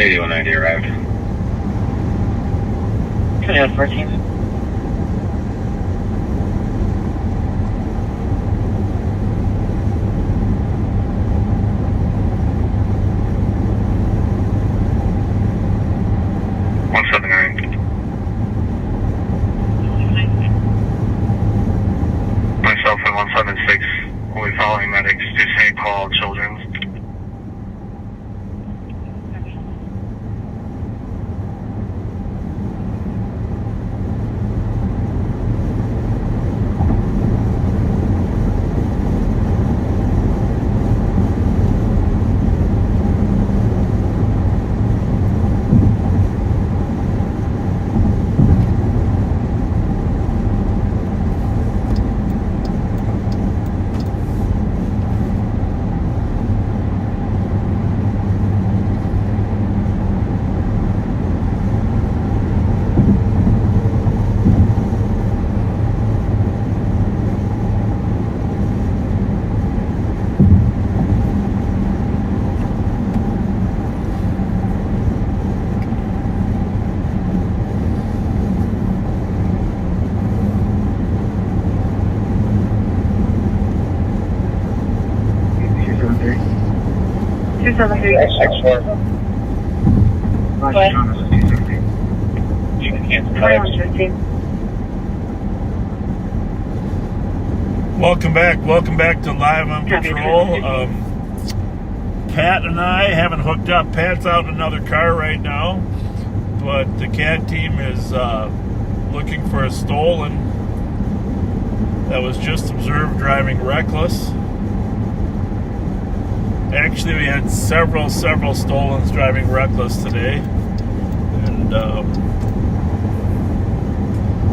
8190 arrived. 2114. Myself and 176 will be following medics to St. Paul Children's. Welcome back to Live on Patrol. Pat and I haven't hooked up. Pat's out in another car right now, but the CAT team is looking for a stolen that was just observed driving reckless. Actually, we had several stolens driving reckless today, and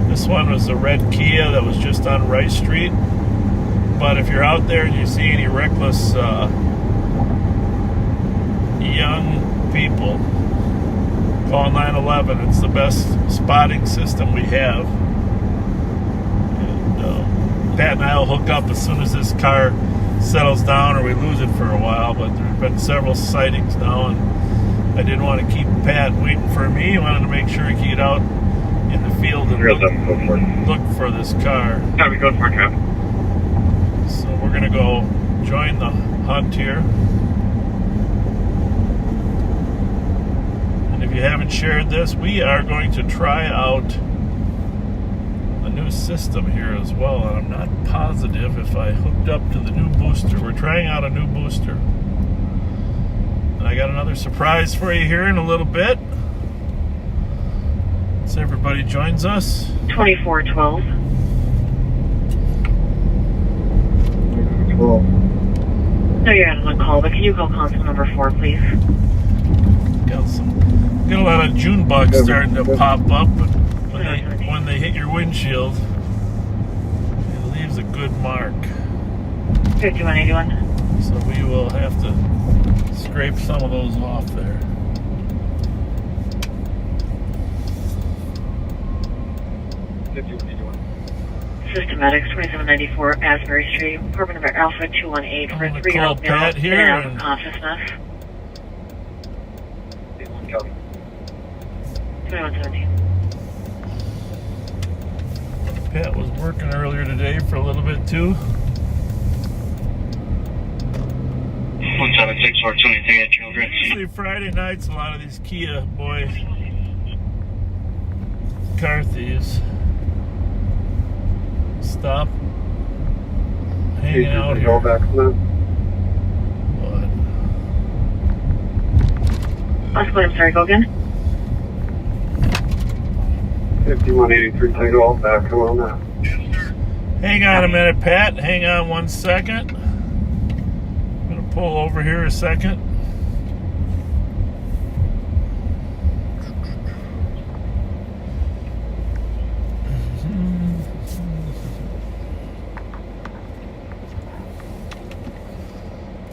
this one was a red Kia that was just on Rice Street. But if you're out there and you see any reckless young people, call 911. It's the best spotting system we have. And Pat and I will hook up as soon as this car settles down or we lose it for a while. But there have been several sightings now, and I didn't want to keep Pat waiting for me. I wanted to make sure he could get out in the field and look for this car. Yeah, we go for it, Cap. So we're going to go join the hunt here. And if you haven't shared this, we are going to try out a new system here as well. And I'm not positive if I hooked up to the new booster. We're trying out a new booster. And I got another surprise for you here in a little bit. So everybody joins us. 2412. Cool. No, you're not on call, but can you call console number 4, please? Got a lot of June bugs starting to pop up, but when they hit your windshield, it leaves a good mark. 5181. So we will have to scrape some of those off there. Systematics 2794 Asbury Street, apartment number Alpha 218 for a 3-year-old male Pat here out of consciousness. 2117. Pat was working earlier today for a little bit too. 176 anything at Children's. Usually Friday nights, a lot of these Kia boy car thieves stop hanging out here. Back But I'm sorry, go again. 5183 Tango, back, come on now. hang on a minute, Pat. Hang on 1 second. I'm going to pull over here a second.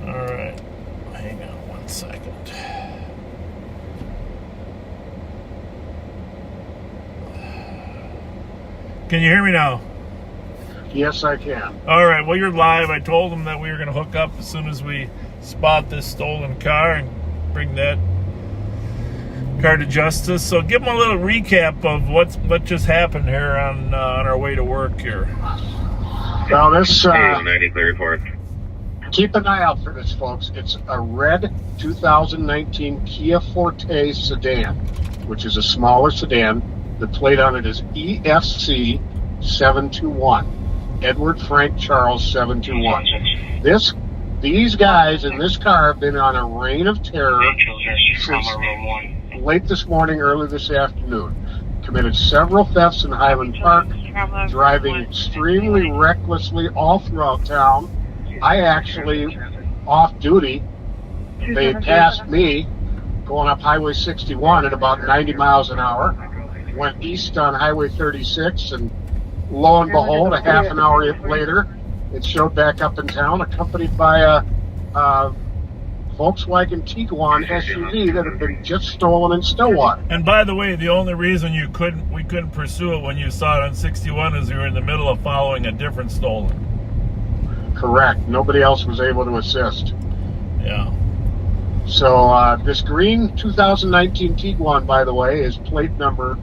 Alright, hang on 1 second. Can you hear me now? Yes, I can. Alright, well, you're live. I told them that we were going to hook up as soon as we spot this stolen car and bring that car to justice. So give them a little recap of what just happened here on our way to work here. Well, this, 90 clear report. keep an eye out for this, folks. It's a red 2019 Kia Forte sedan, which is a smaller sedan. The plate on it is EFC 721. Edward Frank Charles 721. These guys in this car have been on a reign of terror since late this morning, early this afternoon. Committed several thefts in Highland Park, driving extremely recklessly all throughout town. I actually, off duty, they passed me going up Highway 61 at about 90 miles an hour, went east on Highway 36, and lo and behold, a half an hour later, it showed back up in town, accompanied by a Volkswagen Tiguan SUV that had been just stolen in Stillwater. And by the way, the only reason we couldn't pursue it when you saw it on 61 is we were in the middle of following a different stolen. Correct. Nobody else was able to assist. Yeah. So this green 2019 Tiguan, by the way, is plate number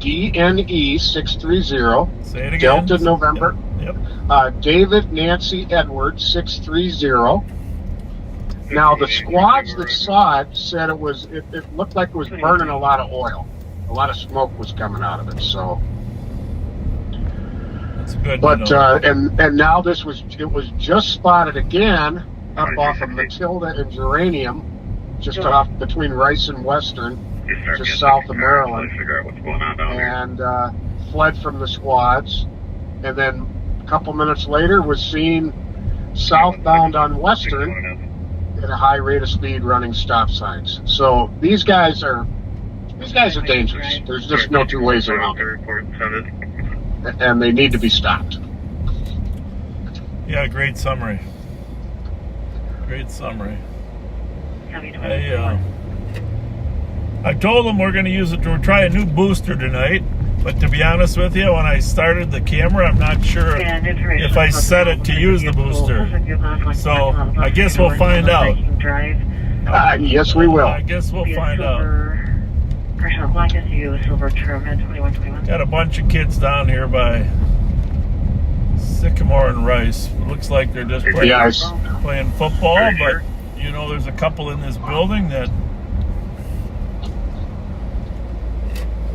DNE630. Say it again. Delta November. Yep. David Nancy Edwards 630. Now the squads that saw it said it looked like it was burning a lot of oil. A lot of smoke was coming out of it. So, That's good. but to know. and now it was just spotted again up off of Matilda and Geranium, just off between Rice and Western, just south of Maryland, Figure out what's going on down there. and fled from the squads. And then a couple minutes later was seen southbound on Western at a high rate of speed running stop signs. So these guys are dangerous. There's just no two ways around it. Report sounded. And they need to be stopped. Yeah, great summary. Great summary. I told them we're going to use it to try a new booster tonight, but to be honest with you, when I started the camera, I'm not sure if I set it to use the booster. So I guess we'll find out. Yes, we will. I guess we'll find out. Got a bunch of kids down here by Sycamore and Rice. It looks like they're just playing football, but you know, there's a couple in this building that.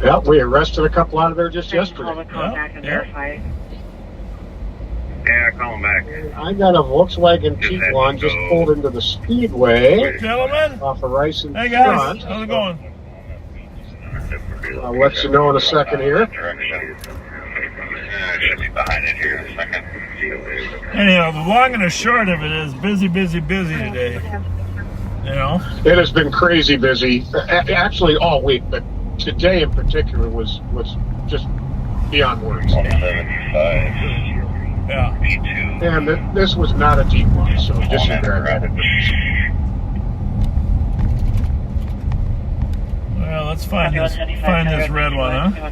Yep, we arrested a couple out of there just yesterday. Yeah, call him back. I got a Volkswagen Tiguan just pulled into the speedway Gentlemen, off of Rice and hey guys, Front. how's it going? I'll let you know in a second here. Should be behind it here in a second. Anyhow, the long and the short of it is busy today. You know? It has been crazy busy, actually all week, but today in particular was just beyond words. 175. Yeah. B2. And this was not a Tiguan, so disregard that. Well, let's find this red one, huh?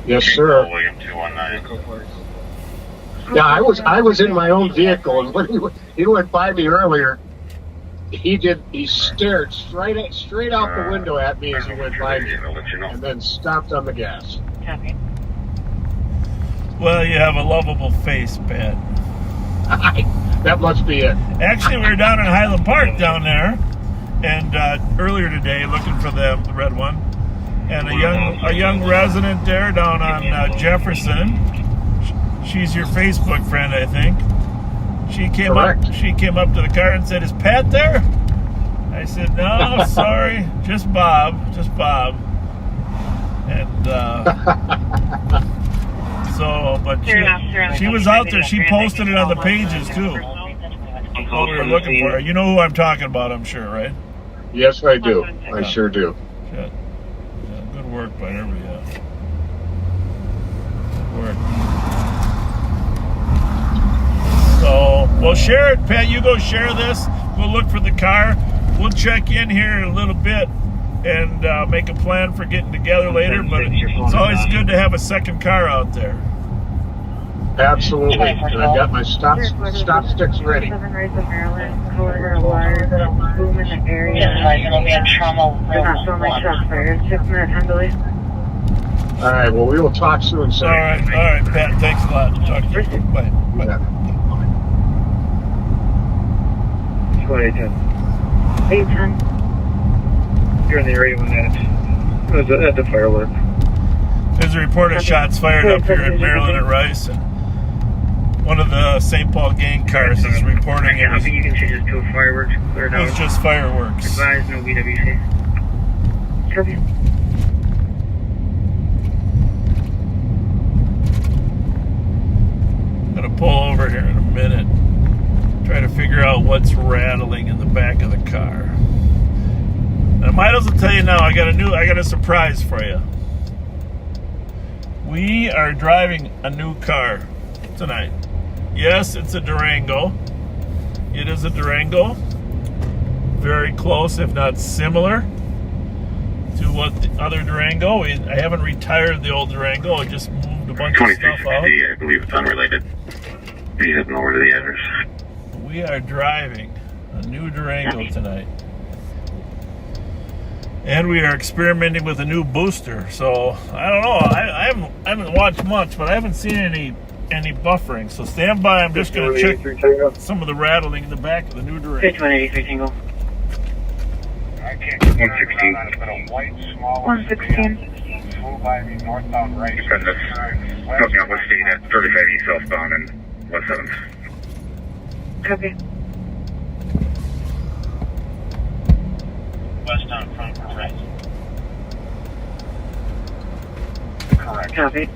Yes, sir. William 219. Yeah, I was in my own vehicle, and when he went by me earlier, he stared straight out the window at me as he went by me, and then stomped on the gas. Well, you have a lovable face, Pat. That must be it. Actually, we were down in Highland Park down there, and earlier today looking for the red one, and a young resident there down on Jefferson. She's your Facebook friend, I think. She came Correct. up to the car and said, "Is Pat there?" I said, "No, sorry, just Bob." And so, but she was out there. She posted it on the pages too. What we were looking for. You know who I'm talking about, I'm sure, right? Yes, I do. I sure do. Yeah, good work by everybody. Good work. So, well, share it, Pat. You go share this. We'll look for the car. We'll check in here in a little bit and make a plan for getting together later. But it's always good to have a second car out there. Absolutely. And I've got my stop sticks ready. 7 Rays of Maryland, color large, boom in the area. It'll be a trauma. They're not showing my shots fired. 6 minute time delay. All right, well, we will talk soon, sir. All right, Pat. Thanks a lot. Talk to you. Bye. Bye. Yeah. 810. You're in the area when that was at the firework. There's a report of shots fired up here in Maryland at Rice, and one of the St. Paul gang cars is reporting it was, You can change it to a fireworks. Clear it now. was just fireworks. Advise no BWC. Copy. I'm gonna pull over here in a minute, try to figure out what's rattling in the back of the car. And I might as well tell you now, I got a surprise for you. We are driving a new car tonight. Yes, it's a Durango. It is a Durango. Very close, if not similar, to what the other Durango. I haven't retired the old Durango. I just moved a bunch of stuff out. I believe it's unrelated. He's heading over to the address. We are driving a new Durango tonight. And we are experimenting with a new booster. So, I don't know. I haven't watched much, but I haven't seen any buffering. So stand by. I'm just going to check some of the rattling in the back of the new Durango. 5183 Tango. I can't get 116. on it, but a white, small 116. flew by me northbound right. Defend this. Talking on West State at 35 East southbound and West 7th. Copy. West on front, right. Correct. Copy.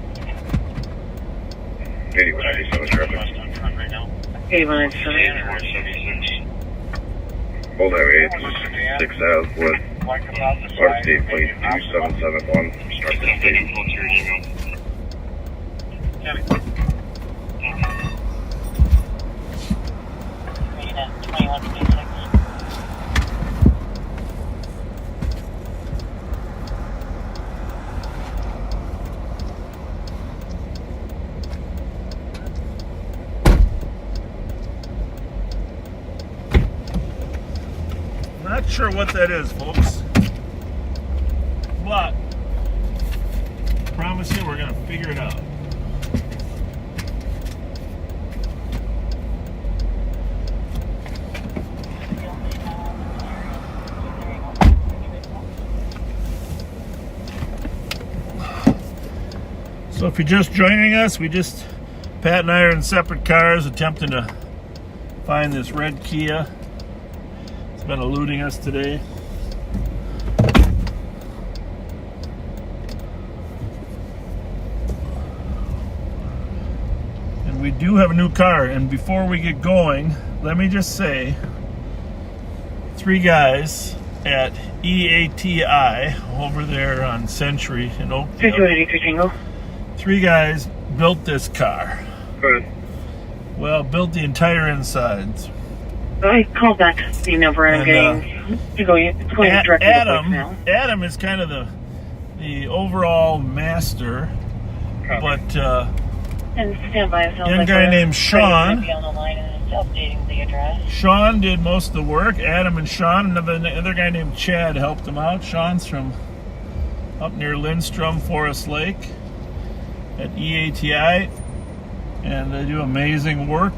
8197 traffic. West on front right now. 8197. Old Highway 8, 6 South with Like about the Our side. State Plate 2771. Start the state. Not sure what that is, folks. But I promise you we're going to figure it out. So if you're just joining us, Pat and I are in separate cars attempting to find this red Kia. It's been eluding us today. And we do have a new car. And before we get going, let me just say, 3 guys at EATI over there on Century in Oakdale. 5183 Tango. 3 guys built this car. Good. Well, built the entire insides. I called back the number and I'm And, getting it's going directly to voicemail. Adam is kind of the overall master, but And stand by. It sounds young like guy we're named Sean. Be on the line and it's updating the address. Sean did most of the work. Adam and Sean, another guy named Chad helped him out. Sean's from up near Lindstrom, Forest Lake at EATI, and they do amazing work.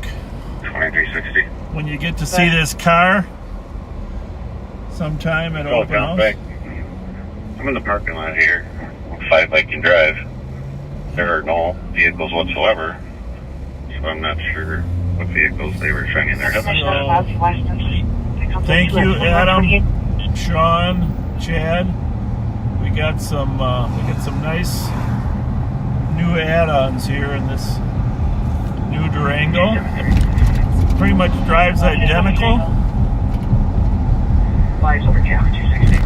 2360. When you get to see this car sometime at open house. I'm in the parking lot here. 5 I can drive. There are no vehicles whatsoever. So I'm not sure what vehicles they were shining their headlights on. Thank you, Adam, Sean, Chad. We got some nice new add-ons here in this new Durango. Pretty much drives identical. Flies over Tower 260.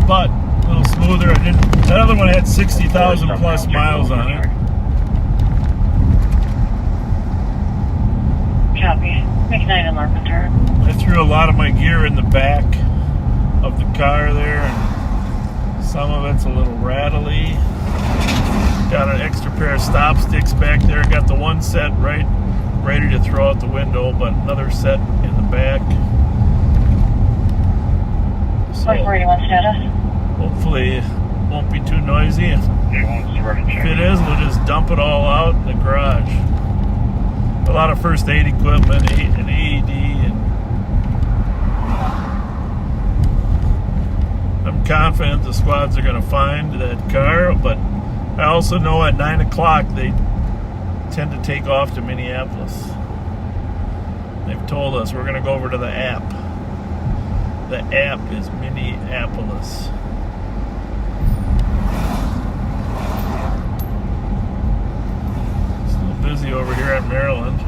But a little smoother. That other one had 60,000 plus miles on it. Copy. Make 9 and Larpenteur. I threw a lot of my gear in the back of the car there and Some of it's a little rattly. Got an extra pair of stop sticks back there. Got the one set ready to throw out the window, but another set in the back. So 4481 status. hopefully it won't be too noisy. If it is, we'll just dump it all out in the garage. A lot of first aid equipment, an AED, and I'm confident the squads are going to find that car, but I also know at 9 o'clock they tend to take off to Minneapolis. They've told us we're going to go over to the app. The app is Minneapolis. Still busy over here in Maryland.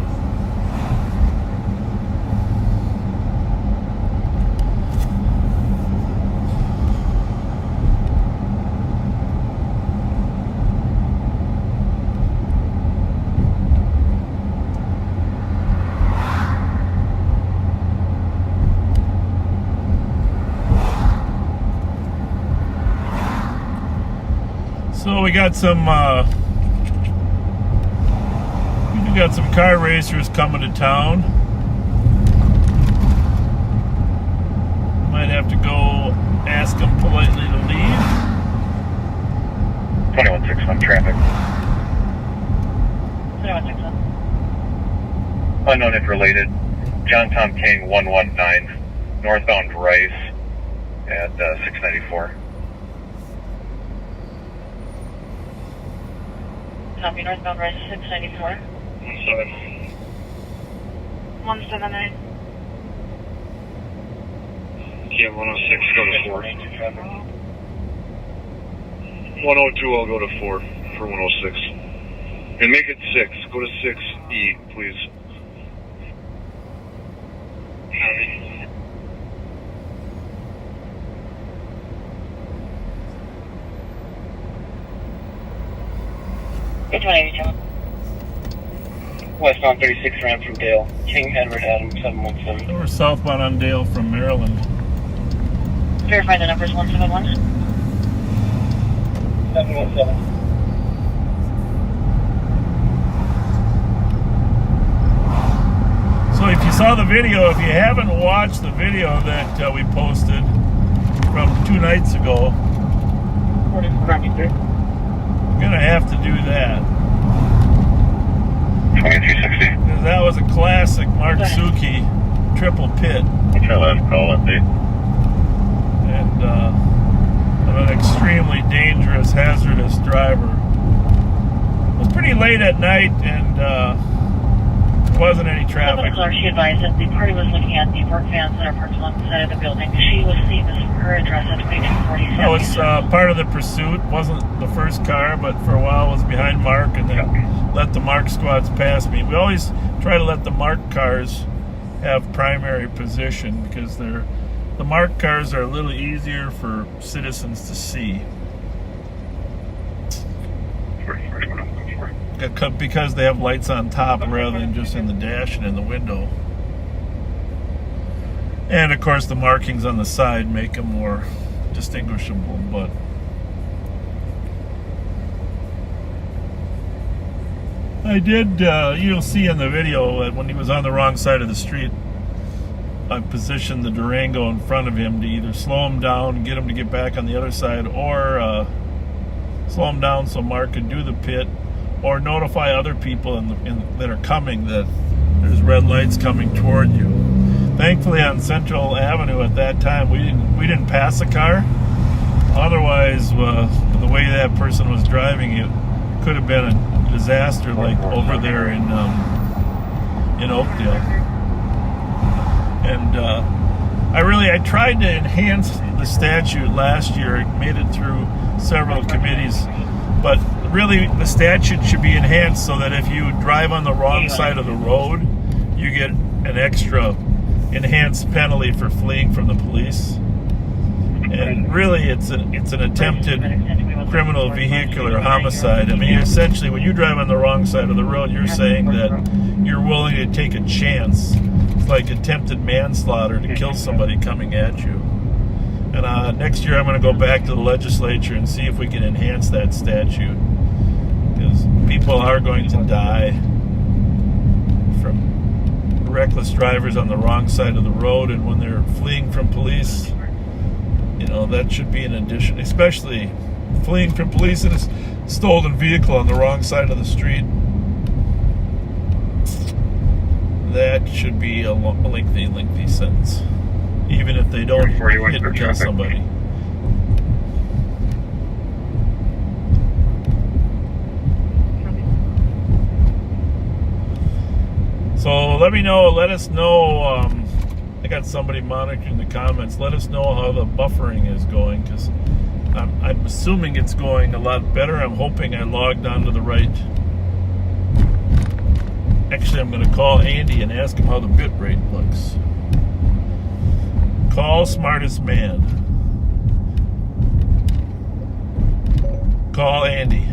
So we got some car racers coming to town. Might have to go ask them politely to leave. 2161 traffic. 2161. Unknown if related. John Tom King 119. Northbound Rice at 694. Copy, northbound Rice 694. 179. Yeah, 106, go to 4. 102, I'll go to 4 for 106. And make it 6. Go to 6E, please. It's 182. Westbound 36 ran from Dale. King Edward Adam 717. We're southbound on Dale from Maryland. Verify the numbers 171. 717. So if you saw the video, if you haven't watched the video that we posted from 2 nights ago, you're going to have to do that. 2360. Because that was a classic Mark Suki triple pit. What's your last call update? And of an extremely dangerous, hazardous driver. It was pretty late at night and there wasn't any traffic. Clark, she advised that the party was looking at the work vans that are parked along the side of the building. She was seeing this from her address at 2247. That was part of the pursuit. Wasn't the first car, but for a while was behind Mark and then let the Mark squads pass me. We always try to let the Mark cars have primary position because the Mark cars are a little easier for citizens to see. Because they have lights on top rather than just in the dash and in the window. And of course the markings on the side make them more distinguishable, but I did, you'll see in the video that when he was on the wrong side of the street, I positioned the Durango in front of him to either slow him down and get him to get back on the other side, or slow him down so Mark could do the pit, or notify other people that are coming that there's red lights coming toward you. Thankfully on Central Avenue at that time we didn't pass a car. Otherwise, the way that person was driving, it could have been a disaster like over there in Oakdale. And I tried to enhance the statute last year. It made it through several committees, but really the statute should be enhanced so that if you drive on the wrong side of the road, you get an extra enhanced penalty for fleeing from the police. And really it's an attempted criminal vehicular homicide. I mean, essentially when you drive on the wrong side of the road, you're saying that you're willing to take a chance. It's like attempted manslaughter to kill somebody coming at you. And next year I'm going to go back to the legislature and see if we can enhance that statute. Because people are going to die from reckless drivers on the wrong side of the road, and when they're fleeing from police, you know, that should be an addition, especially fleeing from police in a stolen vehicle on the wrong side of the street. That should be a lengthy sentence, even if they don't hit and kill somebody. So let us know, I got somebody monitoring the comments, let us know how the buffering is going, because I'm assuming it's going a lot better. I'm hoping I logged onto the right. Actually, I'm going to call Andy and ask him how the bit rate looks. Call smartest man. Call Andy.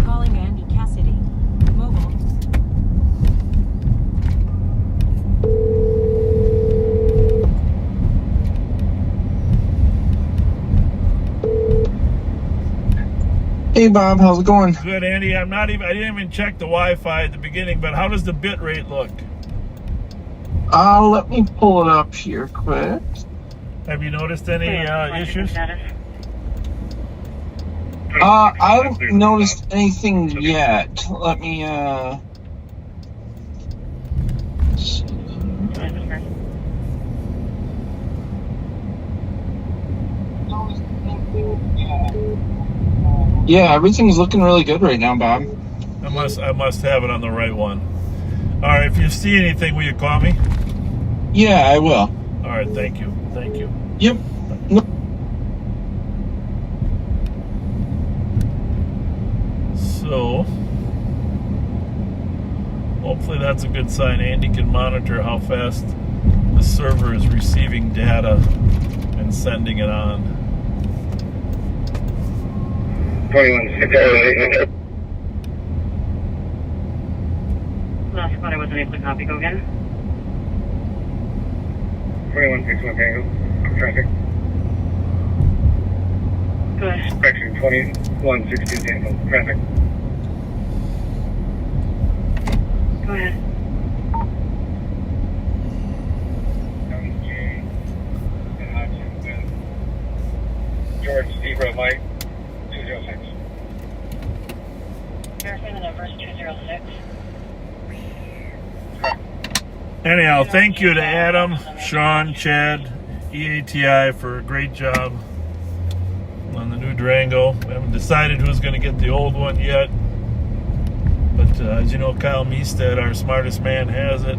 Calling Andy Cassidy. Mobile. Hey Bob, how's it going? Good, Andy. I didn't even check the Wi-Fi at the beginning, but how does the bit rate look? Let me pull it up here quick. Have you noticed any issues? I haven't noticed anything yet. Let me see. Yeah, everything's looking really good right now, Bob. I must have it on the right one. All right, if you see anything, will you call me? Yeah, I will. All right, thank you. Yep. No. So, hopefully that's a good sign. Andy can monitor how fast the server is receiving data and sending it on. 21. Last spot I wasn't able to copy. Go again. 2161 Tango. Traffic. Go ahead. Correction, 2162 Tango. Traffic. Go ahead. George, Zebra, Mike, 206. Verify the numbers, 206. Anyhow, thank you to Adam, Sean, Chad, EATI for a great job on the new Durango. We haven't decided who's going to get the old one yet. But as you know, Kyle Meestead, our smartest man, has it.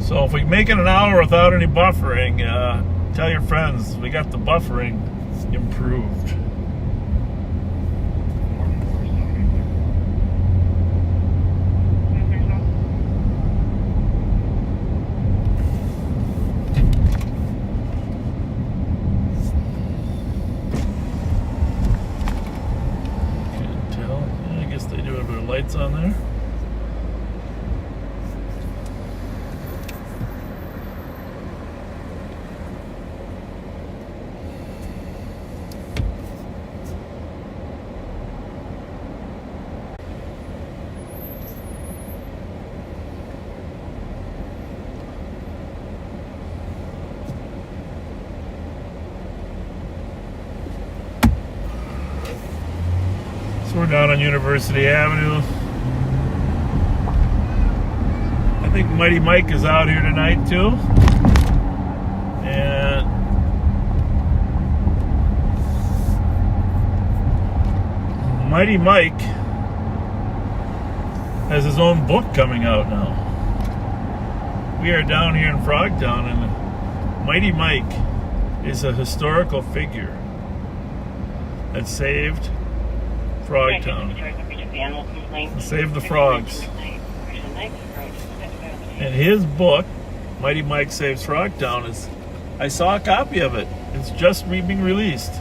So if we make it an hour without any buffering, tell your friends we got the buffering improved. Can't tell. I guess they do have their lights on there. We're down on University Avenue. I think Mighty Mike is out here tonight too. And Mighty Mike has his own book coming out now. We are down here in Frogtown, and Mighty Mike is a historical figure that saved Frogtown. Save the frogs. And his book, Mighty Mike Saves Frogtown, is I saw a copy of it. It's just being released.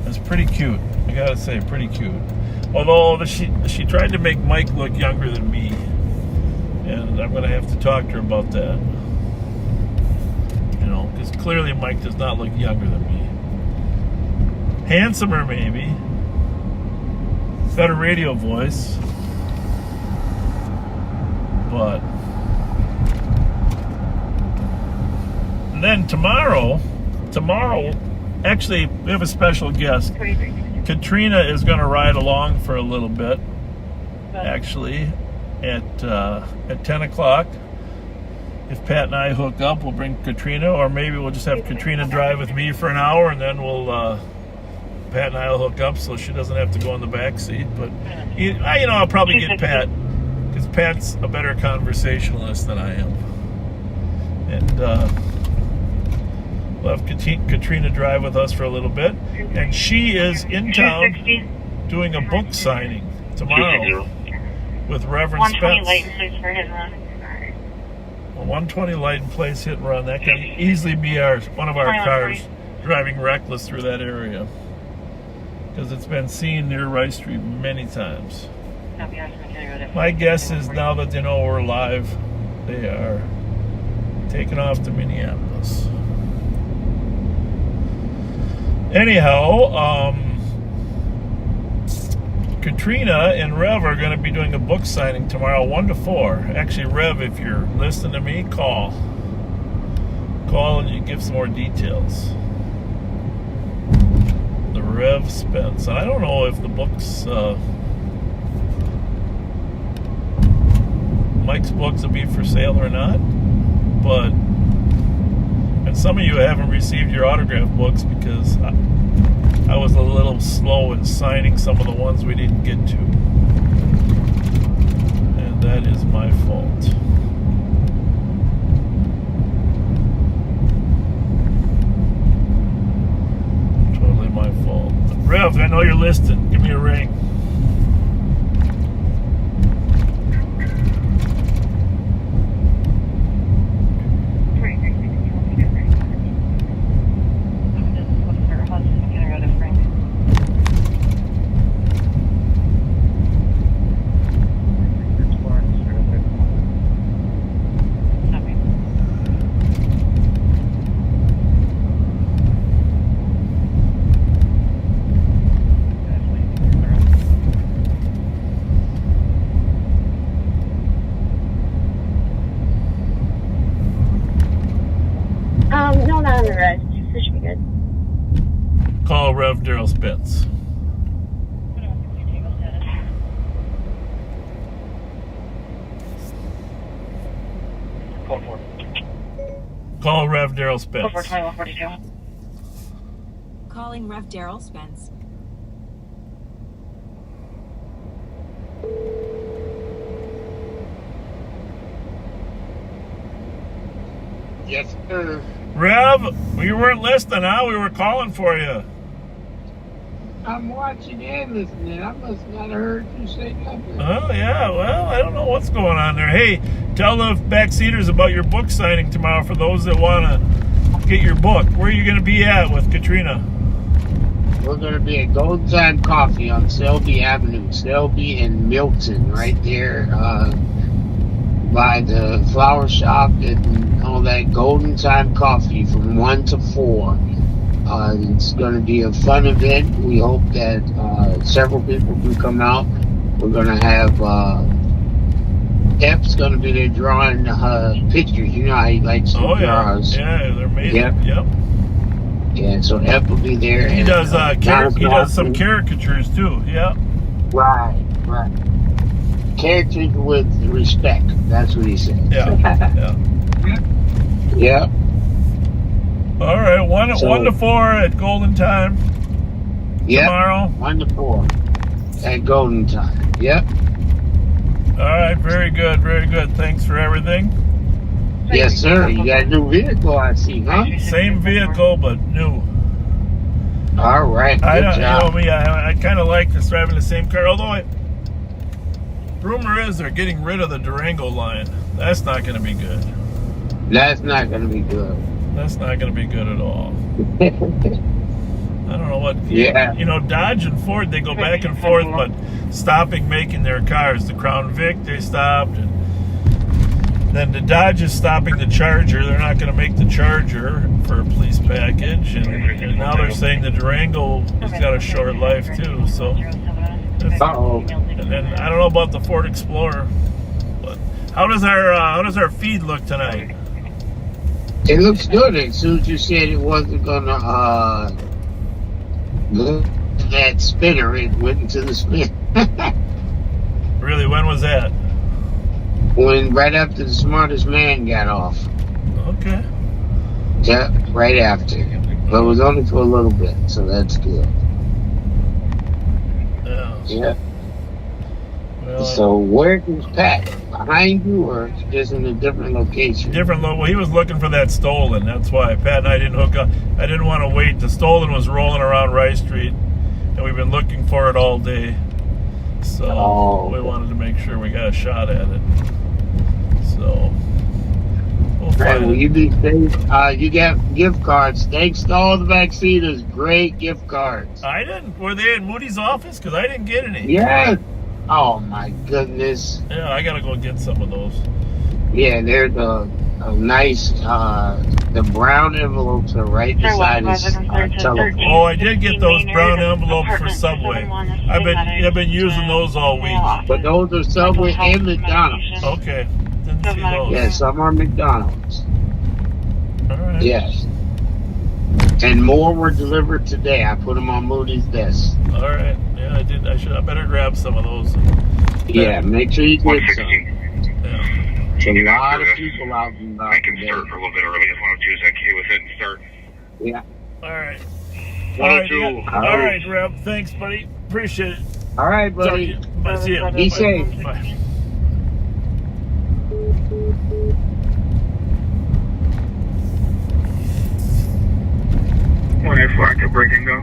It's pretty cute. I gotta say, pretty cute. Although she tried to make Mike look younger than me, and I'm gonna have to talk to her about that. You know, because clearly Mike does not look younger than me. Handsomer, maybe. Better radio voice. But. And then tomorrow, actually, we have a special guest. Katrina is going to ride along for a little bit, actually, at 10 o'clock. If Pat and I hook up, we'll bring Katrina, or maybe we'll just have Katrina drive with me for an hour, and then Pat and I will hook up so she doesn't have to go in the back seat. But, I'll probably get Pat, because Pat's a better conversationalist than I am. And we'll have Katrina drive with us for a little bit. And she is in town doing a book signing tomorrow with Reverend 120 Spence. Leighton, please, for his run. 120 Leighton Place hit and run. That can easily be one of our cars driving reckless through that area, because it's been seen near Rice Street many times. My guess is now that they know we're live, they are taking off to Minneapolis. Anyhow, Katrina and Rev are going to be doing a book signing tomorrow, 1 to 4. Actually, Rev, if you're listening to me, call and you give some more details. The Rev Spence. And I don't know if the books, Mike's books will be for sale or not, but, and some of you haven't received your autograph books because I was a little slow in signing some of the ones we didn't get to. And that is my fault. Totally my fault. Rev, I know you're listening. Give me a ring. No, not on the red. This should be good. Call Rev Daryl Spence. Call Rev Daryl Spence. 42142. Calling Rev Daryl Spence. Yes, sir. Rev, you weren't listening, huh? We were calling for you. I'm watching and listening. I must not have heard you say nothing. Oh, yeah. Well, I don't know what's going on there. Hey, tell the backseaters about your book signing tomorrow for those that want to get your book. Where are you going to be at with Katrina? We're going to be at Golden Time Coffee on Selby Avenue. Selby and Milton, right there by the flower shop and all that. Golden Time Coffee from 1 to 4. It's going to be a fun event. We hope that several people can come out. We're going to have Ep's going to be there drawing pictures. You know how he likes to draw. Yeah, they're amazing. Yep. Yeah, so Ep will be there. He does he does some caricatures too. Yeah. Right. Characters with respect. That's what he said. Yeah. Yep. All right, 1 to 4 at Golden Time. Yep. Tomorrow. 1 to 4 at Golden Time. Yep. All right, very good, very good. Thanks for everything. Yes, sir. You got a new vehicle, I see, huh? Same vehicle, but new. All right. Good job. I kind of like this driving the same car, although Rumor is they're getting rid of the Durango line. That's not going to be good. That's not going to be good. That's not going to be good at all. I don't know what. Yeah. You know, Dodge and Ford, they go back and forth, but stopping making their cars. The Crown Vic, they stopped. And then the Dodge is stopping the Charger. They're not going to make the Charger for a police package. And now they're saying the Durango has got a short life, too. So, Uh-oh. and then I don't know about the Ford Explorer. But how does our feed look tonight? It looks good. As soon as you said it wasn't going to go to that spinner, it went into the spin. Really, when was that? When right after the smartest man got off. Okay. Yeah, right after. But it was only for a little bit, so that's good. Yeah. Well, so where is Pat? Behind you or just in a different location? Well, he was looking for that stolen. That's why Pat and I didn't hook up. I didn't want to wait. The stolen was rolling around Rice Street, and we've been looking for it all day. So we wanted to make sure we got a shot at it. So we'll find Well, it. you be safe. You got gift cards. Thanks to all the vaccinators. Great gift cards. I didn't. Were they in Moody's office? Because I didn't get any. Yes. Oh my goodness. Yeah, I gotta go get some of those. Yeah, they're the nice. The brown envelopes are right beside his telephone. Oh, I did get those brown envelopes for Subway. I've been using those all week. But those are Subway and McDonald's. Okay. Didn't see those. Yeah, some are McDonald's. All right. Yes. And more were delivered today. I put them on Moody's desk. All right. Yeah, I did. I better grab some of those. Yeah, make sure you get some. Yeah. There's a lot of people out and about I can today. start for a little bit early if 102 is okay with it and start. Yeah. All right. 102. All right, Reb. Thanks, buddy. Appreciate it. All right, buddy. Bye. See you. Be Bye. safe. Bye. When I flag a break and go.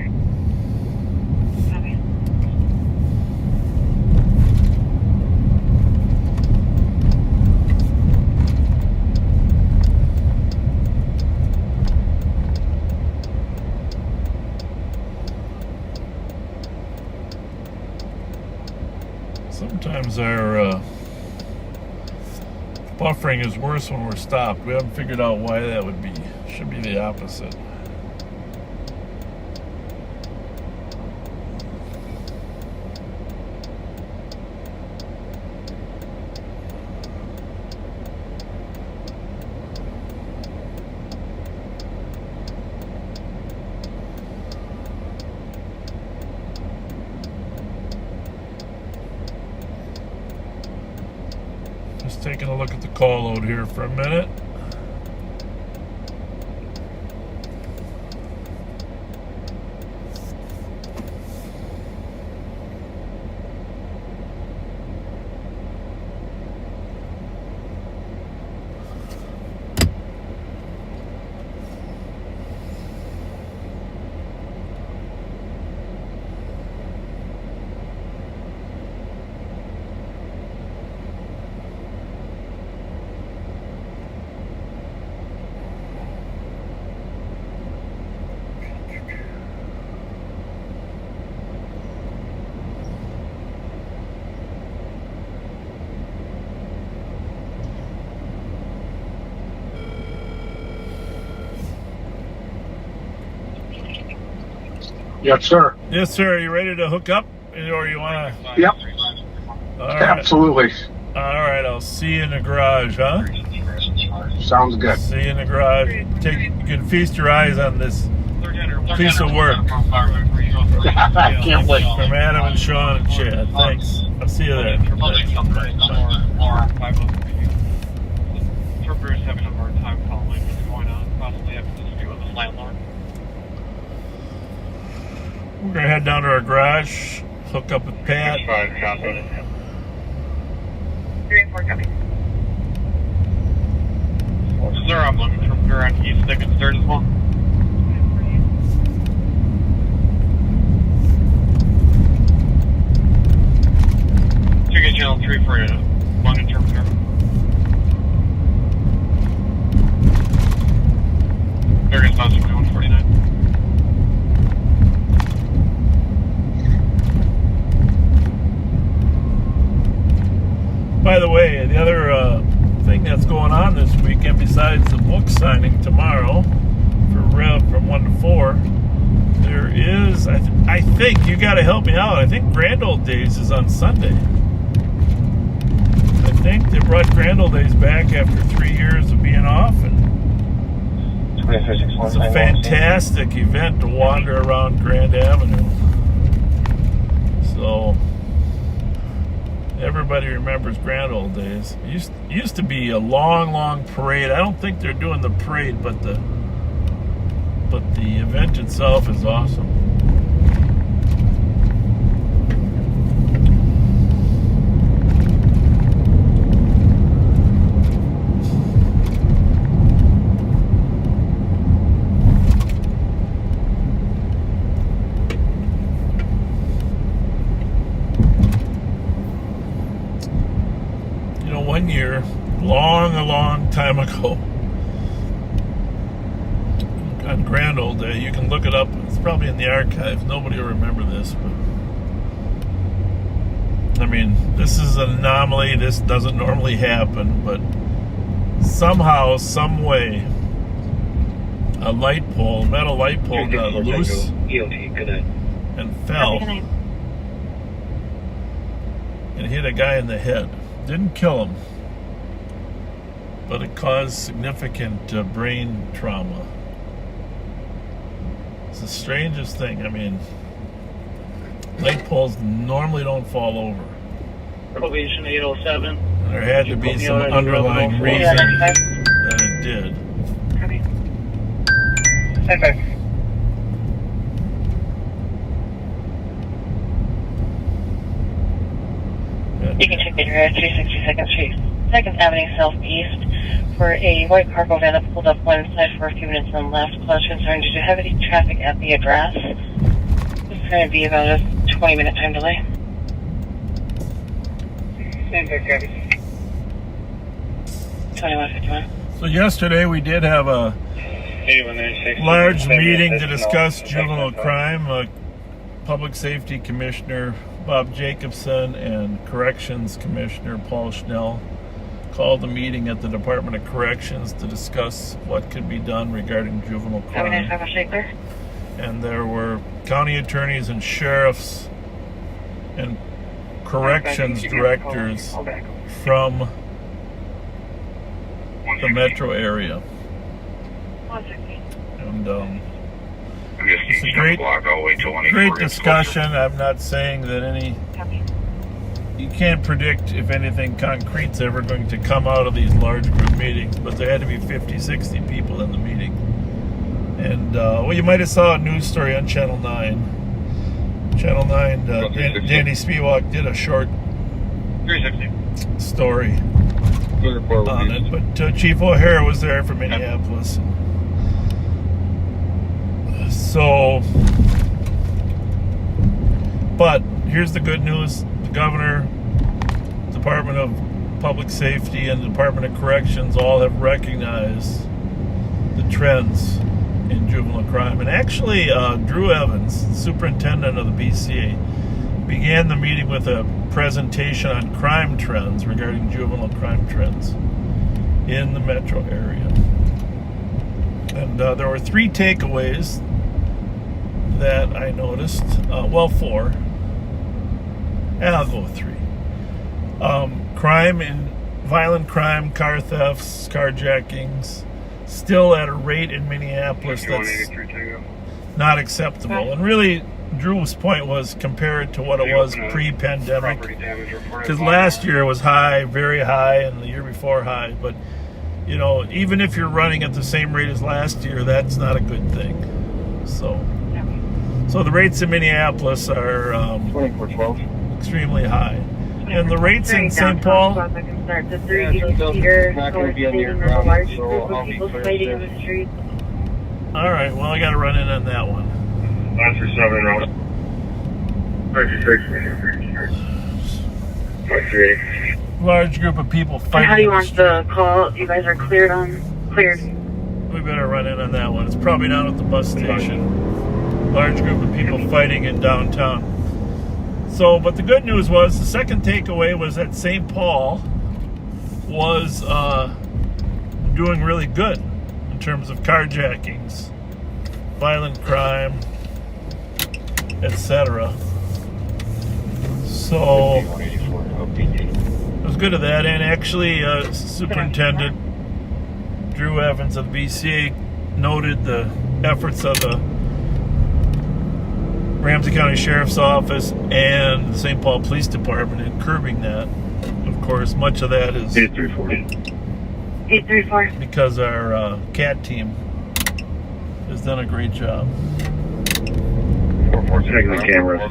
Sometimes our buffering is worse when we're stopped. We haven't figured out why that would be. Should be the opposite. Just taking a look at the call load here for a minute. Yes, sir. Yes, sir. Are you ready to hook up? Or you want to? Yep. All right. Absolutely. All right. I'll see you in the garage, huh? Sounds good. See you in the garage. You can feast your eyes on this piece of work. I can't wait. From Adam and Sean and Chad. Thanks. I'll see you there. Interpreter's having a hard time calling. What's going on? Possibly having to dispute with his landlord. We're going to head down to our garage, hook up with Pat. 5, copy. 3 and 4 copy. Sir, I'm looking from Durant East. They can start as well. Ticket channel 3 for a long interpreter. Various miles from 149. By the way, the other thing that's going on this weekend, besides the book signing tomorrow for Rev from 1 to 4, there is, I think, you got to help me out. I think Grand Old Days is on Sunday. I think they brought Grand Old Days back after 3 years of being off, and it's a fantastic event to wander around Grand Avenue. So everybody remembers Grand Old Days. It used to be a long parade. I don't think they're doing the parade, but the event itself is awesome. One year, a long time ago, on Grand Old Day, you can look it up. It's probably in the archive. Nobody will remember this, but I mean, this is an anomaly. This doesn't normally happen, but somehow, some way, a metal light pole got loose and fell and hit a guy in the head. Didn't kill him, but it caused significant brain trauma. It's the strangest thing. I mean, light poles normally don't fall over. Probation 807. And there had to be some underlying reason that it did. Okay. You can check in your 362nd Street, 2nd Avenue Southeast, for a white cargo van that pulled up one side for a few minutes and left. Cause concern due to heavy traffic at the address. It's going to be about a 20-minute time delay. 2151. So yesterday we did have a large meeting to discuss juvenile crime. Public Safety Commissioner Bob Jacobson and Corrections Commissioner Paul Schnell called a meeting at the Department of Corrections to discuss what could be done regarding juvenile crime. And there were county attorneys and sheriffs and corrections directors from the metro area. And it's a great discussion. I'm not saying that you can't predict if anything concrete's ever going to come out of these large group meetings, but there had to be 50, 60 people in the meeting. And, well, you might have saw a news story on Channel 9. Channel 9, Danny Spiewak did a short story on it, but Chief O'Hara was there from Minneapolis. So, but here's the good news. The governor, Department of Public Safety, and the Department of Corrections all have recognized the trends in juvenile crime. And actually, Drew Evans, superintendent of the BCA, began the meeting with a presentation on crime trends regarding juvenile crime trends in the metro area. And there were 3 takeaways that I noticed. Well, 4. And I'll go with 3. Violent crime, car thefts, carjackings, still at a rate in Minneapolis that's not acceptable. And really, Drew's point was compare it to what it was pre-pandemic. Because last year was high, very high, and the year before high. But, you know, even if you're running at the same rate as last year, that's not a good thing. So the rates in Minneapolis are extremely high. And the rates in St. Paul, All right, well, I got to run in on that one. Large group of people fighting. And how do you in want the call? You guys are cleared. We better run in on that one. It's probably down at the bus station. Large group of people fighting in downtown. So, but the good news was the second takeaway was that St. Paul was doing really good in terms of carjackings, violent crime, etc. So it was good of that, and actually Superintendent Drew Evans of the BCA noted the efforts of the Ramsey County Sheriff's Office and the St. Paul Police Department in curbing that. Of course, much of that is 834 because our CAT team has done a great job. Checking the cameras.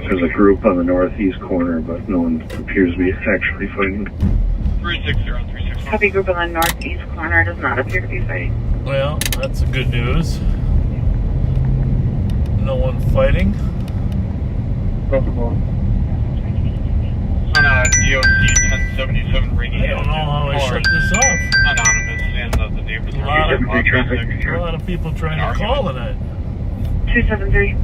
There's a group on the northeast corner, but no one appears to be actually fighting. 360 on 360. Copy, group on the northeast corner does not appear to be fighting. Well, that's good news. No one fighting. On a DOC 1077 radio. I don't know how I shut this off. Anonymous, and the neighbors A lot of people trying to call tonight. 273.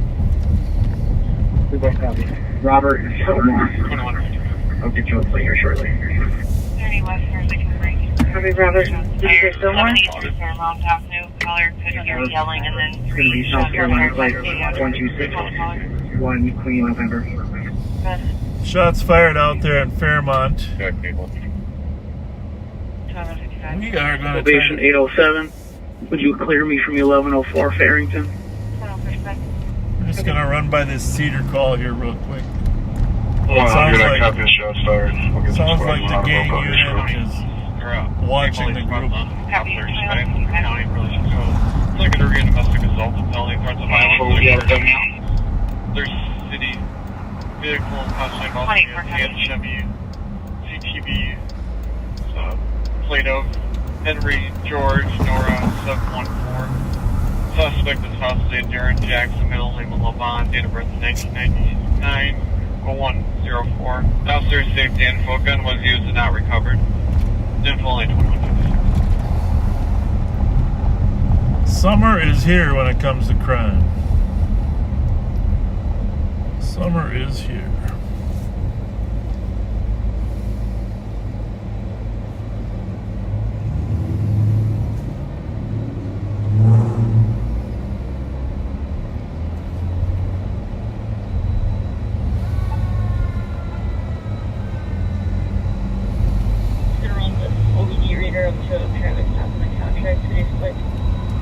We both copy. Robert, I'll get you a plane here shortly. 30 West, Copy, Robert. Did you get Fillmore? Fairmount Avenue. Caller could hear yelling, and then It's going to be South Carolina flight 126, 1 Queen November. Shots fired out there in Fairmont. We are going to Station 807. Would you clear me from 1104 Farrington? We're just going to run by this Cedar call here real quick. Well, sounds like shots fired. the gang unit is watching the group. Look at Oregon domestic assault and felony threats of violence. There's city vehicle cautioning Boston and Chevy CTV plate of Henry George Nora 714. Suspect is house state Darren Jacksonville, Lima Lobon, date of birth 1999, 0104. Downstairs safety info gun was used and not recovered. Info only 2156. Summer is here when it comes to crime. Summer is here.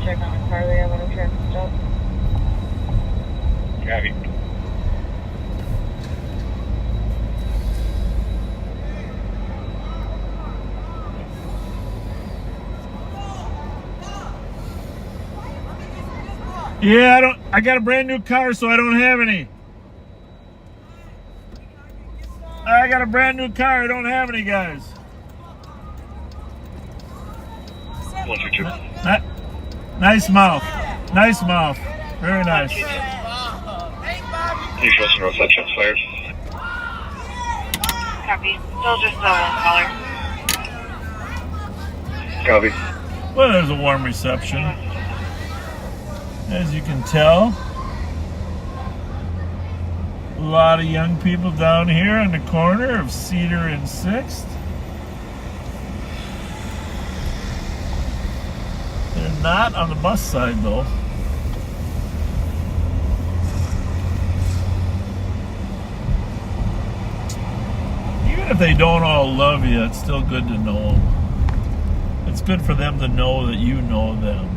Check on the car they have on a traffic stop. Copy. Yeah, I got a brand new car, so I don't have any. I got a brand new car, I don't have any, guys. 122. Nice mouth. Nice mouth. Very nice. East West North side shots fired. Copy. Still just caller. Copy. Well, there's a warm reception. As you can tell, a lot of young people down here on the corner of Cedar and 6th. They're not on the bus side, though. Even if they don't all love you, it's still good to know them. It's good for them to know that you know them.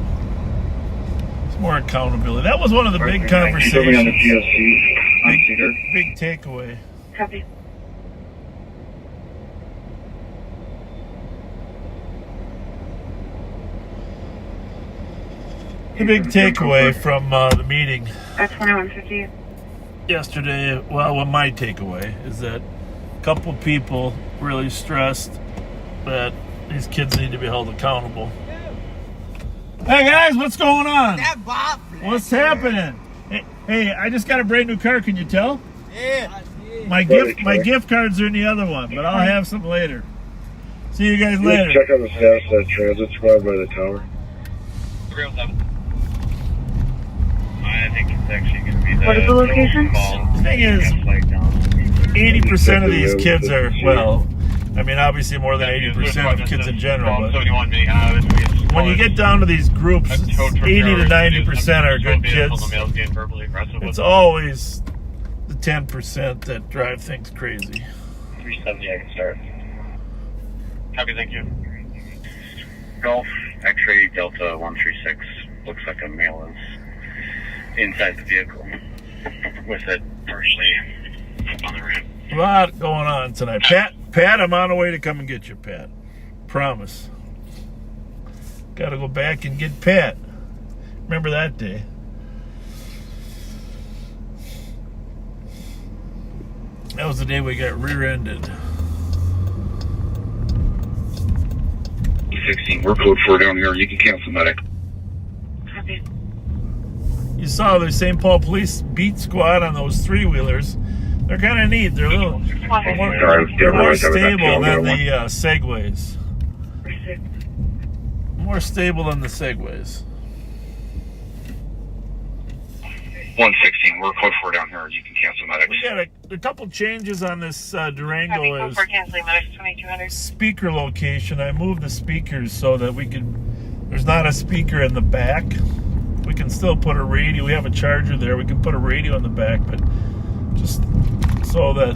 It's more accountability. That was one of the big conversations. On the GSC. Big takeaway. Copy. The big takeaway from the meeting At 2150. yesterday, well, my takeaway is that a couple people really stressed that these kids need to be held accountable. Hey guys, what's going on? That Bob What's happening? Hey, I just got a brand new car, can you tell? Yeah. my gift cards are in the other one, but I'll have some later. See you guys later. Check on the status of that transit squad by the tower. 307. I think it's actually going to be the... What is the location? The thing is, 80% of these kids are, well, I mean, obviously more than 80% of kids in general, but when you get down to these groups, 80 to 90% are good kids. It's always the 10% that drive things crazy. 370, I can start. Copy, thank you. Golf, X-ray, Delta 136. Looks like a male is inside the vehicle with it partially on the ramp. A lot going on tonight. Pat, I'm on the way to come and get you, Pat. Promise. Got to go back and get Pat. Remember that day? That was the day we got rear-ended. 16, we're code 4 down here. You can cancel medic. Copy. You saw the St. Paul Police beat squad on those three-wheelers. They're kind of neat. They're a little, they're more stable than the Segways. More stable than the Segways. 116, we're code 4 down here. You can cancel medics. We got a couple changes on this Durango. Is speaker location. I moved the speakers so that we could. There's not a speaker in the back. We can still put a radio. We have a charger there. We can put a radio in the back, but just so that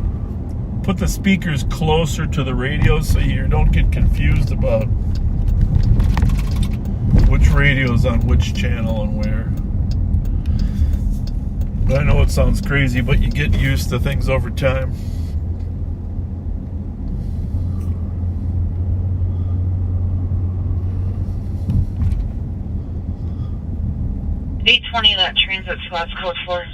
put the speakers closer to the radio so you don't get confused about which radio is on which channel and where. I know it sounds crazy, but you get used to things over time. $820, that transit squad's code 4.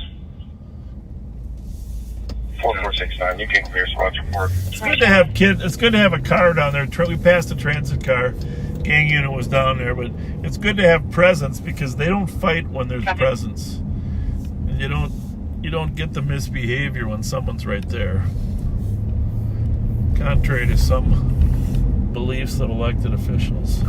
4469, you can clear spots report. It's good to have kids. It's good to have a car down there. We passed a transit car. Gang unit was down there, but it's good to have presence because they don't fight when there's presence. You don't get the misbehavior when someone's right there. Contrary to some beliefs of elected officials.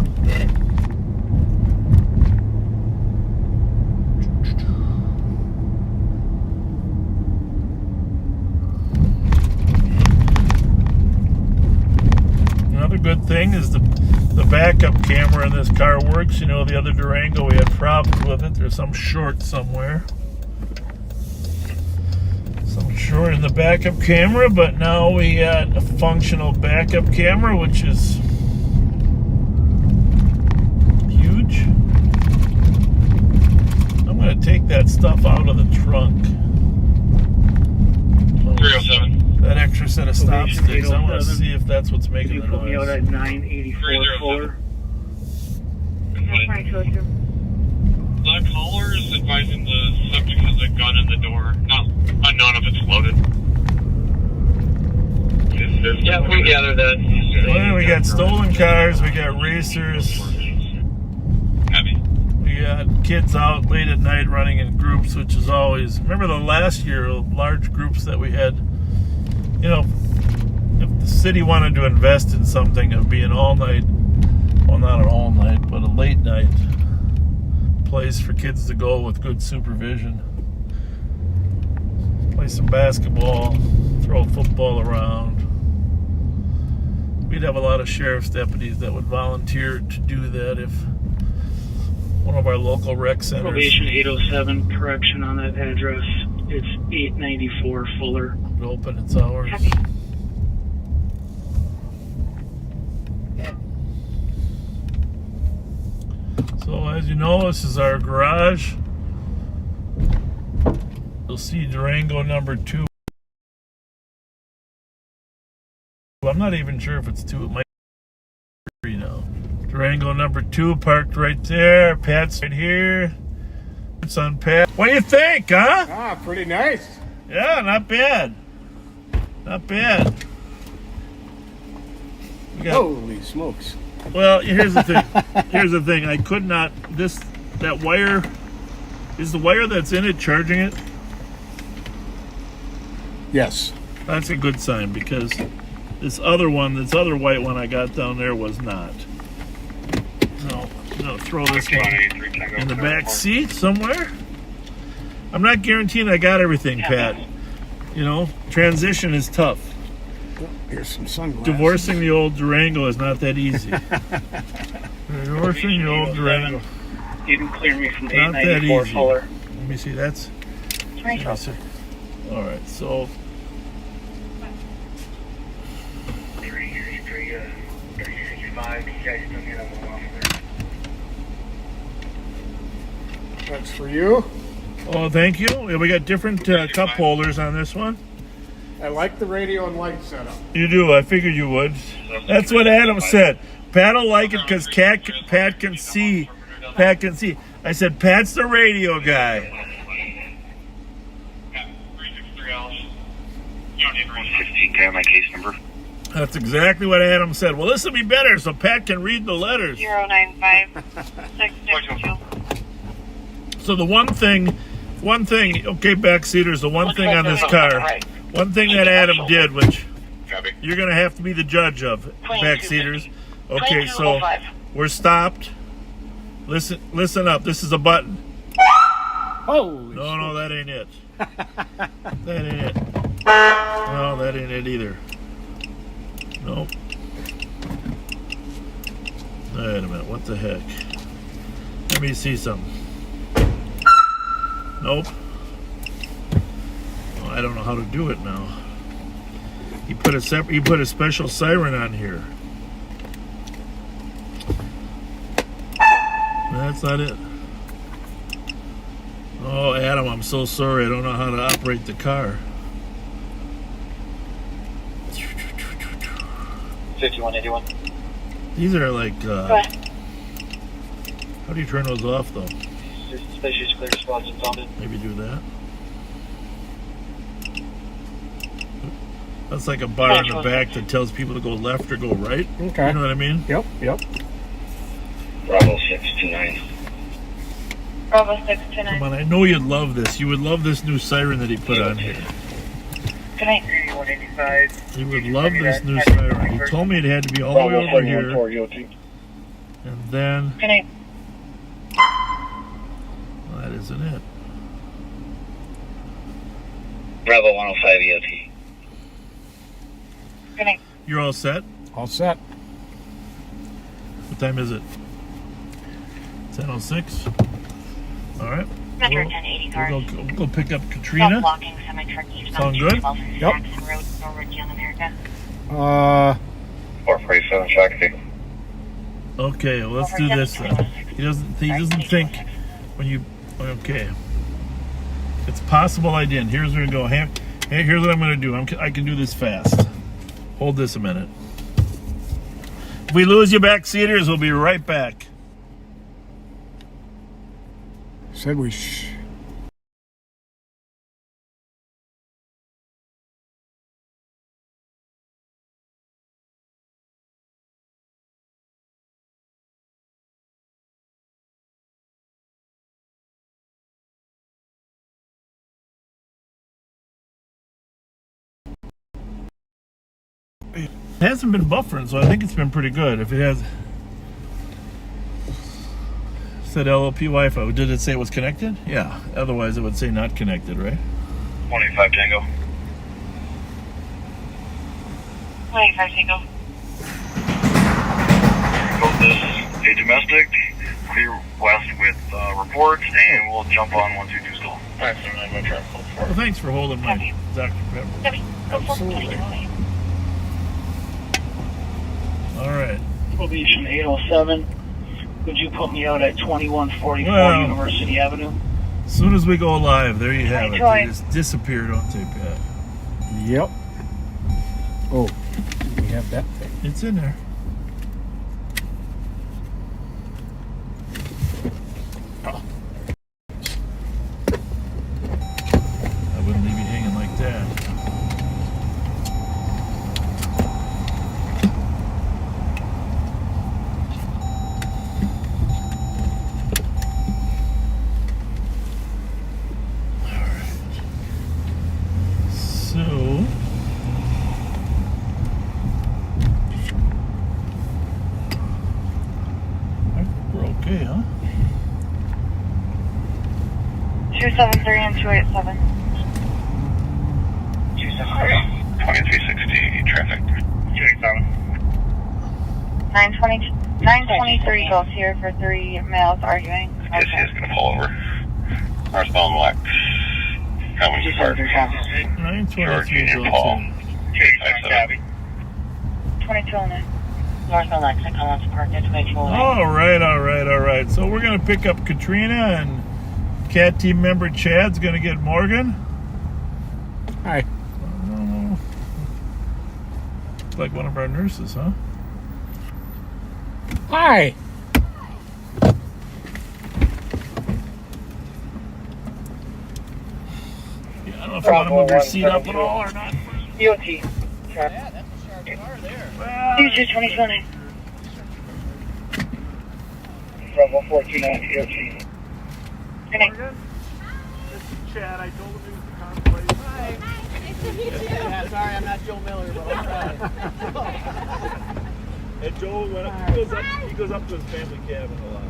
Another good thing is the backup camera in this car works. You know, the other Durango, we had problems with it. There's some short somewhere. Short in the backup camera, but now we got a functional backup camera, which is huge. I'm going to take that stuff out of the trunk. 307. That extra set of stop sticks. I want to see if that's what's making You the put me out noise. at 984 The caller is advising the subject has a gun in the door. Not unknown if it's loaded. Yeah, we gather that. Well, we got stolen cars, we got racers, Heavy. we got kids out late at night running in groups, which is always... Remember the last year, large groups that we had? You know, if the city wanted to invest in something, it would be an all-night, well, not an all-night, but a late-night place for kids to go with good supervision. Play some basketball, throw a football around. We'd have a lot of sheriff's deputies that would volunteer to do that if one of our local rec centers. Probation 807, correction on that address. It's 894 Fuller. Would open its hours. Copy. So as you know, this is our garage. You'll see Durango number 2. I'm not even sure if it's 2. It might be 3 now. Durango number 2 parked right there. Pat's right here. It's on Pat. What do you think, huh? Ah, pretty nice. Yeah, not bad. Not bad. We got, Holy smokes. well, here's the thing. Here's the thing. I could not. That wire. Is the wire that's in it charging it? Yes. That's a good sign because this other white one I got down there was not. So I'm gonna throw this one in the back seat somewhere. I'm not guaranteeing I got everything, Pat. You know, transition is tough. Here's some sunglasses. Divorcing the old Durango is not that easy. Divorcing the old Durango. You can clear me from Not that 894 easy. Fuller. Let me see. That's. All right. So. 365. You guys still get a little off there. That's for you. Oh, thank you. We got different cup holders on this one. I like the radio and light setup. You do. I figured you would. That's what Adam said. Pat will like it because Pat can see. Pat can see. I said, Pat's the radio guy. 115, can I have my case number? That's exactly what Adam said. Well, this will be better so Pat can read the letters. 095662. So the one thing, okay, backseaters, the one thing on this car, one thing that Adam did, which you're going to have to be the judge of, backseaters. Okay, so we're stopped. Listen up. This is a button. Oh. No, that ain't it. That ain't it. No, that ain't it either. Nope. Wait a minute. What the heck? Let me see something. Nope. Oh, I don't know how to do it now. He put a special siren on here. That's not it. Oh, Adam, I'm so sorry. I don't know how to operate the car. 5181. These are like, how do you turn those off, though? Spacious clear spots and founded. Maybe do that. That's like a bar in the back that tells people to go left or go right. Okay. You know what I mean? Yep. Bravo 629. Bravo 629. Come on, I know you'd love this. You would love this new siren that he put on here. Good night. 185. You would love this new siren. He told me it had to be all the way over here. And then... Good night. Well, that isn't it. Bravo 105 EOT. Good night. You're all set? All set. What time is it? 10:06. All right. Metro 1080 car. We'll go pick up Katrina. Self-blocking semi-truck eastbound Sound good? 12 Yep. Jackson Road, Norwood, Young America. 447 Shakti. Okay, well, let's do this then. He doesn't think when you... Okay. It's possible I didn't. Here's where we go. Hey, here's what I'm going to do. I can do this fast. Hold this a minute. If we lose you backseaters, we'll be right back. Said we It hasn't been buffering, so I think it's been pretty good. If it has... Said LLP Wi-Fi. Did it say it was connected? Yeah. Otherwise, it would say not connected, right? 185 Tango. 185 Tango. Go this a domestic, clear west with reports, and we'll jump on once you do still. 579 my trap code 4. Well, thanks for holding my Dr. Pepper. Copy. Go for Absolutely. All right. Probation 807. Would you put me out at 2144 Well, University Avenue? As soon as we go live, there you have it. Troy. They just disappear, don't they, Pat? Yep. Oh, we have that thing. It's in there. I wouldn't leave you hanging like that. All right. So, 273 and 287. 2360 traffic. 287. 923 goes here for 3 males arguing. Yes, he is going to pull over. Northbound Lex. Coming Park. 923 George Union goes Paul. in. 287. 2209. Northbound Lex, I call on to park at 2209. All right. So we're going to pick up Katrina, and CAT team member Chad's going to get Morgan. Hi. Looks like one of our nurses, huh? Hi. Yeah, I don't know if you want to move your seat up at all or not. DOT. Yeah, that's a sharp car there. Future 2209. Bravo 429 DOT. Good night. This is Chad. I told him he was the convoy. Hi. Nice to meet you. Yeah, sorry, I'm not Joe Miller, but I'll try. And Joel he goes up to his family cabin a lot.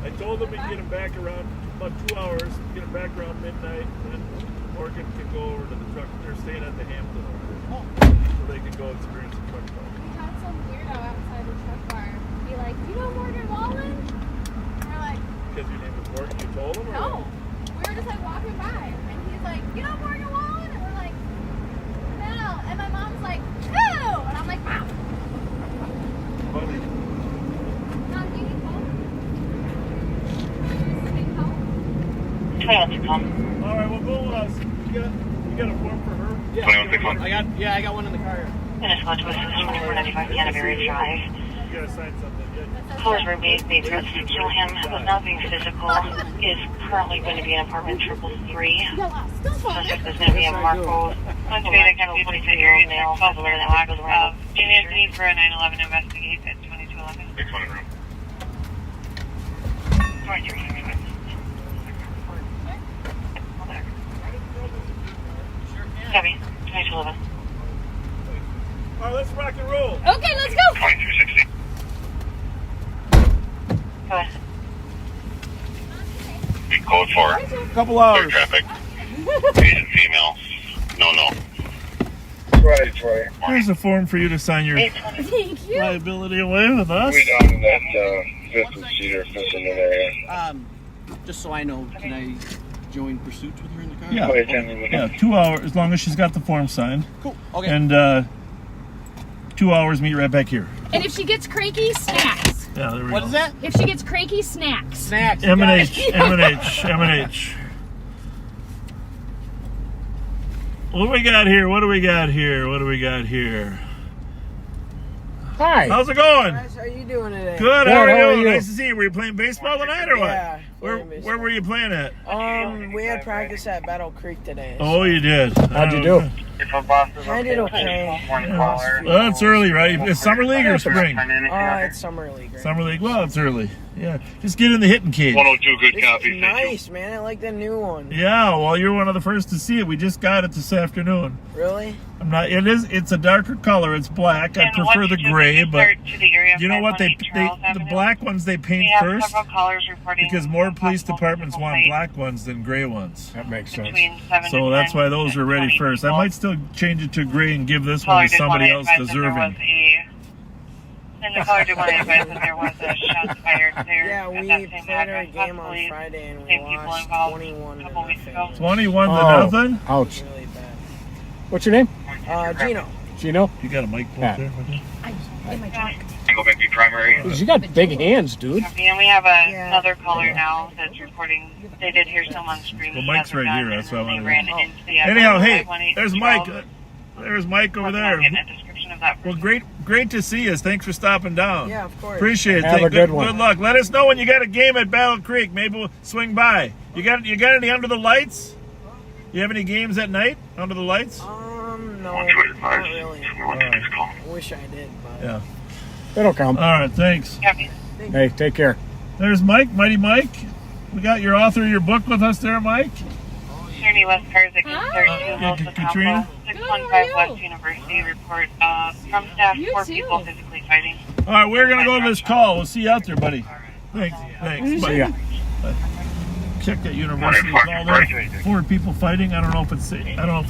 I told him he'd get him back around about 2 hours, get him back around midnight, and then Morgan can go over to the truck. They're staying at the Hampton so they can go experience the truck bar. We had some weirdo outside the truck bar be like, "Do you know Morgan Wallen?" And we're like, Because your name was Morgan, you told him? Or "No." We were just like walking by, and he's like, "You know Morgan Wallen?" And we're like, "No." And my mom's like, "No." And I'm like, "Wow." Funny. Mom, do you need help? Do you need help? 2161. All right, well, you got a form for her? Yeah, I got one in the car. Finish one to assist 2495 Canterbury Drive. You got to sign something. Callers were made threats to kill him, was not being physical, is currently going to be in apartment 333. Suspect is going to be in Marco. On to be the County 26 area male, possible in the lack of need for a 911 investigate at 2211. 600 room. 23. Copy. 2211. All right, let's rock and roll. Okay, let's go. 2260. Go ahead. Big code 4. Couple hours. Clear traffic. Asian female. No. Right. Here's a form for you to sign your Thank you. liability away with us. We down in that 50-seater fishing area. Just so I know, can I join pursuits with her in the car? Yeah, 2 hours, as long as she's got the form signed. Cool. Okay. And 2 hours, meet right back here. And if she gets cranky, snacks. Yeah, there we What go. is that? If she gets cranky, snacks. Snacks. M&H. What do we got here? Hi. How's it going? Guys, how are you doing today? Good, Good, how are how are you? you? Nice to see you. Were you playing baseball tonight or what? Yeah. Where were you playing at? We had practice at Battle Creek today. Oh, you did. How'd you do? I did okay. Well, it's early, right? It's summer league or spring? It's summer league. Right? Summer league. Well, it's early. Yeah, just get in the hitting cage. 102, good This copy. is nice, man. I like the new one. Yeah, well, you're one of the first to see it. We just got it this afternoon. Really? It's a darker color. It's black. I prefer the gray, but you know what? The black ones they paint first because more police departments want black ones than gray ones. That makes sense. So that's why those are ready first. I might still change it to gray and give this one to somebody else deserving. And the caller did want to advise that there was a shot fired there. Yeah, we played our game on Friday and we lost 21-0. 21 to nothing? Ouch. Really bad. What's your name? Gino. Gino? You got a mic pulled there? In my truck. Single Bentley primary. You got big hands, dude. And we have another caller now that's reporting they did hear someone screaming. Well, Mike's right here. That's why I They wanted ran to. into the Anyhow, hey, 518 there's Mike. There's Mike over there. Getting a description of that. Well, great to see you. Thanks for stopping down. Yeah, of course. Appreciate it. Have a good one. Good luck. Let us know when you got a game at Battle Creek. Maybe we'll swing by. You got any under the lights? You have any games at night under the lights? No, not really. Right. Wish I did, but Yeah. It'll come. All right. Thanks. Hey, take care. There's Mike, Mighty Mike. We got your author of your book with us there, Mike. 30 West Cars at 32 Katrina. 615 West University report from staff 4 people physically fighting. All right, we're gonna go to this call. We'll see you out there, buddy. Thanks. See ya. Bye. check that university. It's all there. 4 people fighting. I don't know if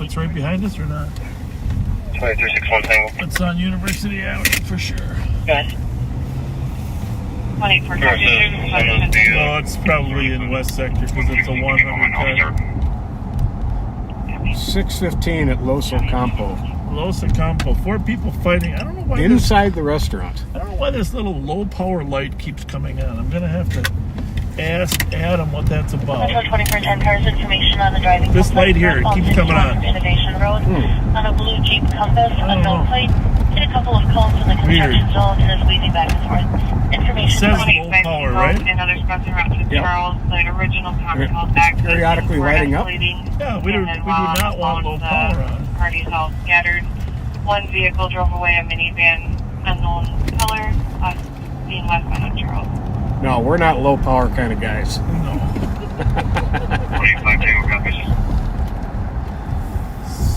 it's right behind us or not. 2361 Tango. It's on University Avenue for sure. Good. 24 No, it's probably in West Sector because it's a 100 car. 615 at Los Ocampo. Los Ocampo. 4 people fighting. I don't know why. Inside the restaurant. I don't know why this little low power light keeps coming on. I'm gonna have to ask Adam what that's about. Metro 2410 cars information on the driving. This light here, it keeps coming on. Innovation Road on a blue Jeep Compass, unknown plate. Hit a couple of cones in the construction zone and is weaving back and forth. Information. It says low power, right? And other spots around to Charles, the original control back. Periodically lighting up. Yeah, we do not want low power on. Parties all scattered. 1 vehicle drove away, a minivan, unknown color, being westbound on Charles. No, we're not low power kind of guys. No. 25 Tango copies.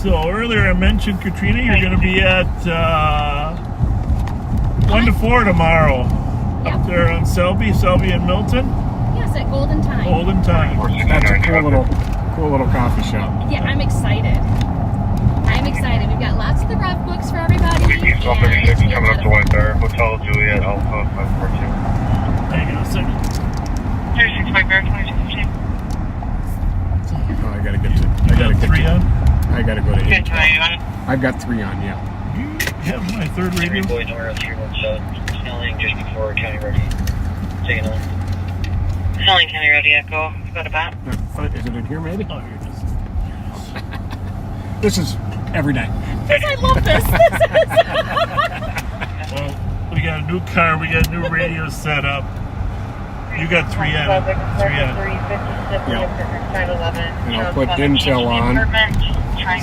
So earlier I mentioned, Katrina, you're going to be at 1 to 4 tomorrow. Yep. Up there on Selby and Milton. Yes, at Golden Time. Golden Time. That's a cool little coffee shop. Yeah, I'm excited. We've got lots of the rev books for everybody. East 136 coming up to White Bear, Hotel Juliet, Alpha 542. Hang on a second. 36 White Bear, 2215. Oh, I gotta get 3 on? I gotta go to 8. Good time. I've got 3 on, yeah. You have my 3rd radio. Boy Nora 317, snelling just before County Ready. Taking on. Snelling County Road, Echo. Go to bat. Is it in here, maybe? Oh, here it is. This is every night. Because I love this. Well, we got a new car. We got a new radio set up. You got 3 on. 3 on. And I'll put Intel on.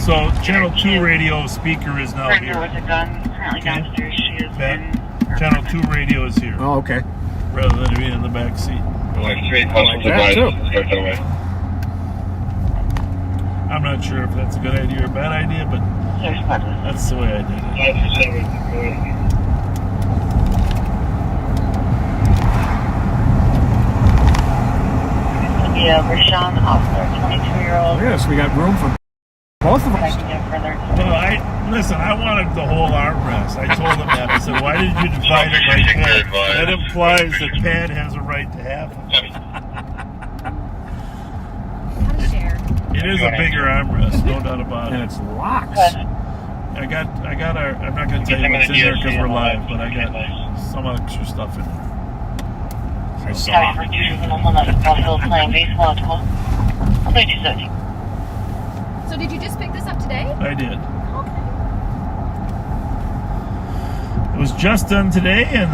So, channel 2 radio speaker is now here. With a gun, currently downstairs. She has been. Channel 2 radio is here. Oh, okay. Rather than being in the back seat. Like 3 I like that, too. I'm not sure if that's a good idea or a bad idea, but that's the way I did it. 527. Yeah, Rashawn Offler, 22-year-old. Yes, we got room for both of us. Well, I wanted the whole armrest. I told him that. I said, why did you divide it like that? That implies that Pat has a right to have it. How to share. It is a bigger armrest, no doubt about it. And it's locks. I'm not going to tell you what's in there because we're live, but I got some extra stuff in there. I saw. So did you just pick this up today? I did. Okay. It was just done today, and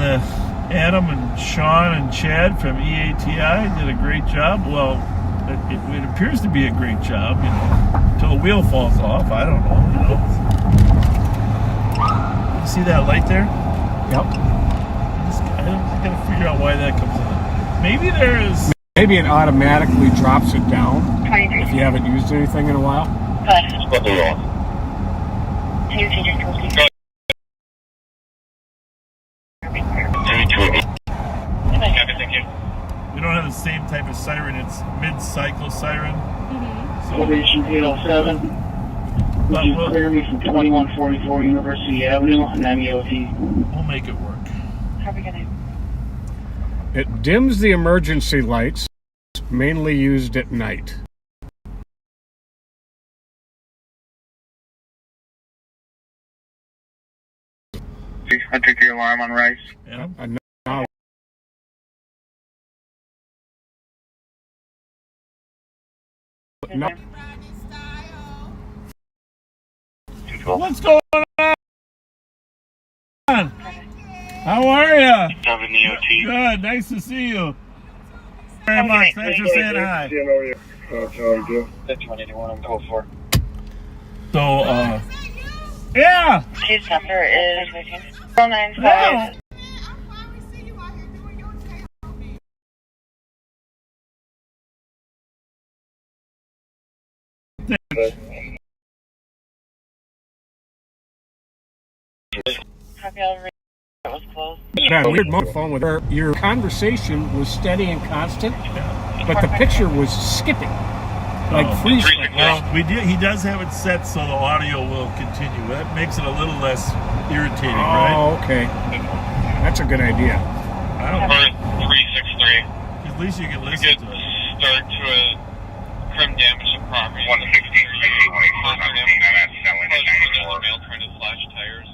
Adam and Sean and Chad from EATI did a great job. Well, it appears to be a great job, until the wheel falls off. I don't know, You see that light there? Yep. I got to figure out why that comes on. Maybe there is. Maybe it automatically drops it down if you haven't used anything in a while. We don't have the same type of siren. It's mid-cycle siren. Mm-hmm. Elevation 807. Would you clear me from 2144 University Avenue on MEOT? We'll make it work. How are we gonna? It dims the emergency lights, mainly used at night. I took your alarm on Rice. Yeah. No. What's going on? How are you? 7 EOT. Good. Nice to see you. Very much. Thanks for saying hi. That's 181, I'm code 4. So, yeah. His number is 095. Yeah, weird phone with her. Your conversation was steady and constant. but the picture was skipping, like freeze. Well, he does have it set so the audio will continue. That makes it a little less irritating, right? Oh, okay. That's a good idea. I don't know. 363. At least you can listen to it. Start to a trim damage to property. 160. Mail trying to slash tires.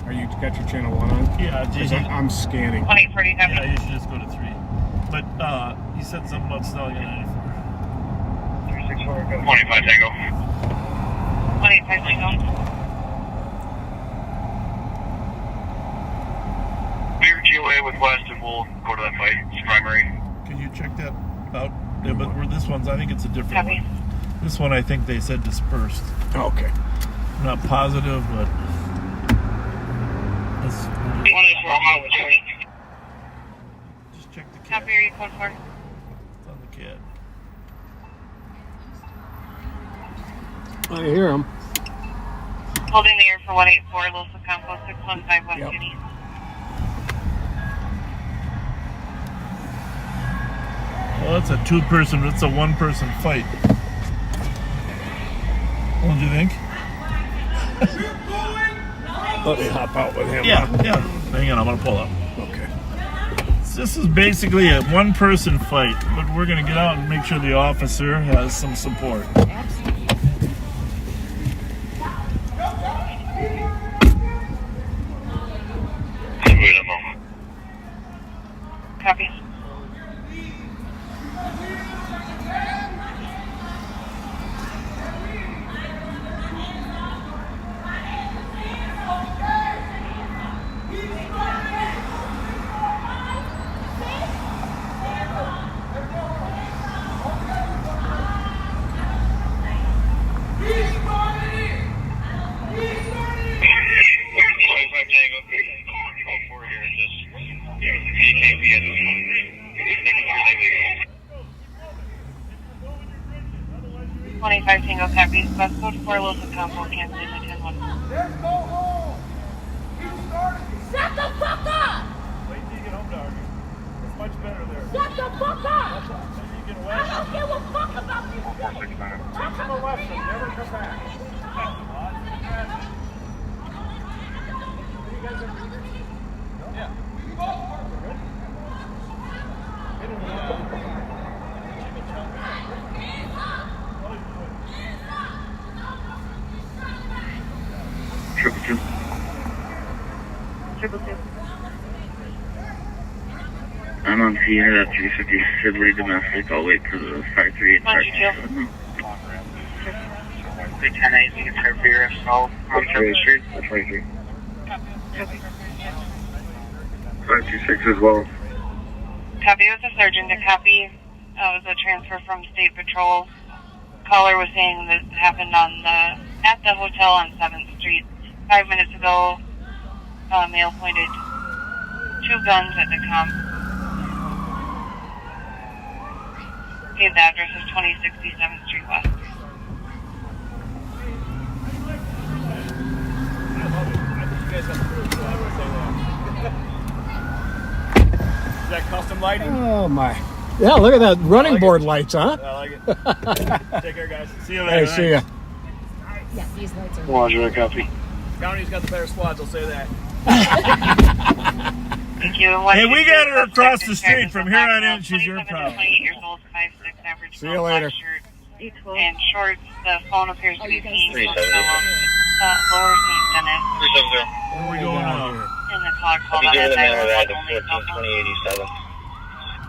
Are you got your channel 1 on? Yeah, I'm scanning. 1840. Yeah, you should just go to 3. But he said something about snelling at 94. 25 Tango. 25 Tango. Clear GOA with West, and we'll go to that fight. It's primary. Can you check that out? Yeah, but this one's, I think it's a different one. This one, I think they said dispersed. Oh, okay. I'm not positive, but this one is wrong. Just check the CAD. Copy, area code 4. It's on the CAD. I hear him. Holding the air for 184, Los Ocampo, 615 West City. Well, it's a it's a one-person fight. What do you think? Let me hop out with him. Yeah. Hang on, I'm gonna pull up. Okay. This is basically a one-person fight, but we're gonna get out and make sure the officer has some support. Copy. Tango copies. Bus code 4 Los Ocampo, canceling the 10-1. Shut the fuck up! Wait till you get home, dog. It's much better there. Shut the fuck up! Maybe you get I don't give a fuck about this shit. Teach him a lesson. Never come back. Yeah. Triple two. I'm on Sierra at 350, should lead domestic. I'll wait for the 538 park. 310 you can try for your assault on 7th Street. That's right here. Copy. 526 as well. Copy with the surgeon to copy. Was a transfer from State Patrol. Caller was saying that happened at the hotel on 7th Street. 5 minutes ago, male pointed 2 guns at the comp. The address is 2067th Street West. Is that custom lighting? Oh my. Yeah, look at that running board lights, huh? I like it. Take care, guys. See you later. Hey, see ya. Yeah, these lights are. Roger, copy. County's got the better squads, I'll say that. Thank you. Hey, we got her across the street. From here on in, she's your problem. 28 years old, 5'6", average. See you later. And shorts. The phone appears to be being lower St. Dennis. 370. Where are we going now? In the call called on that 911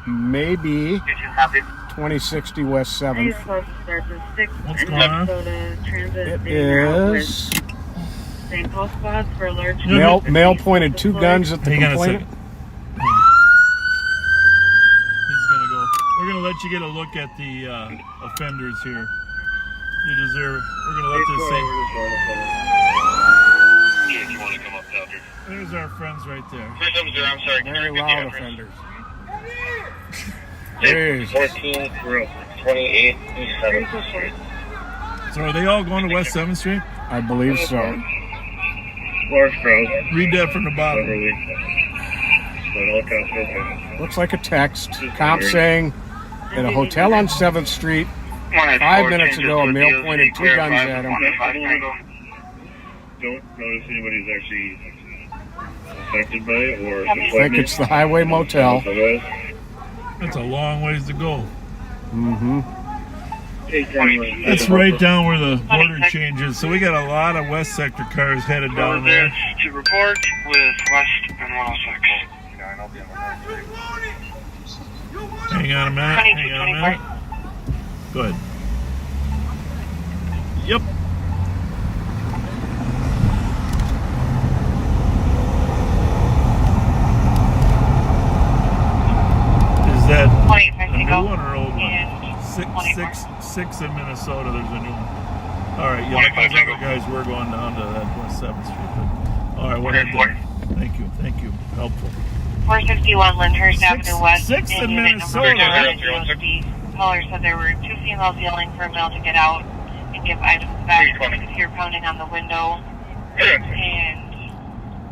Maybe 2060 West 7th. What's going on? It is. Same call squads for large. Male pointed 2 guns at the complainant. He's gonna go. We're gonna let you get a look at the offenders here. You deserve. We're gonna let this If you want to come up out here. There's our friends right there. 370, I'm sorry. Very loud offenders. 14 through 28 East 7th Street. So are they all going to West 7th Street? I believe so. Floor stroke. Read that from the bottom. But all cops are okay. Looks like a text. Cop saying at a hotel on 7th Street, 5 minutes ago, a male pointed 2 guns at him. Don't notice anybody's actually affected by it, or I think it's the Highway Motel. That's a long ways to go. Mm-hmm. That's right down where the border changes. So we got a lot of West Sector cars headed down there. To report with West and 106. Hang on a minute. Hang on a minute. Go ahead. Yep. Is that a new one or old one? Six in Minnesota. There's a new one. All right, yeah, those other guys were going down to that West 7th Street. But, all right, what happened? Thank you. Helpful. 461 Lyndhurst Avenue West. Six in Minnesota. Caller said there were 2 females yelling for a male to get out and give items back. You could hear pounding on the window. And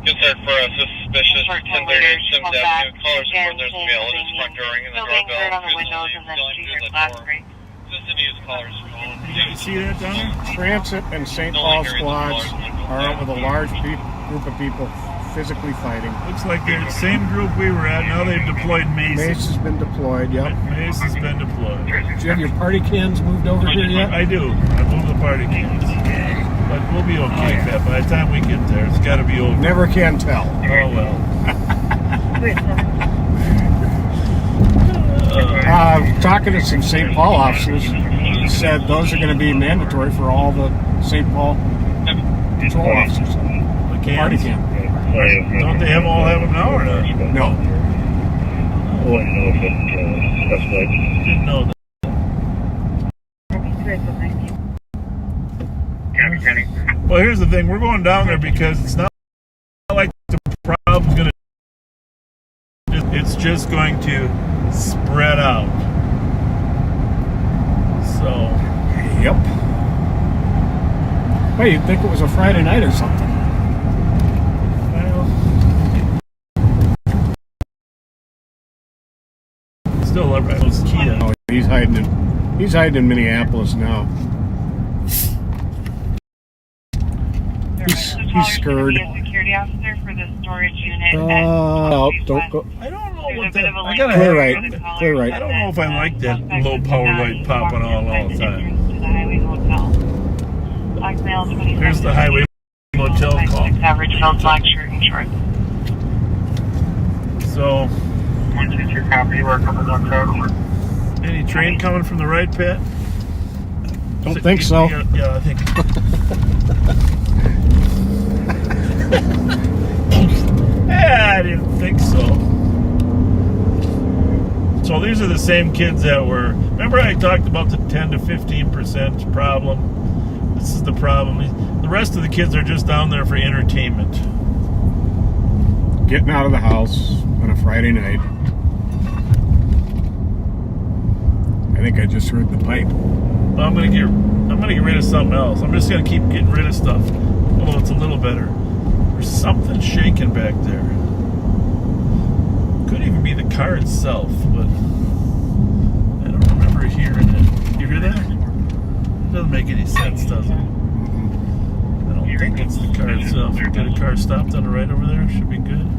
Concern for a suspicious 1038 Sims Avenue. Callers report there's a male in his front door ringing the doorbell. on the windows and then she heard glass break. Assistant news callers phone. You see that down there? Transit and St. Paul squads are out with a large group of people physically fighting. Looks like they're the same group we were at. Now they've deployed Mace. Mace has been deployed, yep. Mace has been deployed. Do you have your party cans moved over here yet? I do. I moved the party cans. But we'll be okay, Pat. By the time we get there, it's got to be over. Never can tell. Oh, well. Talking to some St. Paul officers, said those are going to be mandatory for all the St. Paul patrol officers. The party can. Don't they all have them now or not? No. Didn't know that. Well, here's the thing. We're going down there because it's not like the problem's going to... It's just going to spread out. So... Yep. Well, you'd think it was a Friday night or something. Well... Still up right. Oh, he's hiding in Minneapolis now. He's scared. A security officer for the storage unit. No, don't go. I don't know what that... I gotta clear right. Clear right. I don't know if I like that low power light popping on all the time. Here's the Highway Motel call. Average filled black shirt and shorts. So... 122 copy. We're coming on code. Any train coming from the right, Pat? Don't think so. Yeah, I think... I didn't think so. So these are the same kids that were... Remember I talked about the 10 to 15% problem? This is the problem. The rest of the kids are just down there for entertainment. Getting out of the house on a Friday night. I think I just heard the pipe. Well, I'm gonna get rid of something else. I'm just gonna keep getting rid of stuff. Although it's a little better. There's something shaking back there. Could even be the car itself, but I don't remember hearing it. You hear that? Doesn't make any sense, does it? I don't think it's the car itself. We got a car stopped on the right over there. Should be good.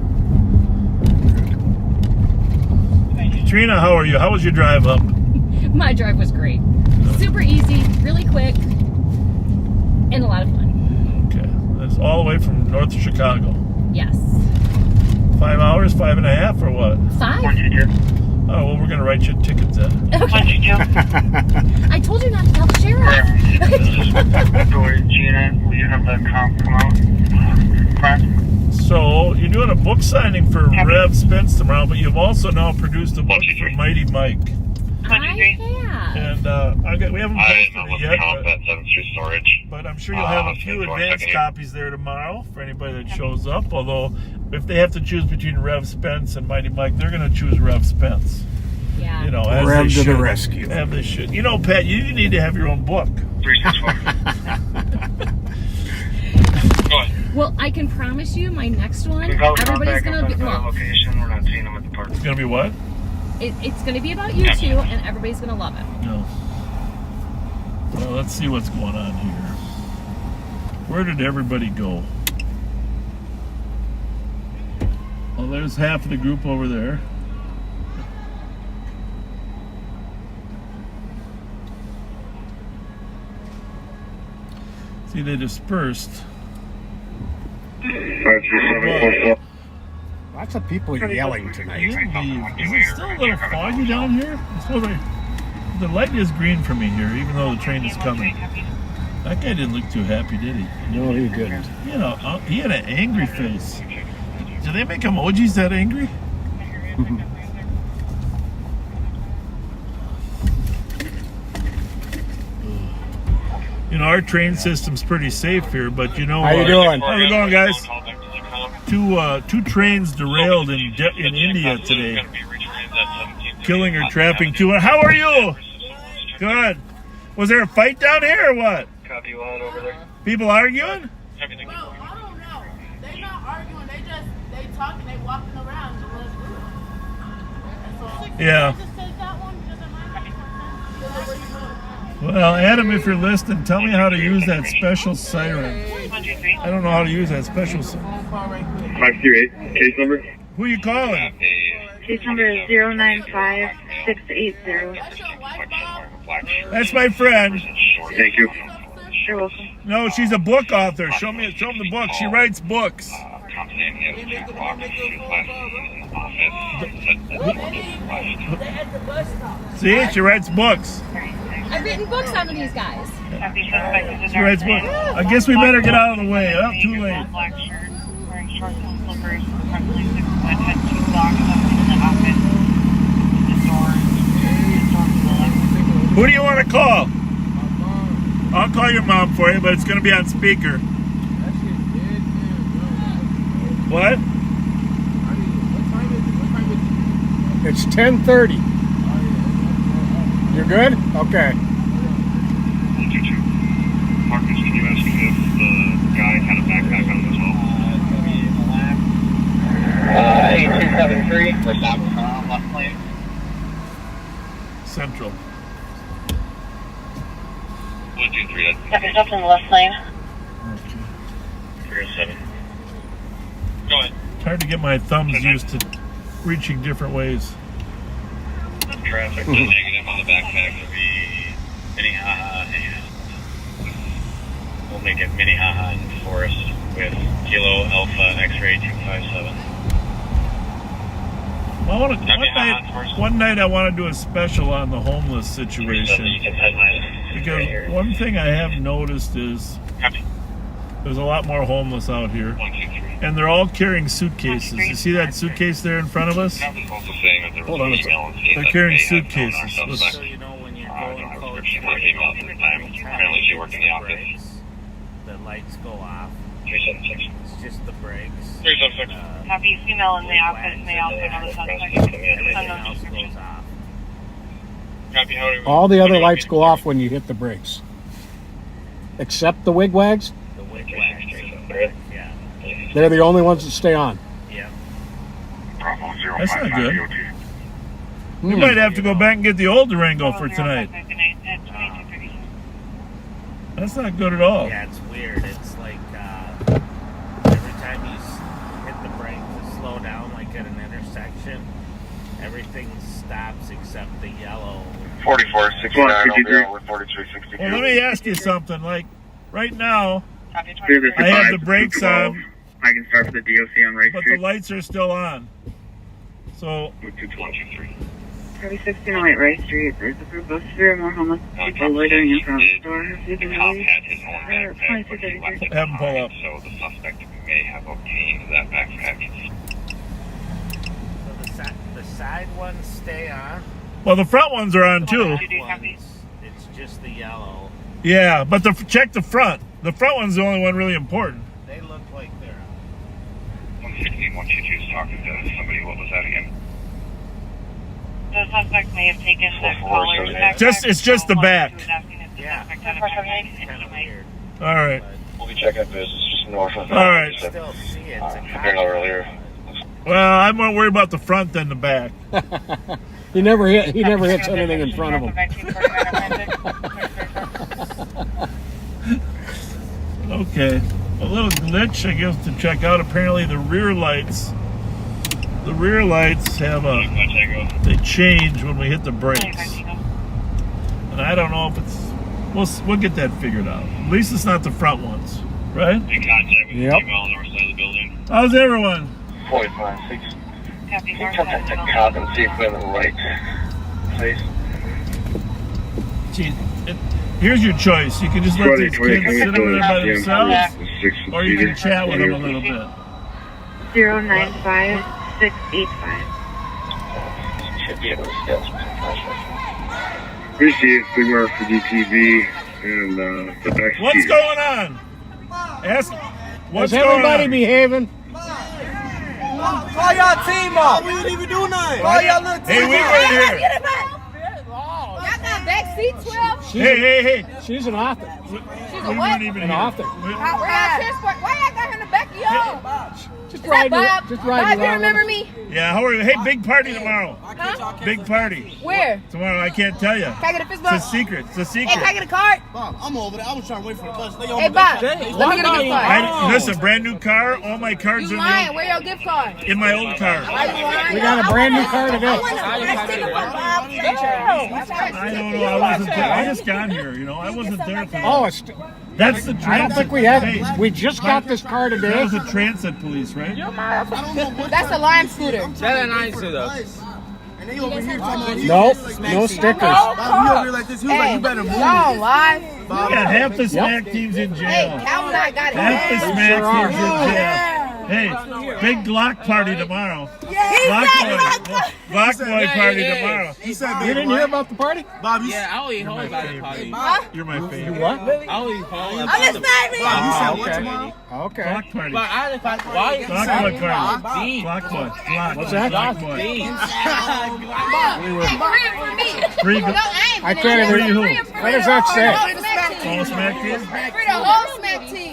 Trina, how are you? How was your drive up? My drive was great. Super easy, really quick, and a lot of fun. Okay. That's all the way from north of Chicago. Yes. 5 hours, 5.5, or what? 5. Oh, well, we're going to write you tickets then. Okay. I told you not to tell the sheriff. Gina, will you have that comp come out? So, you're doing a book signing for Rev Spence tomorrow, but you've also now produced a book for Mighty Mike. I have. And we haven't posted it yet, but I'm sure you'll have a few advanced copies there tomorrow for anybody that shows up. Although, if they have to choose between Rev Spence and Mighty Mike, they're going to choose Rev Spence. Yeah. You know, as Rev they to should. the rescue. As they should. You know, Pat, you need to have your own book. 361. Go ahead. Well, I can promise you, my next one, everybody's gonna be location. We're not seeing them at the park. It's gonna be what? It's gonna be about you two, and everybody's gonna love it. No. Well, let's see what's going on here. Where did everybody go? Well, there's half of the group over there. See, they dispersed. Lots of people yelling tonight. Is it still a little foggy down here? The light is green for me here, even though the train is coming. That guy didn't look too happy, did he? No, he didn't. You know, he had an angry face. Do they make emojis that angry? You know, our train system's pretty safe here, but you know... How you doing? How's it going, guys? Two trains derailed in India today. Killing or trapping two. How are you? Good. Was there a fight down here or what? Copy you on over there. People arguing? Well, I don't know. They not arguing. They talking. They walking around. So let's do it. Yeah. Well, Adam, if you're listening, tell me how to use that special siren. I don't know how to use that special siren. 538, case number? Who are you calling? Case number is 095680. That's my friend. Thank you. You're welcome. No, she's a book author. Show them the book. She writes books. See, she writes books. I've written books on these guys. She writes books. I guess we better get out of the way. Oh, too late. Who do you want to call? I'll call your mom for you, but it's going to be on speaker. What? It's 10:30. You're good? Okay. Marcus, can you ask if the guy had a backpack on him as well? 8273, we're stopping left lane. Central. 123. Stepping up in the left lane. 307. Go ahead. It's hard to get my thumbs used to reaching different ways. Traffic, the negative on the backpack will be Minnehaha, and we'll make it Minnehaha and Forest with Kilo Alpha X-Ray 257. Well, one night I want to do a special on the homeless situation. Because one thing I have noticed is there's a lot more homeless out here. And they're all carrying suitcases. You see that suitcase there in front of us? Hold on a second. They're carrying suitcases. So you know when you're going close to Apparently she worked in the office. the lights go off. 376. It's just the brakes. 376. Copy, female in the office may also know the suspect. Everything else goes off. Copy, how do we... All the other lights go off when you hit the brakes. Except the wigwags? The wigwags. Yeah. They're the only ones that stay on. Yeah. That's not good. We might have to go back and get the old Durango for tonight. That's not good at all. Yeah, it's weird. It's like every time you hit the brake to slow down, like at an intersection, everything stops except the yellow. 44, 69, over 43, Well, let me ask you something. Like, right now, I have the the brakes on, I can start for the DOC on Rice but Street. the lights are still on. So, 223. 3608 Rice Street. There's a group of three or more homeless people loitering in front of the store. The cop had his own backpack, but he left it have them pull behind, up. so the suspect may have obtained that backpack. So the side ones stay on. Well, the front ones are on too. It's just the yellow. Yeah, but check the front. The front one's the only one really important. They look like they're on. 116, 122 is talking to somebody. What was that again? The suspect may have taken the collar's backpack. It's just the back. Yeah. Kind of weird. All right. We'll be checking if this is just north of All right. Still see it. It's a compared to earlier. Well, I'm more worried about the front than the back. He never hits anything in front of him. Okay. A little glitch, I guess, to check out. Apparently the rear lights have they change when we hit the brakes. And I don't know if it's, we'll get that figured out. At least it's not the front ones, right? In contact with Yep. Juvenile, north side of the building. How's everyone? 45-6. Can you contact the cop and see if we're in the right place? Gee, here's your choice. You can just let these kids sit over there by themselves, or you can chat with them a little bit. 095685. Appreciate Big Mark for DTV and the back. What's going on? Ask. What's Is going everybody on? behaving? Call y'all team up. We didn't even do nothing. Call y'all little team Hey, we were here. Y'all got back seat 12? Hey. She's an author. She's a We what? weren't even An here. author. Why y'all got her in the back of y'all? Just Is that riding, Bob? just Bob, riding you around. remember me? Yeah, how are you? Hey, big party tomorrow. Huh? Big party. Where? Tomorrow, I can't tell you. Can I get a fist It's bump? a secret. It's a Hey, can I secret. get a card? Bob, I'm over there. I was trying to wait for the bus. They Hey, Bob, let me get a gift card. Listen, brand new car. All my cards You are lying. in Where your gift card? my old car. Why you lying? We got a brand new car today. I don't know. I wasn't there. I just got here. You know, I wasn't there for that. Oh, That's the transit. I don't think we have. We just got this car That today. was the transit police, right? That's a lime scooter. That's a nice setup. And they over here talking about Nope, no stickers. Bob, you over here like this. He was like, you better move. Don't lie. We got half the smack teams in jail. Hey, Calvin, I got it. Half the smack teams in jail. Hey, big Glock party tomorrow. Glock boy party tomorrow. He said, You didn't hear about the party? Bob, you Yeah, I only heard about the party. You're my favorite. What? I only heard I'm about just the not even. Bob, you said what okay. tomorrow? Okay. Glock party. But I why? Glock boy party. Deep. Glock boy. Glock. What's that? Glock boy. Deep. Free for me. Free No, go- I ain't I been can't in even. there. who? Free for What me. does that say? Free the whole smack All smack team? Free the whole smack team.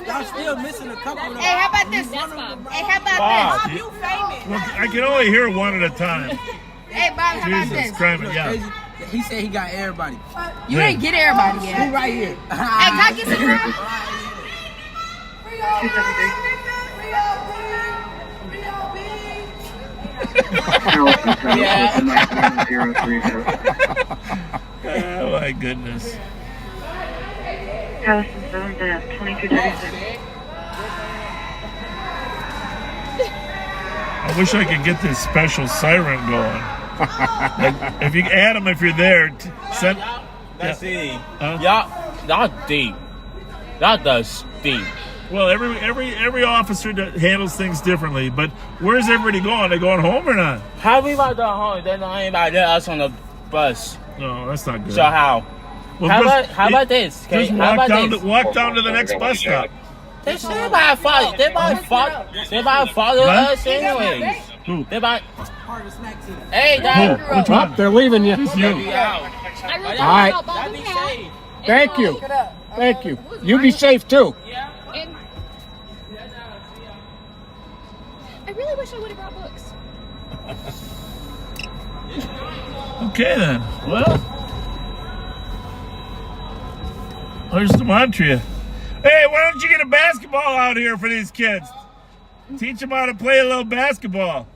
Y'all still missing a couple of them. Hey, how about this? Hey, how about Bob. this? You famous. Look, I can only hear one at a time. Hey, Bob, how about Jesus this? Christ, yeah. He said he got everybody. You ain't get everybody yet. Who right here? Hey, can I get some girl? 273. Oh my goodness. Allison 2236. I wish I could get this special siren going. Like, if you add them, if you're there, send. That's it. Huh? Y'all deep. Y'all does deep. Well, every officer handles things differently. But where's everybody going? They going home or not? How we about to go home? They're not anybody us on the bus. No, that's not good. So how? Well, how about this? Okay, Just how about this? walk down to the next bus stop. They about follow. They about follow Huh? us anyways. Who? They about. Hey, Who? Dad. Which one? They're leaving you. You. All right. Thank you. Thank you. You be safe too. And I really wish I would have brought books. Okay then. Well, there's Demetria. Hey, why don't you get a basketball out here for these kids? Teach them how to play a little basketball.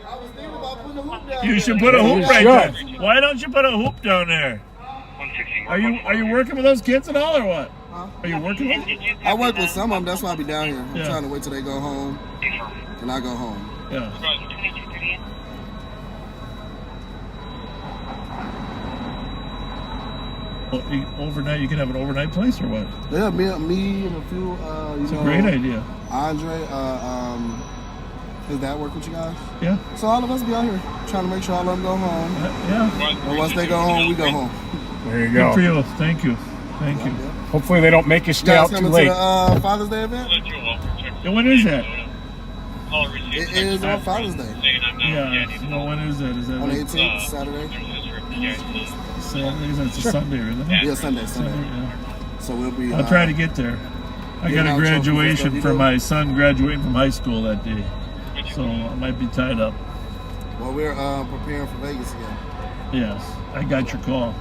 I was thinking about putting a hoop down. You should put a hoop right there. Why don't you put a hoop down there? Are you working with those kids at all or what? Huh? Are you working with them? I work with some of them. That's why I be down here. I'm Yeah. trying to wait till they go home, and I go home. Yeah. Well, overnight, you can have an overnight place or what? Yeah, me and a few. It's a great idea. Andre, his dad work with you guys. Yeah. So all of us be out here trying to make sure all of them go home. Yeah. And once they go home, we go home. There you Good go. for you. Thank you. Thank you. Hopefully they don't make you You stay guys out too coming late. to the Father's Day event? Yeah, when is that? It is on Father's Day. Yeah. No, when is that? Is that On the like 18th, Saturday. Saturday? That's a Sunday, isn't it? Yeah, Sunday. Yeah. So we'll be. I'll try to get there. I got a graduation for my son graduating from high school that day, so I might be tied up. Well, we're preparing for Vegas again. Yes, I got your call.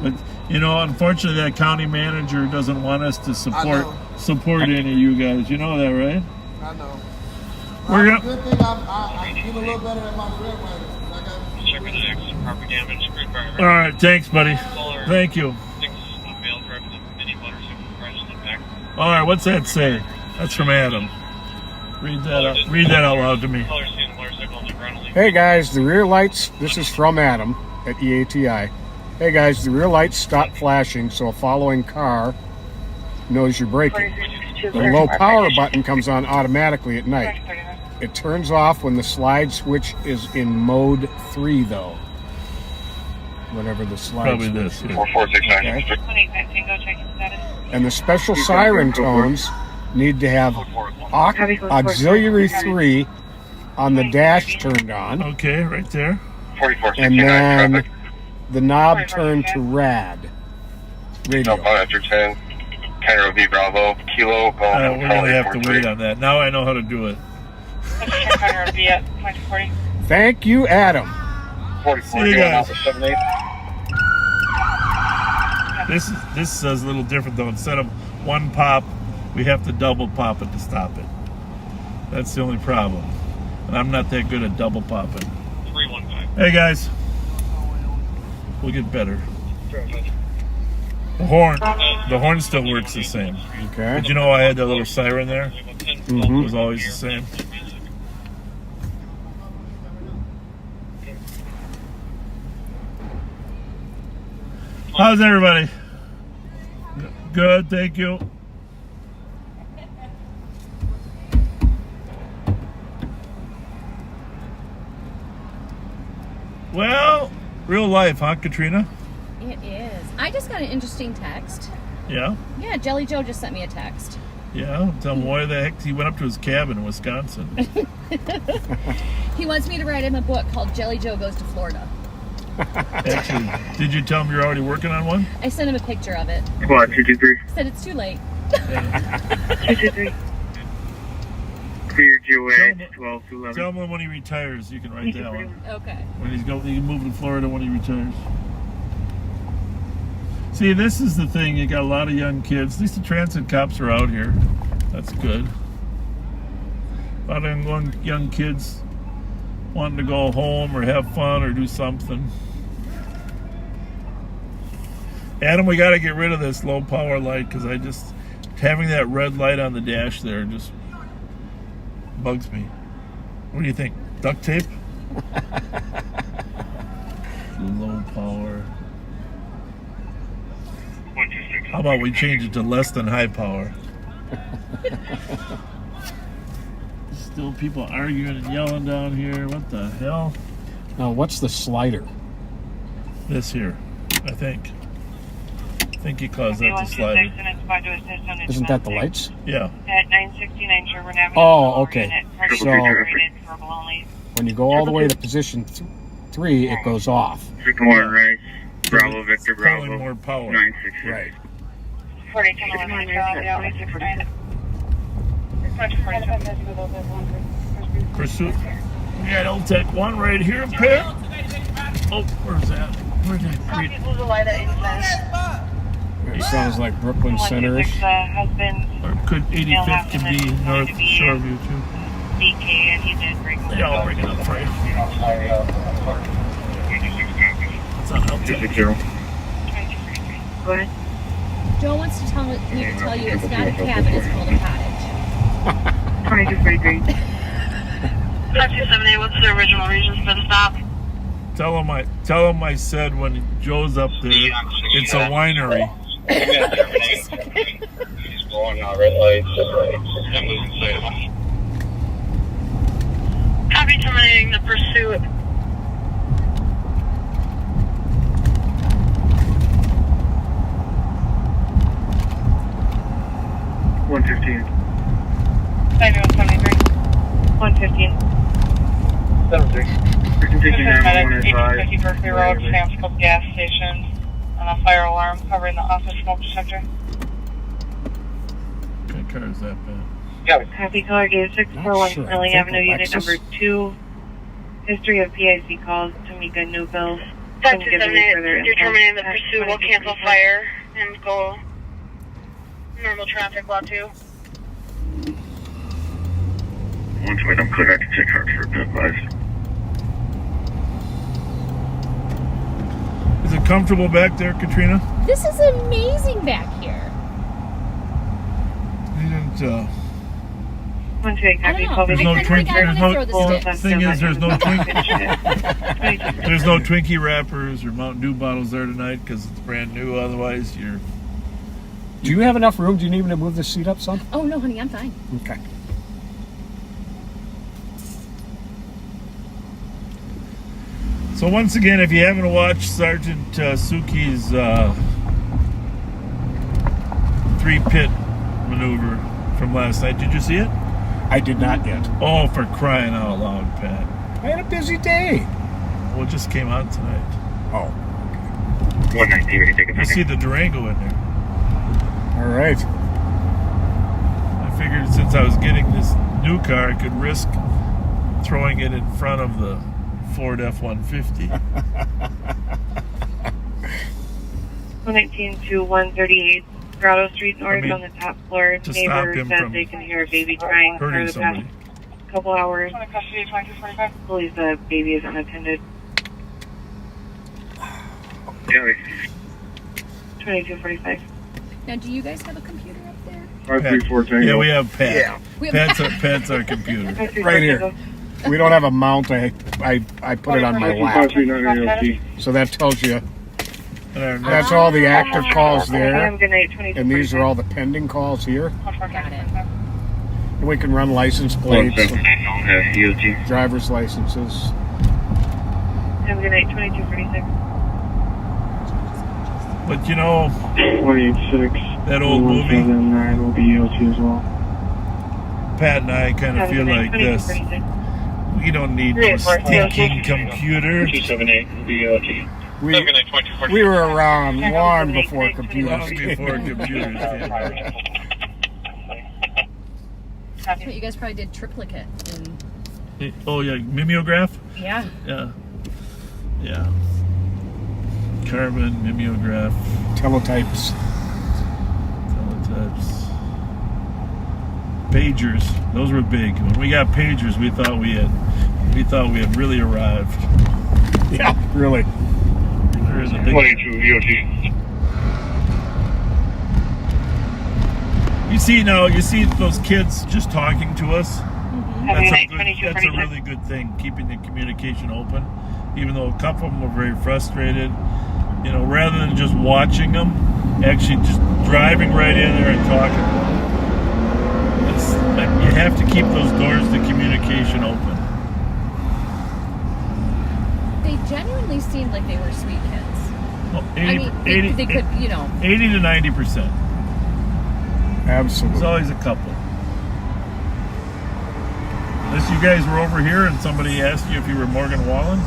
But you know, unfortunately, that county manager doesn't want us to support any of you guys. You know that, right? I know. We're gonna. Good thing I'm getting a little better at my red light. Check for the next property damage. All right, thanks, buddy. Thank you. All right, what's that say? That's from Adam. Read that out loud to me. Hey guys, the rear lights. This is from Adam at EATI. Hey guys, the rear lights stop flashing, so a following car knows you're braking. The low power button comes on automatically at night. It turns off when the slide switch is in mode 3, though. Whatever the slide Probably switch this. is. 4469. Okay. And the special siren tones need to have auxiliary 3 on the dash turned on. Okay, right there. 4469. And then the knob turned to rad. Radio. After 10. Cairo V Bravo. Kilo. We're going to have to wait on that. Now I know how to do it. Thank you, Adam. See you guys. This says a little different though. Instead of one pop, we have to double pop it to stop it. That's the only problem. And I'm not that good at double popping. 315. Hey guys. We'll get better. The horn still works the same. Okay. But you know I had that little siren there? Mm-hmm. It was always the same. How's everybody? Good, thank you. Well, real life, huh, Katrina? It is. I just got an interesting text. Yeah? Yeah, Jelly Joe just sent me a text. Yeah? Tell him why the heck he went up to his cabin in Wisconsin. He wants me to write him a book called Jelly Joe Goes to Florida. Actually, did you tell him you're already working on one? I sent him a picture of it. What, 223? Said it's too late. 223. Clear GOA 12 to 11. Tell him when he retires, you can write that one. Okay. When he can move to Florida when he retires. See, this is the thing. You got a lot of young kids. At least the transit cops are out here. That's good. A lot of young kids wanting to go home or have fun or do something. Adam, we got to get rid of this low power light because having that red light on the dash there just bugs me. What do you think? Duct tape? Low power. How about we change it to less than high power? Still people arguing and yelling down here. What the hell? Now, what's the slider? This here, I think. I think he calls that the slider. Isn't that the lights? Yeah. At 969 Sherburne Avenue. Oh, okay. So only. when you go all the way to position 3, it goes off. More right. Bravo, Victor, Bravo. Probably more power. 966. Right. 4211. Pursuit. We got L-Tech 1 right here, pair. Oh, where's that? Where's that? It sounds like Brooklyn Center-ish. Or could 85th can be North Shoreview too. DK and he did break away. Yeah, I'll bring it up for you. It's on L-Tech. Go ahead. Joe wants to tell you it's not a cabin, it's called a cottage. 2233. 5278, what's the original reason for the stop? Tell him I said when Joe's up there, it's a winery. He's blowing out red lights. I'm losing sight of him. Copy, terminating the pursuit. $115. 115. 73. Presentation 911 50 Berkeley Road, Sam's Club gas station. On a fire alarm covering the office smoke detector. car is that bad? Copy, caller gauge 641 Sure, I Snelling think Avenue, unit Alexis- number 2. History of PIC calls, Tamika Newville. That's determining the pursuit will cancel fire and go normal traffic law 2. Once when I'm clear, I can take her for a pit advice. Is it comfortable back there, Katrina? This is amazing back here. You didn't, One two eight, copy. I don't know. There's no I Twinkie. think I wanna throw the sticks. Thing is, there's no Twinkie. There's no Twinkie wrappers or Mountain Dew bottles there tonight because it's brand new. Otherwise, you're. Do you have enough room? Do you need me to move the seat up some? Oh, no, honey, I'm fine. Okay. So once again, if you haven't watched Sergeant Suki's 3-pit maneuver from last night, did you see it? I did not yet. Oh, for crying out loud, Pat. I had a busy day. Well, it just came out tonight. Oh. 119, You see the Durango in there. All right. I figured since I was getting this new car, I could risk throwing it in front of the Ford F-150. 119 to 138 Grotto Street North on the top floor. to stop Neighbor him says from they can hear a baby crying for hurting the somebody. past couple hours. Believes the baby is unattended. 2245. Now, do you guys have a computer up there? 534 Tango. Yeah, we have Pat. Yeah. Pat's our computer. Right here. We don't have a mount. I put it on my lap. So that tells you. That's all the active calls there. And these are all the pending calls here. Got it. And we can run license plates, driver's licenses. Have a good night, 2246. But you know, 186. that old movie, 179 will be EOT as well. Pat and I kind of feel like this. We don't need no stinking computer. 278 will be EOT. We were around long before computers. Long before computers came. That's what you guys probably did triplicate. Oh yeah, mimeograph. Yeah. Yeah. Yeah. Carbon, mimeograph, teletypes, pagers. Those were big. When we got pagers, we thought we had really arrived. Yeah, really. There's a big 22 EOT. You see those kids just talking to us. That's a really good thing, keeping the communication open. Even though a couple of them were very frustrated, you know, rather than just watching them, actually just driving right in there and talking to them. You have to keep those doors to communication open. They genuinely seemed like they were sweet kids. Well, 80, they could, 80 to 90%. Absolutely. There's always a couple. Unless you guys were over here and somebody asked you if you were Morgan Wallen.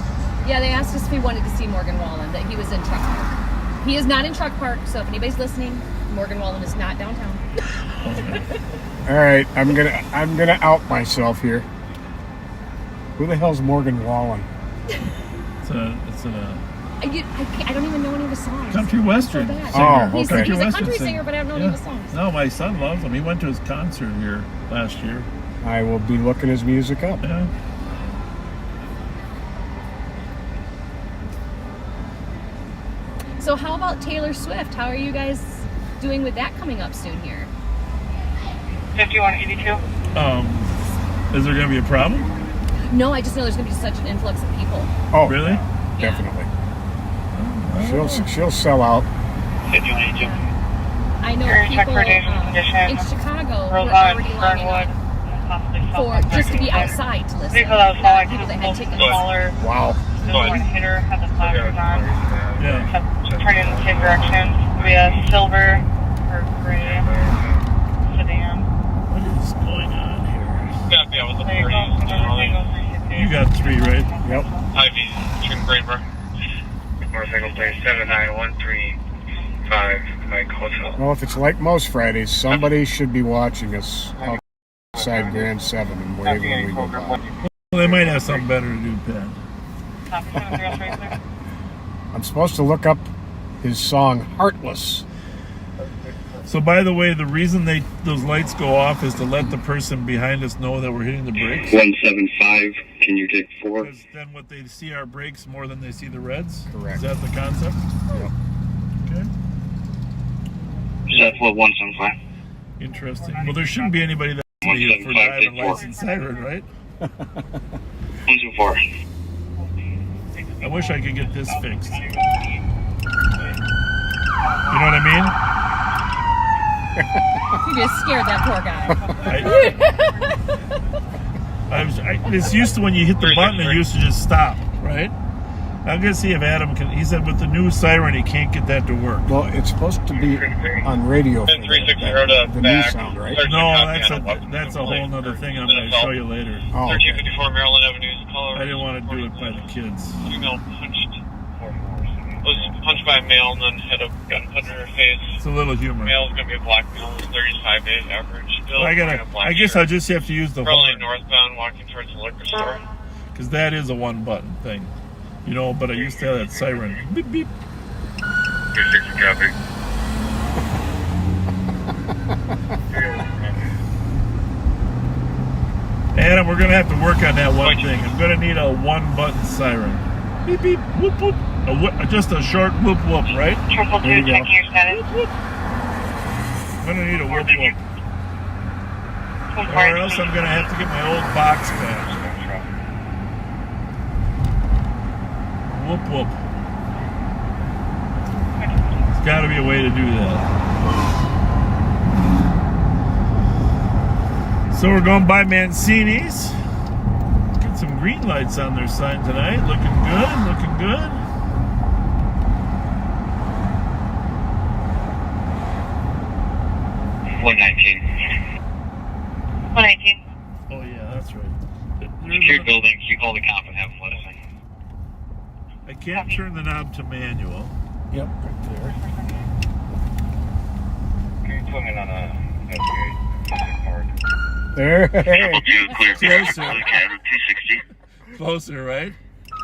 Yeah, they asked us if we wanted to see Morgan Wallen, that he was in Truck Park. He is not in Truck Park, so if anybody's listening, Morgan Wallen is not downtown. All right, I'm gonna out myself here. Who the hell's Morgan Wallen? I don't even know any of his songs. Country western singer. Oh, okay. He's a country singer, but I don't know any of his songs. No, my son loves him. He went to his concert here last year. I will be looking his music up. Yeah. So how about Taylor Swift? How are you guys doing with that coming up soon here? 5182. Is there going to be a problem? No, I just know there's going to be such an influx of people. Oh, really? Definitely. She'll sell out. 5182. I know people in Chicago who are already lining up for just to be outside to listen. People that had tickets. Wow. One hitter had the flashers on. Yeah. Turn in the same direction. We have silver or gray sedan. What is going on here? Yeah, with the You got 3, right? Yep. Ivy, Trim Braver. Motorcycle plate 79135. Well, if it's like most Fridays, somebody should be watching us outside Grand 7 and wave when we go by. Well, they might have something better to do, Pat. I'm supposed to look up his song Heartless. So, by the way, the reason those lights go off is to let the person behind us know that we're hitting the brakes. 175, can you take 4? Because then what they see our brakes more than they see the reds? Correct. Is that the concept? Yep. Okay. That's what 175. Interesting. Well, there shouldn't be anybody that's needed for driving lights and siren, right? 124. I wish I could get this fixed. You know what I mean? You just scared that poor guy. It's used to when you hit the button, it used to just stop, right? I'm going to see if Adam can. He said with the new siren, he can't get that to work. Well, it's supposed to be on radio. And 360 the new sound, right? No, that's a whole nother thing I'm going to show you later. Oh, okay. 1354 Maryland Avenue, Colorado. I didn't want to do it by the kids. Female was punched by a male and then had a gun put in her face. It's a little humor. Male's going to be a black male, 35 days average. Bill, I guess I'll just have to use the probably horn. northbound, walking towards the liquor store. Because that is a one-button thing. You know, but I used to have that siren. Beep, beep. 360 copy. Adam, we're going to have to work on that one thing. I'm going to need a one-button siren. Beep, beep, whoop, whoop. Just a short whoop, whoop, right? Triple two, checking your status. Whoop, whoop. I'm going to need a whoop, whoop. Or else I'm going to have to get my old box back. Whoop, whoop. There's got to be a way to do that. So we're going by Mancini's. Get some green lights on their sign tonight. Looking good, looking good. $119. Oh yeah, that's right. Secured building, you call the cop and have a flood thing. I can't turn the knob to manual. Yep, right there. Can you put it on a card? There. Triple two, clear. Closer. 260. Closer, right?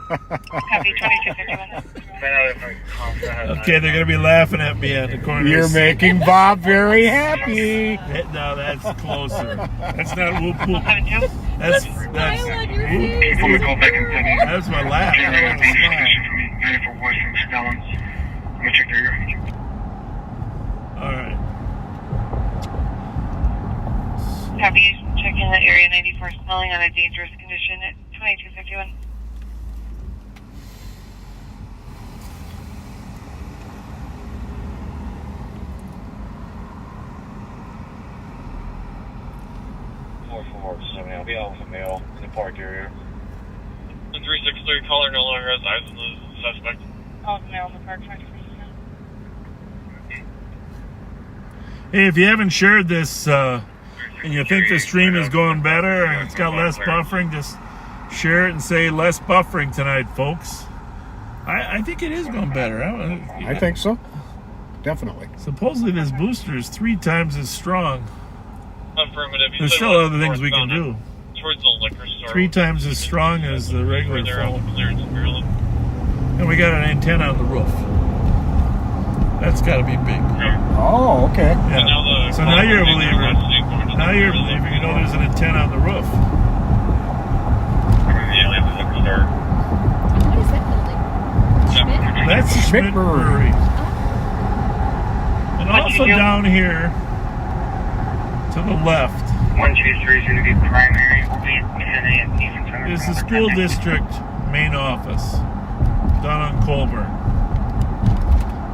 Copy 2251. Okay, they're going to be laughing at me at the corner. You're making Bob very happy. No, that's closer. That's not whoop whoop. 72. That's on your whoop, face. whoop. That's my laugh. I don't want to smile. All right. Copy, checking that area 94 smelling on a dangerous condition at 2251. I'll be out with a male in the park area. The 363 caller no longer has eyes on the suspect. All the male in the park, 21st. Hey, if you haven't shared this and you think the stream is going better and it's got less buffering, just share it and say less buffering tonight, folks. I think it is going better. I think so. Definitely. Supposedly this booster is 3 times as strong. Affirmative. There's still other things we can do. Towards the liquor store. 3 times as strong as the regular phone. And we got an antenna on the roof. That's got to be big. Oh, okay. Yeah. So now you're a believer. Now you're a believer. You know there's an antenna on the roof. What is that building? Schmidt? That's the Schmidt Brewery. And also down here to the left 123 is going to be primary. Will be within a decent center. is the school district main office down on Colburn.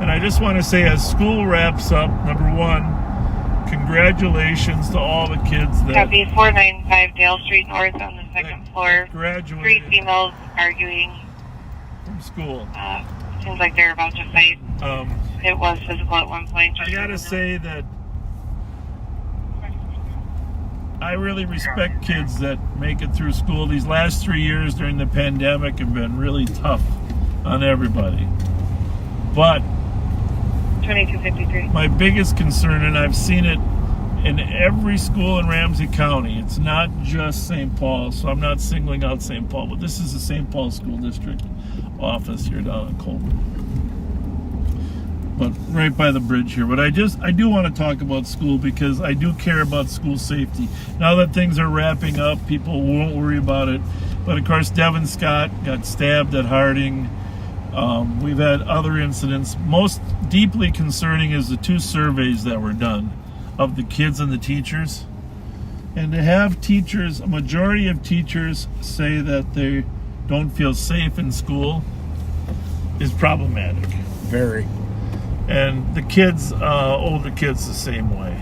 And I just want to say, as school wraps up, number 1, congratulations to all the kids that Copy 495 Dale Street North on the second floor. graduated 3 females arguing. from school. Seems like they're about to fight. It was physical at one point. I gotta say that I really respect kids that make it through school. These last 3 years during the pandemic have been really tough on everybody. But 2253. My biggest concern, and I've seen it in every school in Ramsey County, it's not just St. Paul, so I'm not singling out St. Paul, but this is the St. Paul School District office here down in Colbert. But right by the bridge here. But I do want to talk about school because I do care about school safety. Now that things are wrapping up, people won't worry about it. But of course, Devin Scott got stabbed at Harding. We've had other incidents. Most deeply concerning is the 2 surveys that were done of the kids and the teachers. And to have teachers, a majority of teachers say that they don't feel safe in school is problematic. Very. And the kids, older kids, the same way.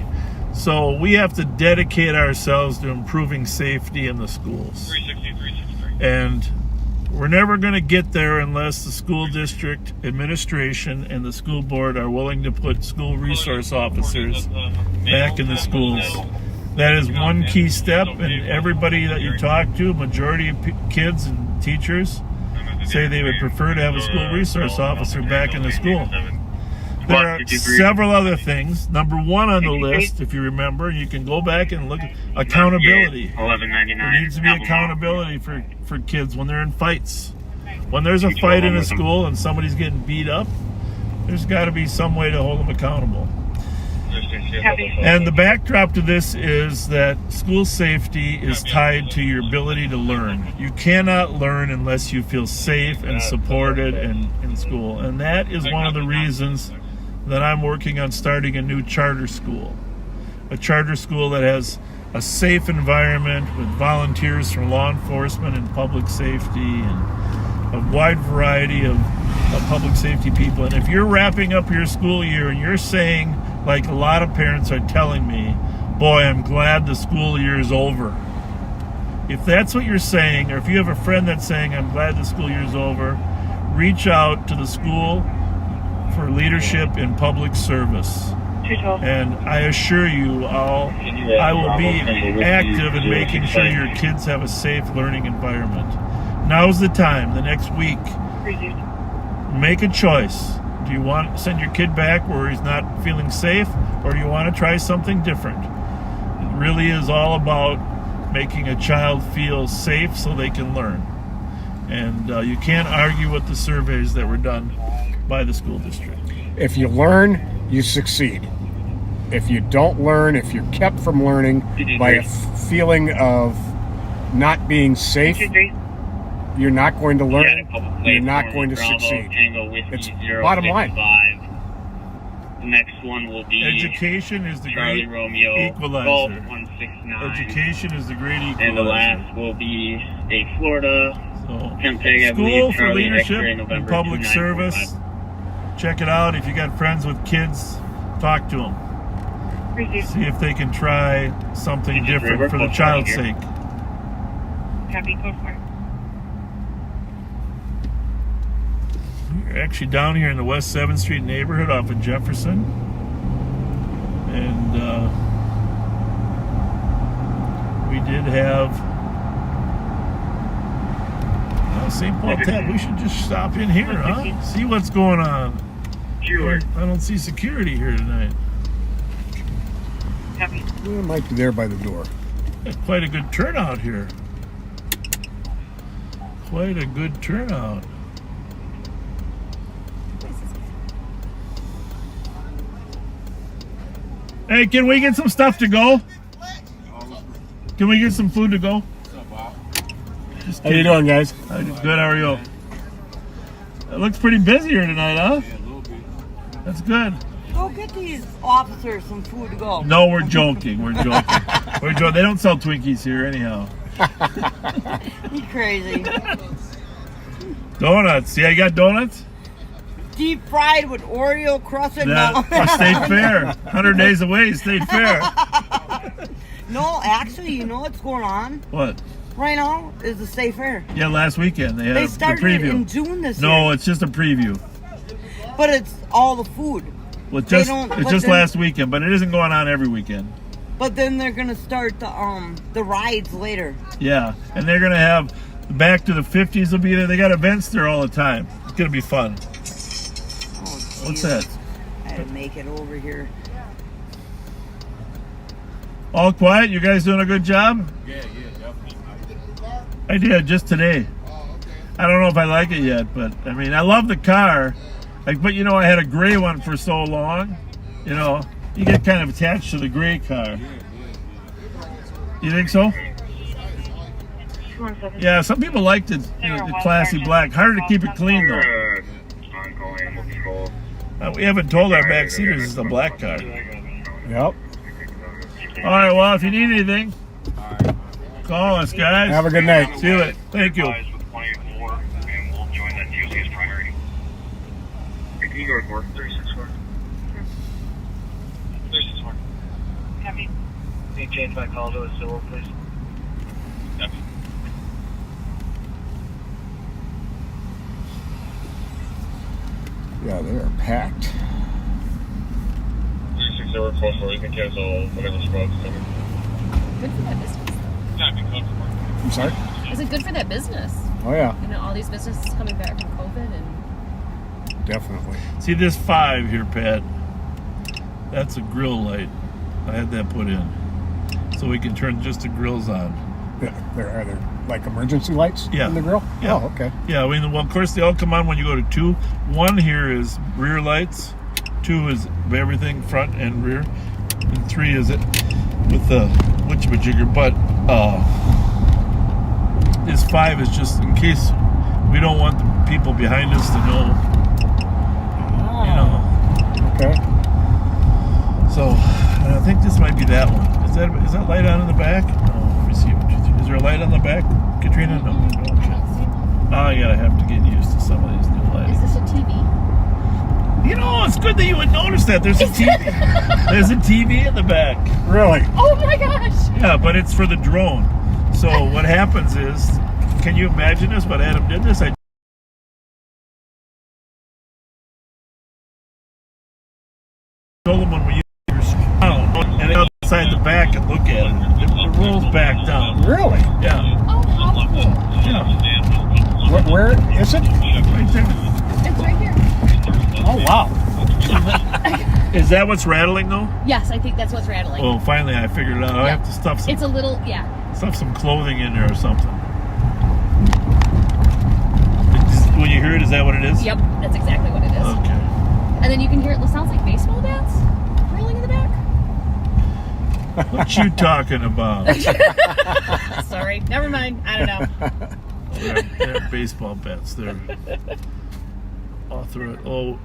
So we have to dedicate ourselves to improving safety in the schools. 363. And we're never going to get there unless the school district administration and the school board are willing to put school resource officers back in the schools. That is one key step, and everybody that you talk to, majority of kids and teachers, say they would prefer to have a school resource officer back in the school. There are several other things. Number 1 on the list, if you remember, you can go back and look at accountability. There needs to be accountability for kids when they're in fights. When there's a fight in a school and somebody's getting beat up, there's got to be some way to hold them accountable. And the backdrop to this is that school safety is tied to your ability to learn. You cannot learn unless you feel safe and supported in school. And that is one of the reasons that I'm working on starting a new charter school. A charter school that has a safe environment with volunteers from law enforcement and public safety and a wide variety of public safety people. And if you're wrapping up your school year and you're saying, like a lot of parents are telling me, boy, I'm glad the school year is over. If that's what you're saying, or if you have a friend that's saying, I'm glad the school year is over, reach out to the school for leadership in public service. And I assure you, I will be active in making sure your kids have a safe learning environment. Now's the time, the next week. Make a choice. Do you want to send your kid back where he's not feeling safe, or do you want to try something different? It really is all about making a child feel safe so they can learn. And you can't argue with the surveys that were done by the school district. If you learn, you succeed. If you don't learn, if you're kept from learning by a feeling of not being safe, you're not going to learn, you're not going to succeed. It's bottom line. The next one will be education is the Charlie great Romeo, equalizer. Golf 169. Education is the great equalizer. And the last will be a Florida School for Leadership and Public Service. Check it out. If you got friends with kids, talk to them. See if they can try something different for the child's sake. Happy, go for it. We're actually down here in the West 7th Street neighborhood off of Jefferson. And we did have St. Paul Tap. We should just stop in here, huh? See what's going on. Sure. I don't see security here tonight. We might be there by the door. Got quite a good turnout here. Quite a good turnout. Hey, can we get some stuff to go? Can we get some food to go? How you doing, guys? Good, how are you? It looks pretty busy here tonight, huh? Yeah, a little bit. That's good. Go get these officers some food to go. No, we're joking. We're joking. We're joking. They don't sell Twinkies here anyhow. You crazy. Donuts. Yeah, you got donuts? Deep fried with Oreo crust and State Fair. 100 days away, State Fair. No, actually, you know what's going on? What? Right now is the State Fair. Yeah, last weekend they had They started the preview. in June this year. No, it's just a preview. But it's all the food. Well, it's just last weekend, but it isn't going on every weekend. But then they're gonna start the rides later. Yeah, and they're gonna have Back to the 50s will be there. They got events there all the time. It's gonna be fun. Oh, what's that? I had to make it over here. All quiet? You guys doing a good job? Yeah, definitely. I did, just today. I don't know if I like it yet, but I mean, I love the car. But you know, I had a gray one for so long. You know, you get kind of attached to the gray car. You think so? Yeah, some people like the classy black. Harder to keep it clean though. We haven't told our backseaters this is a black car. Yep. All right, well, if you need anything, call us, guys. Have a good night. See you later. Thank you. Can you go to 364? 364. Copy. Can you change my call to a civil, please? Copy. Yeah, they are packed. 360 we're close for. You can cancel whatever spot's coming. Good for that business. Copy, code for. I'm sorry? Is it good for that business? Oh, yeah. You know, all these businesses coming back from COVID and... Definitely. See this 5 here, Pat? That's a grill light. I had that put in. So we can turn just the grills on. Yeah, are there like emergency lights in the grill? Yeah. Oh, okay. Yeah, I mean, well, of course, they all come on when you go to 2. 1 here is rear lights. 2 is everything, front and rear. And 3 is it with the whatchamajigger. But this 5 is just in case we don't want the people behind us to know. You know. Okay. So I think this might be that one. Is that light on in the back? No. Let me see. Is there a light on the back, Katrina? No. Okay. I gotta have to get used to some of these new lighting. Is this a TV? You know, it's good that you would notice that. There's a TV. There's a TV in the back. Really? Oh my gosh! Yeah, but it's for the drone. So what happens is, can you imagine this? What Adam did this? I told him when we use your phone, and outside the back and look at it. It rolls back down. Really? Yeah. Oh, how cool! Yeah. Where is it? Right there. It's right here. Oh, wow. Is that what's rattling though? Yes, I think that's what's rattling. Oh, finally I figured it out. I have to stuff some. It's a little, Stuff some clothing in there or something. When you hear it, is that what it is? Yep, that's exactly what it is. Okay. And then you can hear it sounds like baseball bats rolling in the back. What you talking about? Sorry, never mind. I don't know. They're baseball bats. They're all through it. Oh,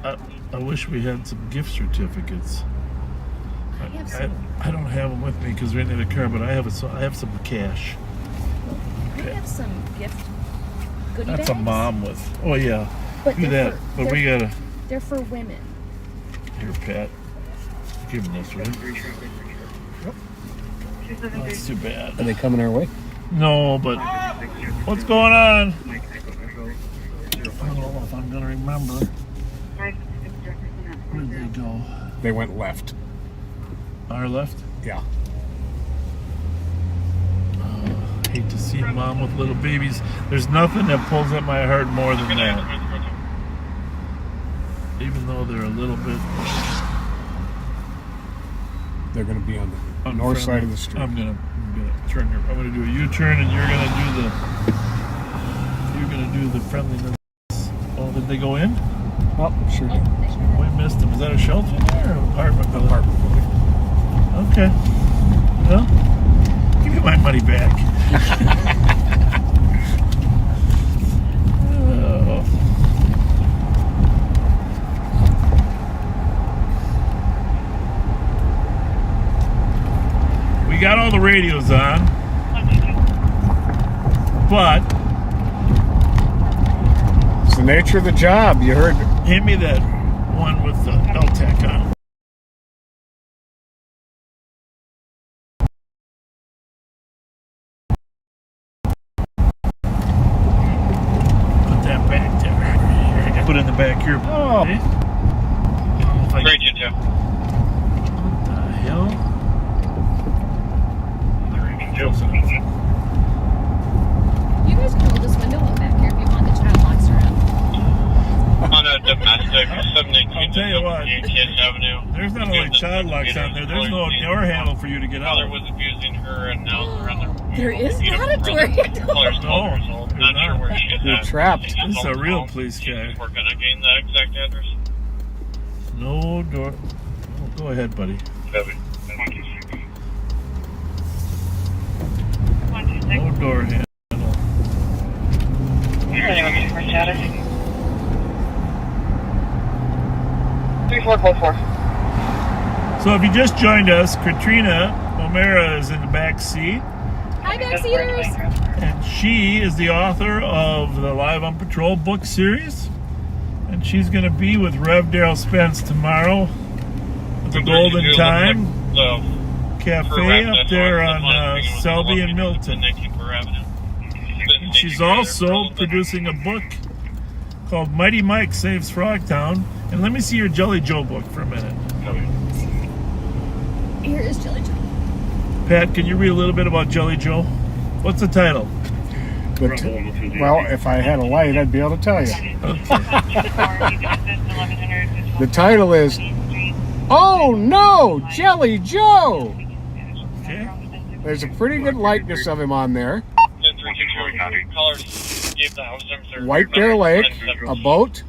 I wish we had some gift certificates. I don't have them with me because we're in the car, but I have some cash. I have some gift goodie bags. That's a mom with. Oh yeah, but do that. But we gotta. They're for women. Here, Pat. Give them this, right? Yep. Oh, that's too bad. Are they coming our way? No, but what's going on? I don't know if I'm gonna remember. Where did they go? They went left. Our left? Yeah. Hate to see mom with little babies. There's nothing that pulls at my heart more than that. Even though they're a little bit. They're going to be on the north side of the street. I'm gonna turn here. I'm gonna do a U-turn, and you're gonna do the friendliness. Oh, did they go in? Oh, sure did. We missed them. Is that a shelter there or apartment building? Apartment building. Okay. Well, give me my money back. We got all the radios on, but it's the nature of the job. You heard. Hand me that one with the LTAC on. Put it in the back here. Oh. Great, you too. What the hell? You guys can roll this window up back here if you want. The child locks around. On a domestic 718 Kidd Avenue. There's not only child locks on there, there's no door handle for you to get out. Mother was abusing her, and now they're on their. There is not a door handle. Mother's 12 years old. Not sure where she is You're at. trapped. This is a real police guy. We're gonna gain the exact address. No door. Oh, go ahead, buddy. 126. No door handle. Status. 3444. So if you just joined us, Katrina O'Mara is in the back seat. Hi, backseaters. And she is the author of the Live on Patrol book series. And she's going to be with Rev Daryl Spence tomorrow at the Golden Time Cafe up there on Selby and Milton. And she's also producing a book called Mighty Mike Saves Frogtown. And let me see your Jelly Joe book for a minute. Here is Jelly Joe. Pat, can you read a little bit about Jelly Joe? What's the title? Well, if I had a light, I'd be able to tell you. The title is, Oh No, Jelly Joe! Okay. There's a pretty good likeness of him on there. White Bear Lake, a boat.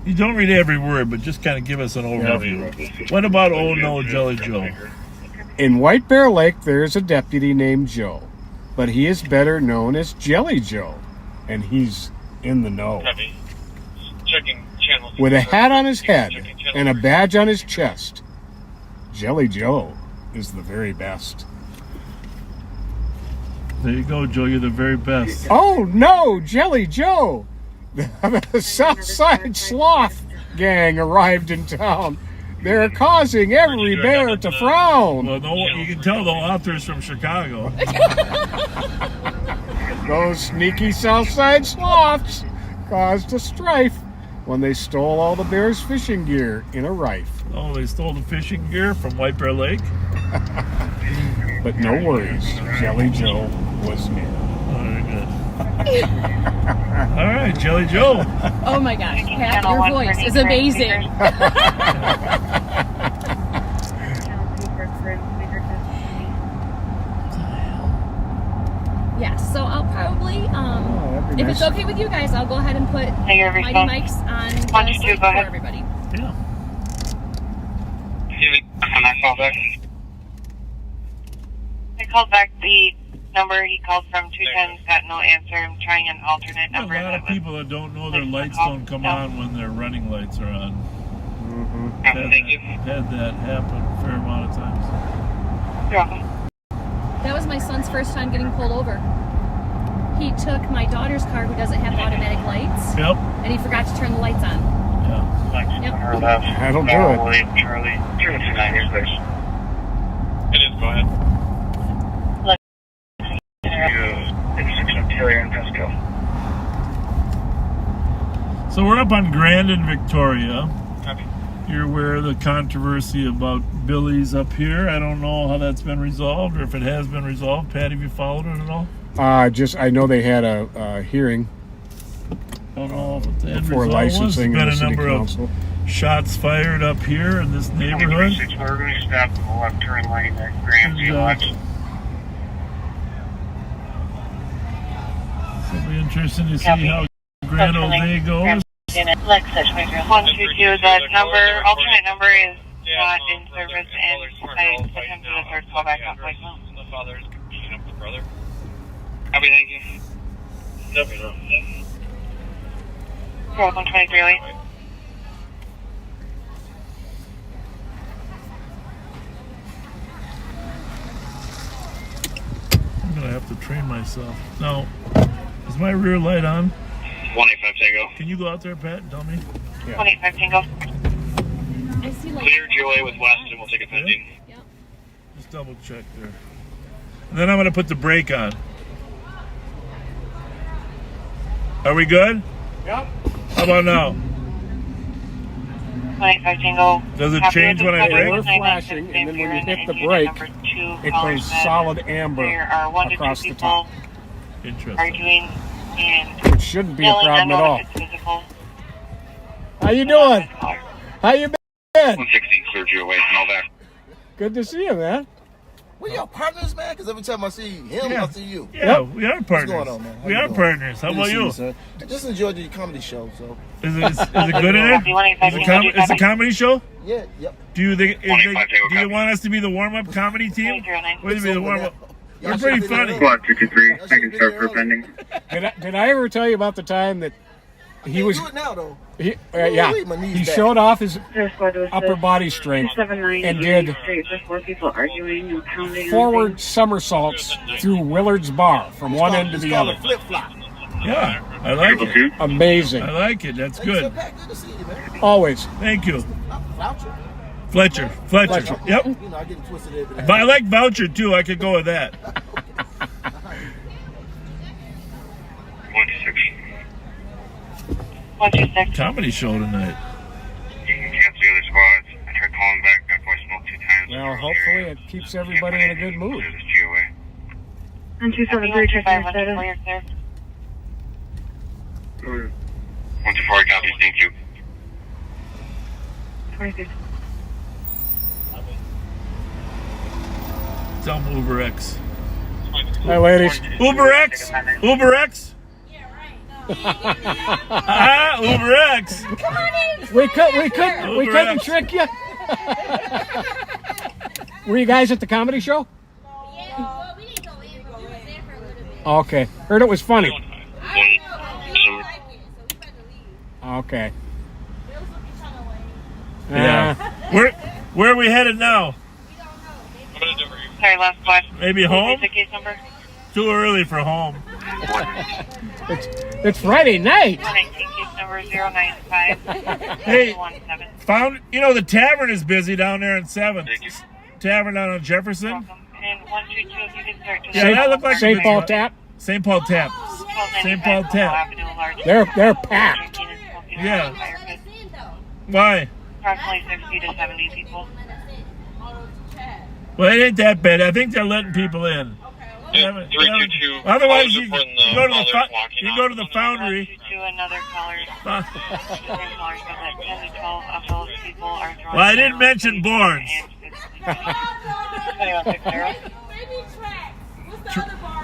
You don't read every word, but just kind of give us an overview. What about Oh No, Jelly Joe? In White Bear Lake, there's a deputy named Joe, but he is better known as Jelly Joe, and he's in the know. With a hat on his head and a badge on his chest, Jelly Joe is the very best. There you go, Joe. You're the very best. Oh no, Jelly Joe! The Southside Sloth gang arrived in town. They're causing every bear to frown. Well, no, you can tell the author's from Chicago. Those sneaky Southside Sloths caused a strife when they stole all the bears' fishing gear in a rife. Oh, they stole the fishing gear from White Bear Lake? But no worries, Jelly Joe was near. Very good. All right, Jelly Joe. Oh my gosh, Pat, your voice is amazing. Yes, so I'll probably, if it's okay with you guys, I'll go ahead and put Mighty Mike's on the site for everybody. Yeah. I called back the number he called from 2 times, got no answer. I'm trying an alternate number. A lot of people that don't know their lights don't come on when their running lights are on. Had that happen a fair amount of times. You're welcome. That was my son's first time getting pulled over. He took my daughter's car, who doesn't have automatic lights. Yep. And he forgot to turn the lights on. Yeah. Yep. That'll do it. Charlie, 229 years there. It is, go ahead. So we're up on Grand and Victoria. You're aware of the controversy about Billy's up here. I don't know how that's been resolved or if it has been resolved. Pat, have you followed it at all? I know they had a hearing I don't know if it's before licensing There's in the been a city number council. of shots fired up here in this neighborhood. We're going to stop in the left turn lane at Ramsey. It'll be interesting to see how Grand Old Day goes. 122, that number, alternate number is not in service, and I put him to the third call back up like well. The father is beating up the brother. Happy, thank you. 123 lane. I'm going to have to train myself. Now, is my rear light on? 185 Tango. Can you go out there, Pat, and tell me? Yeah. 185 Tango. I see like Clear GOA with West, and we'll take a pending. Yep. Just double check there. And then I'm going to put the brake on. Are we good? Yep. How about now? 185 Tango. Does it change when I brake? We're flashing, and then when you hit the brake, it goes solid amber across the top. Interesting. Arguing and Which shouldn't be a problem at all. How you doing? How you been? 116 cleared you away from all that. Good to see you, man. We y'all partners, man? Because every time I see him, I see you. Yeah, we are partners. What's going on, man? We are partners. How about you? Sir. Just enjoyed your comedy show. So Is it good in it? Is it a comedy show? Yeah. Yep. Do you want us to be the warm-up comedy team? What do you mean the warm-up? We're pretty funny. Squad 223, I can start for pending. Did I ever tell you about the time that he was? Do it now, though. He showed off his upper body strength and did forward somersaults through Willard's Bar from one end to the other. Yeah, I like it. Amazing. I like it. That's good. Always. Thank you. Fletcher. Yep. You know, I get twisted every But I like Voucher too. I could go with that. 126. Comedy show tonight. You can cancel the other squads. I tried calling back. Got voicemail 2 times. Well, hopefully it keeps everybody in a good mood. 1273, checking your status. 124, copy. Thank you. 26. Tell them Uber X. Hi, ladies. Uber X. Uber X. Uber X. Come on in. We couldn't trick you. Were you guys at the comedy show? Yeah, well, we didn't go in. We were there for a little bit. Okay. Heard it was funny. I don't know. We didn't like it, so we had to leave. Okay. It was looking kind of lame. Yeah. Where are we headed now? Sorry, last squad. Maybe home? The case number? Too early for home. It's Friday night. Case number 095. Hey, the tavern is busy down there in 7th. Tavern down on Jefferson. And 122, if you can start to Yeah, that looked like St. Paul Tap. St. Paul Tap. St. Paul Tap. They're packed. Yeah. Why? Approximately 60 to 70 people. Well, it ain't that bad. I think they're letting people in. 322. Otherwise, you can go to the Foundry. 222, another caller. Well, I didn't mention Borns. 2160.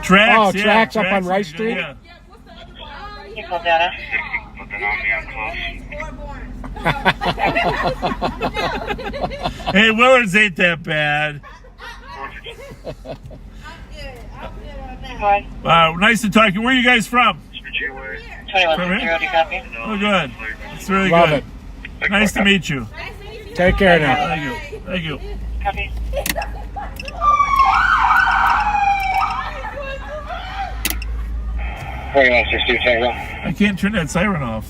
Tracks. Tracks up on Rice Street. Yeah. Equal data. Hey, Willard's ain't that bad. Nice to talk to you. Where are you guys from? 2160, copy. Oh, good. It's really Love good. Nice to meet you. Take care now. Thank you. Copy. I can't turn that siren off.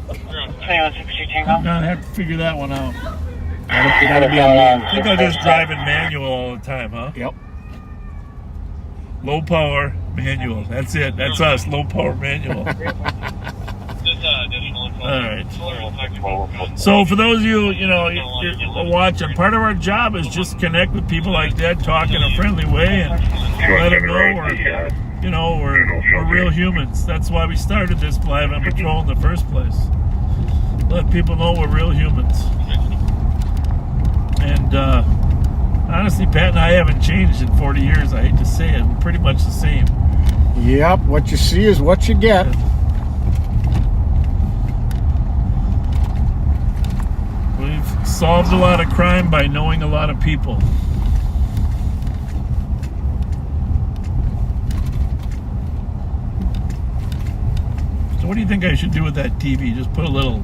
2160 Tango. I'm gonna have to figure that one out. Gotta be on me. I think I'll just drive in manual all the time, huh? Yep. Low power manual. That's it. That's us. Low power manual. All right. So for those of you, you're watching, part of our job is just connect with people like that, talk in a friendly way, and let them know we're real humans. That's why we started this Live on Patrol in the first place. Let people know we're real humans. And honestly, Pat and I haven't changed in 40 years. I hate to say it. We're pretty much the same. Yep. What you see is what you get. We've solved a lot of crime by knowing a lot of people. So what do you think I should do with that TV? Just put a little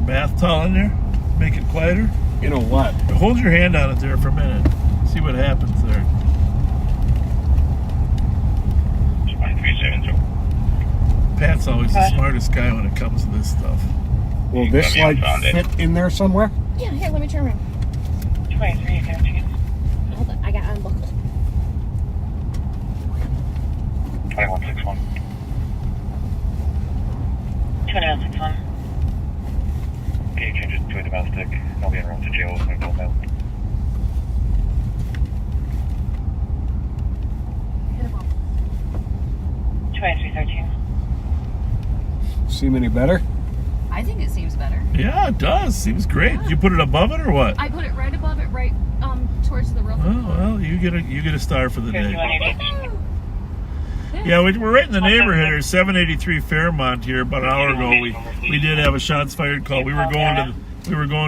bath towel in there? Make it quieter? You know what? Hold your hand on it there for a minute. See what happens there. Pat's always the smartest guy when it comes to this stuff. Will this light fit in there somewhere? Yeah, here, let me turn around. 23, you got a chance. Hold on, I got unbuckled. 2161. 2161. Can you change it to a domestic? I'll be en route to jail with my bill mail. Hit him up. 2313. Seem any better? I think it seems better. Yeah, it does. Seems great. Did you put it above it or what? I put it right above it, right towards the roof. Oh, well, you get a star for the day. Yeah, we're right in the neighborhood here. 783 Fairmont here. About an hour ago, we did have a shots fired call. We were going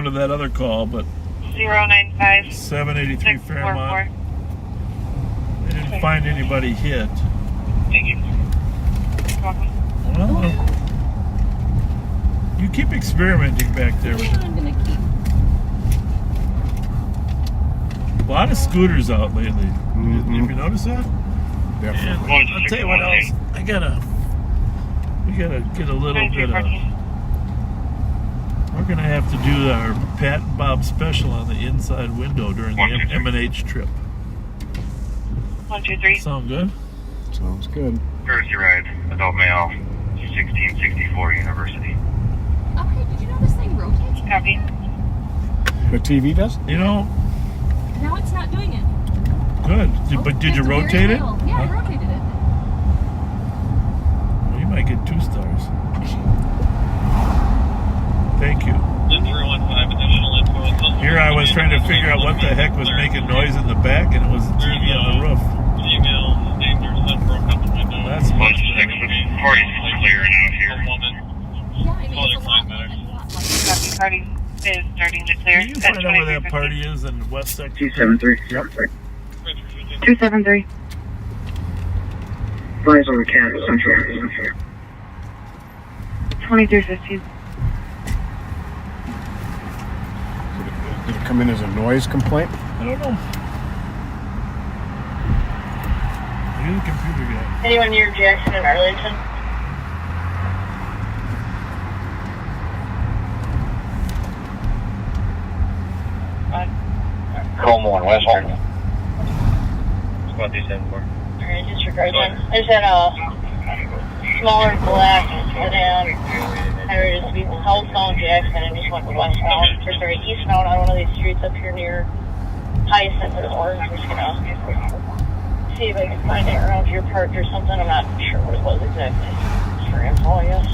to that other call, but 095 783 Fairmont. They didn't find anybody hit. Thank you. Well, you keep experimenting back there with it. I'm gonna keep. A lot of scooters out lately. Have you noticed that? Definitely. And I'll tell you what else. We gotta get a little bit of. We're gonna have to do our Pat and Bob special on the inside window during the M&H trip. 123. Sound good? Sounds good. Courtesy ride, adult male, 1664 University. Oh, hey, did you know this thing rotates? Copy. The TV does? You know. Now it's not doing it. Good. But did you rotate it? Yeah, I rotated it. Well, you might get 2 stars. Thank you. Here I was trying to figure out what the heck was making noise in the back, and it was the TV on the roof. That's much better. Party's clearing out here. Party is starting to clear. Can you find out where that party is in West Section? 273. Yep. 273. Flies on the cat, Central. 2315. Did it come in as a noise complaint? I don't know. You're the computer guy. Anyone near Jackson and Arlington? Como and Western. Squad 274. Alright, disregard that. I just had a smaller black sedan. I heard it to be southbound Jackson and just went westbound. Or sorry, eastbound on one of these streets up here near Hyacinth and Orange. I'm just gonna see if I can find it around your park or something. I'm not sure what it was exactly. Just for info, I guess.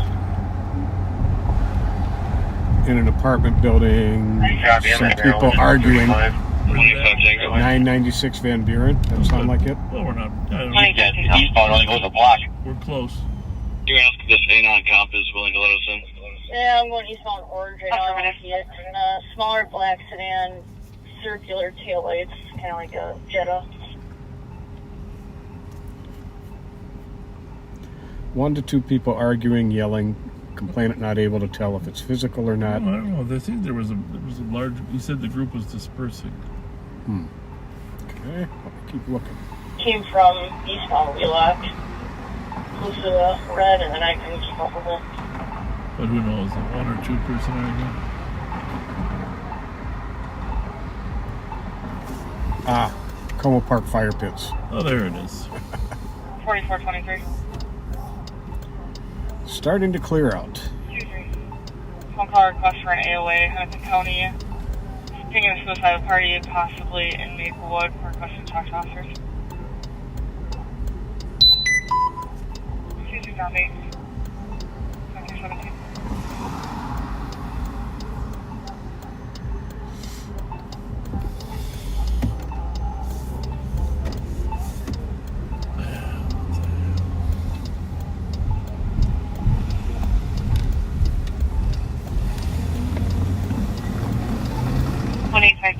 In an apartment building, some people arguing. 996 Van Buren. That sound like it? Well, we're not. Eastbound only goes a block. We're close. You ask if this A-non comp is willing to let us in? Yeah, I'm going eastbound Orange right now. I see it. Smaller black sedan, circular taillights, kind of like a Jetta. 1 to 2 people arguing, yelling, complainant not able to tell if it's physical or not. I don't know. I think there was a large. He said the group was dispersing. Okay, let me keep looking. Came from eastbound Wheelock, close to the red, and then I couldn't keep up with it. But who knows? 1 or 2 person arguing. Como Park Fire Pits. Oh, there it is. 4423. Starting to clear out. 23. Phone call request for an AOA, Hennepin County. Thinking of suicidal party, possibly in Maplewood. Requesting to talk to officers. 2208. 17.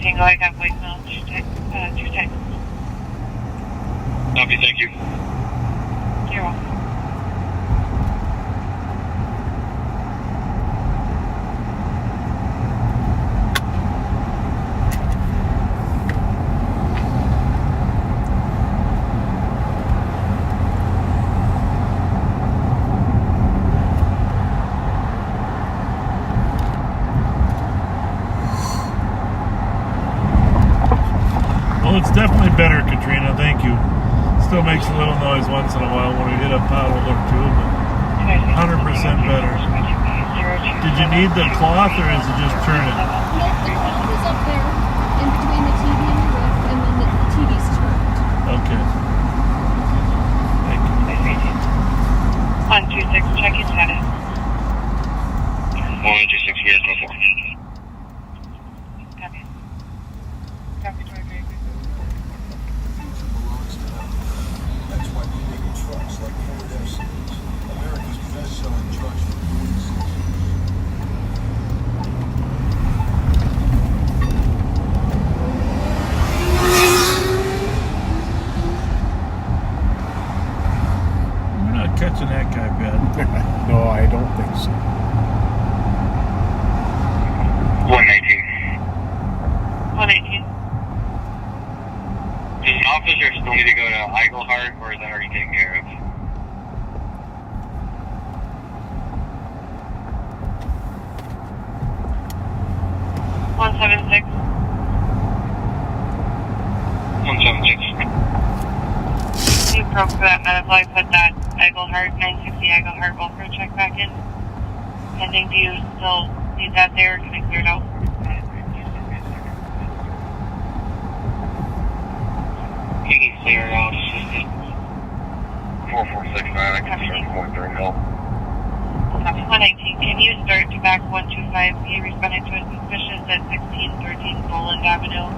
Tango, I got voicemail. Two texts. Copy, thank you. You're welcome. Well, it's definitely better, Katrina. Thank you. Still makes a little noise once in a while when we hit a puddle or two, but 100% better. Did you need the cloth or is it just turning? No, the cloth is up there in between the TV and the roof, and then the TV's turned. Okay. Thank you. 126, check your status. 126 Yes, no, sir. Copy. Copy, 23. That's why we make trucks like Ford F-Series, America's best-selling trucks for 46 years. We're not catching that guy bad. No, I don't think so. 119. 118. Does an officer still need to go to Eaglehart, or is that already taken care of? One 176. 176. You broke that medical. I put that Eaglehart, 960 Eaglehart welfare check back in. Pending, do you still need that there, or can I clear it out? He can clear it out. It's just 4469. I can start going during help. Copy. 119. Can you start to back 125? He responded to a suspicious at 1613 Boland Avenue.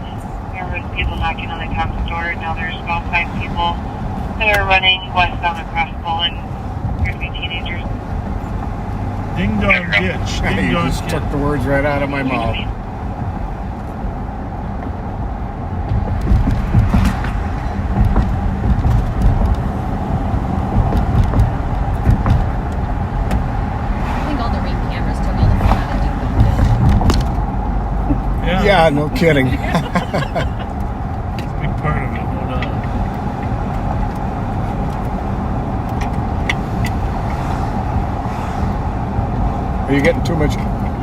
There was people knocking on the cop's door. Now there's about 5 people that are running westbound across Boland. Appear to be teenagers. Ding dong ditch. Ding You dong just ditch. took the words right out of my mouth. I think all the ring cameras took all the fun out of Ding Dong. Yeah, no kidding. It's a big part of it, no doubt. Are you getting too much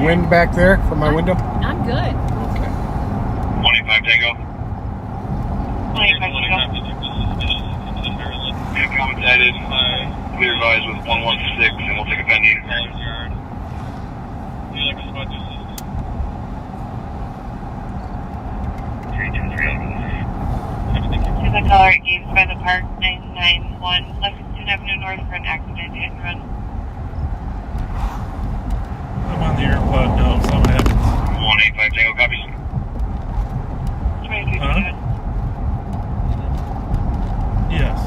wind back there from my window? I'm good. Okay. 185 Tango. 185 Tango. Yeah, comments added. Clear advise with 116, and we'll take a pending. To the caller at Gates by the Park, 991 Lexington Avenue North for an accident, hit and run. I'm on the airpod now. If something happens. 185 Tango, copies. 23 Huh? Yes.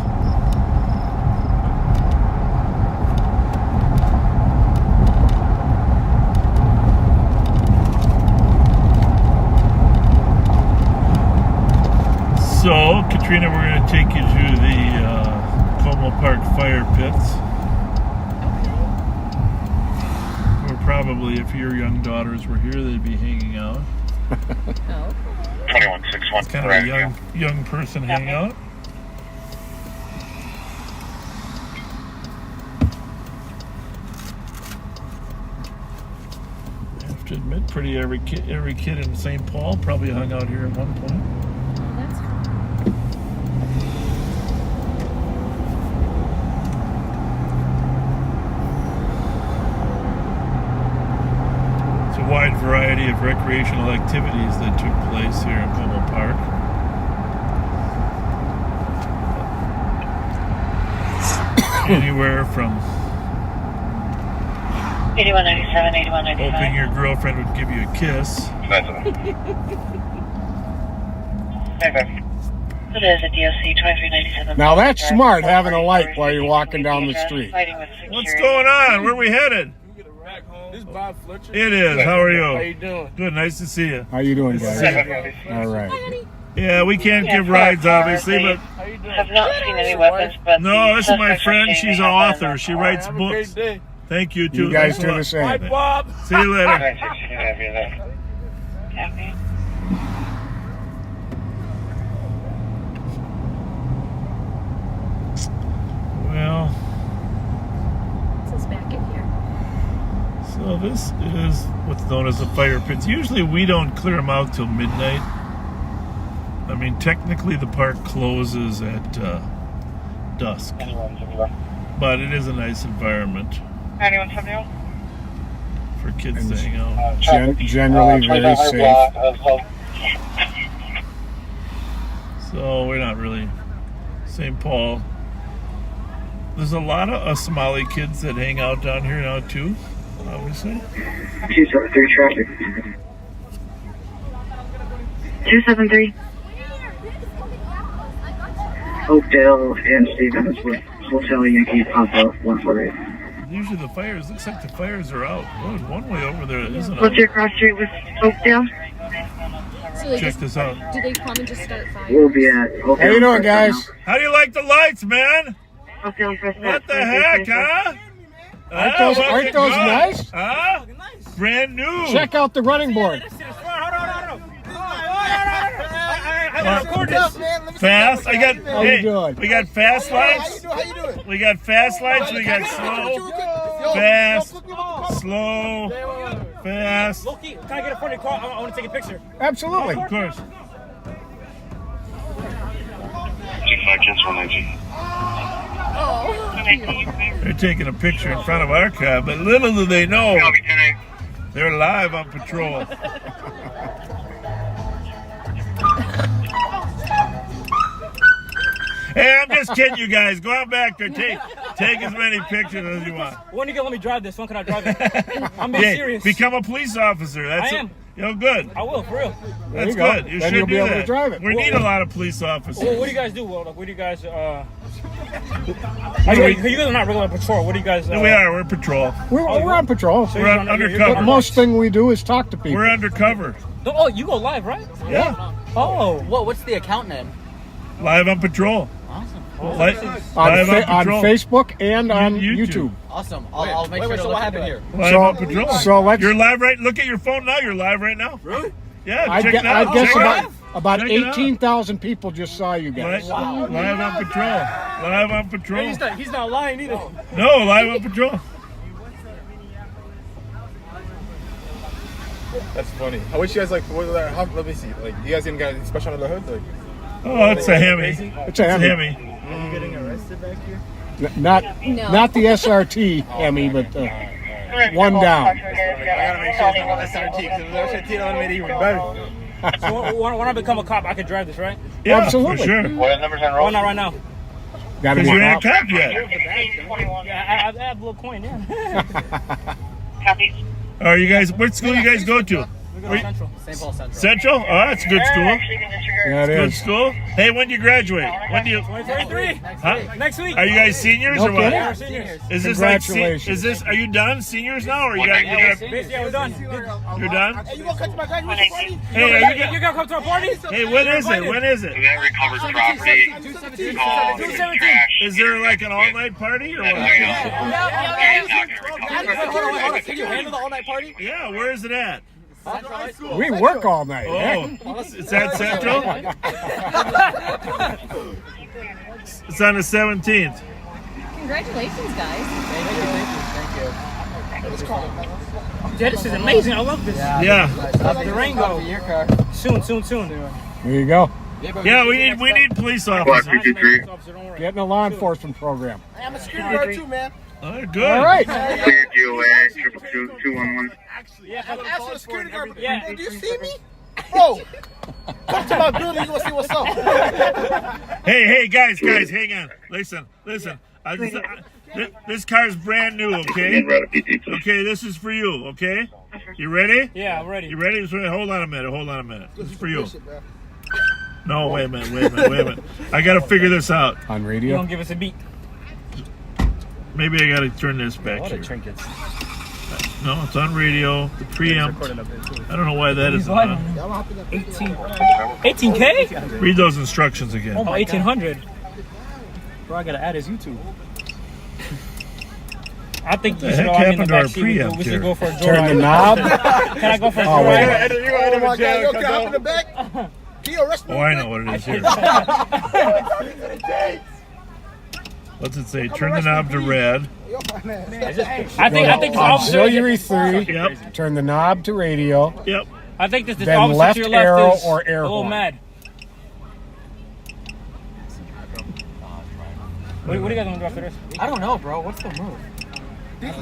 So, Katrina, we're going to take you to the Como Park fire pits. Or probably, if your young daughters were here, they'd be hanging out. Oh. 2161. Kind of a young person hangout. I have to admit, pretty every kid in St. Paul probably hung out here at one point. Oh, that's fun. It's a wide variety of recreational activities that took place here in Como Park. Anywhere from 8197, 8195. hoping your girlfriend would give you a kiss. It is a DOC 2397. Now that's smart, having a light while you're walking down the street. What's going on? Where are we headed? This is Bob Fletcher. It is. How are you? How you doing? Good. Nice to see you. How you doing, Nice guys? to see you. All right. Yeah, we can't give rides, obviously, but have not seen any weapons, but no, this is my suspects are friend. saying She's they an have author. She writes Have a books. great day. Thank you, too. You guys Thanks a do lot. the same. Bye, Bob. See you later. Copy. Well, What's back in here? so this is what's known as the fire pits. Usually we don't clear them out till midnight. I mean, technically the park closes at dusk. But it is a nice environment 9170. for kids to hang out. Generally very safe. So we're not really St. Paul. There's a lot of Somali kids that hang out down here now too. obviously. 273 traffic. 273. Oakdale and Stevens with Hotel Yankee Papa 148. Usually the fires, looks like the fires are out. Oh, there's one way over there that isn't What's out. your cross street with Oakdale? So they Check just, this out. do they come and just start fires? We'll be at Oakdale. How you doing, guys? How do you like the lights, man? Oakdale first. What the heck, huh? Aren't those nice? Huh? Brand new. Check out the running board. Fast. I got. How you Hey, doing? we got fast lights. We got fast lights. We got slow, fast, slow, fast. Loki, can I get a front of your car? I want to take a picture. Absolutely. Of course. 25-119. They're taking a picture in front of our car, but little do they know they're live on patrol. Hey, I'm just kidding, you guys. Go on back there. Take as many pictures as you want. When are you going to let me drive this? When can I drive it? I'm being Hey, serious. become a police officer. That's I am. Good. I will, for real. There That's you go. good. You Then should you'll be do able that. to drive it. We need a lot of police officers. Well, what do you guys do? What do you guys, you guys are not regular patrol. What do you guys... We are. We're patrol. We're on patrol. We're undercover. But most thing we do is talk to people. We're undercover. Oh, you go live, right? Yeah. Oh. What's the account name? Live on patrol. Awesome. Live on patrol. Facebook and on YouTube. Awesome. I'll make sure to look into it. Live on patrol. So let's. You're live right. Look at your phone now. You're live right now. Really? Yeah. Check it out. I guess Check it about Check it out. 18,000 people just saw you guys. Live on patrol. Live on patrol. He's not lying either. No, live on patrol. That's funny. I wish you guys like. Let me see. Like, you guys didn't got anything special under the hood, like. Oh, it's a Hemi. It's a Hemi. Are you getting arrested back here? Not the SRT Hemi, but one down. I gotta make sure it's not SRT because if it's SRT, that would make it even better. So when I become a cop, I can drive this, right? Yeah, absolutely. For sure. What numbers on Oh, roll? not right now. Got to be Because you ain't a a cop yet. Yeah, I have a little coin, yeah. Copy. All right, you guys. What school you guys go to? We go to Central. St. Paul Central. Central? Oh, that's a good school. Yeah, it Good is. school. Hey, when do you graduate? When do you? 2033. Huh? Next week. Are you guys seniors No or what? kidding. Yeah, we're seniors. Is this like? Congratulations. Is this? Are you done seniors now, or you got? Yeah, we're done. You're done. Hey, you gonna come to my graduation party? Hey, are you? You gonna come to our party? Hey, when is it? When is it? That recovers property. Call, trash. Is there like an all-night party or what? Hold on. Can you handle the all-night party? Yeah, where is it at? We work all night. Oh, it's at Central? It's on the 17th. Congratulations, guys. Yeah, this is amazing. I love this. Yeah. The Rango. Soon. There you go. Yeah, we need police officers. Getting a law enforcement program. Hey, I'm a security guard too, man. Oh, good. All right. Clear DOA, 222-211. Ask the security guard. Yeah. Bro, do you see me? Bro, come to my building. You gonna see what's up? Hey, guys, hang on. Listen. This car's brand new, okay? Okay, this is for you, okay? You ready? Yeah, I'm ready. You ready? Hold on a minute. This is for you. No, wait a minute. I gotta figure this out. On You radio? don't give us a beat. Maybe I gotta turn this back What here. a trinkets. No, it's on radio. The preamp. I don't know why that is on. 18K? Read those instructions again. Oh, 1800. Bro, I gotta add his YouTube. I think you What the should heck allow me in the happened to our back seat. preamp We here? should go for a joyride. Turn the knob. Can I go for a Oh, wait. joyride? Oh my God! Yo, can I hop in the back? Can you arrest me? Oh, I know what it is here. What's it say? Turn the knob to red. I think this officer. Auxiliary 3. Yep. Turn the knob to radio. Yep. I think this Then officer left to your left arrow is or air a little horn. mad. What do you guys want to do after this? I don't know, bro. What's the move?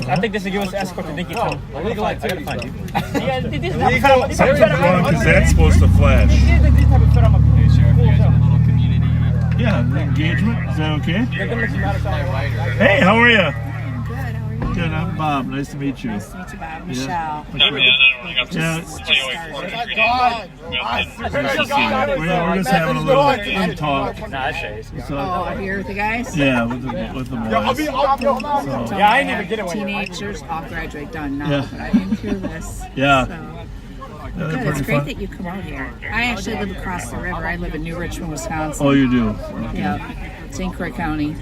I think this will give us escort to Dinky Town. I gotta find you. Yeah, this Something's wrong because that's supposed to flash. Yeah, engagement. Is that okay? Hey, how are you? Good. How are you? Good. I'm Bob. Nice to meet you. Nice to meet you, Bob. Michelle. Yeah. We're just having a little talk. Oh, here with the guys? Yeah, with the boys. So, yeah, I never get it. Teenagers, I'll graduate done now, Yeah. but I didn't hear this. Yeah. So. Yeah, Good. It's pretty great fun. that you come out here. I actually live across the river. I live in New Richmond, Wisconsin. Oh, you do? Okay. Yeah, St. Croix County.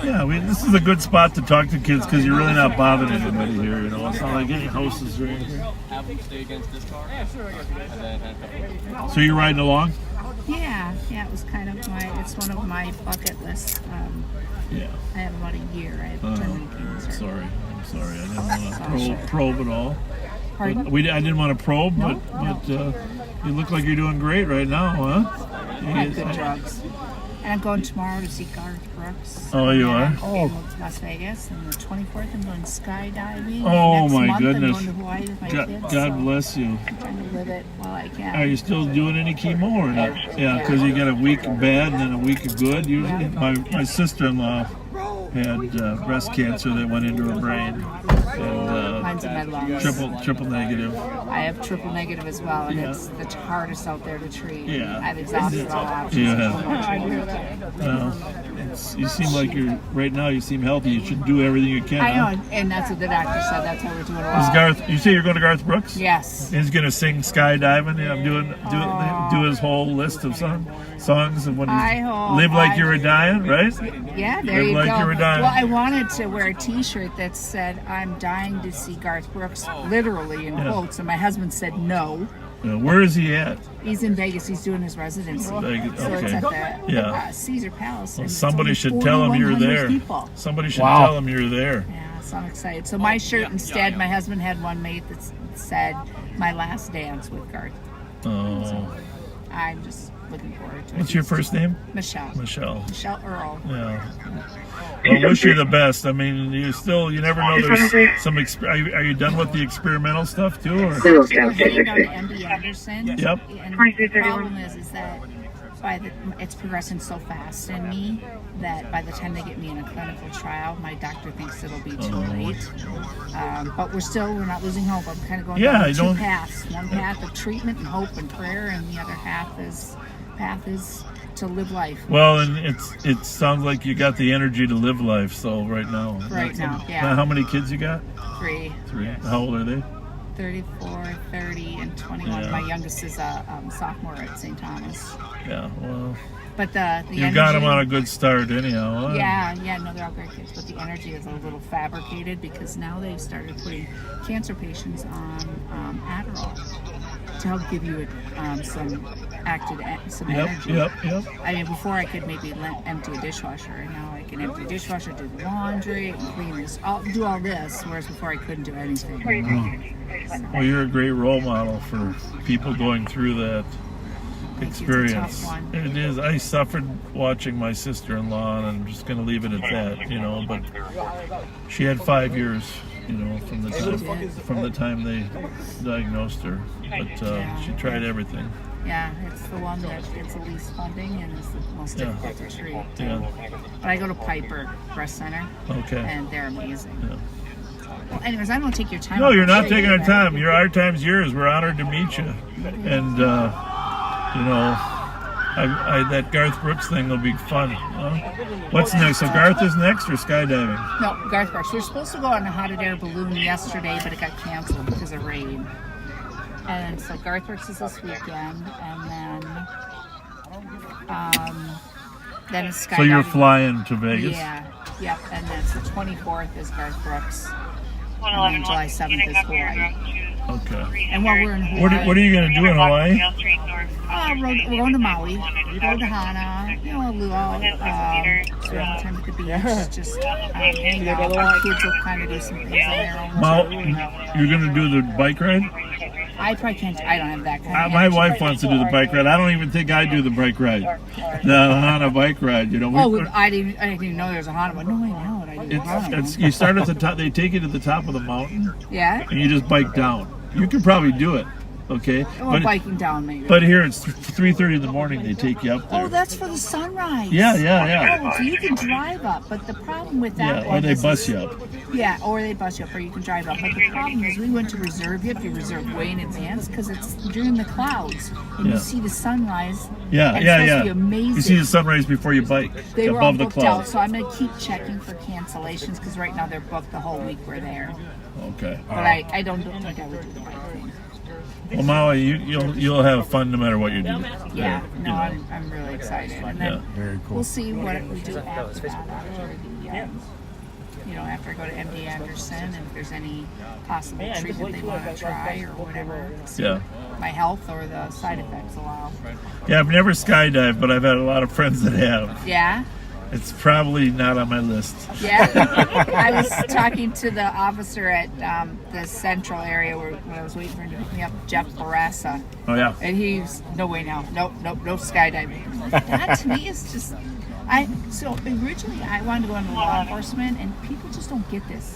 Yeah, this is a good spot to talk to kids because you're really not bothering anybody here. You know, it's not like any houses or anything. So you're riding along? Yeah, it was kind of it's one of my bucket lists. Yeah. I have about a year. I have attended games. I'm sorry. I didn't want to probe at all. Pardon? I didn't want to probe, but you look like you're doing great right now, huh? I have good drugs. And I'm going tomorrow to see Garth Brooks. Oh, you are? In Las Vegas. And the 24th, I'm going skydiving. Oh, Next my month, goodness. I'm going to Hawaii with my kids. God bless you. I'm trying to live it while I can. Are you still doing any chemo or not? Yeah, because you got a week of bad and then a week of good. Usually, my sister-in-law had breast cancer that went into her brain. And, Mine's in my lungs. Triple negative. I have triple negative as well, and it's the hardest out there to treat. Yeah. I've exhausted all options. Yeah. Well, you seem like right now you seem healthy. You should do everything you can. I know, and that's what the doctor said. That's how we're doing it. Is Garth? You say you're going to Garth Brooks? Yes. He's going to sing skydiving. Yeah, I'm do his whole list of songs of when he's live like you were dying, right? Yeah, there you live go. Like you were dying. Well, I wanted to wear a T-shirt that said "I'm dying to see Garth Brooks," literally in quotes, and my husband said no. Where is he at? He's in Vegas. He's doing his residency. Vegas. So it's Okay. at the Caesar Palace. Well, somebody should tell him you're there. People. Somebody should tell him you're there. Yeah, so I'm excited. So my shirt instead, my husband had one made that said "My Last Dance with Garth." Oh. So I'm just looking forward to it. What's your first name? Michelle. Michelle. Michelle Earl. Yeah. Well, wish you the best. I mean, you never know. There's some. Are you done with the experimental stuff too? Or? We're heading down to MD Anderson. Yep. And the problem is that it's progressing so fast in me that by the time they get me in a clinical trial, my doctor thinks it'll be too late. But we're not losing hope. I'm kind of going down two paths. One path of treatment and hope and prayer, and the other path is to live life. Well, and it sounds like you got the energy to live life. So right now. Yeah. How many kids you got? Three. How old are they? 34, 30, and 21. Yeah. My youngest is a sophomore at St. Thomas. Yeah. Well. But the you energy, got them on a good start anyhow. Huh? Yeah, no, they're all great kids. But the energy is a little fabricated because now they've started putting cancer patients on Adderall to help give you some energy. Yep. I mean, before I could maybe empty a dishwasher, and now I can empty a dishwasher, do the laundry, and clean this, do all this, whereas before I couldn't do anything. Well, you're a great role model for people going through that experience. It's a tough one. It is. I suffered watching my sister-in-law, and I'm just going to leave it at that. But she had 5 years, from the time they diagnosed her. But she tried everything. Yeah, it's the one that gets the least funding and is the most difficult to treat. Yeah. But I go to Piper Breast Center. Okay. And they're amazing. Yeah. Well, anyways, I don't take your time. No, you're not taking our time. Our time's yours. We're honored to meet you. And, that Garth Brooks thing will be fun. What's next? So Garth is next or skydiving? No, Garth Brooks. We were supposed to go on a hot air balloon yesterday, but it got canceled because of rain. And so Garth Brooks is this weekend, and then it's skydiving. So you're flying to Vegas? Yep, and that's the 24th is Garth Brooks, and then July 7th is Hawaii. Okay. And while we're in Hawaii... What are you going to do in Hawaii? We're going to Maui, we go to Hana, luau, spend time at the beach, just hang out. Our kids will kind of do some things on their own. You're going to do the bike ride? I probably can't. I don't have that kind of My energy. wife wants to do the bike ride. I don't even think I do the bike ride. The Hana bike ride, I didn't even know there was a Hana one. No, I know it. I didn't know. You start at the top. They take you to the top of the mountain. Yeah. And you just bike down. You could probably do it. Okay. Or biking down, maybe. But here it's 3:30 in the morning. They take you up there. Oh, that's for the sunrise. Yeah. Oh, so you can drive up, but the problem with that Yeah, or they bus you up. Yeah, or they bus you up, or you can drive up. But the problem is, we went to reserve. You have to reserve way in advance because it's during the clouds, and you see the sunrise. Yeah. It's supposed to be amazing. You see the sunrise before you bike They were all above the booked clouds. out, so I'm gonna keep checking for cancellations because right now they're booked the whole week we're there. Okay. But I don't think I would do the bike thing. Well, Maui, you'll have fun no matter what you do. Yeah, no, I'm really excited. And then Very cool. we'll see what we do after that. After I go to MD Anderson, and if there's any possible treatment they want to try or whatever. See what my health or the side effects allow. Yeah, I've never skydived, but I've had a lot of friends that have. Yeah? It's probably not on my list. Yeah. I was talking to the officer at the central area when I was waiting for him to pick me up, Jeff Barassa. Oh, yeah. And he's, no way now. Nope, no skydiving. That to me is just, so originally I wanted to go into law enforcement, and people just don't get this.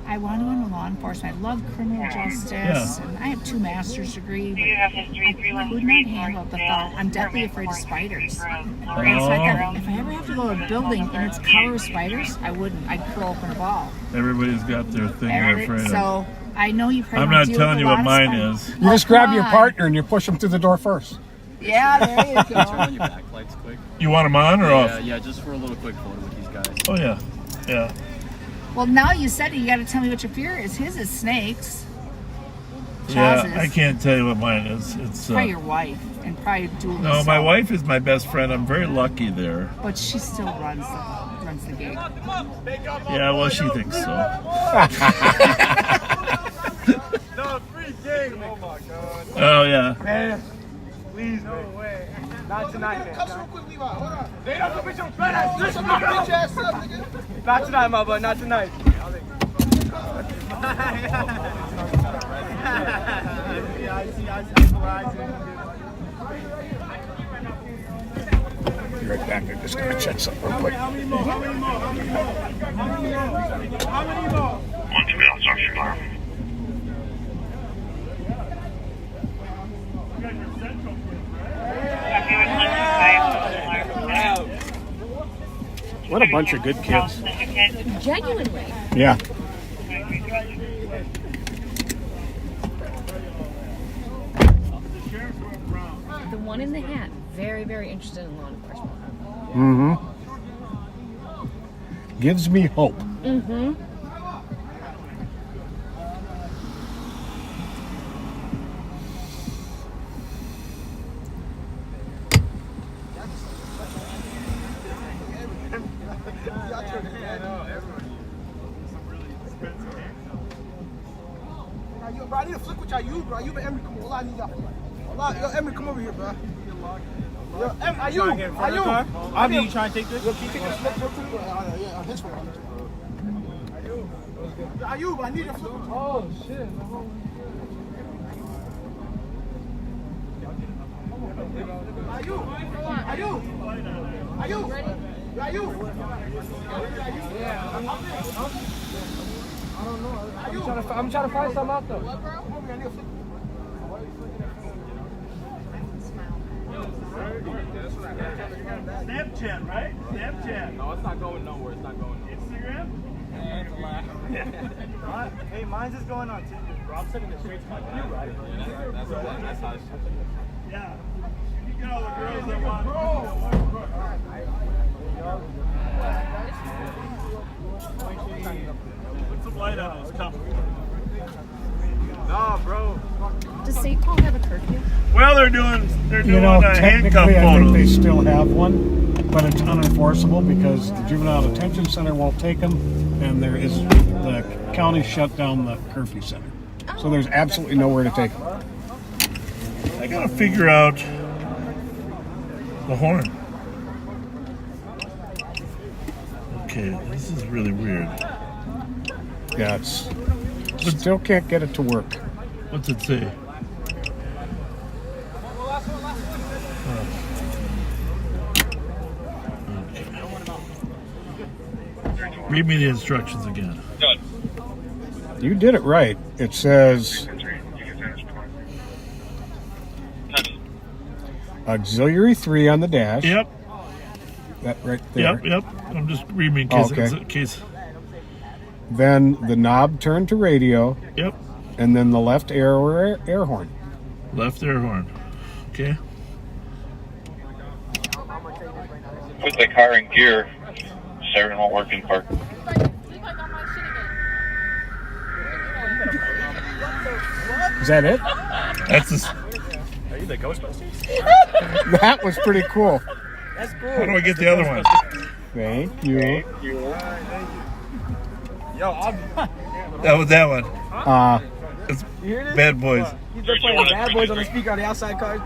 I want to go into law enforcement. I love criminal justice, and I have 2 master's degrees. But I would not handle the thought. I'm deathly afraid of spiders. And so I thought, if I ever have to go to a building and it's covered with spiders, I wouldn't. I'd curl up in a ball. Everybody's got their thing they're afraid of. So I know you probably I'm not telling you what mine is. You just grab your partner and you push them through the door first. Yeah, there you go. Turn on your backlights quick. You want them on or off? Yeah, just for a little quick photo with these guys. Oh, yeah. Well, now you said it, you got to tell me what your fear is. His is snakes. Yeah, I can't tell you what mine is. It's probably your wife, and probably dual. No, my wife is my best friend. I'm very lucky there. But she still runs the gig. Yeah, well, she thinks so. No, free game. Oh my God. Oh yeah. Man, please, no way. Not tonight, man. Not tonight, my bud. Not tonight. Be right back. I'm just gonna check something real quick. How many more? 1 to be on structure alarm. What a bunch of good kids. Genuinely. Yeah. The one in the hat, very, very interested in law enforcement. Mm-hmm. Gives me hope. Mm-hmm. Bro, I need to flick with y'all, bro. You and Emery, come on. I need y'all. Yo, Emery, come over here, bro. Yo, are you? I'll be trying to take this. Yo, can you take this flick real quick? Yeah, his one. Are you? I need a flip. Oh, shit. Are you? I don't know. I'm trying to find something out though. Snapchat, right? Snapchat. No, it's not going nowhere. It's not going nowhere. Instagram? Yeah, it's a laugh. Hey, mine's just going on too. Rob said in the streets, my dad. Right? That's how it's. Yeah. You get all the girls that want. Put some light on it. It's coming. Nah, bro. Does St. Paul have a curfew? Well, they're doing handcuff technically, I photos. think they still have one, but it's unenforceable because the Juvenile Detention Center won't take them, and the county shut down the curfew center. So there's absolutely nowhere to take them. I gotta figure out the horn. Okay, this is really weird. Yeah, still can't get it to work. What's it say? Read me the instructions again. You did it right. It says Auxiliary 3 on the dash. Yep. That right there. Yep. I'm just reading in case. Then the knob turned to radio. Yep. And then the left air horn. Left air horn. Okay. Put the car in gear. Siren won't work in park. Is that it? That's a... Are you the Ghostbusters? That was pretty cool. That's cool. How do I get the other one? Thank you. Yo, That was that one. It's you hear this? Bad Boys. He's been playing Bad Boys on the speaker on the outside car.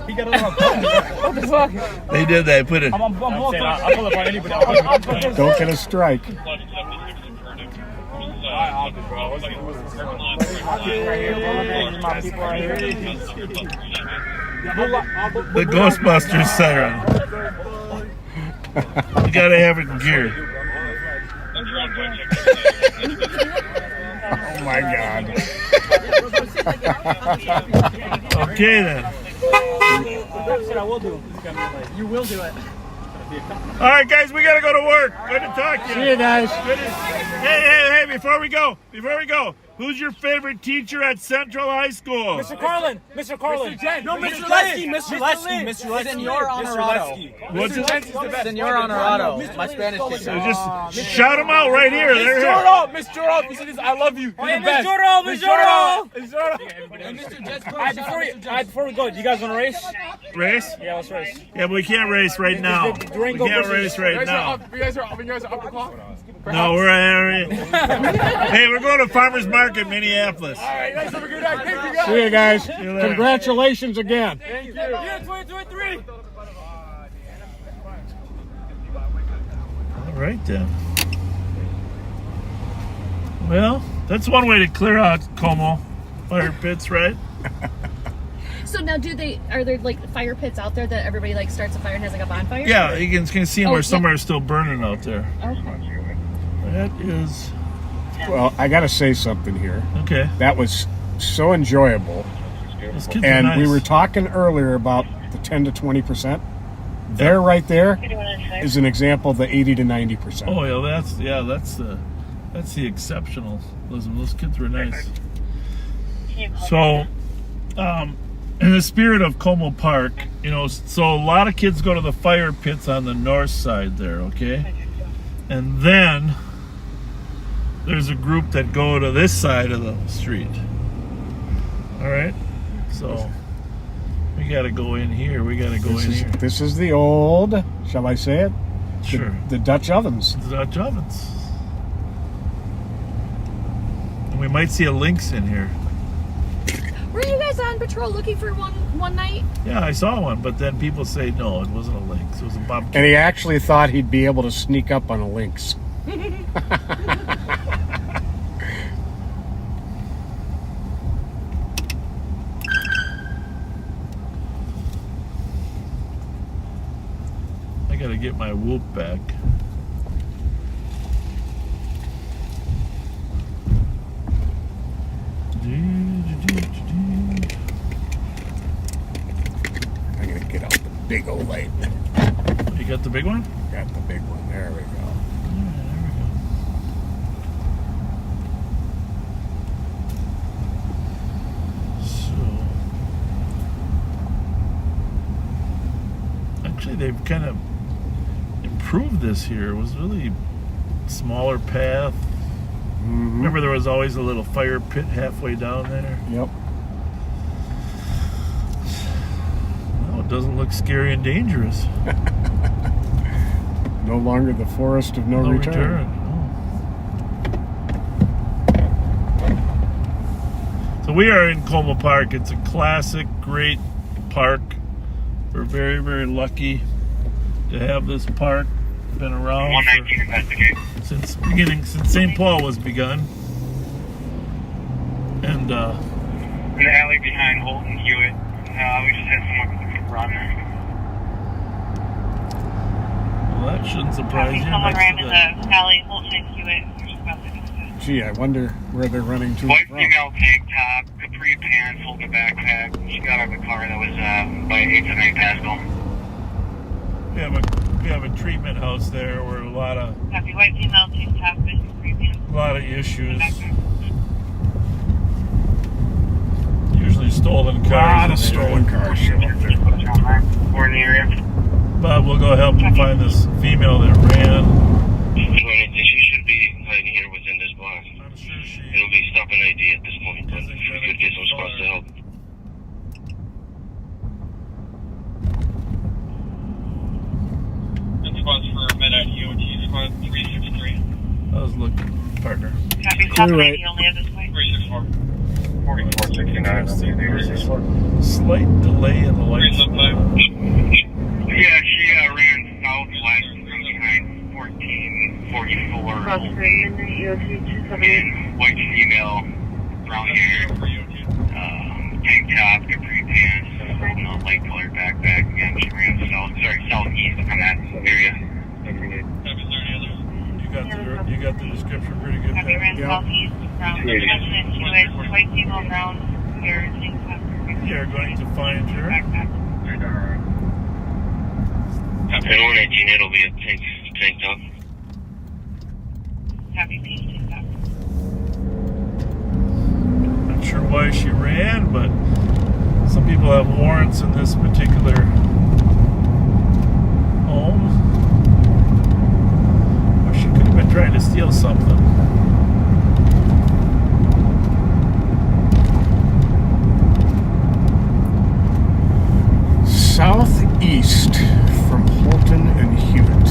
He got a little what the fuck? They did that. Put it. I'll pull up on anybody. Don't get a strike. The Ghostbusters siren. You gotta have it in gear. Oh my God. Okay then. I will do. You will do it. All right, guys, we gotta go to work. Good to talk to you. See you guys. Hey! Before we go, who's your favorite teacher at Central High School? Mr. Carlin. Mr. Jen. No, Mr. Lesky. Mr. Lesky. Senor Honorado. What's it? Senor Honorado. My Spanish teacher. So just shout them out right here. They're here. Miss Joro, you see this? I love you. You're the best. Miss Joro. And Mr. Jets. Before we go, do you guys want to race? Race? Yeah, let's race. Yeah, but we can't race right now. We can't race right now. You guys are up the clock? No, we're Hey, we're going to Farmers Market, Minneapolis. All right, guys, have a good night. Thank you, guys. See you guys. Congratulations again. Thank you. Yeah, 2023. All right then. Well, that's one way to clear out Como fire pits, right? So now, are there like fire pits out there that everybody like starts a fire and has like a bonfire? Yeah, you can see them where some are still burning out there. Okay. That is. Well, I got to say something here. Okay. That was so enjoyable. Those kids And are nice. we were talking earlier about the 10 to 20%. There, right there, is an example of the 80 to 90%. Oh yeah, that's the exceptionalism. Those kids were nice. So, in the spirit of Como Park, so a lot of kids go to the fire pits on the north side there, okay? And then there's a group that go to this side of the street. All right? So we got to go in here. This is the old, shall I say it? Sure. The Dutch ovens. The Dutch ovens. And we might see a Lynx in here. Were you guys on patrol looking for one night? Yeah, I saw one, but then people say no, it wasn't a Lynx. It was a bobcat. And he actually thought he'd be able to sneak up on a lynx. I gotta get my whoop back. I'm going to get out the big old light. You got the big one? Got the big one. There we go. Actually, they've kind of improved this here. It was really smaller path. Mm-hmm. Remember, there was always a little fire pit halfway down there? Yep. Well, it doesn't look scary and dangerous. No longer the forest of no return. So we are in Como Park. It's a classic, great park. We're very, very lucky to have this park. Been around since St. Paul was begun. And in the alley behind Holt and Hewitt, we just had someone run. Well, that shouldn't surprise you. Someone ran in the alley, Holt and Hewitt. Gee, I wonder where they're running to. White from. female tank top, capri pants, holding a backpack. She got out of the car that was by 8th and 9th Pascal. We have a treatment house there where a lot of Copy. White female tank top and capri pants. issues. Usually stolen cars. A lot of stolen cars show up there. We're in the area. Bob, we'll go help them find this female that ran. She should be hiding here within this block. I'm sure she. It'll be stop an ID at this point, but we could get some spots to help. Good spots for Med EOT squad 363. I was looking, partner. Copy. Stop an ID only at this point. 364. 4469. Slight delay in the lights. 375. Yeah, she ran southwest from behind 1444. White female, brown hair, tank top, capri pants, holding a light colored backpack. Again, she ran southeast from that area. You got the description pretty good. Copy. Ran southeast from white female, brown hair, tank top. We are going to find her. At 118, it'll be a tank top. Copy. Pink tank top. Not sure why she ran, but some people have warrants in this particular home. Or she could have been trying to steal something. Southeast from Holton and Hewitt.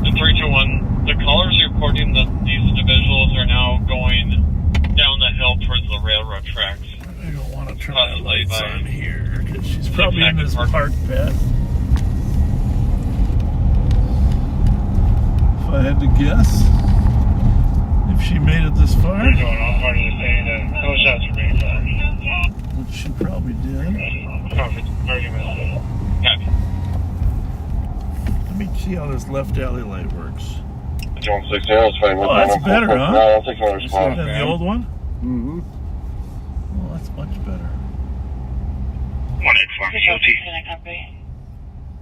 The 321. The callers are reporting that these individuals are now going down the hill towards the railroad tracks. I don't want to turn the Possibly lights by on here because she's probably in this park bed. If I had to guess, if she made it this far, Which which she probably did. Let me see how this left alley light works. John 60, I was fine with Oh, that's better, huh? I'll take another Is spot. that the old one? Mm-hmm. Well, that's much better. 184. Copy.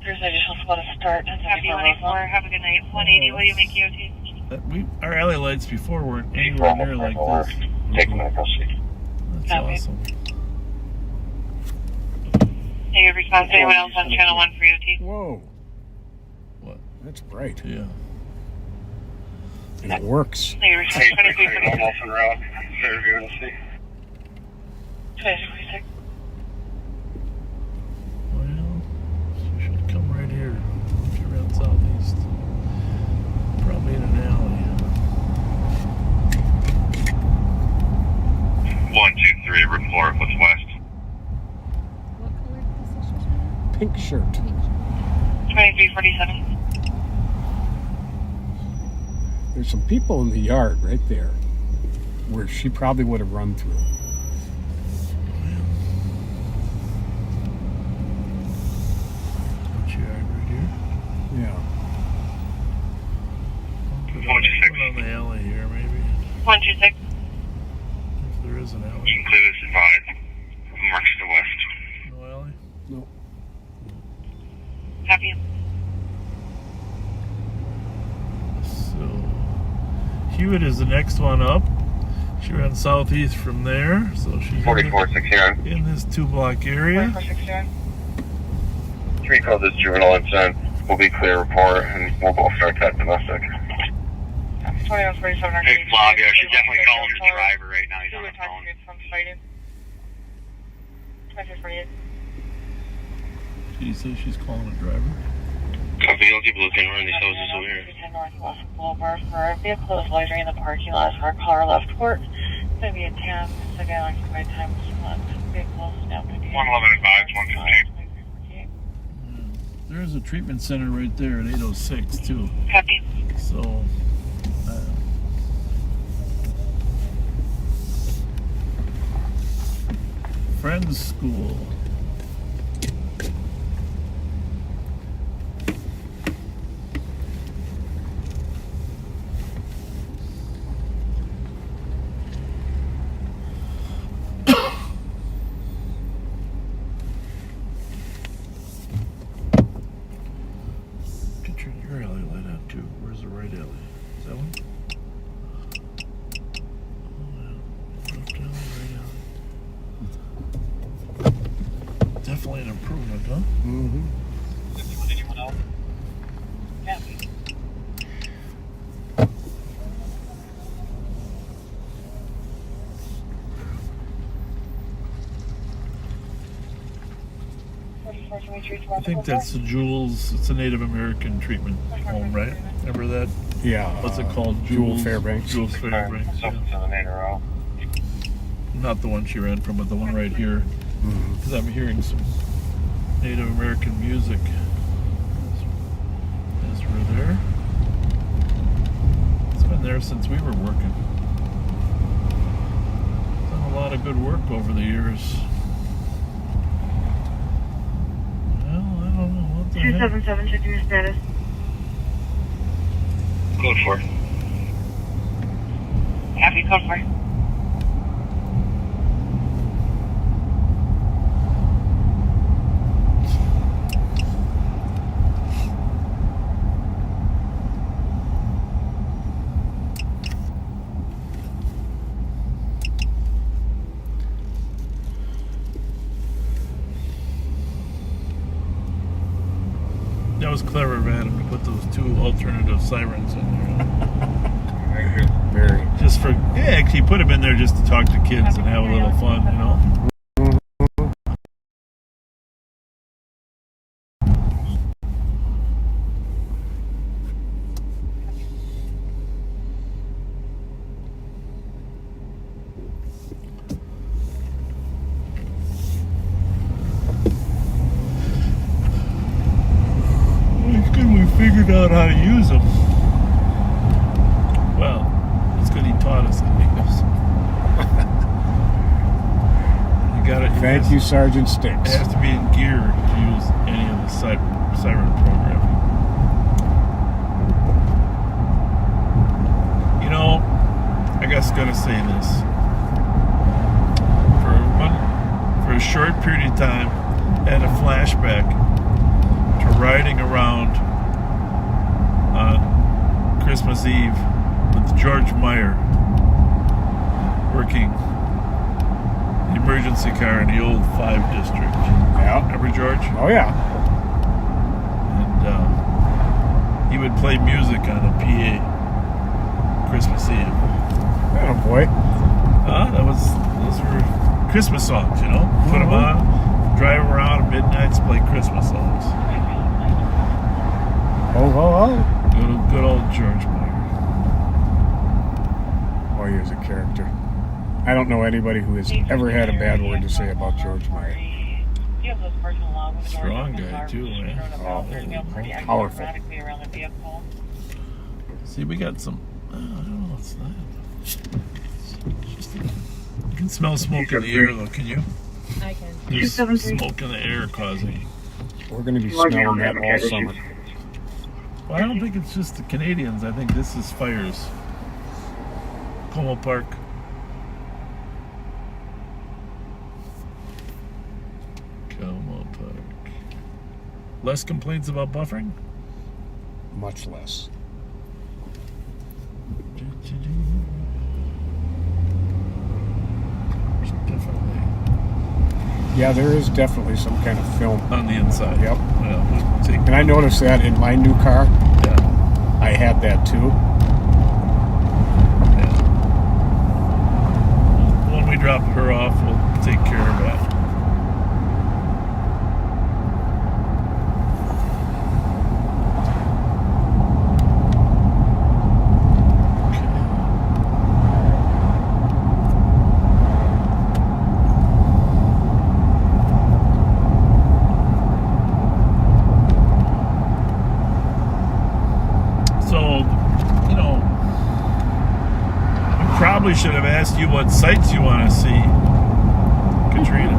There's an additional spot to start. Copy. 184. Have a good night. 180. Will you make EOT? Our alley lights before weren't anywhere near like this. Taking that seat. That's Copy. awesome. Negative response. Anyone else on channel 1 for EOT? Whoa. What? That's bright. Yeah. And it works. Negative response. 2346. Almost in route. Fairview and C. 2646. Well, she should come right here. She ran southeast. Probably in an alley. 123, report, what's west? What color is this shirt? Pink shirt. 2347. There's some people in the yard right there where she probably would have run through. Which yard right here? Yeah. Put on the alley here, maybe. 126. If there is an alley. You can clear this divide. March to the west. No alley? No. Copy. So, Hewitt is the next one up. She ran southeast from there, so she's 4469. in this 2-block area. 4469. 3 call this juvenile incident. We'll be clear report and we'll go start that domestic. 2147. Hey, Flavia, she's definitely calling her driver right now. He's on the phone. From fighting. 2348. Did you say she's calling a driver? Copy, I'll keep looking around these houses over here. 10 Northwest Boulevard for a vehicle is loitering in the parking lot for our car left court. It's going to be a 10. It's again occupied time slot. Vehicle is now 111 advised, 115. There's a treatment center right there at 806 too. Copy. So, friend's school. Get your alley light on too. Where's the right alley? Is that one? Definitely an improvement, huh? Mm-hmm. Anyone else? Yeah. I think that's the Jules. It's a Native American treatment home, right? Remember that? Yeah. What's it called? Jewel Fairbanks. Jules Fairbanks. Yeah. Not the one she ran from, but the one right here. Because I'm hearing some Native American music as we're there. It's been there since we were working. Done a lot of good work over the years. Well, I don't know what the heck. 277, checking your status. Code 4. Copy, code 4. That was clever of Adam to put those two alternative sirens in there. Very. Just for, yeah, he put them in there just to talk to kids and have a little fun, you know? It's good we figured out how to use them. Well, it's good he taught us, I guess. You got it. Thank you, Sergeant Sticks. It has to be in gear to use any of the siren programming. You know, I guess gonna say this. For a short period of time, I had a flashback to riding around on Christmas Eve with George Meyer working the emergency car in the old 5 district. Yeah. Remember George? Oh, yeah. And he would play music on a PA Christmas Eve. Oh, boy. Those were Christmas songs, you know? Put them on, drive around at midnights, play Christmas songs. Oh. Good old George Meyer. Oh, he was a character. I don't know anybody who has ever had a bad word to say about George Meyer. Strong guy, too, man. Oh, powerful. See, we got some... I don't know what's that. You can smell smoke in the air, though, can you? I can. There's smoke in the air causing... We're going to be smelling that all summer. Well, I don't think it's just the Canadians. I think this is fires. Como Park. Como Park. Less complaints about buffering? Much less. Yeah, there is definitely some kind of film on the inside. Yep. Yeah, we'll and I noticed that in my new car. Yeah. I had that too. Yeah. When we drop her off, we'll take care of that. Probably should have asked you what sights you want to see, Katrina.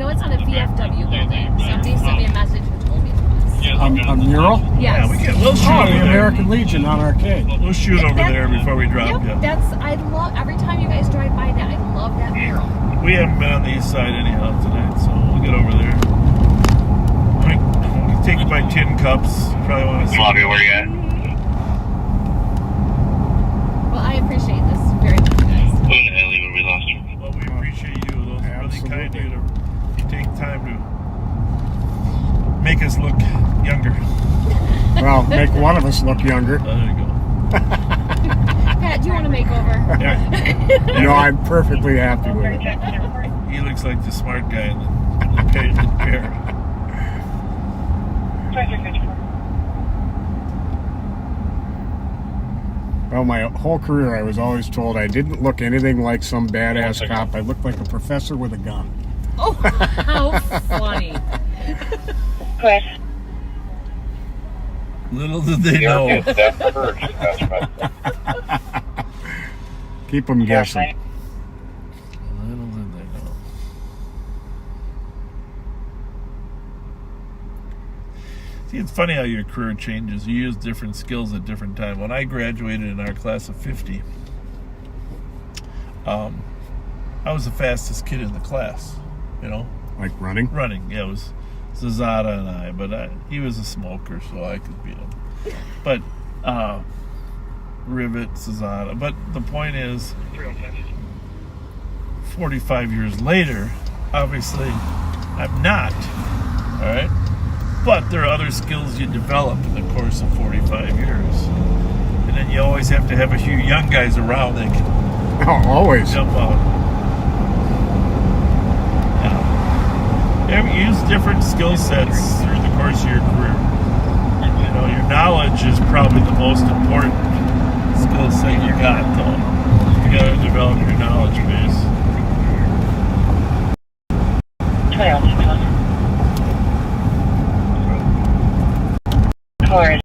know it's on a VFW building. Somebody sent me a message and told me it was. A mural? Yes. Yeah, we'll shoot Oh, over the there. American Legion on Arcade. We'll shoot over there before we drop. Yep, Yeah. that's, I love, every time you guys drive by that, I love that mural. We haven't been on the east side anyhow tonight, so we'll get over there. We'll take you by Tin Cups. Probably want to see. Flavio, where you at? Well, I appreciate this very much, guys. Who in the hell would we lost you? Well, we appreciate you. Those are really kind of you to take time to make us look younger. Well, make one of us look younger. There you go. Pat, do you want a makeover? Yeah. No, I'm perfectly happy with it. He looks like the smart guy in the pair. Well, my whole career I was always told I didn't look anything like some badass cop. I looked like a professor with a gun. Oh, how funny. Chris. Little did they know. Keep them guessing. Little did they know. See, it's funny how your career changes. You use different skills at different times. When I graduated in our class of 50, I was the fastest kid in the class, you know? Like running? Running, yeah. It was Zazada and I, but he was a smoker, so I could beat him. But, Rivet, Zazada. But the point is, 45 years later, obviously, I'm not, all right? But there are other skills you develop in the course of 45 years. And then you always have to have a few young guys around that can always jump out. Yeah. Use different skill sets through the course of your career. You know, your knowledge is probably the most important skill set you got, though. You gotta develop your knowledge base. Cars.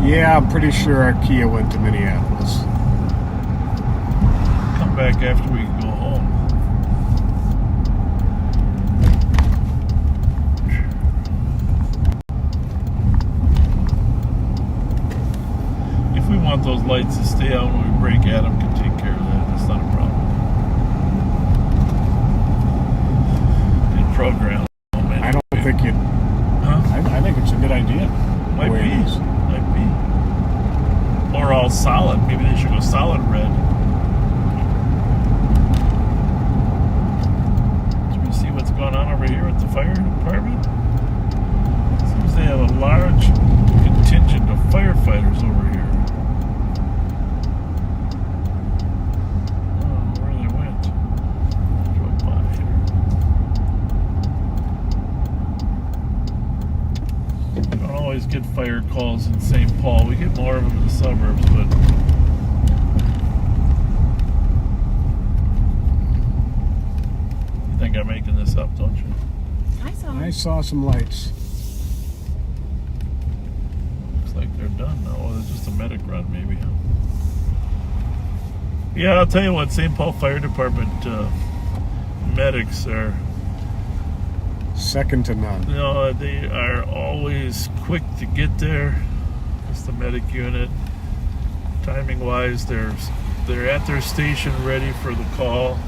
Yeah, I'm pretty sure our Kia went to Minneapolis. Come back after we go home. If we want those lights to stay on when we brake, Adam can take care of that. That's not a problem. Good program. I don't think you. Huh? I think it's a good idea. Might be. Or all solid. Maybe they should go solid red. Did we see what's going on over here with the fire department? Seems they have a large contingent of firefighters over here. Oh, where they went. Drove by here. We don't always get fire calls in St. Paul. We get more of them in the suburbs, but you think I'm making this up, don't you? I saw some lights. Looks like they're done now. Oh, it's just a medic run, maybe. Huh? Yeah, I'll tell you what, St. Paul Fire Department medics are second to none. You know, they are always quick to get there. It's the medic unit. Timing wise, they're at their station ready for the call.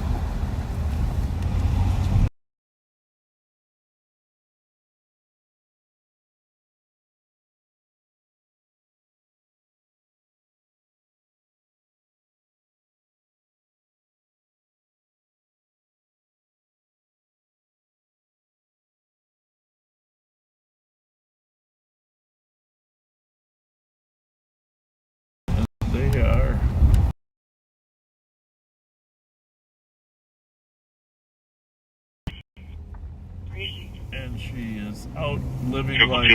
They are. And she is out living life.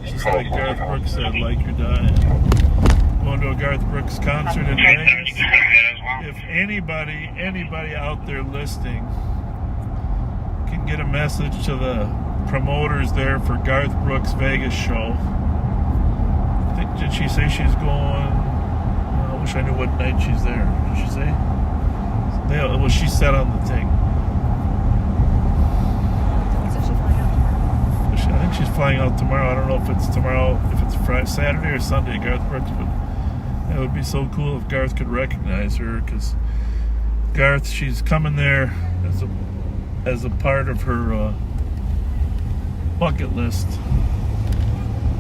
Just like Garth Brooks said, like you're dying. Going to a Garth Brooks concert in Vegas. If anybody out there listening can get a message to the promoters there for Garth Brooks Vegas show. Did she say she's going Wish I knew what night she's there. Did she say? Yeah, well, she said on the thing. So she's flying out tomorrow. I think she's flying out tomorrow. I don't know if it's tomorrow, if it's Friday, Saturday or Sunday, Garth Brooks, but it would be so cool if Garth could recognize her, because Garth, she's coming there as a part of her bucket list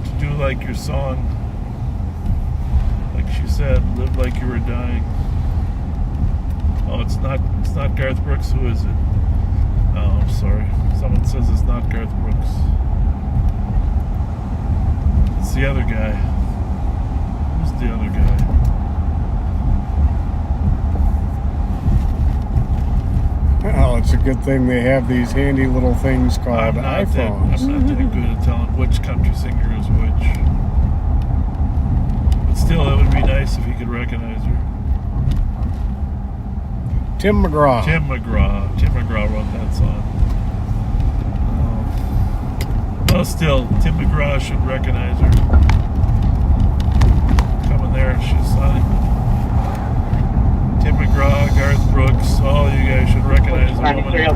to do like your song, like she said, live like you were dying. Oh, it's not Garth Brooks. Who is it? Oh, I'm sorry. Someone says it's not Garth Brooks. It's the other guy. Who's the other guy? Well, it's a good thing they have these handy little things called iPhones. I'm not that good at telling which country singer is which. But still, it would be nice if he could recognize her. Tim McGraw. Tim McGraw wrote that song. Well, still, Tim McGraw should recognize her. Coming there, she's on it. Tim McGraw, Garth Brooks, all you guys should recognize the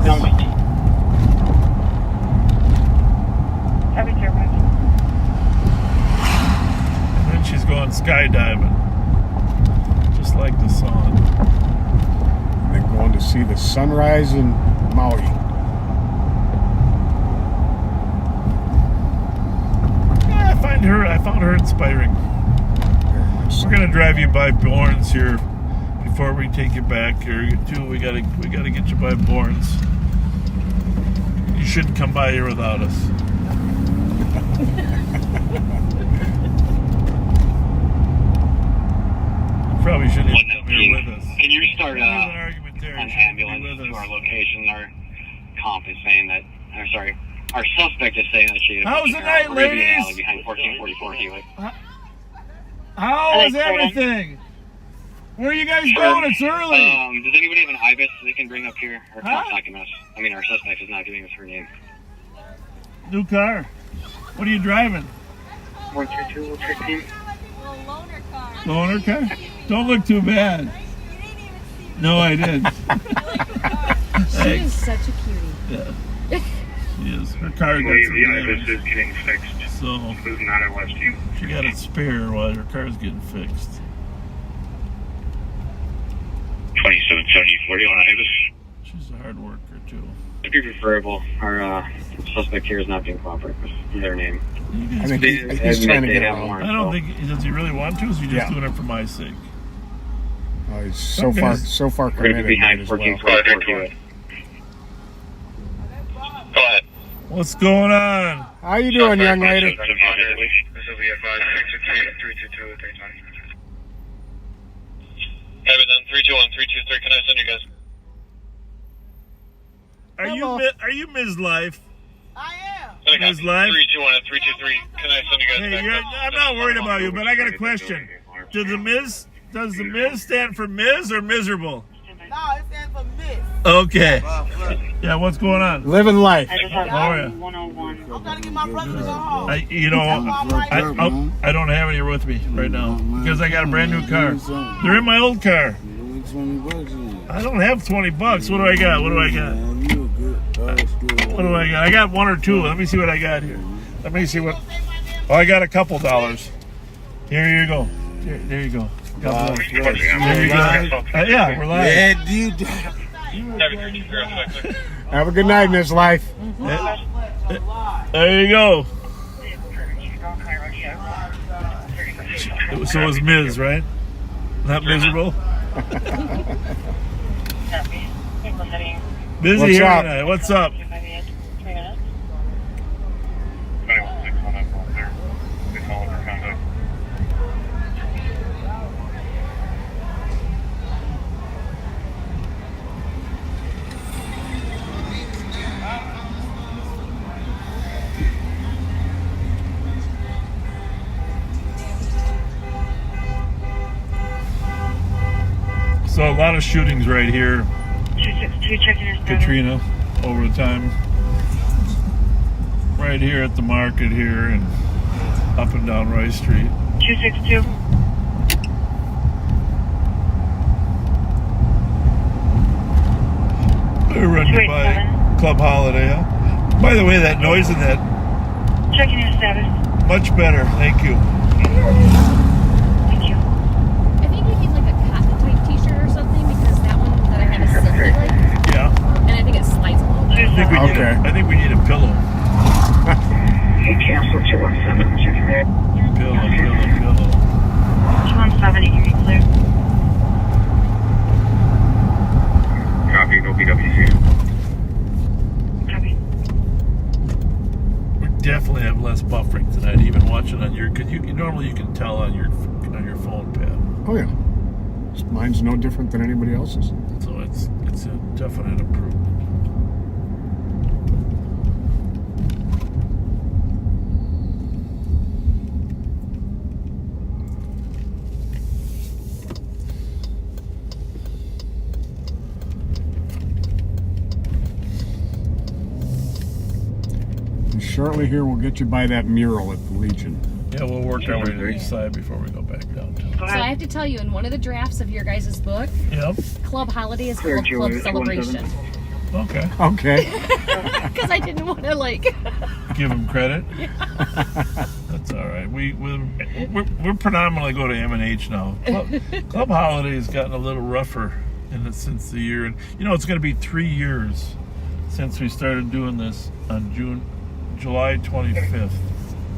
woman. And then she's going skydiving, just like the song. And then going to see the sunrise in Maui. Yeah, I found her inspiring. We're gonna drive you by Bourne's here before we take you back here too. We gotta get you by Bourne's. You shouldn't come by here without us. You probably shouldn't even come here with us. Can you start an ambulance to our location? Our comp is saying that, our suspect is saying that she How's the night, ladies? Behind 1444 Hewitt. How is everything? Where are you guys going? It's early. Does anybody have an IBIS they can bring up here? Our comp's not giving us. I mean, our suspect is not giving us her name. New car. What are you driving? 13215. Loaner car? Don't look too bad. No, I did. She is such a cutie. Yeah. She is. Her car got some damage. is getting fixed. So Who's not at Westview? she got it spare while her car's getting fixed. 2770 on Ibis. She's a hard worker too. It'd be preferable. Our suspect here is not being cooperative with their name. I think he's trying to get it wrong. I don't think, does he really want to? Or is he just doing it for my sake? Oh, he's so far committed. Behind 1444 Hewitt. Go ahead. What's going on? How you doing, young lady? This will be at 563-322 at 320. Copy then, 321, 323, can I send you guys? Are you Ms. Life? I am. Ms. Life? 321 at 323, can I send you guys Hey, back? I'm not worried about you, but I got a question. Does the Ms. stand for Ms. or miserable? No, it stands for Miss. Okay. Yeah, what's going on? Living life. How are you? 101. I'm trying to get my brother to go home. I don't have any with me right now because I got a brand new car. They're in my old car. I don't have $20. What do I got? What do I got? I got one or two. Let me see what I got here. Let me see what. Oh, I got a couple dollars. Here you go. There you go. There you go. Yeah, we're live. Yeah, dude. Have a good night, Miss Life. There you go. So it was Ms., right? Not miserable? Busy What's here up? tonight. What's up? So a lot of shootings right here, Katrina, over the time. Right here at the market here and up and down Rice Street. 262. We run you by Club Holiday. Huh? By the way, that noise in that. Checking your status. Much better, thank you. Thank you. I think we need like a cotton type t-shirt or something because that one that I have is silky like. Yeah. And I think it slides a little bit. I think we need a pillow. Cancel 217. Pillow. 217, you can be clear. Copy, no PWC. Copy. We definitely have less buffering tonight. Even watching on your, because normally you can tell on your phone pad. Oh yeah, mine's no different than anybody else's. So it's a definite improvement. Shortly here, we'll get you by that mural at the Legion. Yeah, we'll work our way to the east side before we go back downtown. So I have to tell you, in one of the drafts of your guys' book, Club Holiday is called Club Celebration. Okay. Okay. Because I didn't want to give them credit. That's all right. We're predominantly go to M&H now. Club Holiday has gotten a little rougher since the year, and it's going to be 3 years since we started doing this on July 25th.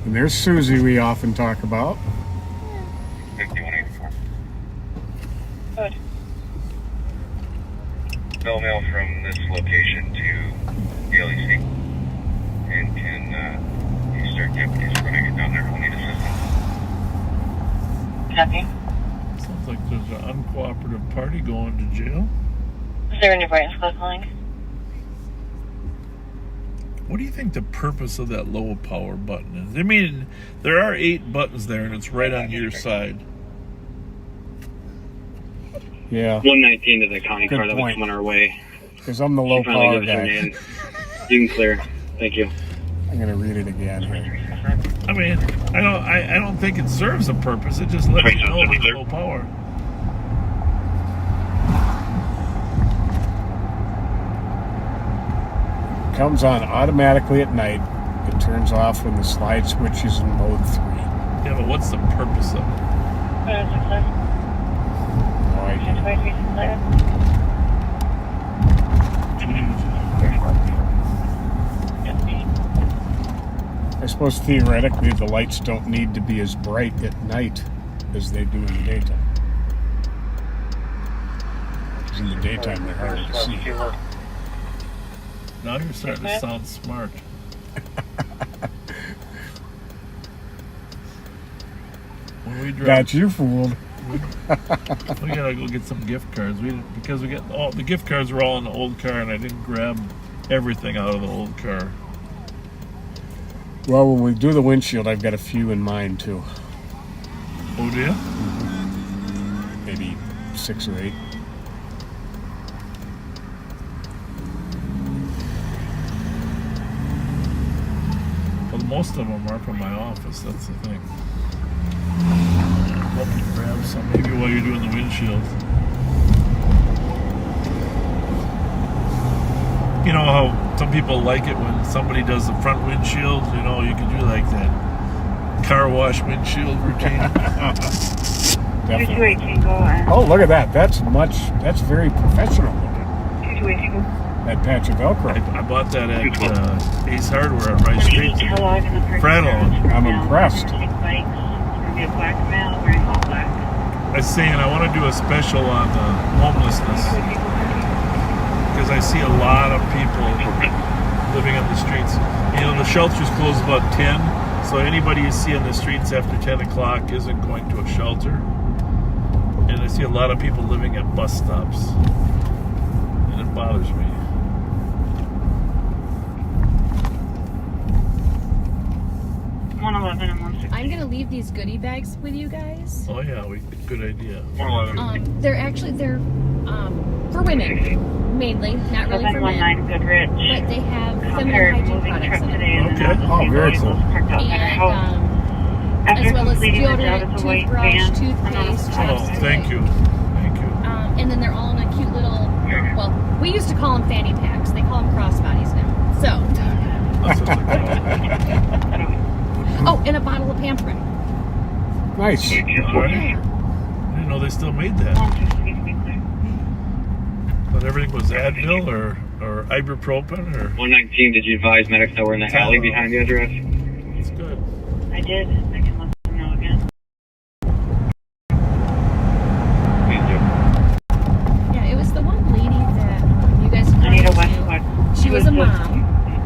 And there's Susie we often talk about. 5184. Good. No mail from this location to the LEC. And can you start deputies when I get down there who need assistance? Copy. Sounds like there's an uncooperative party going to jail. Is there any brightness call calling? What do you think the purpose of that low power button is? I mean, there are 8 buttons there, and it's right on your side. Yeah. 119 to the county Good car that was point. coming our way. Because I'm the low She finally power gives her guy. name. You can clear. Thank you. I'm going to read it again here. I mean, I don't think it serves a purpose. It just lets you know it's low power. Comes on automatically at night. It turns off when the slide switch is in mode 3. Yeah, but what's the purpose of it? No idea. I suppose theoretically the lights don't need to be as bright at night as they do in the daytime. Because in the daytime they're harder to see. Now you're starting to sound smart. When we drive, Got you fooled. we gotta go get some gift cards. Because the gift cards were all in the old car, and I didn't grab everything out of the old car. Well, when we do the windshield, I've got a few in mind too. Oh, do you? Maybe 6 or 8. Well, most of them are from my office. That's the thing. Let me grab some. Maybe while you're doing the windshield. You know how some people like it when somebody does the front windshield? You can do like that car wash windshield routine. Definitely. Oh, look at that. That's very professional looking. That patch of Velcro. I bought that at Ace Hardware on Rice Street. Frattle. I'm impressed. I was saying I want to do a special on homelessness. Because I see a lot of people living on the streets. The shelters close about 10, so anybody you see on the streets after 10 o'clock isn't going to a shelter. And I see a lot of people living at bus stops. And it bothers me. I'm going to leave these goodie bags with you guys. Oh yeah, good idea. They're for women, mainly, not really for men. But they have feminine hygiene products in them. Okay. Oh, very cool. And as well as deodorant, toothbrush, toothpaste, Oh, chapstick. thank you. And then they're all in a cute little Well, we used to call them fanny packs. They call them crossbodies now. So. Oh, and a bottle of Pamprin. Nice. I didn't know they still made that. But everything was Advil or ibuprofen or... 119, did you advise medics that were in the alley behind the address? That's good. I did. I can let them know again. Yeah, it was the one lady that you guys I need a talked to. Westwood. She was a mom.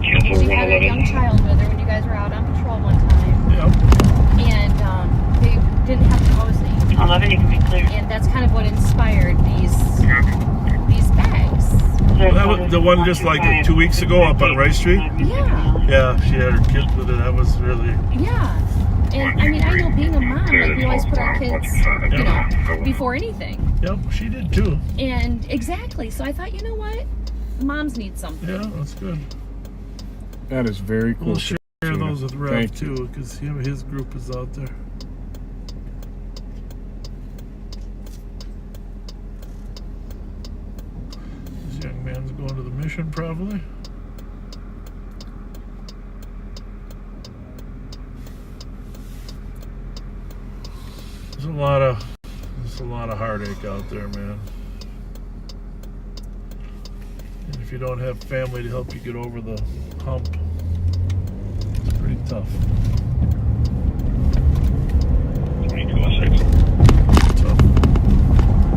And she had a young child with her when you guys were out on patrol one time. Yep. And they didn't have housing. 11, you can be clear. And that's kind of what inspired these bags. Well, that was the one just like 2 weeks ago up on Rice Street? Yeah. Yeah, she had her kids with her. That was really... Yeah. And I mean, I know being a mom, like we always put our kids, you know, before anything. Yep, she did too. And exactly. So I thought, you know what? Moms need something. Yeah, that's good. That is very cool. We'll share those with Rev Thank you. too, because his group is out there. This young man's going to the mission probably. There's a lot of heartache out there, man. And if you don't have family to help you get over the hump, it's pretty tough. 2206. Tough.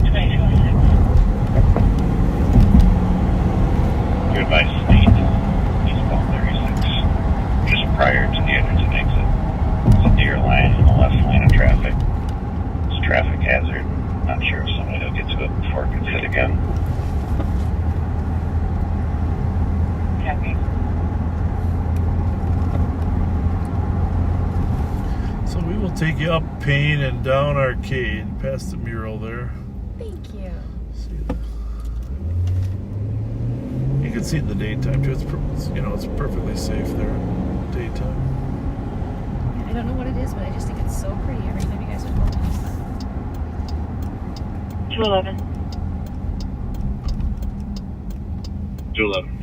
2206. Your advice is eastbound 36, just prior to the entrance and exit. It's a deer line in the left lane of traffic. It's a traffic hazard. Not sure if somebody will get to it before it gets hit again. Copy. So we will take you up Payne and down Arcade, past the mural there. Thank you. See that? You can see in the daytime too. It's it's perfectly safe there. Daytime. I don't know what it is, but I just think it's so pretty every time you guys are going. 211. 211.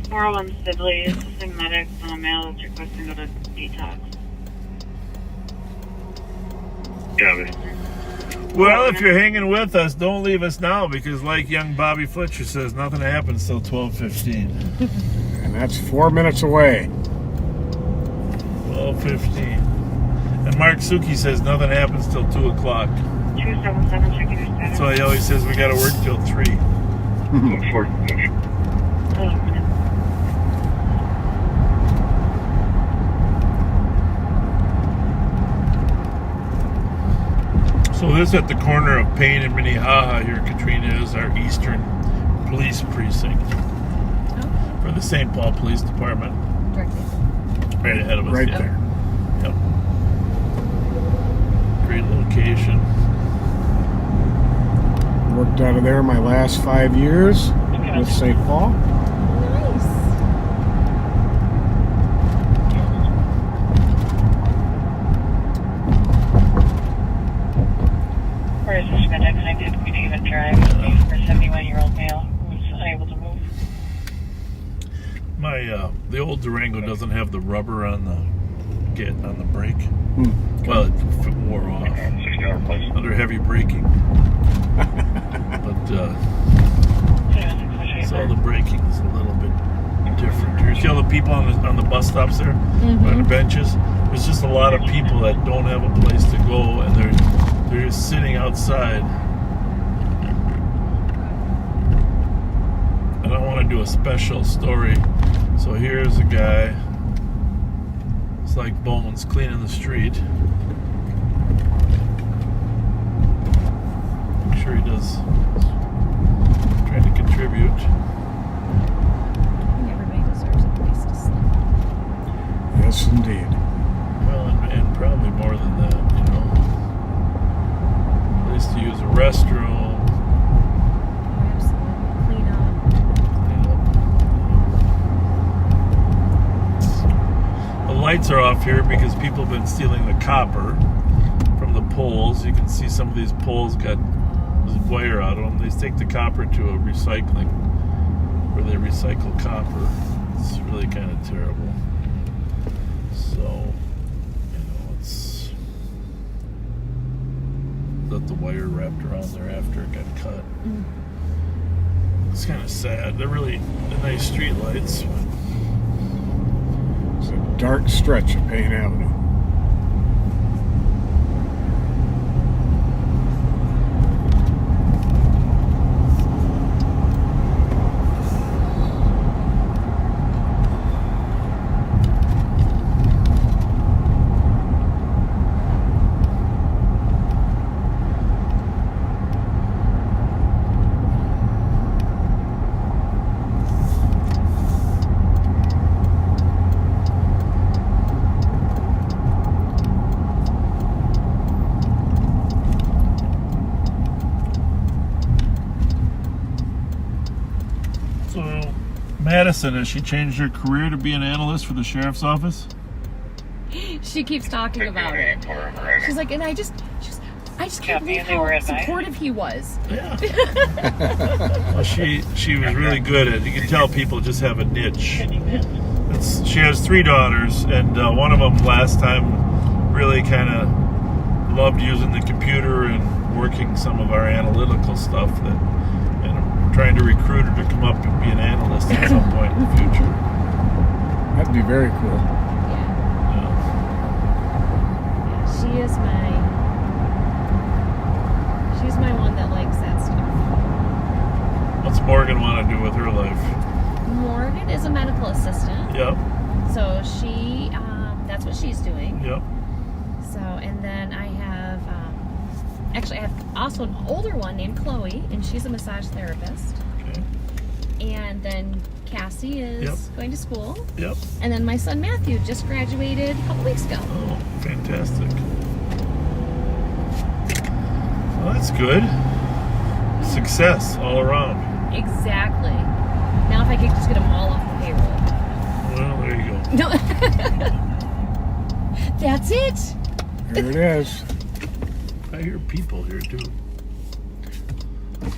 401 Sibley is assisting medics on a male that's requesting to go to detox. Copy. Well, if you're hanging with us, don't leave us now because, like young Bobby Fletcher says, nothing happens till 12:15. And that's 4 minutes away. 12:15. And Mark Suki says nothing happens till 2 o'clock. 277, checking your status. That's why he always says we got to work till 3. So this at the corner of Payne and Minnehaha here, Katrina, is our Eastern Police Precinct for the St. Paul Police Department. Directly. Right ahead of us. Right yeah. there. Yep. Great location. Worked out of there my last 5 years with St. Paul. Nice. Where is this medic? I did even drive for a 71-year-old male who was unable to move. The old Durango doesn't have the rubber on the brake. Well, it wore off under heavy braking. But so the braking is a little bit different. You see all the people on the bus stops there, on the benches. There's just a lot of people that don't have a place to go, and they're just sitting outside. And I want to do a special story. So here's a guy. It's like Bones cleaning the street. I'm sure he does. Trying to contribute. Everybody deserves a place to sleep. Yes, indeed. Well, and probably more than that, you know. Place to use a restroom. Absolutely. Clean up. The lights are off here because people have been stealing the copper from the poles. You can see some of these poles got wire out of them. They take the copper to a recycling where they recycle copper. It's really kind of terrible. So, it's got the wire wrapped around there after it got cut. It's kind of sad. They're really nice street lights. It's a dark stretch of Payne Avenue. Madison, has she changed her career to be an analyst for the sheriff's office? She keeps talking about it. She's like, and I just can't believe how supportive he was. Yeah. Well, she was really good at it. You can tell people just have a niche. She has 3 daughters, and one of them last time really kind of loved using the computer and working some of our analytical stuff. And I'm trying to recruit her to come up and be an analyst at some point in the future. That'd be very cool. Yeah, she is she's my one that likes that stuff. What's Morgan want to do with her life? Morgan is a medical assistant. Yep. So she, that's what she's doing. Yep. So, and then I have, actually I have also an older one named Chloe, and she's a massage therapist. Okay. And then Cassie is going to school. Yep. And then my son Matthew just graduated a couple weeks ago. Oh, fantastic. Well, that's good. Success all around. Exactly. Now if I could just get them all off the payroll. Well, there you go. No. That's it. There it is. I hear people here too. I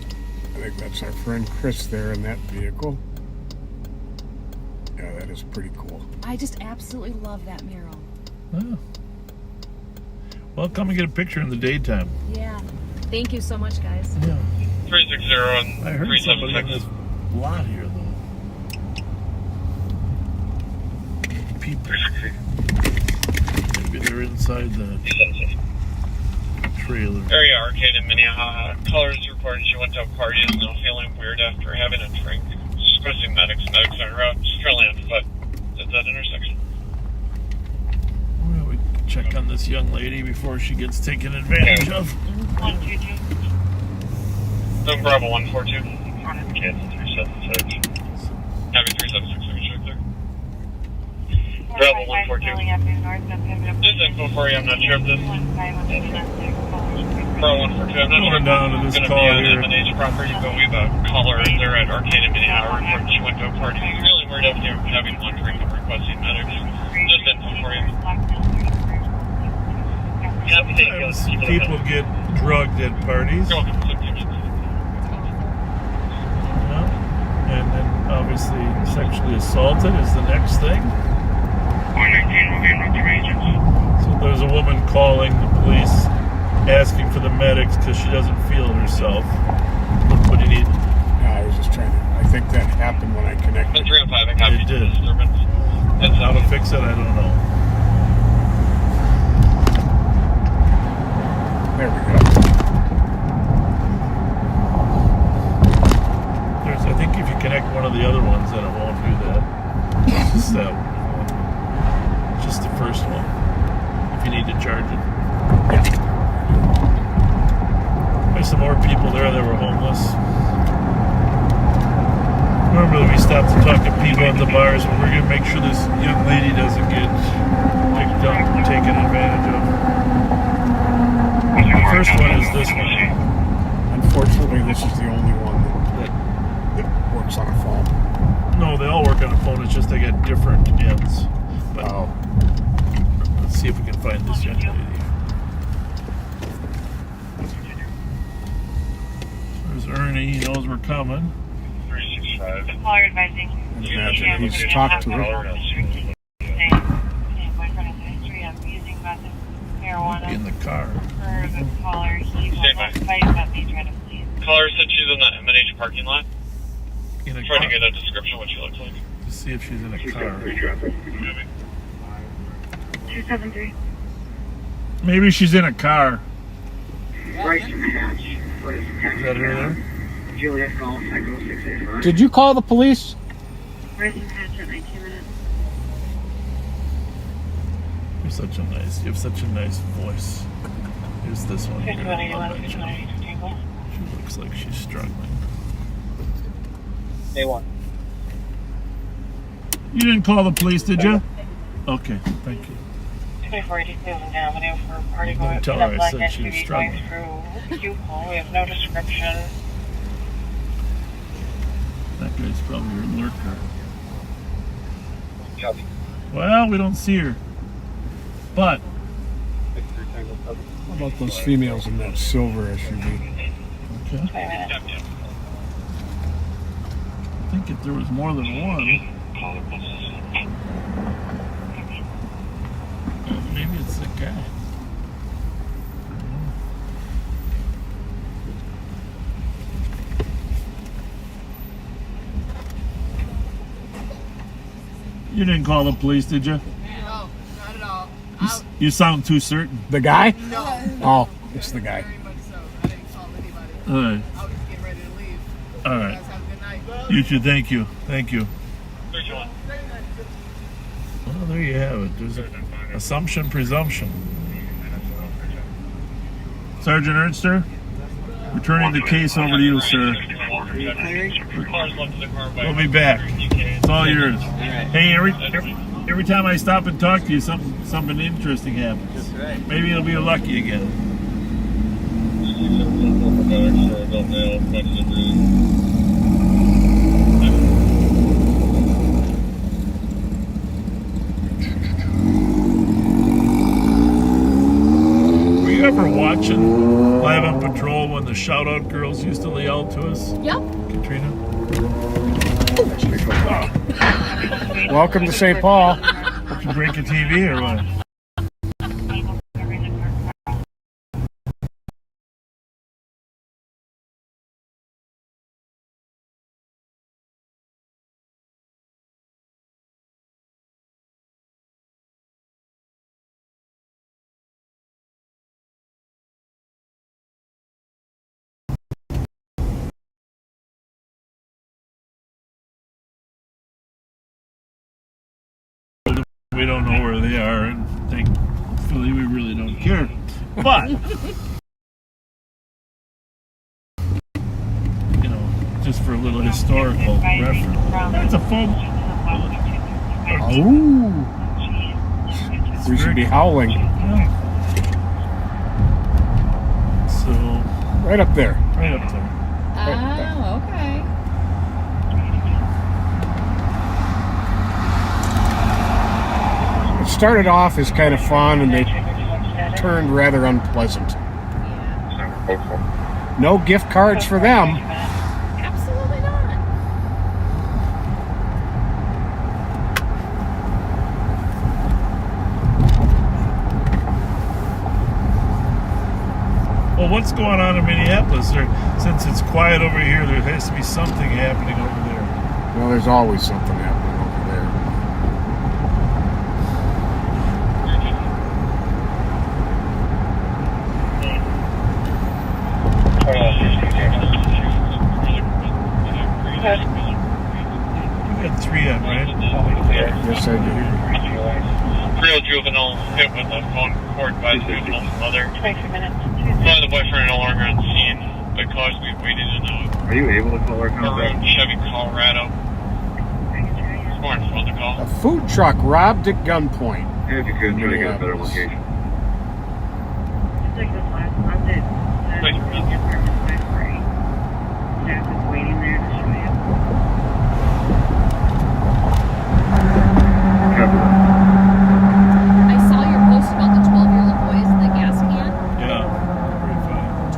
think that's our friend Chris there in that vehicle. Yeah, that is pretty cool. I just absolutely love that mural. Oh. Well, come and get a picture in the daytime. Yeah. Thank you so much, guys. Yeah. 360 and I heard somebody in this lot here, though. People. Maybe they're inside the trailer. Area Arcade in Minnehaha. Callers reported she went to a party and is now feeling weird after having a drink. She's going to see medics. Medics are out. She's currently on foot at that intersection. Well, we check on this young lady before she gets taken advantage of. 122. No, Bravo 142. Kansas 376. Having 376, we can check there. Bravo 142. This info for you, I'm not sure if this. Bravo 142, I'm not sure if down to this it's going to call be on here. M&H property, but we have a caller there at Arcade in Minnehaha reporting she went to a party. She's really weird after having one drink and requesting medics. Just info for you. Sometimes people get drugged at parties. And then obviously sexually assaulted is the next thing. So there's a woman calling the police asking for the medics because she doesn't feel herself. What do you need? I was just trying to, I think that happened when I connected. 305, I copy. It did. How to fix it, I don't know. There we go. I think if you connect one of the other ones, then it won't do that. Just that one. Just the first one. If you need to charge it. There's some more people there that were homeless. Normally we stop to talk to people at the bars, but we're going to make sure this young lady doesn't get picked up or taken advantage of. The first one is this one. Unfortunately, this is the only one that works on a phone. No, they all work on a phone. It's just they got different ends. But let's see if we can find this young lady. There's Ernie. He knows we're coming. 365. Caller advising. Imagine he's talked to her. Boyfriend has a history of using meth and marijuana. In the car. For the caller, he's fighting about me trying to please. Caller said she's in the M&H parking lot. In a Trying car. to get a description of what she looks like. To see if she's in a car. 273. Maybe she's in a car. Bryson Hatch. Is that her there? Juliet Golf, Echo 685. Did you call the police? Bryson Hatch at 19 minutes. You have such a nice voice. Here's this one. Here. 5181, She looks like she's struggling. A1. You didn't call the police, did you? Okay, thank you. 2482 is in Avenue for party going Tell in her a I black said she was SUV going struggling. through Juvenile. We have no description. That guy's probably her lurker. Copy. Well, we don't see her. But How about those females in that silver SUV? okay. I think if there was more than one. Maybe it's the guy. You didn't call the police, did you? No, not at all. You sound too certain. The guy? No. Oh, it's the guy. Very much so. I didn't call anybody. All right. I was just getting ready to leave. All right. You guys have a good night. You too. Thank you. Thank you. 31. Well, there you have it. There's an assumption, presumption. Sergeant Ernster, returning the case over to you, sir. We'll be back. It's all yours. Hey, every time I stop and talk to you, something interesting happens. Maybe it'll be lucky again. Were you ever watching Live on Patrol when the shout-out girls used to yell to us? Yep. Katrina? Welcome to St. Paul. Did you break a TV or what? We don't know where they are, and thankfully we really don't care. But, you know, just for a little historical reference. That's a phone. Oh. We should be howling. Yeah. So. Right up there. Right up there. Oh, okay. It started off as kind of fun, and they turned rather unpleasant. No gift cards for them. Absolutely not. Well, what's going on in Minneapolis? Since it's quiet over here, there has to be something happening over there. Well, there's always something happening over there. You got 3M, right? Yes, I do. Real juvenile hit with a phone cord by the juvenile's mother. 23 minutes. One of the boyfriend no longer on scene because we waited in Are you able to call our maroon Chevy Colorado. It's more fun to call. A food truck robbed at gunpoint. Yeah, if you could try to get a better location. It's like this last update. The apartment 548. Jack is waiting there to show you. I saw your post about the 12-year-old boys in the gas can. Yeah.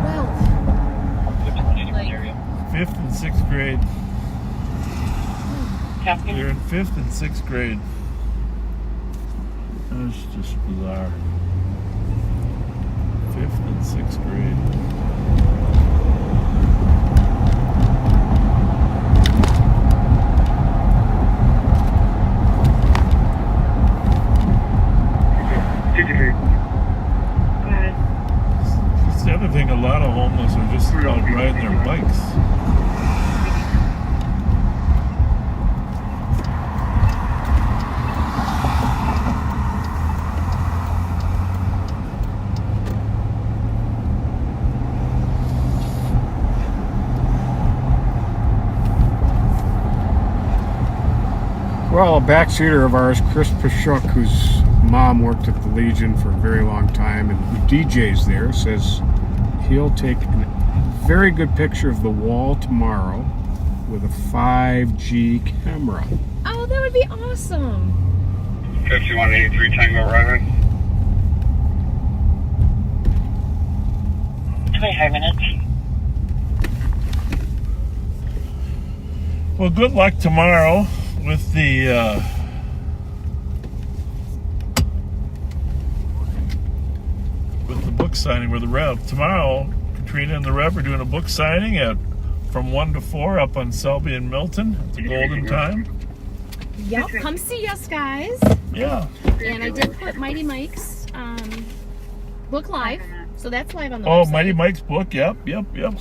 12. Like, 6th grade. Copy. They're in 5th and 6th grade. That's just bizarre. 5th and 6th grade. That's the other thing, a lot of homeless are just out riding their bikes. Well, a backseater of ours, Chris Pashuk, whose mom worked at the Legion for a very long time and who DJs there, says he'll take a very good picture of the wall tomorrow with a 5G camera. Oh, that would be awesome. 5183 Tango arriving. 25 minutes. Well, good luck tomorrow with the book signing with the Rev. Tomorrow, Katrina and the Rev are doing a book signing from 1 to 4 up on Selby and Milton at the Golden Time. Yep, come see us, guys. Yeah. And I did put Mighty Mike's book live, so that's live on the Oh, website. Mighty Mike's book. Yep.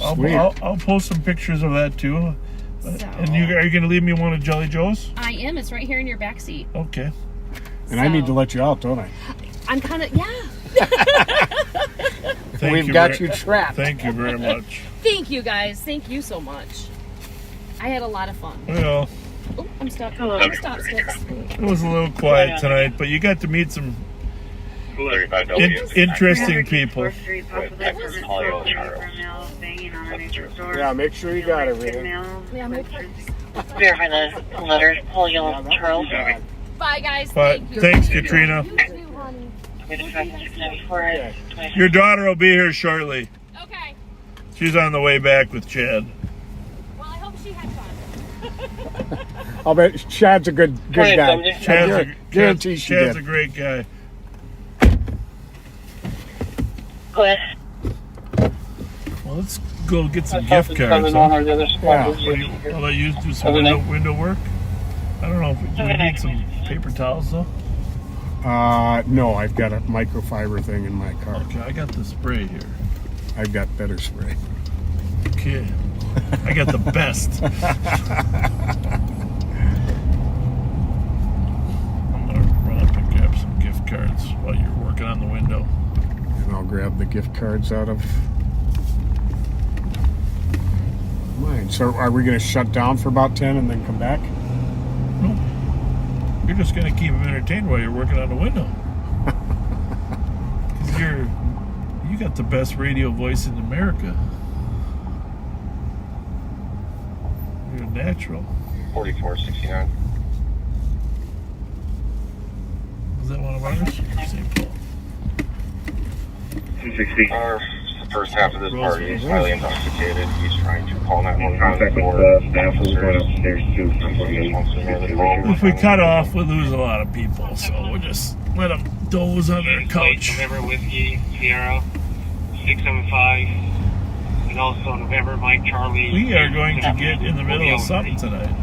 I'll post some pictures of that too. So, and are you going to leave me one of Jelly Joe's? I am. It's right here in your back seat. Okay. And I need to let you out, don't I? I'm kind of, yeah. We've got you trapped. Thank you very much. Thank you, guys. Thank you so much. I had a lot of fun. Well, oh, I'm stuck. I'm stop sticks. It was a little quiet tonight, but you got to meet some interesting people. Yeah, make sure you got everything. Yeah, Verify the letters. Paul, Yellow, Charles. Bye, guys. But thanks, Katrina. Your daughter will be here shortly. Okay. She's on the way back with Chad. Well, I hope she had fun. I'll bet Chad's a good guy. Chad's a great guy. Go ahead. Well, let's go get some gift cards. Huh? Yeah. I'll let you do some window work. I don't know. Do we need some paper towels though? No, I've got a microfiber thing in my car. Okay, I got the spray here. I've got better spray. Okay. I got the best. I'm gonna run up and grab some gift cards while you're working on the window. And I'll grab the gift cards out of mine. So are we going to shut down for about 10 and then come back? No. You're just going to keep them entertained while you're working on the window. Because you got the best radio voice in America. You're natural. 4469. Is that one of ours? St. Paul. 260. The first half of this party is highly intoxicated. He's trying to call 911 for staff who's going upstairs too. If we cut off, we'll lose a lot of people, so we'll just let them doze on their couch. November Whiskey, Sierra, 675, and also November Mike Charlie. We are going to get in the middle of something tonight.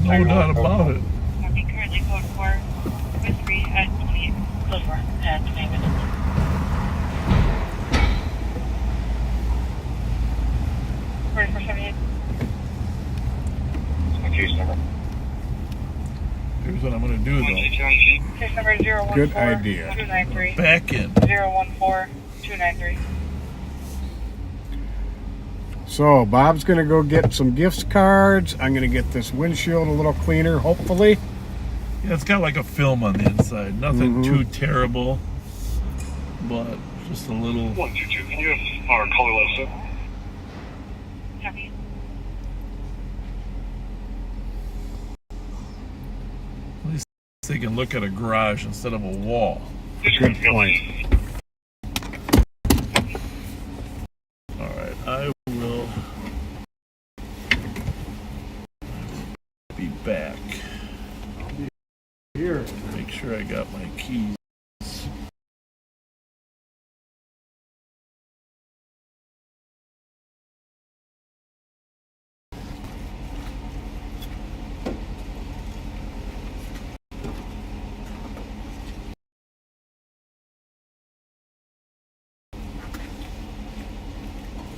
No doubt about it. Currently code 4 with 3 at 20. Code 4 at 20 minutes. Case number. Here's what I'm going to do, though. Case number 014. Good idea. 293. Back in. 014-293. So Bob's going to go get some gift cards. I'm going to get this windshield a little cleaner, hopefully. Yeah, it's got like a film on the inside. Nothing too terrible, but just a little. 122. Can you have our color left, sir? Copy. At least they can look at a garage instead of a wall. Good point. All right, I got my keys.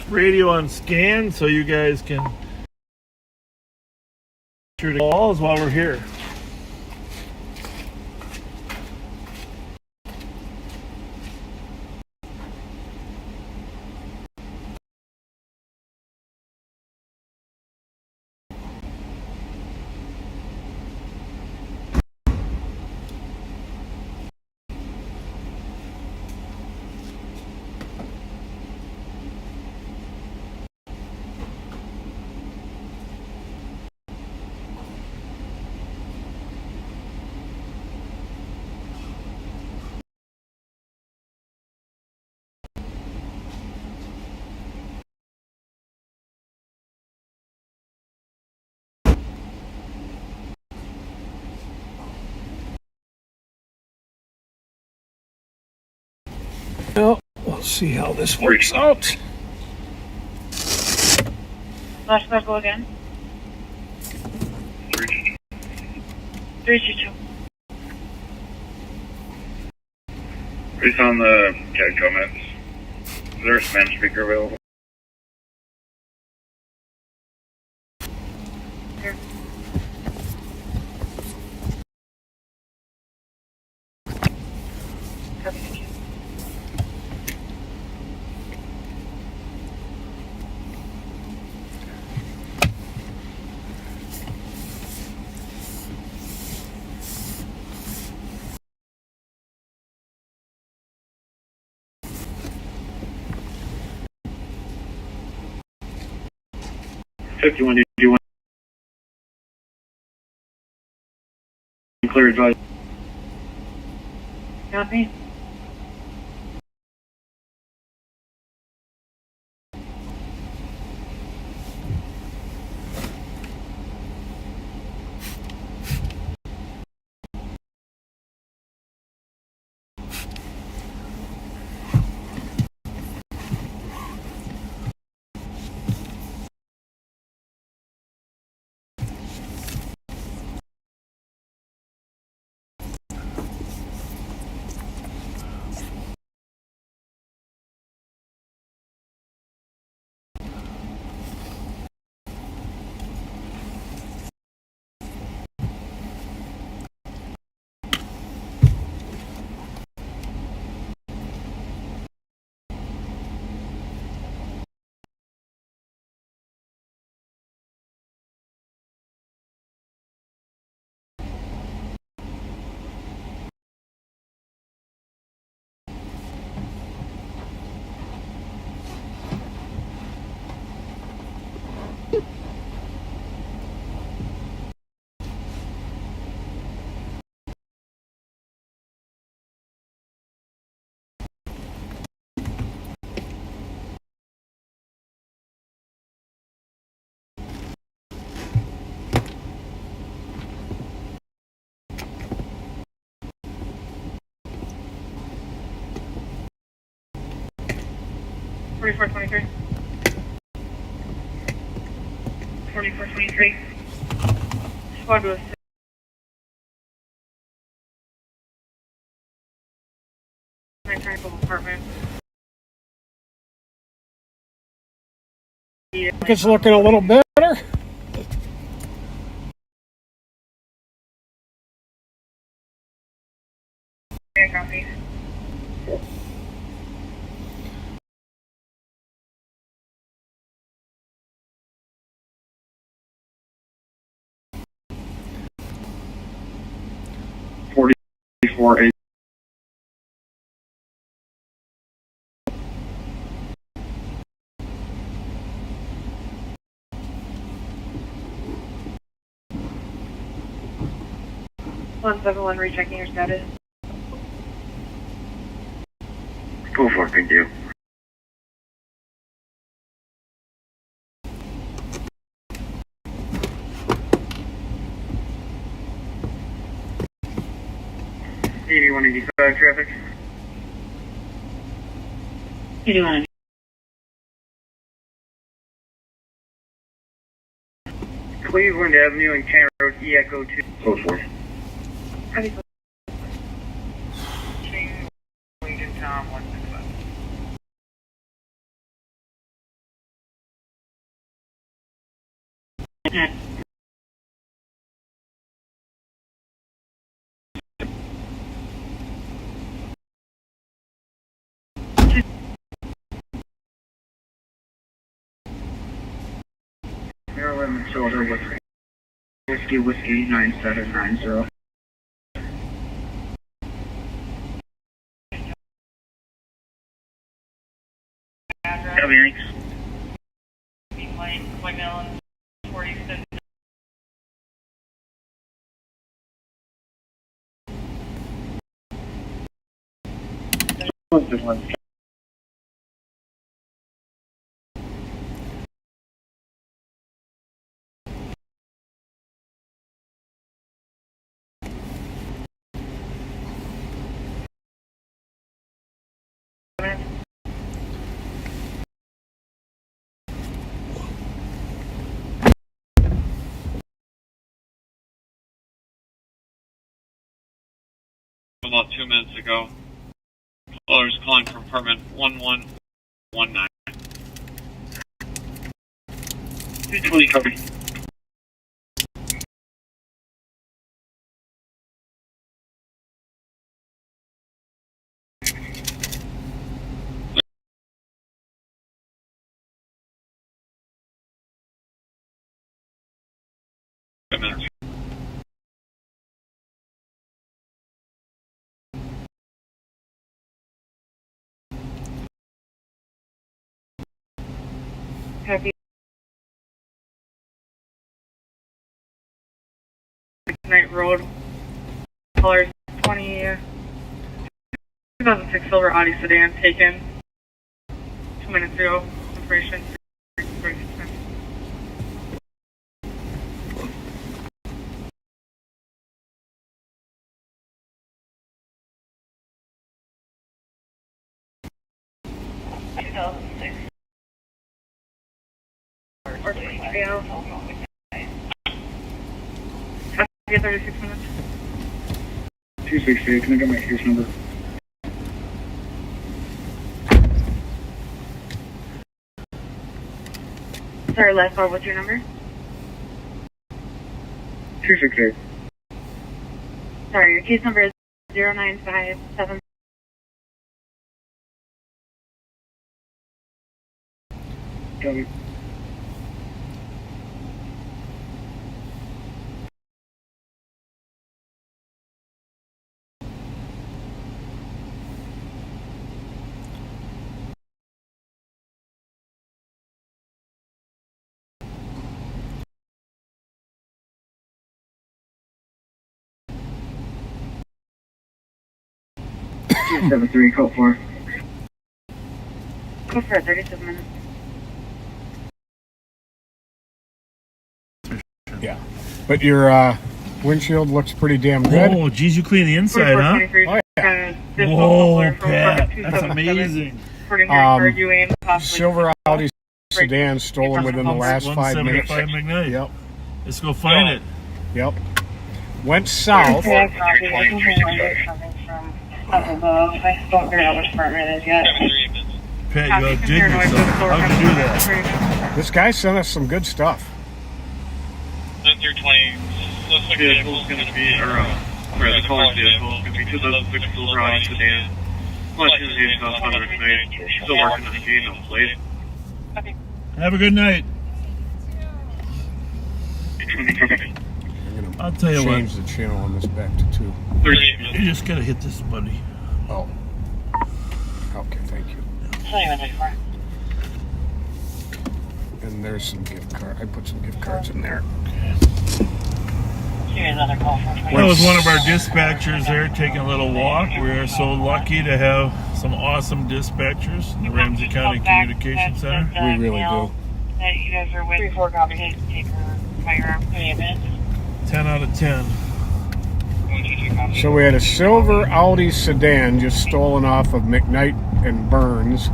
Radio on scan so you guys can shoot calls while we're here. Well, we'll see how this works out. Last go again. 322. Based on the CAD comments, is there a span speaker available? Here. Copy, thank you. $51, do you want clear advice? Copy. $44.23. $44.23. Squad was apartment. It's looking a little better. Copy. $44.8. $171 rechecking your status. Go for it, thank you. 385 traffic. You do want Cleveland Avenue and County Road, E-Echo 2. Code 4. Lincoln Tom 165. Maryland, Minnesota, Whiskey 9790. Copy, thanks. White Melon, 46. This one. About 2 minutes ago. Callers calling from apartment 1119. 220, copy. Happy Night Road. Colors 2006 silver Audi sedan taken 2 minutes ago. Information 36 2006. Or 36 minutes. 268, can I get my case number? Sorry, last call, what's your number? 268. Sorry, your case number is 0957. Copy. Two 73, code 4. Go for it, 37 minutes. Yeah. But your windshield looks pretty damn good. Oh, geez, you clean the inside, huh? Oh, yeah. Whoa, Pat, that's amazing. Silver Audi sedan stolen within the last 5 minutes. 175 McKnight. Yep. Let's go find it. Yep. Went south. Up above. I don't figure out which apartment it is yet. Pat, you outdid yourself. How'd you do that? This guy sent us some good stuff. 920. Suspect vehicle is going to be, or sorry, the caller's vehicle is going to be 2006 silver Audi sedan. Collection is being done on the night. Still working on the scene, no plate. Have a good night. I'll tell you what. Change the channel on this back to 2. You just gotta hit this, buddy. Oh. Okay, thank you. And there's some gift card. I put some gift cards in there. That was one of our dispatchers there taking a little walk. We are so lucky to have some awesome dispatchers in the Ramsey County Communication Center. We really do. That you guys are with 3-4 copy. Take her firearm. 10 out of 10. So we had a silver Audi sedan just stolen off of McKnight and Burns.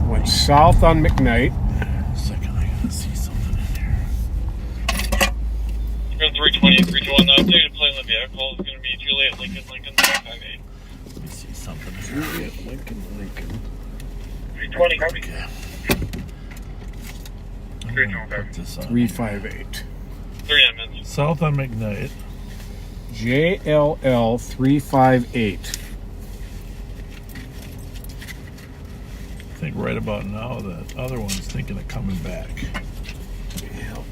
Went south on McKnight. Second, I gotta see something in here. 320, 321, updated plate on the vehicle is going to be Juliet Lincoln 558. Let me see something in here. Juliet Lincoln. 320, copy. Okay. 358. 39 minutes. South on McKnight. JLL 358. I think right about now the other one's thinking of coming back. Yeah.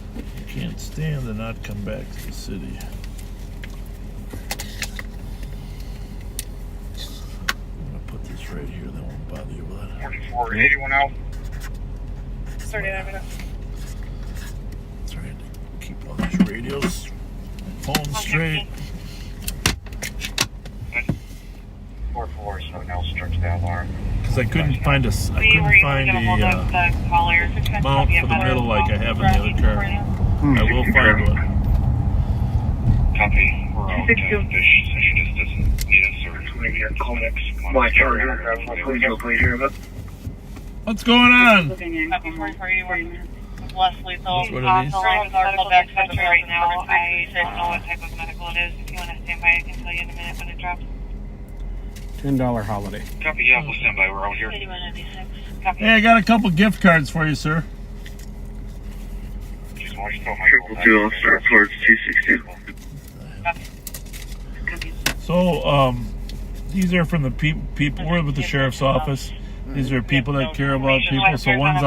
You can't stand to not come back to the city. I'm gonna put this right here, that won't bother you with it. 44, 81 out. 39 minutes. Trying to keep all these radios and phones straight. 44, so now start to that alarm. Because I couldn't find a mount for the middle like I have in the other car. I will find one. Copy. We're out. Fish session just doesn't need us or my charger. Please hear about. What's going on? Less lethal. What are these? Medical back Fletcher right now. I don't know what type of medical it is. If you want to stand by, I can tell you in a minute when it drops. $10 holiday. Copy, yeah, we'll stand by. We're out here. 8196. Copy. Hey, I got a couple gift cards for you, sir. Triple 2, start towards 260. So, these are from the people. We're with the sheriff's office. These are people that care about people. So one's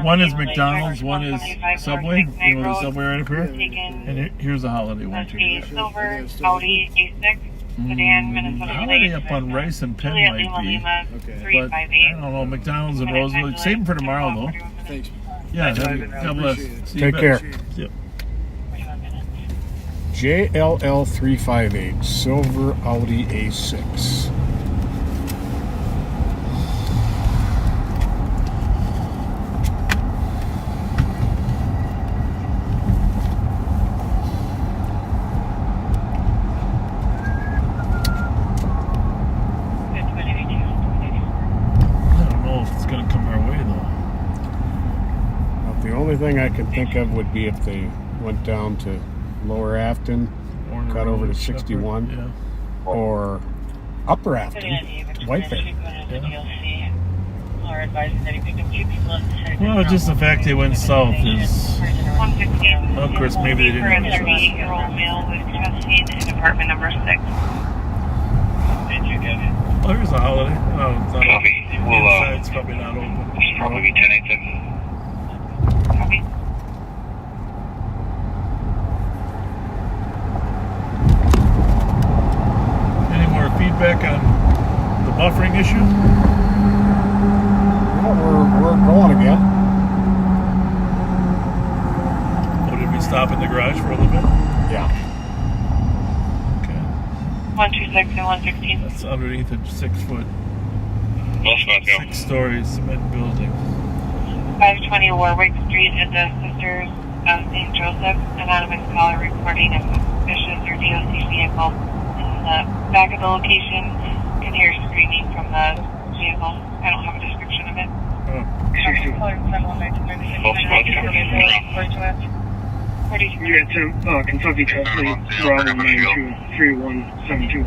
one is McDonald's, one is Subway. You know the Subway right up here. And here's a holiday one too. A silver Audi A6 sedan, Minnesota. Holiday up on Rice and Penn might be. But I don't know. McDonald's and Roseville. Save them for tomorrow though. Thanks. Yeah. God bless. See you Take care. Yep. JLL 358 silver Audi A6. The only thing I can think of would be if they went down to Lower Afton, cut over to 61, or Upper Afton, White Bear. Well, just the fact they went south is. Well, of course, maybe they didn't. 38-year-old male with chest pain in apartment number 6. Oh, there's a holiday. No, it's not. Copy. Inside, it's probably not open. It's probably 1086. Copy. Any more feedback on the buffering issue? Well, we're going again. Oh, did we stop in the garage for a little bit? Yeah. Okay. 126 and 116. That's underneath a 6-foot, Both spots go. 6-story cement building. 520 Warwick Street at the Sisters of St. Joseph. Anonymous caller reporting a suspicious or DOC vehicle in the back of the location. Can hear screaming from the vehicle. I don't have a description of it. Oh. You got Kentucky Translate Bravo 923172.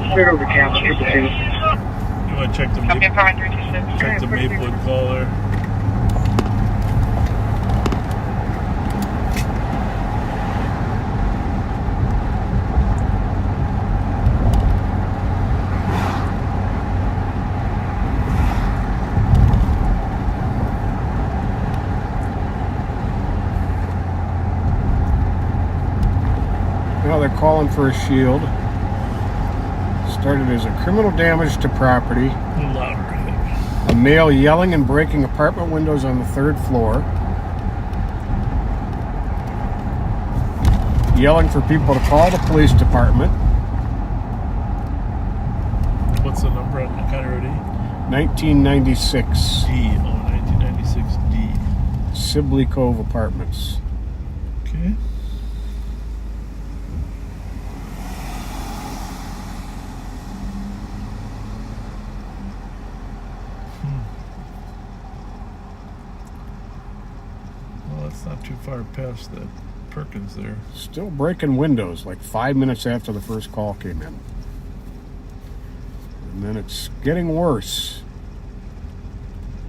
Straight over cap, 222. You want to check the Maplewood caller? Now they're calling for a shield. Started as a criminal damage to property. A male yelling and breaking apartment windows on the 3rd floor. Yelling for people to call the police department. 1996. D. Oh, 1996 D. Sibley Cove Apartments. Okay. Well, that's not too far past that Perkins there. Still breaking windows like 5 minutes after the first call came in. And then it's getting worse.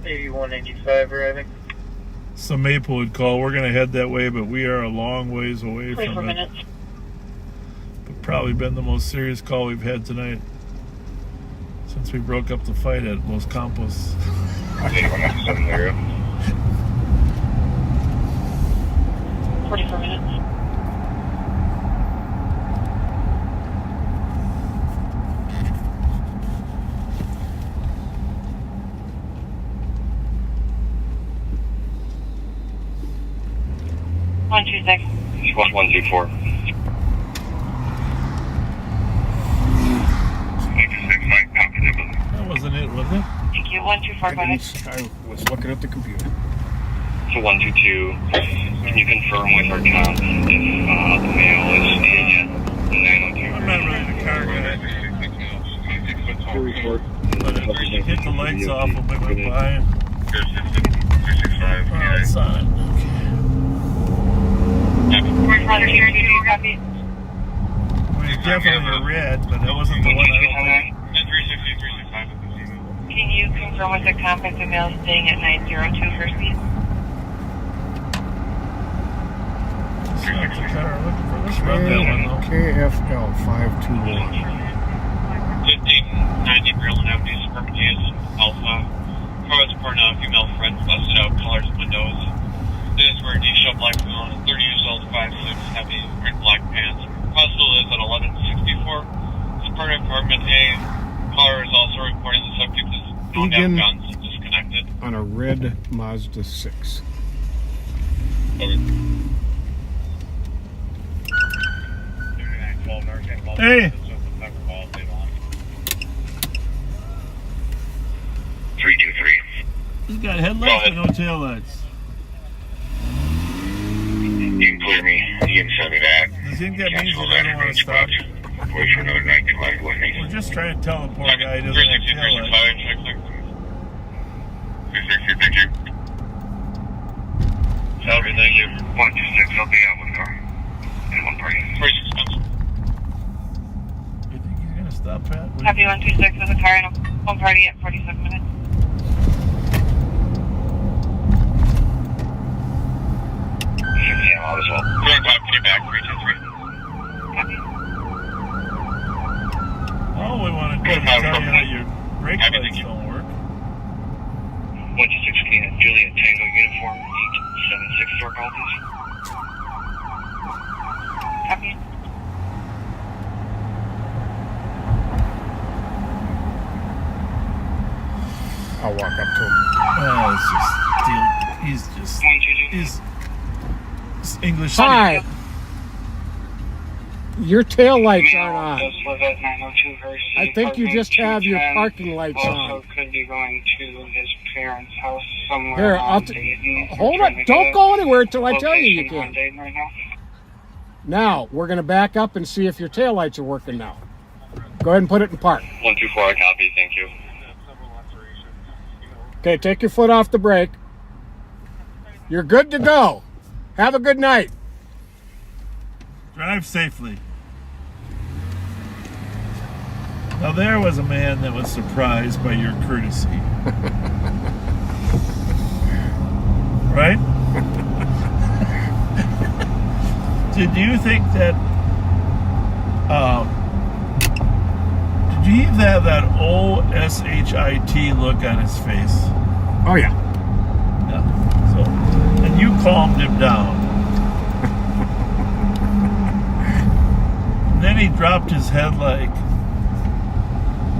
8185 arriving. So Maplewood call. We're going to head that way, but we are a long ways away from it. minutes. But probably been the most serious call we've had tonight since we broke up the fight at Los Campos. 8170. 44 minutes. One, 2, 6. 1124. 126, Mike, copy that. That wasn't it, was it? Thank you. 1245. I was looking at the computer. So 122, can you confirm with our comp if the mail is in yet? 902. I'm not really the car guy. But if you hit the lights off when we went by. 265. Oh, it's on it. Copy. Well, it's definitely a red, but that wasn't the one I don't think. Can you confirm with the comp if the mail is staying at 902 First Beat? It's not the car I'm looking for. Let's run that one though. KFL 521. 1590 Maryland Avenue, Suburban East, Alpha. Car was pouring out, female friend, busted out, colors, windows. This is where D-Shop Black on 30 years old, 5'6", heavy, wearing black pants. Hospital is at 1164. Apartment apartment A. Caller is also reporting the subject is known to have guns and disconnected. On a red Mazda 6. Hey! 323. He's got headlights and no taillights. You can clear me. You can send me that. Does he think that means he doesn't want to stop? Wait for another 95 with me. We're just trying to tell the poor guy he doesn't have taillights. 360, thank you. Salary, thank you. 126, I'll be out with car. And one party. 46 cents. You think he's going to stop, Pat? Copy 126 with a car and a home party at 47 minutes. Yeah, I'll as well. Going top, can you back 323? Copy. All we want to do is tell you that your brake lights don't work. 126, Juliet Tango uniform, 876 store call, please. Copy. I'll walk up to him. Oh, it's just, he's English. Hi! Your tail lights aren't on. I think you just have your parking lights on. Also could be going to his parents' house somewhere. Here, hold on. Don't go anywhere until I tell you you can. Now, we're going to back up and see if your tail lights are working now. Go ahead and put it in park. 124, I copy, thank you. Okay, take your foot off the brake. You're good to go. Have a good night. Drive safely. Now there was a man that was surprised by your courtesy. Right? Did you think that did you have that O-S-H-I-T look on his face? Oh yeah. Yeah. So, and you calmed him down. And then he dropped his head like,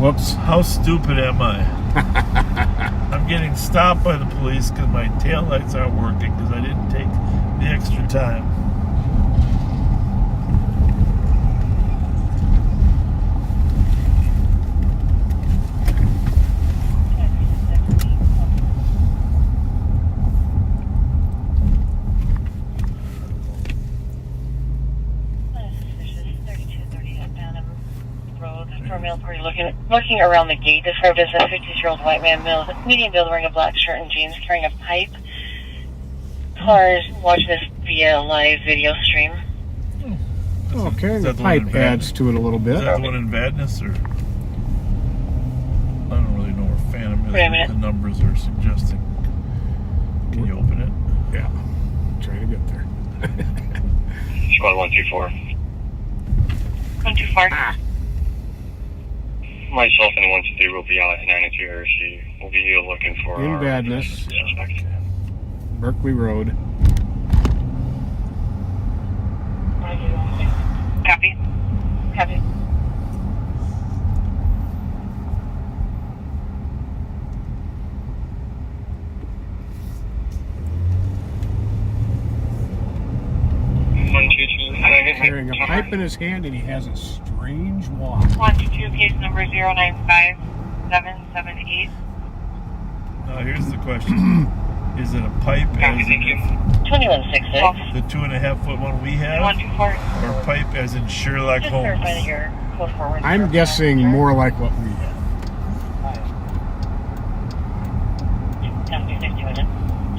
whoops, how stupid am I? I'm getting stopped by the police because my taillights aren't working because I didn't take the extra time. looking around the gate, described as a 50-year-old white man, medium build, wearing a black shirt and jeans, carrying a pipe. Callers watching this via live video stream. Okay, the pipe adds to it a little bit. Is that the one in Vadnais, or? I don't really know where Phantom is. What the numbers are suggesting. Can you open it? Yeah. I'm trying to get there. Squad 124. 124. Myself and 123 will be out at 92 Hershey. We'll be looking for in Vadnais, Berkeley Road. Copy. Copy. Carrying a pipe in his hand, and he has a strange walk. 122, case number 095778. Now here's the question: is it a pipe as in 2166? the 2.5 foot one we have, 124, or pipe as in Sherlock just Holmes? verify that you're code forward. I'm guessing more like what we have.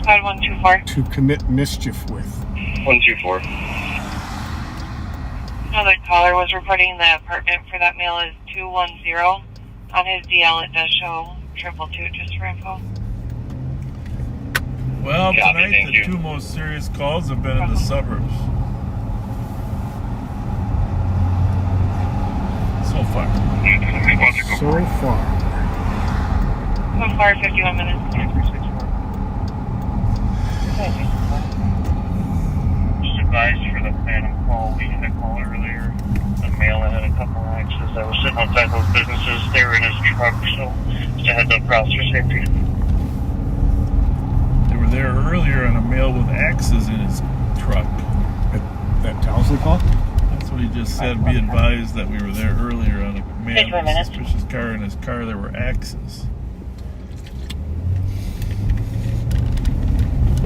124. To commit mischief with. 124. Another caller was reporting the apartment for that male is 210. On his DL, it does show 222, just for info. Well, tonight the two most serious calls have been in the suburbs. So far. So far. So far, 51 minutes. Just advised for the Phantom call. We had a call earlier. A male that had a couple of axes that was sitting outside those businesses. They were in his truck, so just a heads up for officer safety. They were there earlier, and a male with axes in his truck. That Towsley call? That's what he just said. Be advised that we were there earlier on a man with a suspicious car. In his car, there were axes.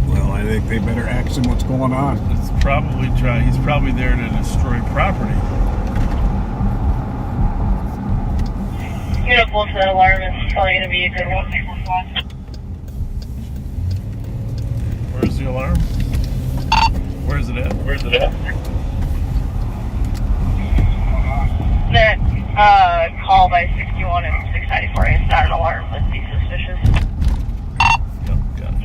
Well, I think they better ask him what's going on. It's probably he's probably there to destroy property. Beautiful, so alarm is probably going to be a good one. Where's the alarm? Where's it at? That call by 61 and 694 is not an alarm. Let's be suspicious. Yep, got it.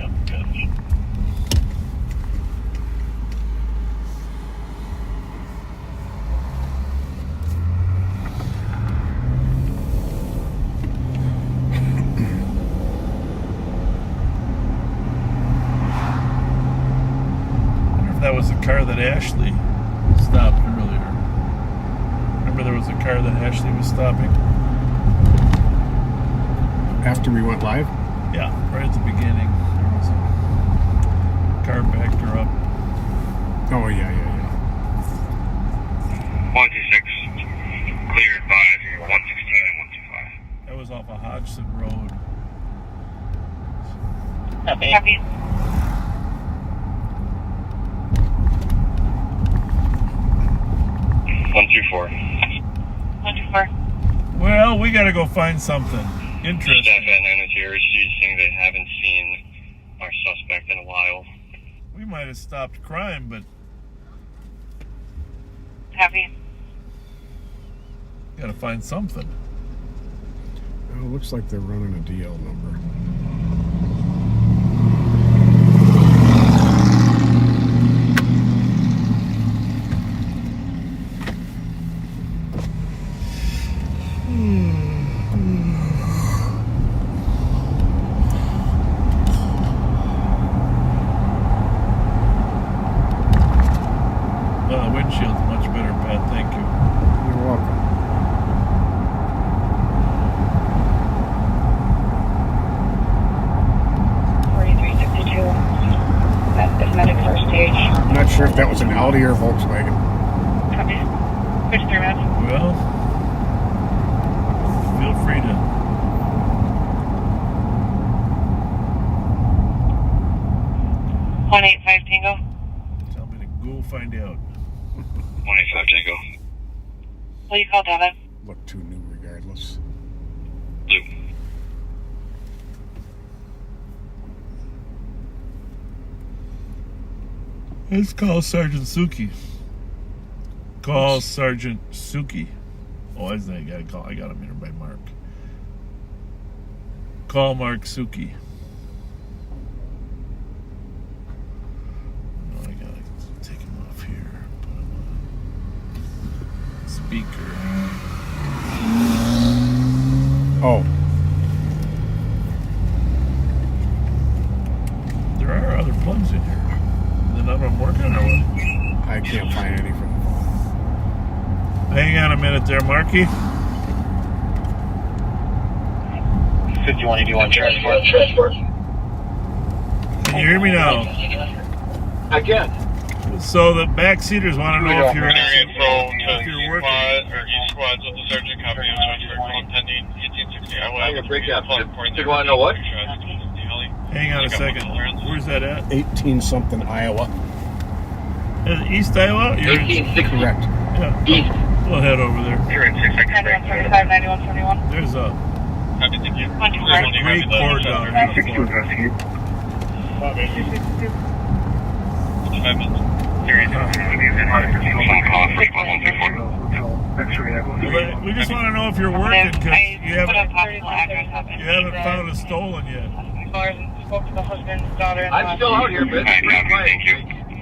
That was the car that Ashley stopped earlier. Remember there was a car that Ashley was stopping? After we went live? Yeah, right at the beginning. There was a car backed her up. Oh, yeah. 126. Cleared by 116 and 125. That was off of Hodgson Road. Copy. 124. 124. Well, we gotta go find something interesting. Staff at 92 Hershey saying they haven't seen our suspect in a while. We might have stopped crime, but Copy. gotta find something. Oh, looks like they're running a DL number. The windshield's much better, Pat. Thank you. You're welcome. Medic first stage. I'm not sure if that was an Audi or Volkswagen. Copy. Switch through, man. Well, feel free to. 185 Tango. Tell me to go find out. 185 Tango. Will you call Devin? Look too new regardless. Let's call Sergeant Suki. Call Sergeant Suki. Oh, I gotta call. I got him here by Mark. Call Mark Suki. Oh, I gotta take him off here. Put him on speaker. Oh. There are other plugs in here. None of them working or what? I can't find any for the phone. Hang on a minute there, Marky. 5181 transport. Can you hear me now? I can. So the backseaters want to know if you're Info to working. squad or each squads with the sergeant copy of transfer call pending 1860 Iowa. I'm gonna break that. You want to know what? Hang on a second. Where's that at? 18-something Iowa. East Iowa? 1860. Correct. Yeah. East. We'll head over there. 9135, 9121. There's a great cord down there. We just want to know if you're working because you haven't found a stolen yet. Spoke to the husband, daughter, and I'm still out here, but it's pretty quiet.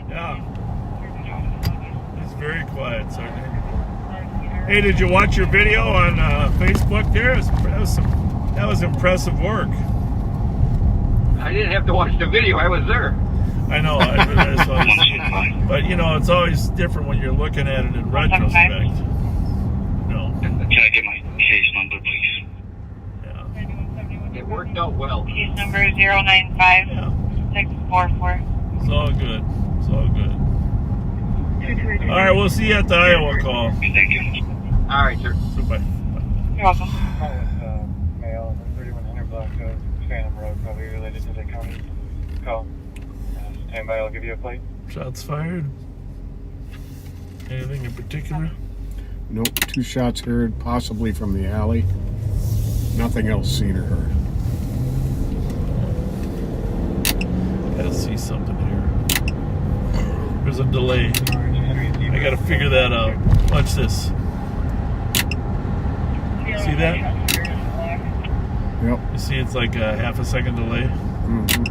Yeah. It's very quiet, Sergeant. Hey, did you watch your video on Facebook there? That was impressive work. I didn't have to watch the video. I was there. I know. But, you know, it's always different when you're looking at it in retrospect. No. Can I get my case number, please? It worked out well. Case number 095-644. It's all good. It's all good. All right, we'll see you at the Iowa call. Thank you. All right, sir. Bye. You're welcome. Male, 3100 Block of Phantom Road, probably related to the county call. Stand by, I'll give you a plate. Shots fired? Anything in particular? Nope. 2 shots heard, possibly from the alley. Nothing else seen or heard. Gotta see something here. There's a delay. I gotta figure that out. Watch this. See that? Yep. You see it's like a half a second delay? Mm-hmm.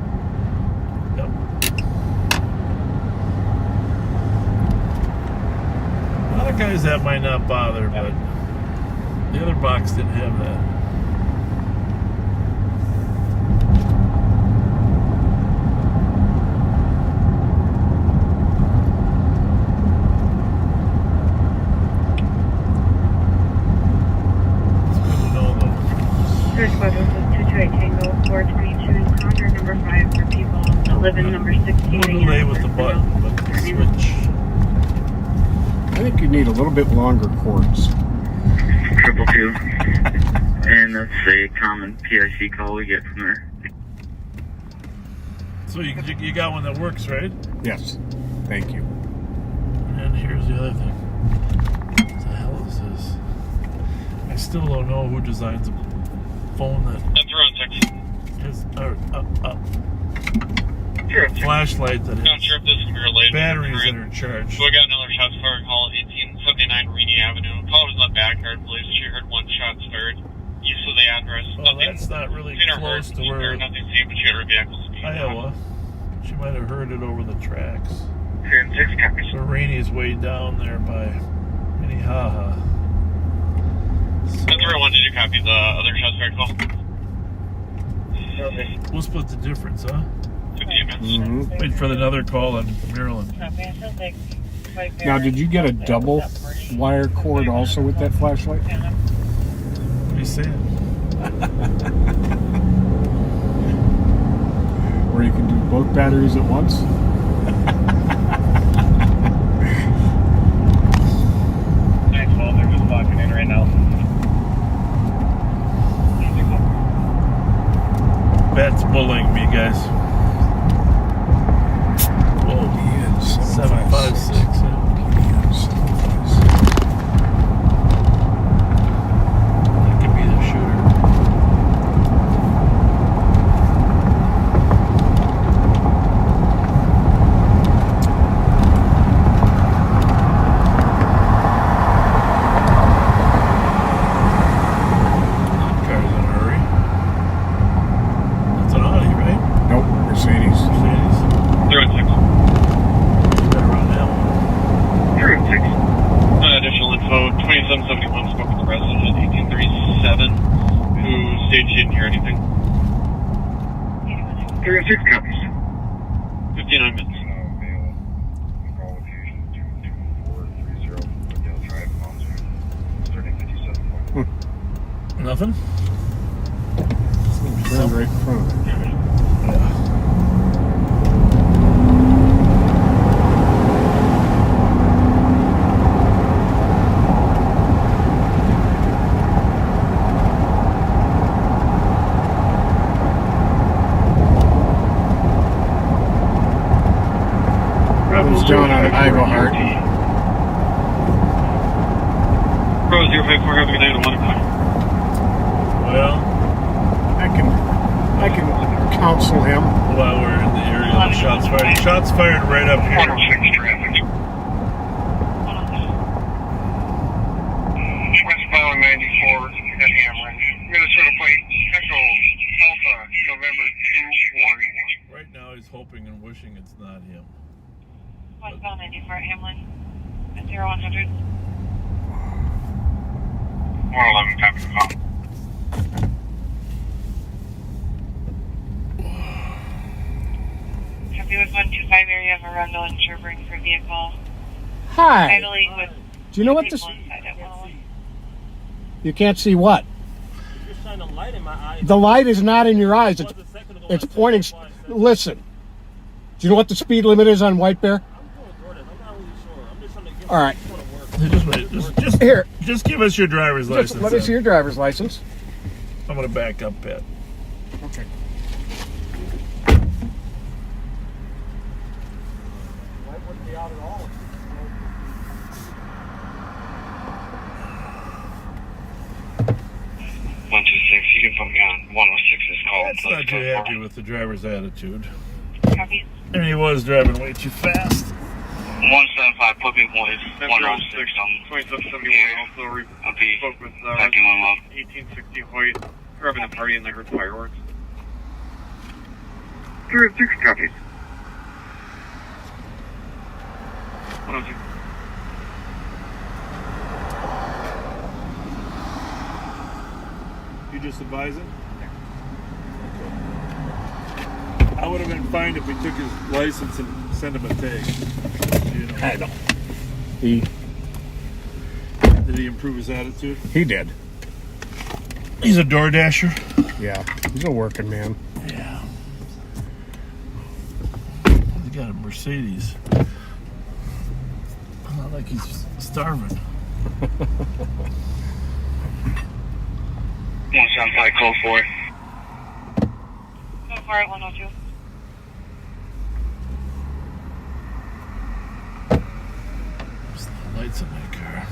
Yep. A lot of guys that might not bother, but the other box didn't have that. First squad was 228 Tango 422 Conquer number 5 for people that live in number 16. No delay with the button, but the switch. I think you need a little bit longer cords. 222. And that's a common PIC call we get from there. So you got one that works, right? Yes. Thank you. And here's the other thing. What the hell is this? I still don't know who designs a phone that has a flashlight that Not sure if this is related. batteries that are charged. So we got another shots fired call at 1879 Reedy Avenue. Call was in the backyard, believes she heard 1 shot fired east of the address. Oh, that's not really close to where nothing seen, but she had her vehicle speed. Iowa. She might have heard it over the tracks. 6 copies. So Rainey's way down there by Minnehaha. That's where I wanted you to copy the other shots fired call. We'll split the difference, huh? 15 minutes. Mm-hmm. Wait for another call on Maryland. Now, did you get a double wire cord also with that flashlight? What are you saying? Where you can do both batteries at once? 912, they're just walking in right now. Bat's bullying me, guys. Whoa. 756. That could be the shooter. 36 copies. 59 minutes. Nothing? Turned right in front of it. Rebels down on Iglehart. Pro 054, have a good night at 1 o'clock. Well, I can counsel him. While we're in the area of the shots fired. Shots fired right up here. 106 traffic. Westbound 94 at Hamlin. Minnesota plate Echo Alpha November 211. Right now he's hoping and wishing it's not him. Westbound 94 at Hamlin at 0100. 111 copy the call. Copy with 125 area of Arundel and Sherburne for vehicle. Hi. Idling with Do you know what this? inside at 101. You can't see what? You're shining a light in my eyes. The light is not in your eyes. It's pointing. Listen. Do you know what the speed limit is on White Bear? All right. Just wait. Just here. Just give us your driver's license. Let me see your driver's license. I'm gonna back up, Pat. Okay. Light wouldn't be out at all. 126, you can put me on 106 is called. That's not too happy with the driver's attitude. Copy. And he was driving way too fast. 175, put me with 106 2771 also spoke with back in 1860 Hoyt. We're having a party and they heard fireworks. 36 copies. 102. You just advising? I would have been fine if we took his license and sent him a tag. You know. I know. Did he improve his attitude? He did. He's a door dasher. Yeah, he's a working man. Yeah. He got a Mercedes. Not like he's starving. 175, code 4. Code 4 at 102. There's the lights in my car.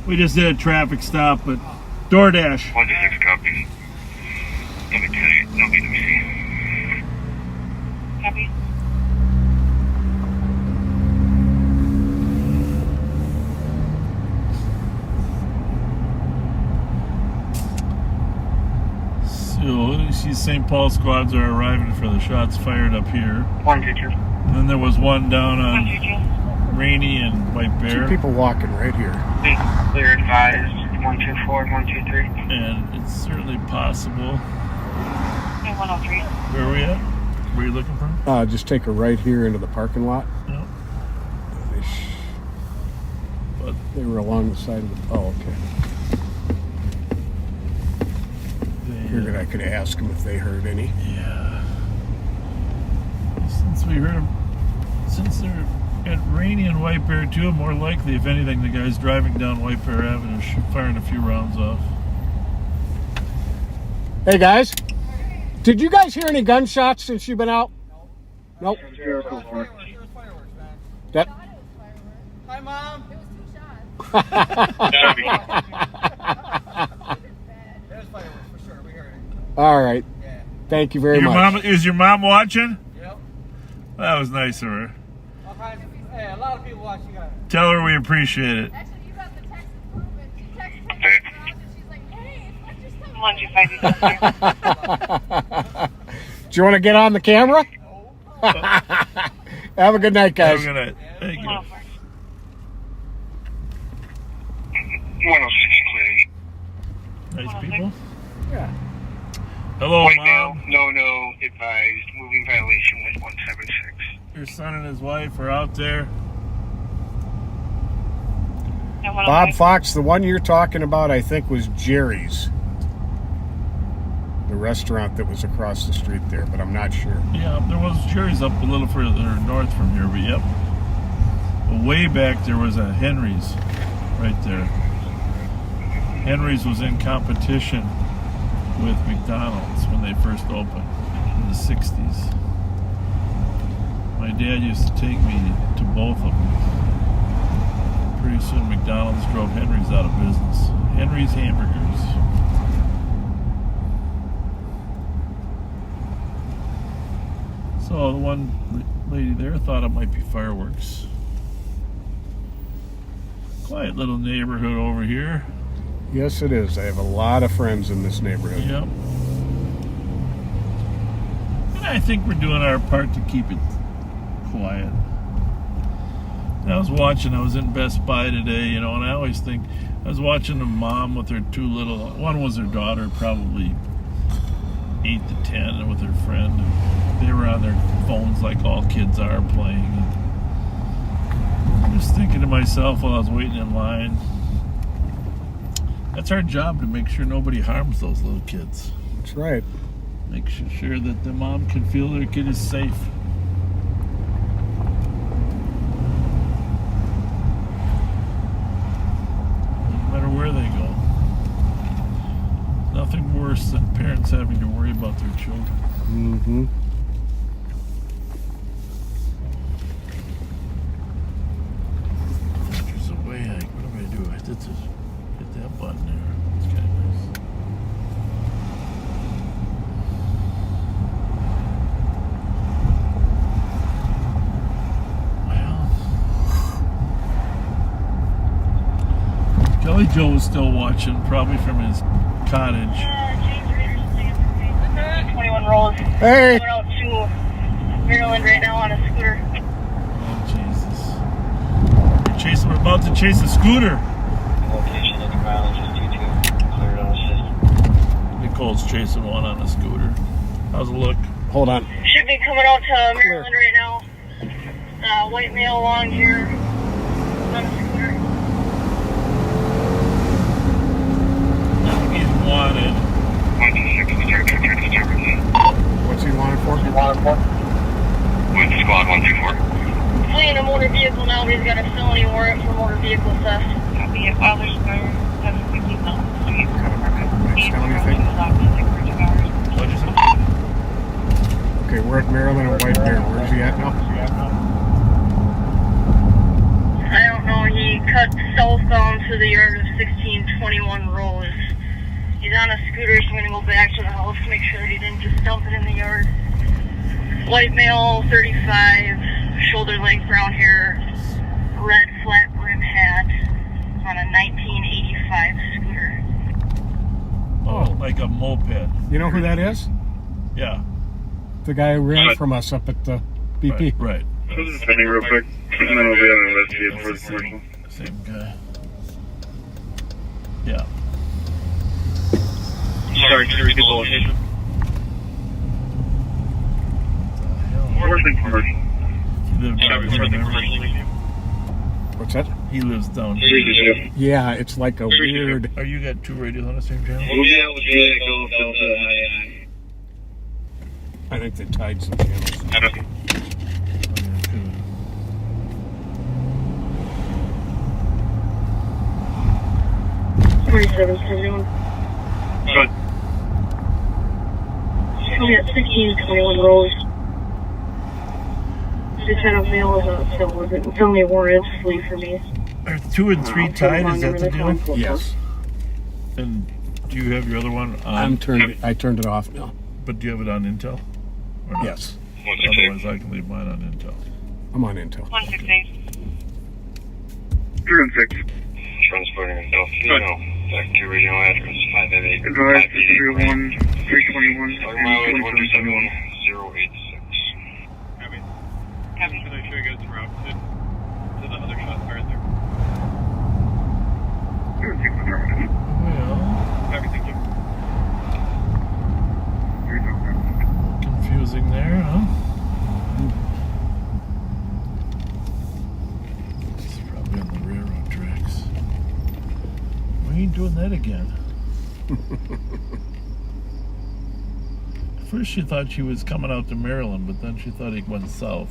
We just did a traffic stop at DoorDash. 126 copies. Let me tell you, nobody to see. Copy. So, these St. Paul squads are arriving for the shots fired up here. 122. And then there was one down on Rainy and White Bear. Two people walking right here. Clear advised, 124, 123. And it's certainly possible. 103. Where are we at? Where are you looking from? Just take a right here into the parking lot. No. But they were along the side of the. Oh, okay. Figured I could ask them if they heard any. Yeah. Since we heard them, since they're at Rainy and White Bear too, more likely, if anything, the guy's driving down White Bear Avenue, firing a few rounds off. Hey guys, did you guys hear any gunshots since you've been out? Nope. That. Hi, Mom. It was 2 shots. There's fireworks for sure. We heard it. All right. Yeah. Thank you very much. Is your mom watching? Yep. That was nice of her. All kinds of, hey, a lot of people watching us. Tell her we appreciate it. Actually, you got the text improvement. She texted her and she's like, hey, Fletcher's coming. 125. Do you want to get on the camera? Have a good night, guys. Have a good night. Thank you. people? Yeah. Hello, White Mom. male, no, advised, moving violation with 176. Your son and his wife are out there. Bob Fox, the one you're talking about, I think, was Jerry's. The restaurant that was across the street there, but I'm not sure. Yeah, there was Jerry's up a little further north from here, but yep. But way back there was a Henry's right there. Henry's was in competition with McDonald's when they first opened in the 60s. My dad used to take me to both of them. Pretty soon McDonald's drove Henry's out of business. Henry's Hamburgers. So the one lady there thought it might be fireworks. Quiet little neighborhood over here. Yes, it is. I have a lot of friends in this neighborhood. Yep. And I think we're doing our part to keep it quiet. I was in Best Buy today, and I always think, I was watching a mom with her two little, one was her daughter, probably 8 to 10, and with her friend. They were on their phones like all kids are playing. And I'm just thinking to myself while I was waiting in line, that's our job, to make sure nobody harms those little kids. That's right. Make sure that the mom can feel their kid is safe. Where they go. Nothing worse than parents having to worry about their children. Mm-hmm. There's a way what do I do? I did just hit that button there. It's kind of nice. Kelly Joe was still watching, probably from his cottage. 21 rolls. Hey! Going out to Maryland right now on a scooter. Oh, Jesus. We're about to chase a scooter. Location any mileage is 22. Cleared on the system. Nicole's chasing one on a scooter. How's it look? Hold on. Should be coming out to Maryland right now. White male long here on a scooter. He's wanted. What's he wanted for? With squad 124. Fleeing a motor vehicle now, but he's got a felony warrant for motor vehicle theft. Copy it. While there's no 750 miles. What'd you say? Okay, we're at Maryland and White Bear. Where's he at now? I don't know. He cut southbound to the yard of 1621 Rose. He's on a scooter, so I'm going to go back to the house to make sure that he didn't just dump it in the yard. White male, 35, shoulder length brown hair, red flat brim hat, on a 1985 scooter. Oh, like a moped. You know who that is? Yeah. The guy who ran from us up at the BP. Right. This is Penny real quick. And then we'll be on the investigate for the commercial. Same guy. Yeah. Sorry, can you repeat the location? Where's the commercial? He lived down here. What's that? He lives down here. Yeah, it's like a weird... Are you got two radios on the same channel? We'll be able to go Delta 99. I think they tied some channels. Okay. 4771. Good. Coming at 1621 Rose. Lieutenant male is a felony warrant, flee for me. Are 2 and 3 tied? Is that the deal? Yes. And do you have your other one on? I turned it off now. But do you have it on Intel? Or not? Yes. Otherwise, I can leave mine on Intel. I'm on Intel. 168. 3 and 6. Transporting yourself. No. Back to original address 588. Advise 301, 321, mileage 127 086. Copy. Copy. Can I show you guys the route to the other shot right there? Well, Copy, thank you. doing that again? First she thought she was coming out to Maryland, but then she thought he went south.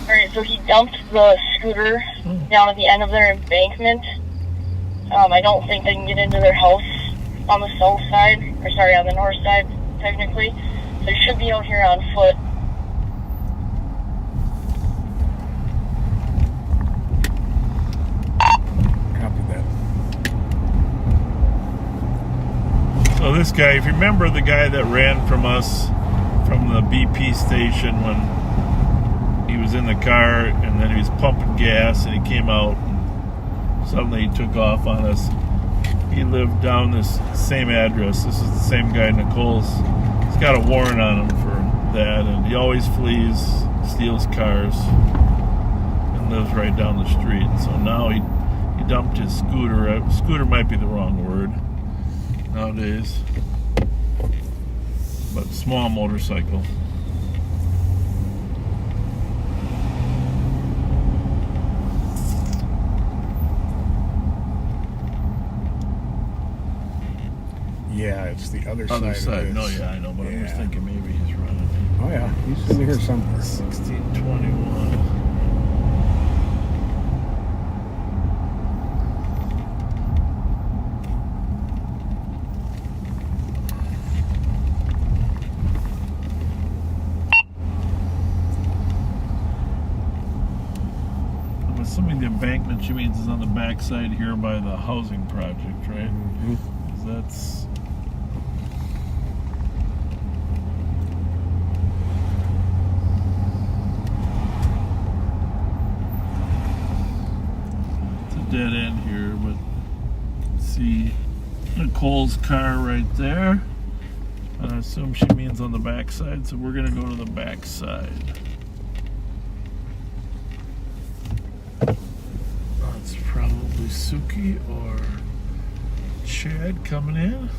Alright, so he dumped the scooter down at the end of their embankment. I don't think they can get into their house on the south side, or sorry, on the north side, technically. So he should be out here on foot. Copy that. So this guy, if you remember the guy that ran from us from the BP station when he was in the car and then he was pumping gas and he came out and suddenly he took off on us. He lived down this same address. This is the same guy, Nicole's. He's got a warrant on him for that, and he always flees, steals cars, and lives right down the street. So now he dumped his scooter. Scooter might be the wrong word nowadays, but small motorcycle. Yeah, it's the other side. Other side. Of No, this. yeah, I know, but I'm just thinking maybe he's running. Oh yeah, he's in here somewhere. 1621. I'm assuming the embankment she means is on the backside here by the housing project, right? Mm-hmm. 'Cause that's dead end here, but see Nicole's car right there. And I assume she means on the back side, so we're gonna go to the back side. That's probably Suki or Chad coming in.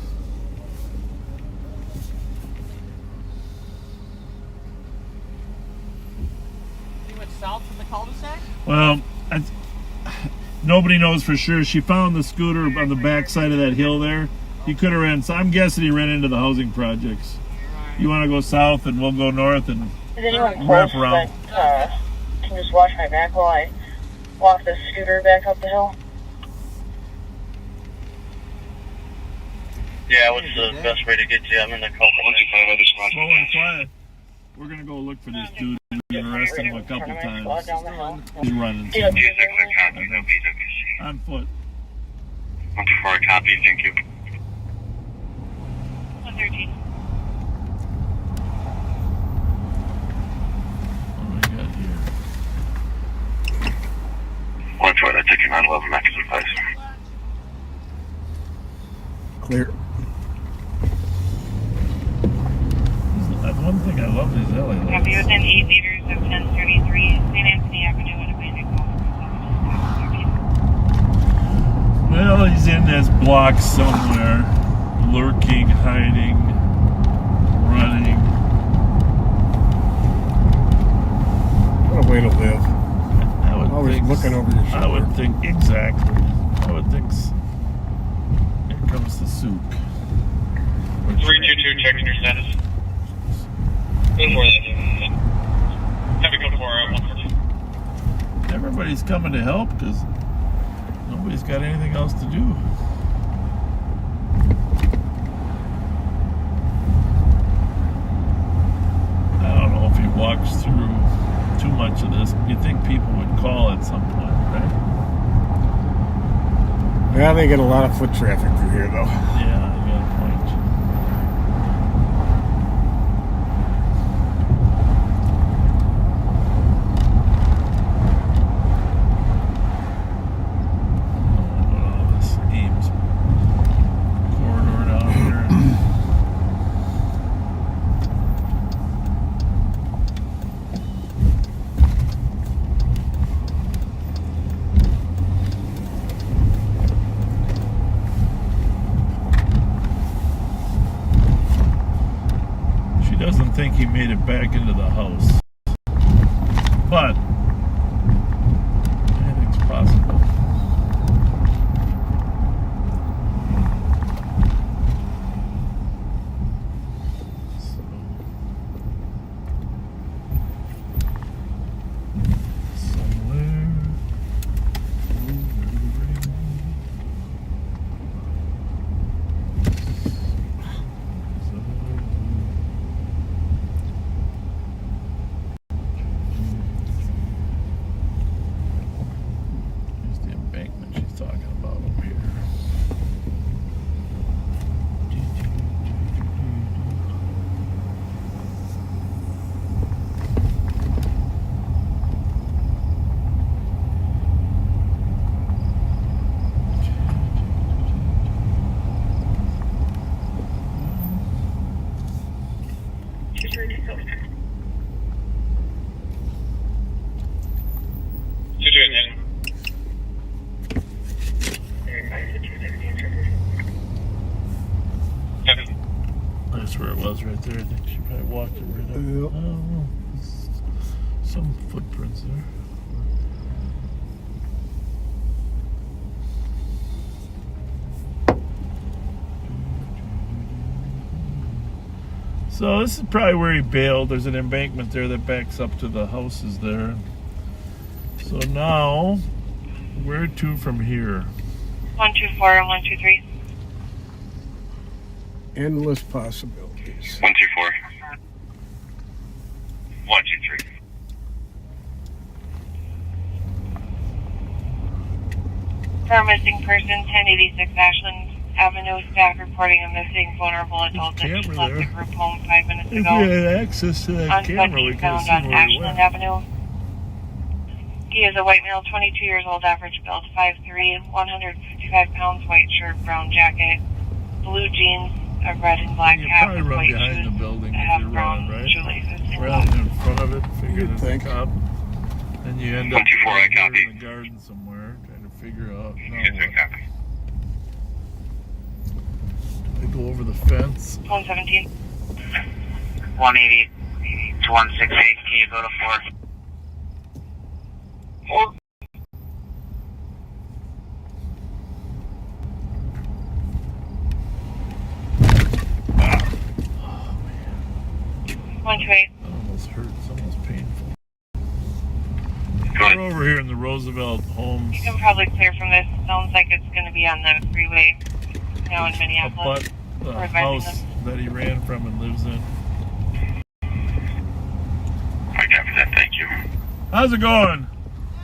You went south from the cul-de-sac? Well, nobody knows for sure. She found the scooter on the back side of that hill there. He could have ran, so I'm guessing he ran into the housing projects. You want to go south and we'll go north and Is anyone wrap close around. that can just watch my back while I walk the scooter back up the hill? Yeah, what's the best way to get you? I'm in the cul-de-sac. Slow and quiet. We're going to go look for this dude. We've arrested him a couple times. He's running. On foot. 124, copy, thank you. 113. What do we got here? 124, that's taking 911, max advice. Clear. One thing I love these LA lights. Copy within 8 meters of 1033 St. Anthony Avenue at Atlantic Mall. Well, he's in this block somewhere, lurking, hiding, running. What a way to live. I would Always think, looking over your shoulder. I would think, exactly. I would think, here comes the souk. 322, checking your status. Good for that. Heavy code for 114. Everybody's coming to help because nobody's got anything else to do. I don't know if he walks through too much of this. You'd think people would call at some point, right? Yeah, they get a lot of foot traffic through here, though. Yeah, you got a point. Think he made it back into the house, but anything's possible. there. I think she probably walked it right up. Yep. Oh, some footprints there. So this is probably where he bailed. There's an embankment there that backs up to the houses there. So now, where to from here? 124 and 123. Endless possibilities. 124. 123. For a missing person, 1086 Ashland Avenue, staff reporting a missing vulnerable adult that just left the group home 5 minutes If ago. we had access to that camera, we could have Found seen on where he Ashland went. Avenue. He is a white male, 22 years old, average build, 5'3", 155 pounds, white shirt, brown jacket, blue jeans, a red and black You hat probably with run white behind shoes the building that if have you're brown running, right? shoelaces. Rather than in front of it, figure You'd there's think. a cop. And you end up 124, I right here copy. in the garden somewhere, trying to figure out. No, Yes, I what? copy. I go over the fence. 117. 180 to 168. Can you go to 4? 128. That almost hurt. It's almost painful. We're over here in the Roosevelt Homes. You can probably clear from this. Sounds like it's going to be on the freeway now in Minneapolis. But the We're advising house them. that he ran from and lives in. I copy that. Thank you. How's it going?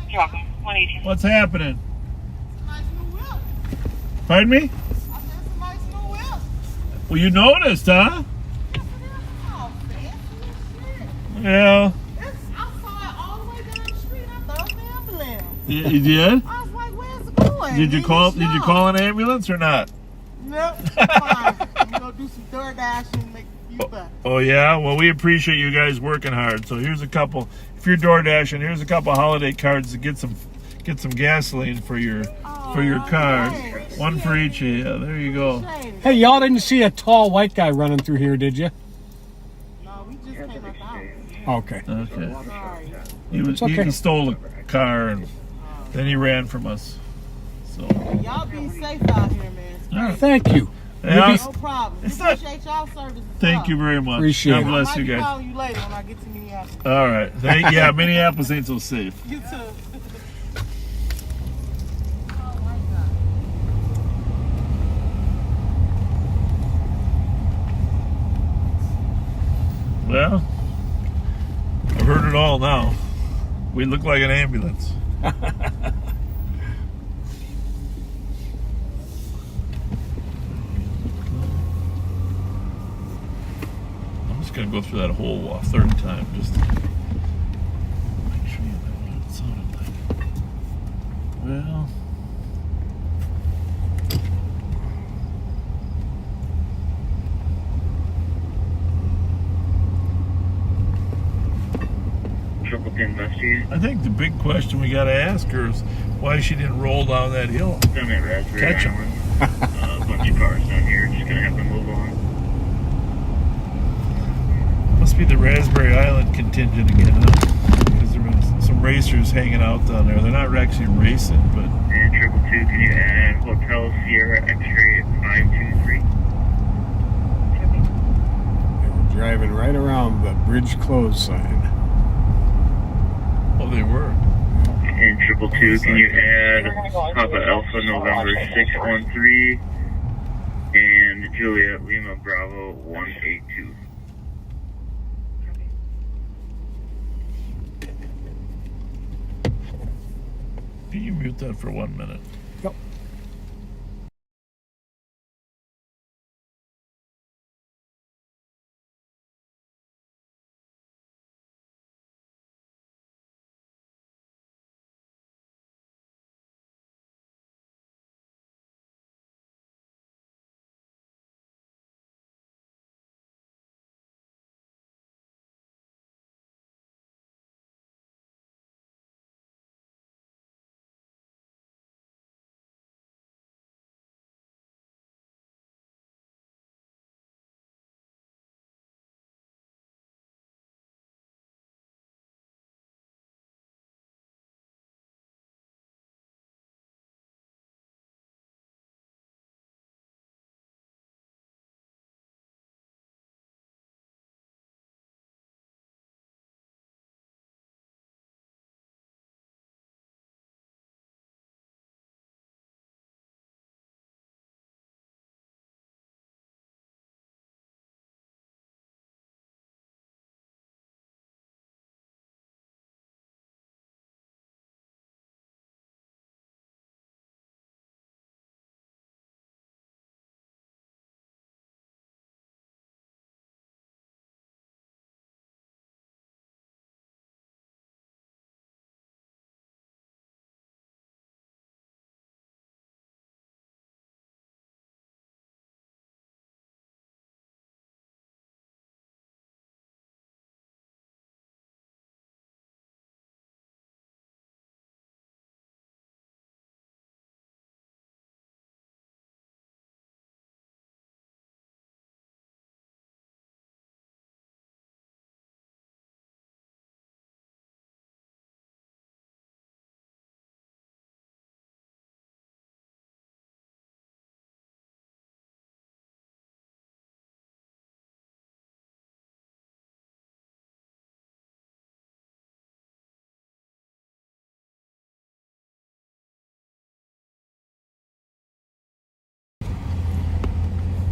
You're welcome. 118. What's happening? Nice new whip. Pardon me? I said it's a nice new whip. Well, you noticed, huh? Oh, fancy as shit. Yeah. I saw it all the way down the street. I thought it was an ambulance. You did? I was like, where's it going? Did you call an ambulance or not? Nope. Fine. I'm going to do some DoorDash and make a few bucks. Oh yeah. Well, we appreciate you guys working hard. So here's a couple. If you're door dashing, here's a couple holiday cards to get some gasoline for your car. Thanks. One for each of you. There you go. Hey, y'all didn't see a tall white guy running through here, did you? No, we just came up out. Okay. Okay. Sorry. He stole a car and then he ran from us. So. Y'all be safe out here, man. It's All right. Thank you. Yeah, no problem. We it's not- appreciate y'all service. Thank you very much. Appreciate God it. bless I you might be guys. calling you later when I get to Minneapolis. All right. Yeah, Minneapolis ain't so safe. You too. Well, I've heard it all now. We look like an ambulance. I'm just going to go through that whole third time just to make sure you know what it sounded like. Well, Triple pin Buster. I think the big question we got to ask her is why she didn't roll down that hill. Down that Raspberry Catch 'em. Island. A bunch of cars down here. Just gonna have to move on. Must be the Raspberry Island contingent again, huh? Because there been some racers hanging out down there. They're not actually racing, but And 222, can you add Hotel Sierra X-ray at 523? They were driving right around the bridge closed sign. oh, they were. And 222, can you add Papa Alpha November 613 and Juliet Lima Bravo 182? Can you mute that for 1 minute? Yep.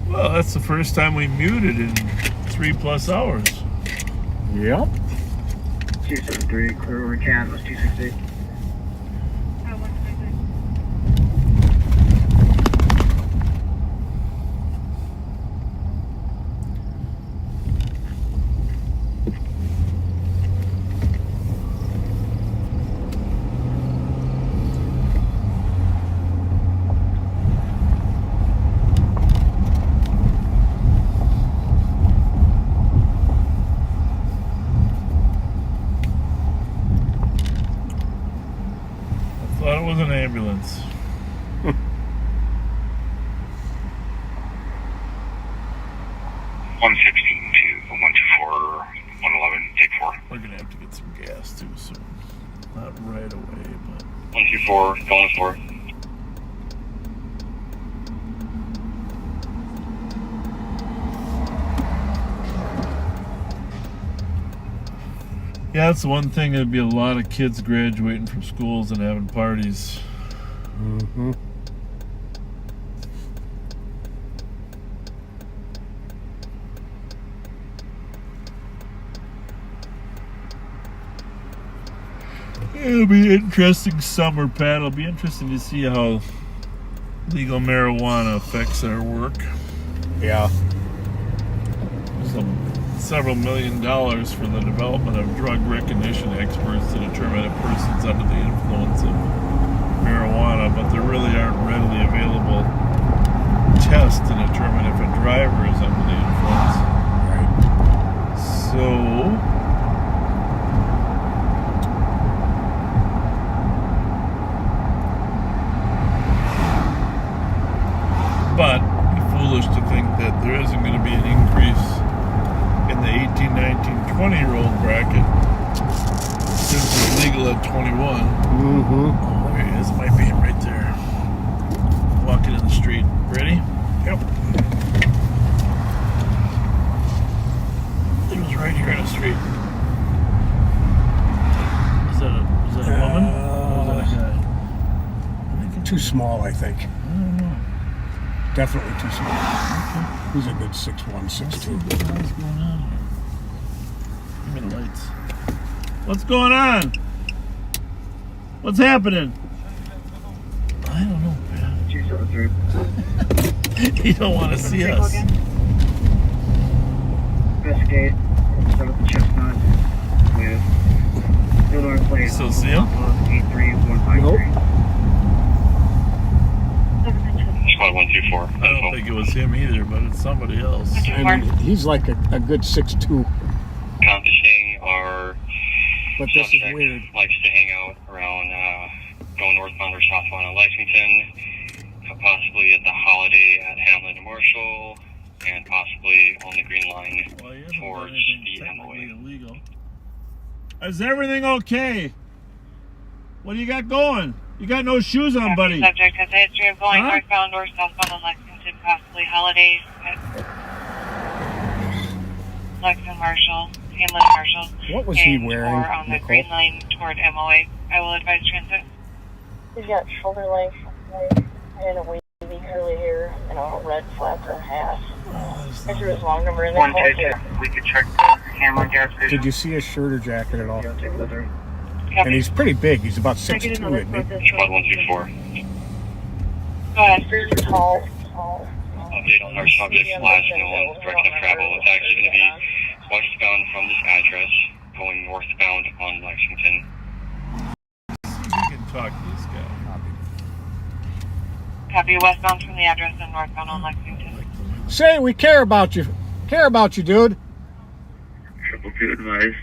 Well, that's the first time we muted in 3+ hours. Yep. 273, clear over can, was 268. Thought it was an ambulance. 116 to 124, 111, take 4. We're gonna have to get some gas too soon. Not right away, but 124, going to 4. yeah, that's the one thing. There'd be a lot of kids graduating from schools and having parties. Mm-hmm. It'll be an interesting summer, Pat. It'll be interesting to see how legal marijuana affects our work. Yeah. Several $1 million for the development of drug recognition experts to determine if a person's under the influence of marijuana, but there really aren't readily available tests to determine if a driver is under the influence. Right. So but it's foolish to think that there isn't going to be an increase in the 18, 19, 20-year-old bracket since it's legal at 21. Mm-hmm. Oh, there he is. Might be him right there. Walking in the street. Ready? Yep. He was right here in the street. Is that a woman? Or is that a guy? Too small, I think. I don't know. Definitely too small. Okay. He's a good 6'1", 6'2". What's going on here? Give me the lights. What's going on? What's happening? I don't know, man. 273. You don't want to see us. Investigate. Start with the chestnut with Illinois plate. Still see him? 83153. Nope. Squad 124. I don't think it was him either, but it's somebody else. And he's like a good 6'2". Accomplishing our But this is suspect weird. likes to hang out around going northbound or southbound on Lexington, possibly at the Holiday at Hamlin and Marshall, and possibly on the Green Line towards the MOA. Illegal. Is everything okay? What do you got going? You got no shoes on, buddy. Subject has a history of going northbound or southbound on Lexington, possibly Holiday at Lexington Marshall, Hamlin Marshall. What was he wearing, Or on the Nicole? Green Line toward MOA. I will advise transit. He's got shoulder length and a wavy curly hair and a red flatter hat. I threw his long number in there. 110. We could check the Hamlin gas station. Did you see his shirt or jacket at all? Yeah, take a look. And he's pretty big. He's about 6'2", isn't he? Squad 124. Go ahead. Very tall. Update on our subject's last known direction of travel. It's actually going to be westbound from this address, going northbound on Lexington. We can talk to this guy. Copy westbound from the address and northbound on Lexington. Say, we care about you. Care about you, dude. 222 advised.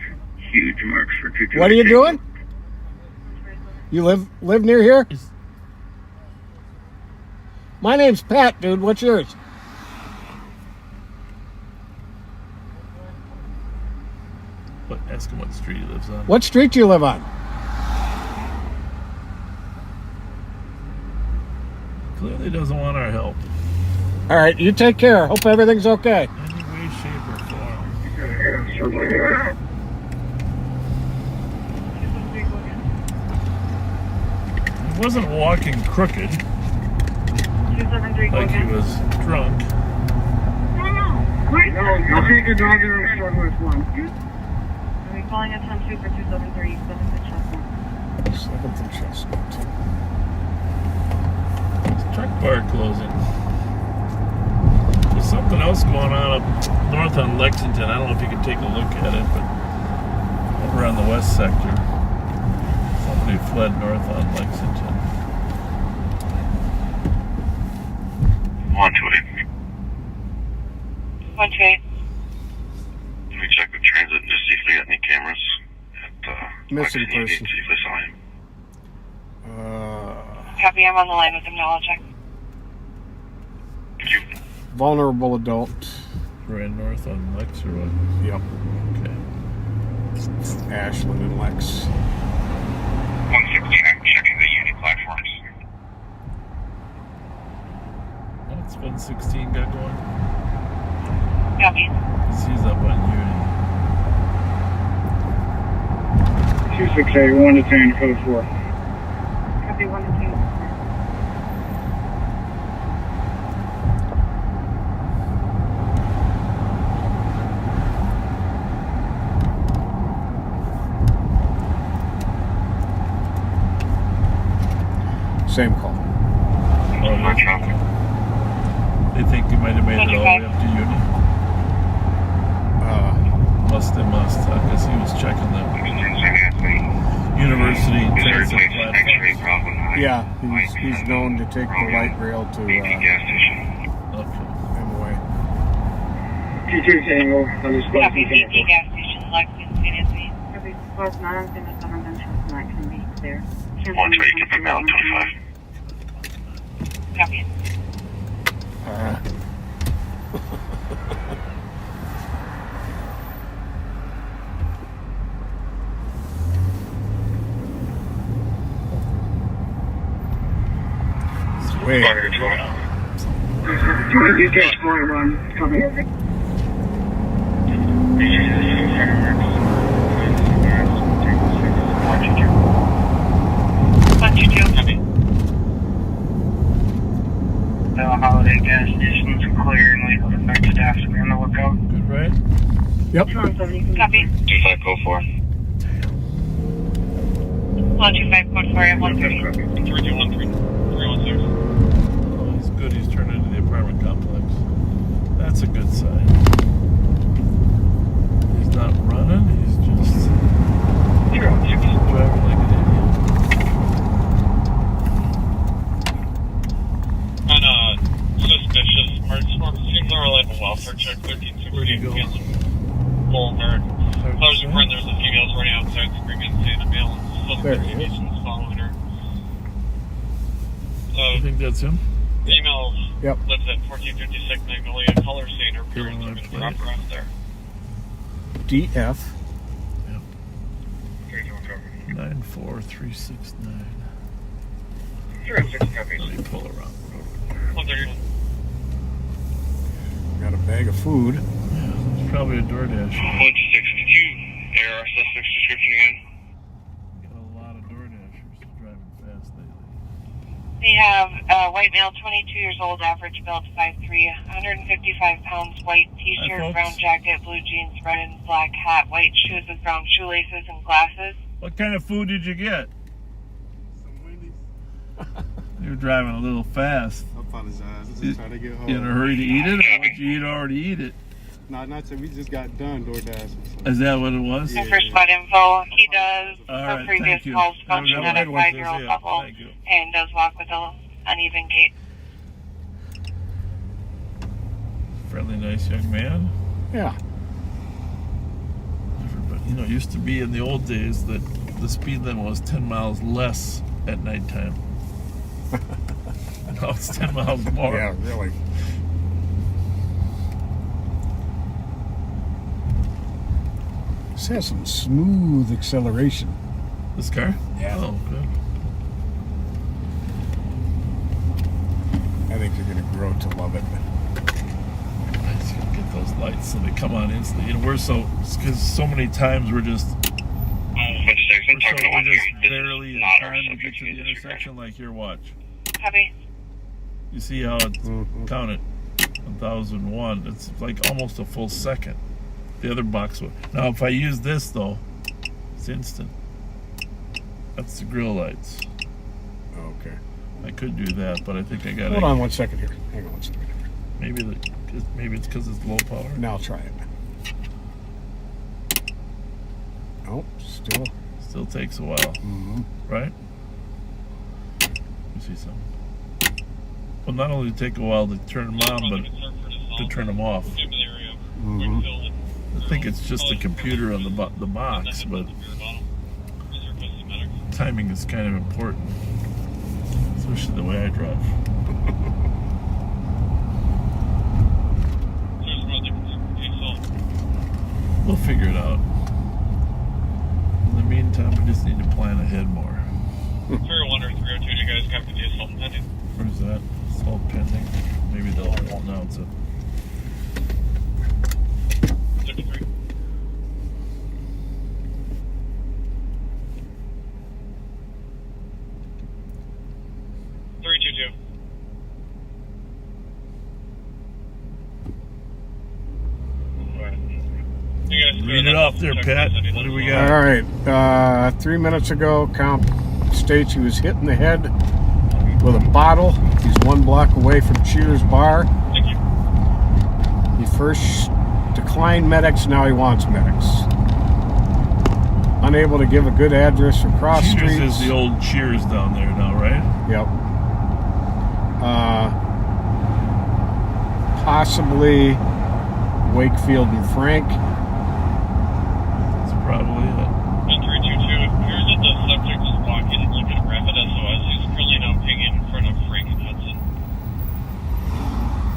Huge marks for 222. What are you doing? You live near here? My name's Pat, dude. What's yours? But ask him what street he lives on. What street do you live on? Clearly doesn't want our help. All right, you take care. Hope everything's okay. Any way, shape, or form. He wasn't walking crooked, like he was drunk. No, I'll take a driver and start with 1. Are we calling us on 2 for 273, 7th and Chestnut? 7th and Chestnut. Truck bar closing. There's something else going on up north on Lexington. I don't know if you can take a look at it, but over on the west sector, somebody fled north on Lexington. 128. 128. Let me check with transit and just see if they got any cameras at Missing Lexington, person. see if they saw him. Copy, I'm on the line with them now. I'll check. Vulnerable adult. Ran north on Lex or what? Yep. Okay. Ashland and Lex. 116, I'm checking the unit platforms. What's 116 got going? Copy. He's up on Uni. 268, 1 to 10, code 4. Copy, 1 to 2. Same call. They think you might have made it all the way up to Uni. They must, because he was checking the university transit platform. Yeah, he's known to take the light rail to MOA. T2 Tango, on this bus. Copy, BP gas station, Lexington, CNC. Copy, close, not on the government Chestnut can be clear. 128, you can pick me out 25. Copy. Wait. DK scoring run, coming. Holiday gas stations clear and we have affected staff to be on the lookout. Good, right? Yep. Copy. 25 code 4. Hello, 25 code 4 at 130. 3213. 316. Oh, he's good. He's turned into the apartment complex. That's a good sign. He's not running. He's just driving like an idiot. On suspicious marks, seems more like a welfare check. 1316 Boulevard. I was reporting there's a female running outside screaming, saying a male and some investigations following her. I think that's him. Female Yep. lives at 1456 Magnolia Color, saying her parents have been dropped her off there. DF. 94369. Let me pull around. 131. Got a bag of food. Yeah, it's probably a DoorDash. 162, AR suspect's description again. Got a lot of DoorDashers driving fast lately. We have a white male, 22 years old, average build, 5'3", 155 pounds, white t-shirt, brown jacket, blue jeans, red and black hat, white shoes with brown shoelaces and glasses. What kind of food did you get? You're driving a little fast. I apologize. I'm just trying to get home. You in a hurry to eat it, or would you already eat it? No, not till we just got done DoorDash. So. Is that what it was? And for spot info, he does, All for right, previous thank you. calls, function at a Everyone says 5-year-old yeah, couple, thank you. and does walk with an uneven gait. Friendly, nice young man. Yeah. Everybody, it used to be in the old days that the speed limit was 10 miles less at nighttime. Now it's 10 miles more. Yeah, really. This has some smooth acceleration. This car? Yeah. Oh, good. I think you're going to grow to love it. Nice. Get those lights so they come on instantly. We're because so many times we're just barely in time to get to the intersection. Like here, watch. Copy. You see how it's counted? 1001. It's like almost a full second. The other box would. Now, if I use this though, it's instant. That's the grill lights. Okay. I could do that, but I think I got. Hold on 1 second here. Hang on 1 second here. Maybe it's because it's low power. Now I'll try it. Oh, still takes a while. Mm-hmm. Right? Let me see something. Well, not only did it take a while to turn them on, but to turn them off. Mm-hmm. I think it's just the computer on the box, but timing is kind of important, especially the way I drive. We'll figure it out. In the meantime, we just need to plan ahead more. 301 or 302, do you guys have to do something pending? Where's that? Salt pending. Maybe they'll announce it. 53. Read it off there, Pat. What do we got? All right. 3 minutes ago, comp states he was hit in the head with a bottle. He's 1 block away from Cheers Bar. Thank you. He first declined medics, now he wants medics. Unable to give a good address for cross Cheers streets. is the old Cheers down there now, right? Yep. Possibly Wakefield and Frank. That's probably it. 322, it appears that the subject is walking and looking at rapid SOS. He's currently now pinging in front of Frank and Hudson.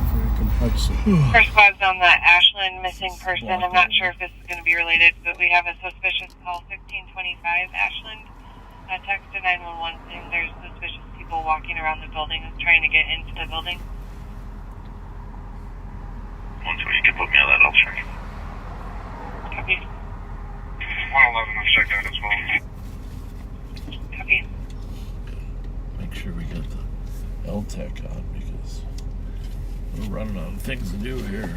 Frank and Hudson. First squad's on the Ashland missing person. I'm not sure if this is going to be related, but we have a suspicious call, 1525 Ashland. Text to 911 saying there's suspicious people walking around the building trying to get into the building. Once you can put me on that, I'll check. Copy. 111, I've checked out as well. Copy. Make sure we get the LTEC on because we're running out of things to do here.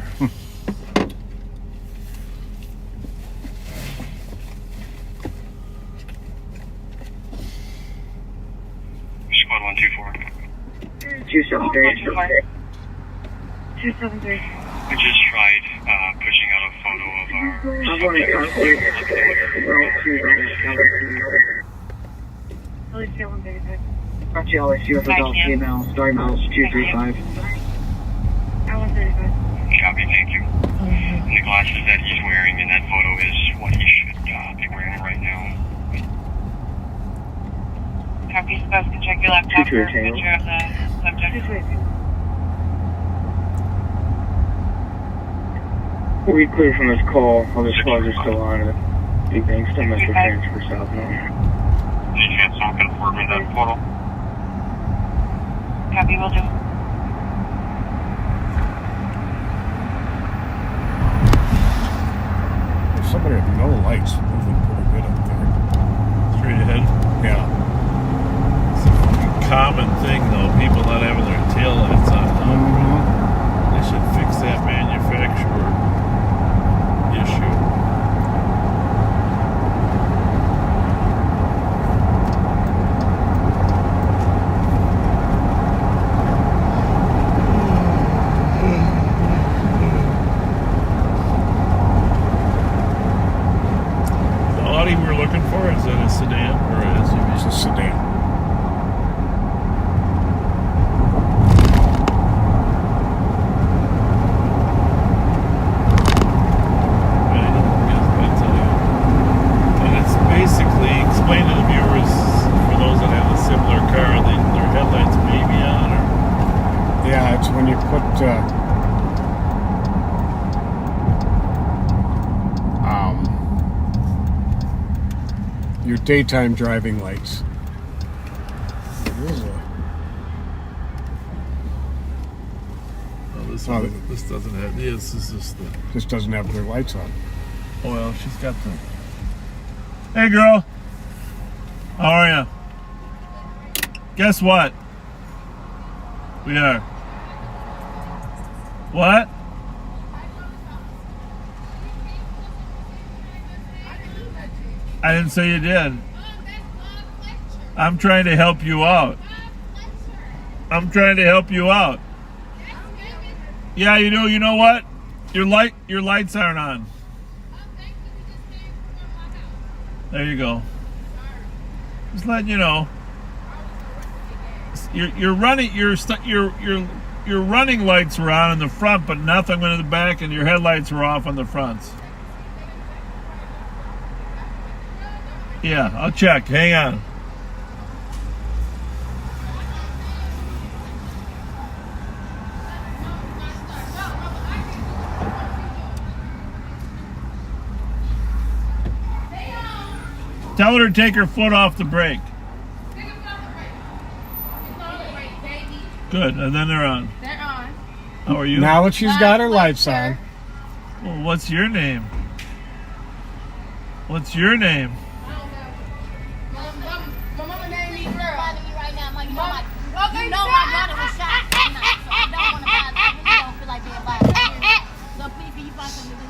Squad 124. 273. 273. We just tried pushing out a photo of our Roger, LSU for Golf Female, Star Mouse 235. Copy, thank you. And the glasses that he's wearing in that photo is what he should be wearing right now. Copy, spouse can check your laptop for a picture of the subject. We clear from this call. All the squads are still on it. Big Bang still meant for transfer south now. Any chance someone can forward me that photo? Copy, will do. There's somebody with no lights moving pretty good up there. Straight ahead? Yeah. It's a fucking common thing, though, people not having their tail lights on. They should fix that manufacturer issue. The Audi we're looking for, is that a sedan or an SUV? It's a sedan. Explain to the viewers, for those that have a similar car, their headlights may be on, or... Yeah, it's when you put your daytime driving lights. This doesn't have... This is just the... This doesn't have their lights on. Oh, well, she's got the... Hey, girl. How are you? Guess what? We are. What? I didn't say you did. I'm trying to help you out. I'm trying to help you out. Yeah, you know. You know what? Your lights aren't on. There you go. Just letting you know. Your running lights were on in the front, but nothing went in the back, and your headlights were off on the fronts. Yeah, I'll check. Hang on. Tell her to take her foot off the brake. Good, and then they're on. They're on. How are you? Now that she's got her lights on. Well, what's your name? What's your name? My mama named me girl. Right now, you know my daughter was shot tonight, so I don't want to bother. I really don't feel like being bothered. So please, can you find something to do?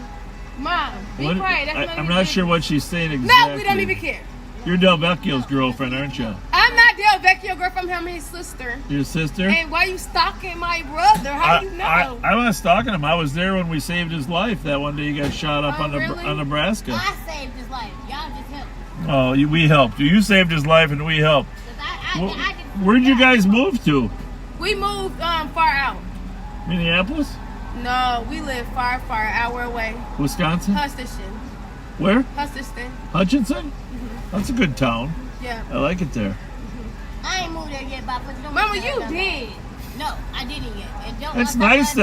Mom, be quiet. That's I'm not sure what she's saying exactly. No, we don't even care. You're Del Vecchio's girlfriend, aren't you? I'm not Del Vecchio, girlfriend. I'm his sister. Your sister? And why you stalking my brother? How do you know? I was stalking him. I was there when we saved his life. That one day he got shot up on Nebraska. I saved his life. Y'all just helped. Oh, we helped. You saved his life and we helped. Where'd you guys move to? We moved far out. Minneapolis? No, we live far, an hour away. Wisconsin? Hutchinson. Where? Hutchinson. Hutchinson? That's a good town. Yeah. I like it there. I ain't moved there yet, but Mama, you did. No, I didn't yet. It's nice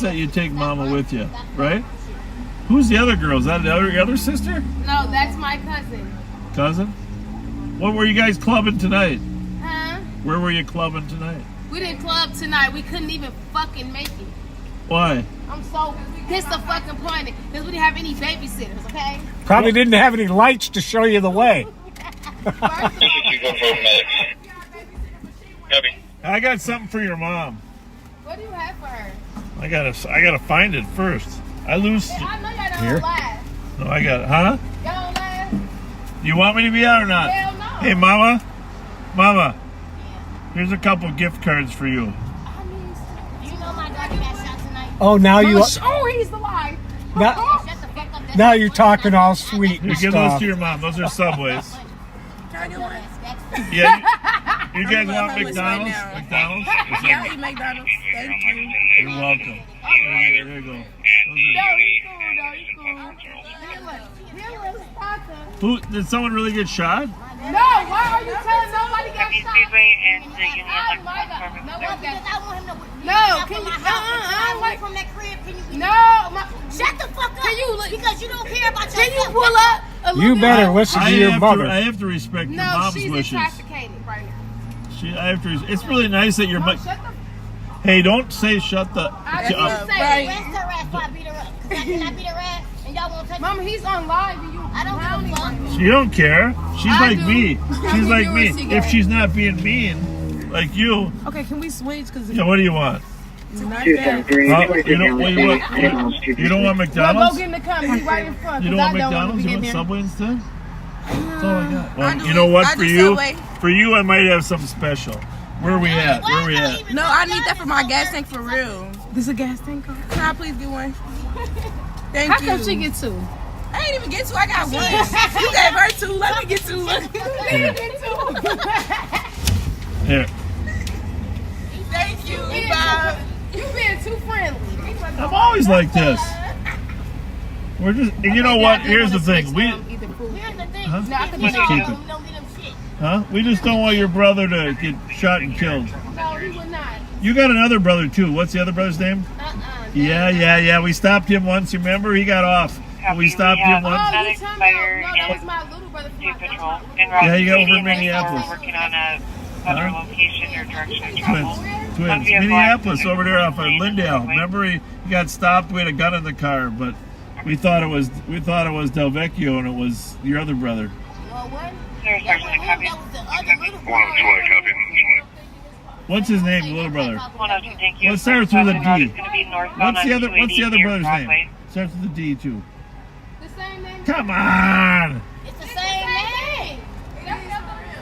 that you take Mama with you, right? Who's the other girl? Is that the other sister? No, that's my cousin. Cousin? What were you guys clubbing tonight? Huh? Where were you clubbing tonight? We didn't club tonight. We couldn't even fucking make it. Why? I'm so disappointed because we didn't have any babysitters, okay? Probably didn't have any lights to show you the way. I got something for your mom. What do you have for her? I gotta find it first. I lose. I know y'all don't Here. laugh. No, I got it. Huh? Y'all don't laugh? You want me to be out or not? Hell no. Hey, Mama. Mama. Here's a couple gift cards for you. You know my daughter got shot tonight. Oh, now you. Oh, he's the lie. Now you're talking all sweet and Give stuff. those to your mom. Those are Subways. Yeah. You guys want McDonald's? McDonald's? Yeah, I'll eat McDonald's. Thank you. You're welcome. There you go. No, he's cool. Did someone really get shot? No, why are you telling nobody got shot? No, can you? From that crib, can you? No, shut the fuck up. Can you? Because you don't care about yourself. Can you pull up? You better listen to your mother. I have to respect your mom's wishes. No, she's intoxicated right now. It's really nice that your mom. Hey, don't say shut the. I didn't say rest her ass before I beat her up. Because I cannot beat her ass, and y'all won't touch Mama, he's on live, and you. I don't give a fuck. She don't care. She's like me. She's like me. If If she's not being mean, like you. Okay, can we switch? Yeah, what do you want? Not You don't want McDonald's? Well, go get in the car. He's right in front. You don't want McDonald's? You want Subway instead? That's all I got. Well, you know what? For you, I might have something special. Where are we at? No, I need that for my gas tank for real. This is a gas tank car? Can I please get one? Thank you. How come she get two? I ain't even get two. I got one. You gave her two. Let me get two. Let me get two. Here. Thank you, Bob. You being too friendly. I'm always like this. We're just, you know what? Here's the thing. Here's the thing. Huh? No, I can Just keep it. Huh? We just don't want your brother to get shot and killed. No, he would not. You got another brother too. What's the other brother's name? Yeah. We stopped him once. You remember? He got off. We stopped him once. Oh, you talking about? No, that was my little brother from my Yeah, you got over in Minneapolis. Working on a other location or direction of travel. Twins. Minneapolis over there off of Lindale. Remember he got stopped. We had a gun in the car, but we thought it was Del Vecchio and it was your other brother. What's his name, little brother? 102, thank you. Let's start with a D. What's the other brother's name? Starts with a D too. The same name. Come on! It's the same name.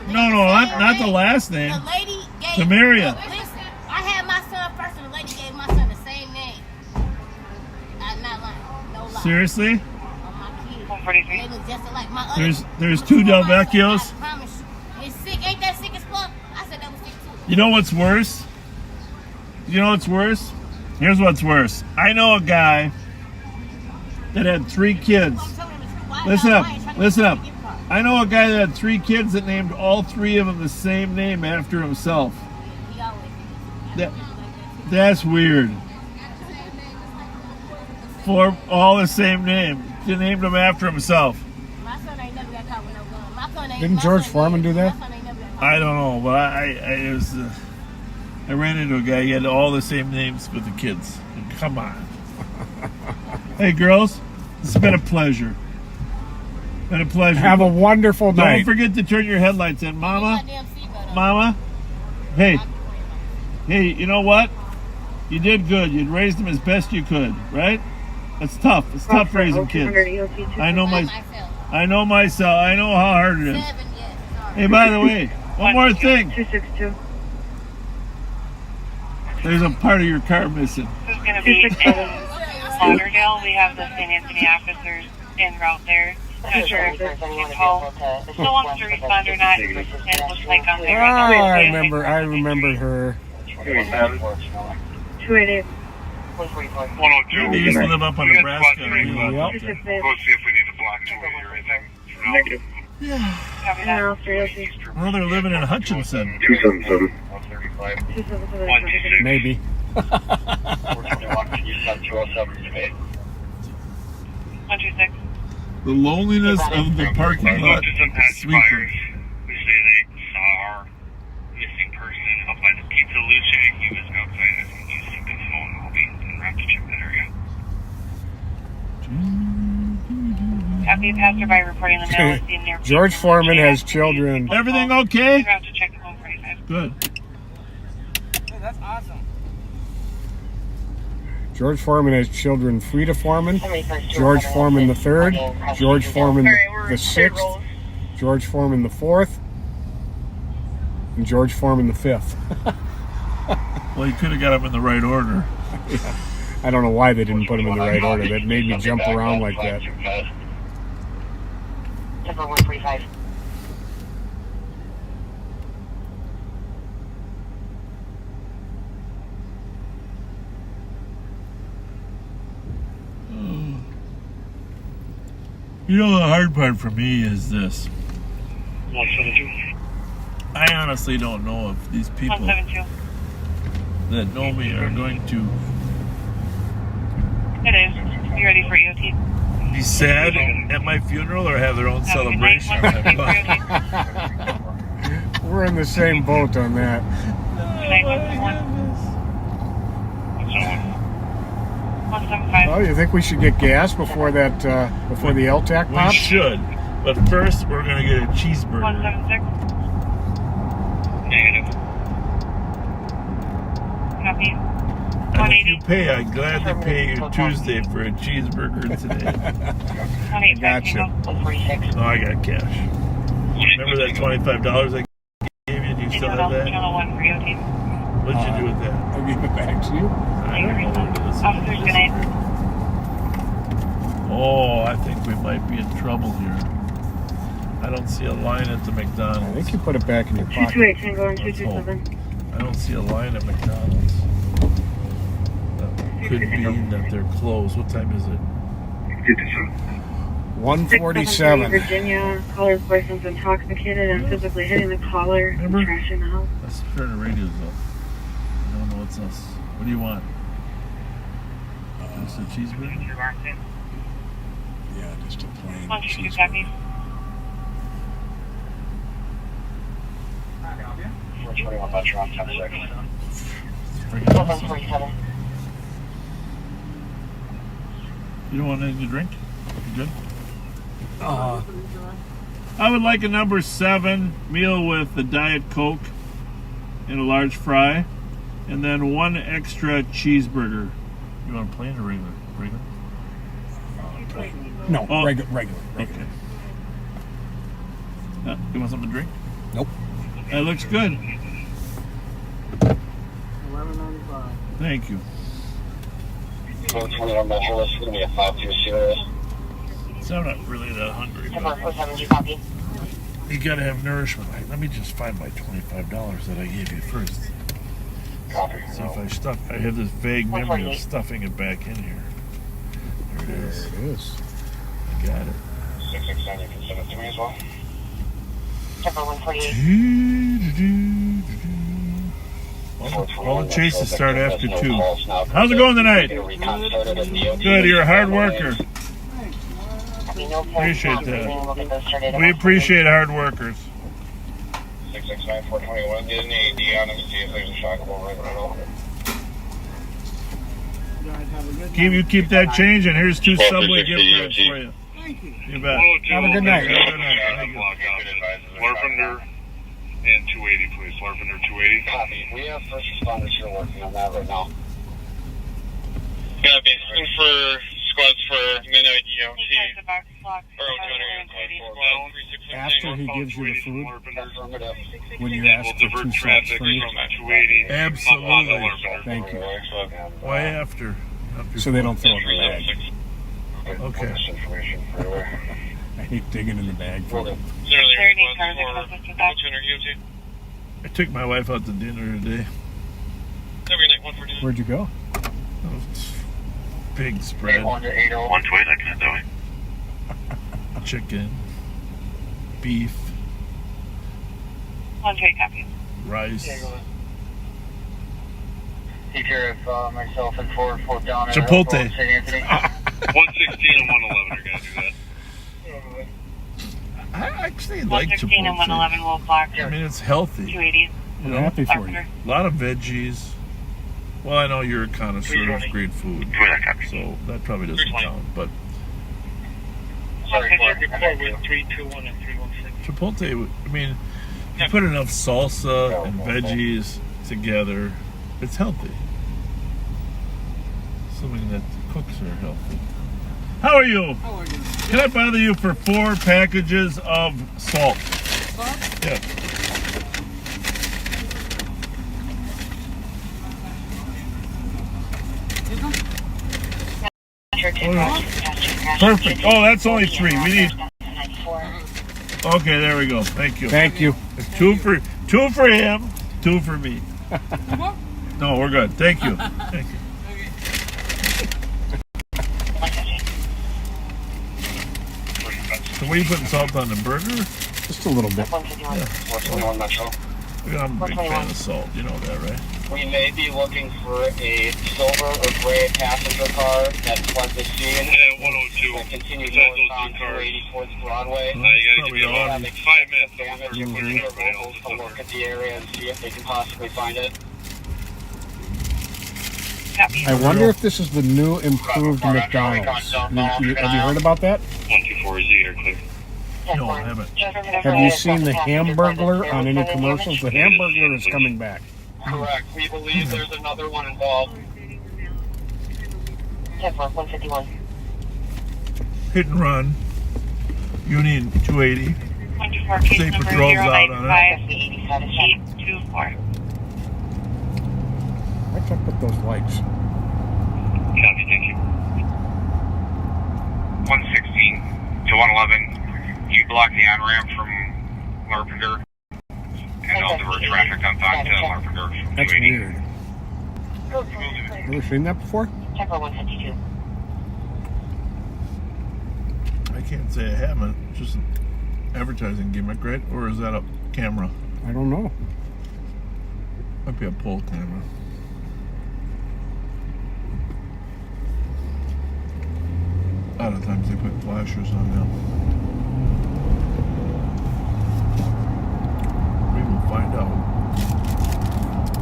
No, not the last name. The lady gave. Samaria. Listen, I had my son first, and the lady gave my son the same name. I'm not lying. No lie. Seriously? On my kids. 143. They look just like my other. There's two Del Vecchios. I promise you. It's sick. Ain't that sick as fuck? I said that was sick too. You know what's worse? Here's what's worse. I know a guy that had 3 kids. Listen up. I know a guy that had 3 kids that named all 3 of them the same name after himself. That's weird. 4 all the same name. He named them after himself. My son ain't never got caught with no gun. My son ain't. Didn't George Foreman do that? I don't know, but I ran into a guy. He had all the same names with the kids. Come on. Hey, girls, it's been a pleasure. Have a wonderful night. Don't forget to turn your headlights in, Mama. Mama. Hey, you know what? You did good. You raised them as best you could, right? That's tough. It's tough raising kids. I know myself. I know how hard it is. Hey, by the way, one more thing. 262. There's a part of your car missing. This is going to be in Lauderdale. We have the St. Anthony officers en route there. Not sure if this is call. Still wants to respond or not. It looks like on there right now. I remember her. 288. 102. They used to live up on Nebraska. Go see if we need to block 280 or anything. Negative. Yeah. Well, they're living in Hutchinson. 277. 126. Maybe. 126. The loneliness of the parking lot. Sleeping. We say they saw our missing person up by the Pizza Luce. He was outside using the phone. We'll be en route to check that area. Happy passerby reporting the mail is seen near. George Foreman has children. Everything okay? En route to check the home 45. Good. Hey, that's awesome. George Foreman has children Frida Foreman, George Foreman the 3rd, George Foreman the 6th, George Foreman the 4th, and George Foreman the 5th. Well, you could have got them in the right order. Yeah. I don't know why they didn't put them in the right order. That made me jump around like that. Number 145. You know, the hard part for me is this. 172. I honestly don't know if these people 172. that know me are going to It is. You ready for EOT? be sad at my funeral or have their own celebration. We're in the same boat on that. 175. Oh, you think we should get gas before that? Before the LTAC We pops? should, but first we're gonna get a cheeseburger. 176. Negative. Copy. And if you pay, I'd gladly pay you Tuesday for a cheeseburger today. I got you. No, I got cash. Remember that $25 I gave you? Do you still have that? Channel 1 for EOT. What'd you do with that? I'll give it back to you. I don't know. Officers, good night. Oh, I think we might be in trouble here. I don't see a line at the McDonald's. I think you put it back in your pocket. 228, Tango and 227. I don't see a line at McDonald's. That could mean that they're closed. What time is it? 147. Virginia, caller's boyfriend's intoxicated and physically hitting the caller and trashing the house. Let's turn the radios up. I don't know what's us. What do you want? Just a cheeseburger? Yeah, just a plain 122 cheeseburger. copy. We're 21 Metro on 10 seconds. Freaking awesome. You don't want anything to drink? You good? I would like a number 7 meal with the Diet Coke. and a large fry, and then 1 extra cheeseburger. You want plain or regular? No, Oh. regular. Okay. You want something to drink? Nope. That looks good. $11.95. Thank you. 421 Metro, this is going to be a 520. So I'm not really that hungry. Ten But 407, you copy? you gotta have nourishment. Let me just find my $25 that I gave you first. See if I have this vague memory of stuffing it back in here. There it is. There it is. I got it. 669, you can send it to me as well. Tempo 148. All the chases start after 2. How's it going tonight? Good, you're a hard worker. Appreciate that. We appreciate hard workers. 669, 421, get an AD on him and see if there's a shockable right over. You keep that change, and here's 2 Subway gift cards for you. You bet. Have a good night. Larpender and 280, please. Larpender 280. Copy. We have first responders here working on that right now. Copy. And for squads for midnight EOT. After he gives you the food, when you ask for 2 shots from me, Absolutely. thank you. Why after? So they don't throw it in the bag. Okay. I hate digging in the bag for them. I took my wife out to dinner today. Where'd you go? Big spread. 120, I can do it. Chicken, beef, 128 copy. rice. Take care of myself and Fort down at Chipotle. St. Anthony. 116 and 111 are going to do that. I actually like 116 and Chipotle. 111 will block. I mean, it's healthy. 280. I'm happy for you. A lot of veggies. Well, I know you're a connoisseur of great food, so that probably doesn't count. But Sorry, Fort. 321 and 316. Chipotle, I mean, you put enough salsa and veggies together, it's healthy. Assuming that the cooks are healthy. How are you? How are you? Can I bother you for 4 packages of salt? Salt? Yeah. Perfect. Oh, that's only 3. We need. Okay, there we go. Thank you. Thank you. 2 for him, 2 for me. No, we're good. Thank you. Thank you. So, what are you putting salt on the burger? Just a little bit. Yeah. 421 Metro. I'm a big fan of salt. You know that, right? We may be looking for a silver or gray passenger car that fled the scene. And 102. And continued Besides those northbound 2 cars. 280 towards Broadway. You got to give me Probably about on 5 minutes. Damage Before and you their everybody else locals is to over. look at the area and see if they can possibly find it. I wonder if this is the new improved McDonald's. Have you heard about that? 124 is the air clear. No, I haven't. Have you seen the Hamburglar on any commercials? The Hamburglar is coming back. Correct. We believe there's another one involved. 151. Hit and run. Union 280. 124 case State number patrol's out on it. 095-824. What's up with those lights? Copy, thank you. 116 to 111. You block the on-ramp from Larpender. And I'll divert traffic on back to Larpender. That's weird. Ever seen that before? Tempo 152. I can't say I haven't. It's just an advertising gimmick, right? Or is that a camera? I don't know. Might be a pole camera. A lot of times they put flashers on them. We will find out.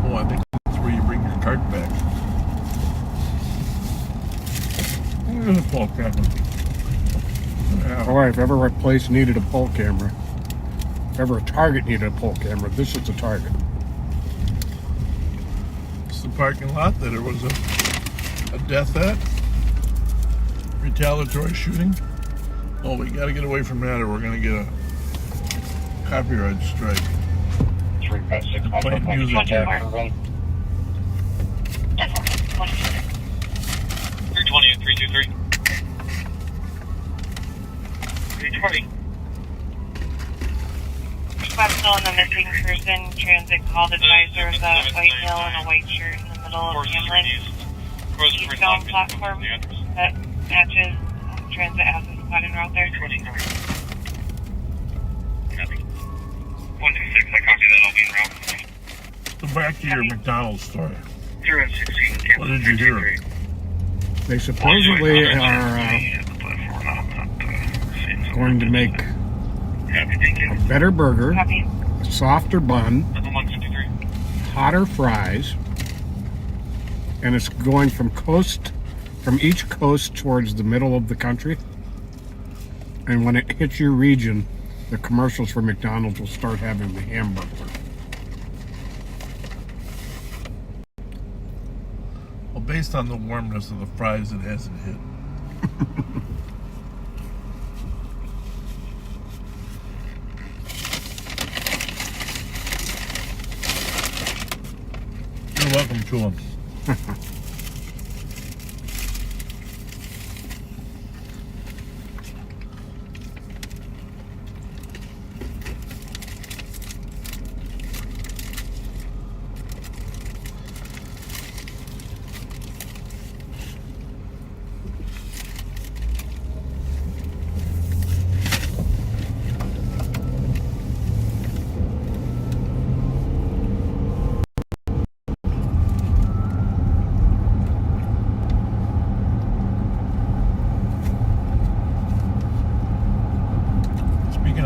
Oh, I think that's where you bring your cart back. There's a pole camera. Yeah. All right, if ever a place needed a pole camera, if ever a Target needed a pole camera, this is a Target. the parking lot that there was a death at. Retaliatory shooting. Oh, we got to get away from that or we're going to get a copyright strike. 356. Playing music here. 320 and 323. 320. I'm still in the missing person transit call. Advised there was a white male in a white shirt in the middle of Hamlin. Eastbound platform that matches transit has a spot en route there. 126, I copy that. I'll be en route. So back to your McDonald's story. 016, What did you hear? They supposedly are going to make a better burger, a softer bun, hotter fries, and it's going from each coast towards the middle of the country. And when it hits your region, the commercials for McDonald's will start having the hamburger. Well, based on the warmness of the fries, it hasn't hit. You're welcome to them.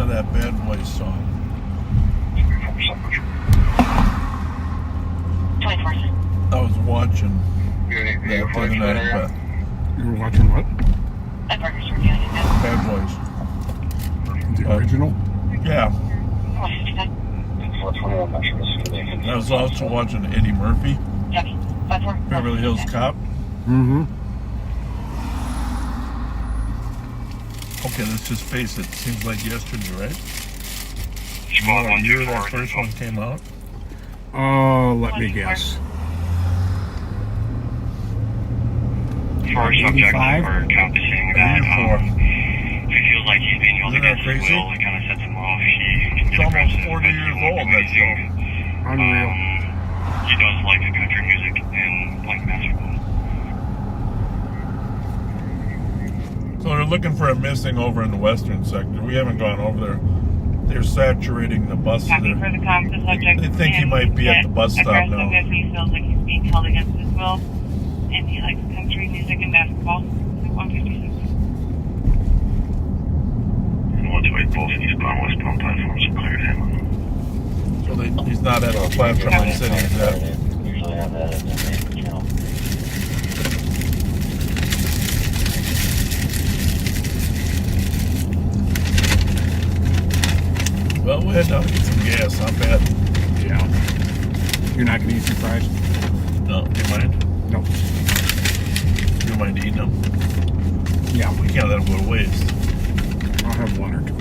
That Bad Boys song. I was watching that the other night, but you were watching what? Bad Boys. The original? Yeah. I was also watching Eddie Murphy, Beverly Hills Cop. Mm-hmm. Okay, let's just face it. Seems like yesterday, right? Squad What year that first one came out? Oh, let me guess. For subject for Count is saying that if he feels like he's being held against his will, it kind of sets him off. It's almost 40 years old, that song. Unreal. He does like the country music and playing basketball. So they're looking for a missing over in the western sector. We haven't gone over there. They're saturating the bus there. They think he might be at the bus stop now. If he feels like he's being held against his will, and he likes country music and basketball. 156. And 128, both eastbound, westbound platforms are cleared in. So he's not at the platform they said he's at. Usually have that in the main channel. Well, we'll head down and get some gas. Not bad. Yeah. You're not going to eat your fries? No. Do you mind? No. Do you mind eating them? Yeah. We can't let them go to waste. I'll have one or two.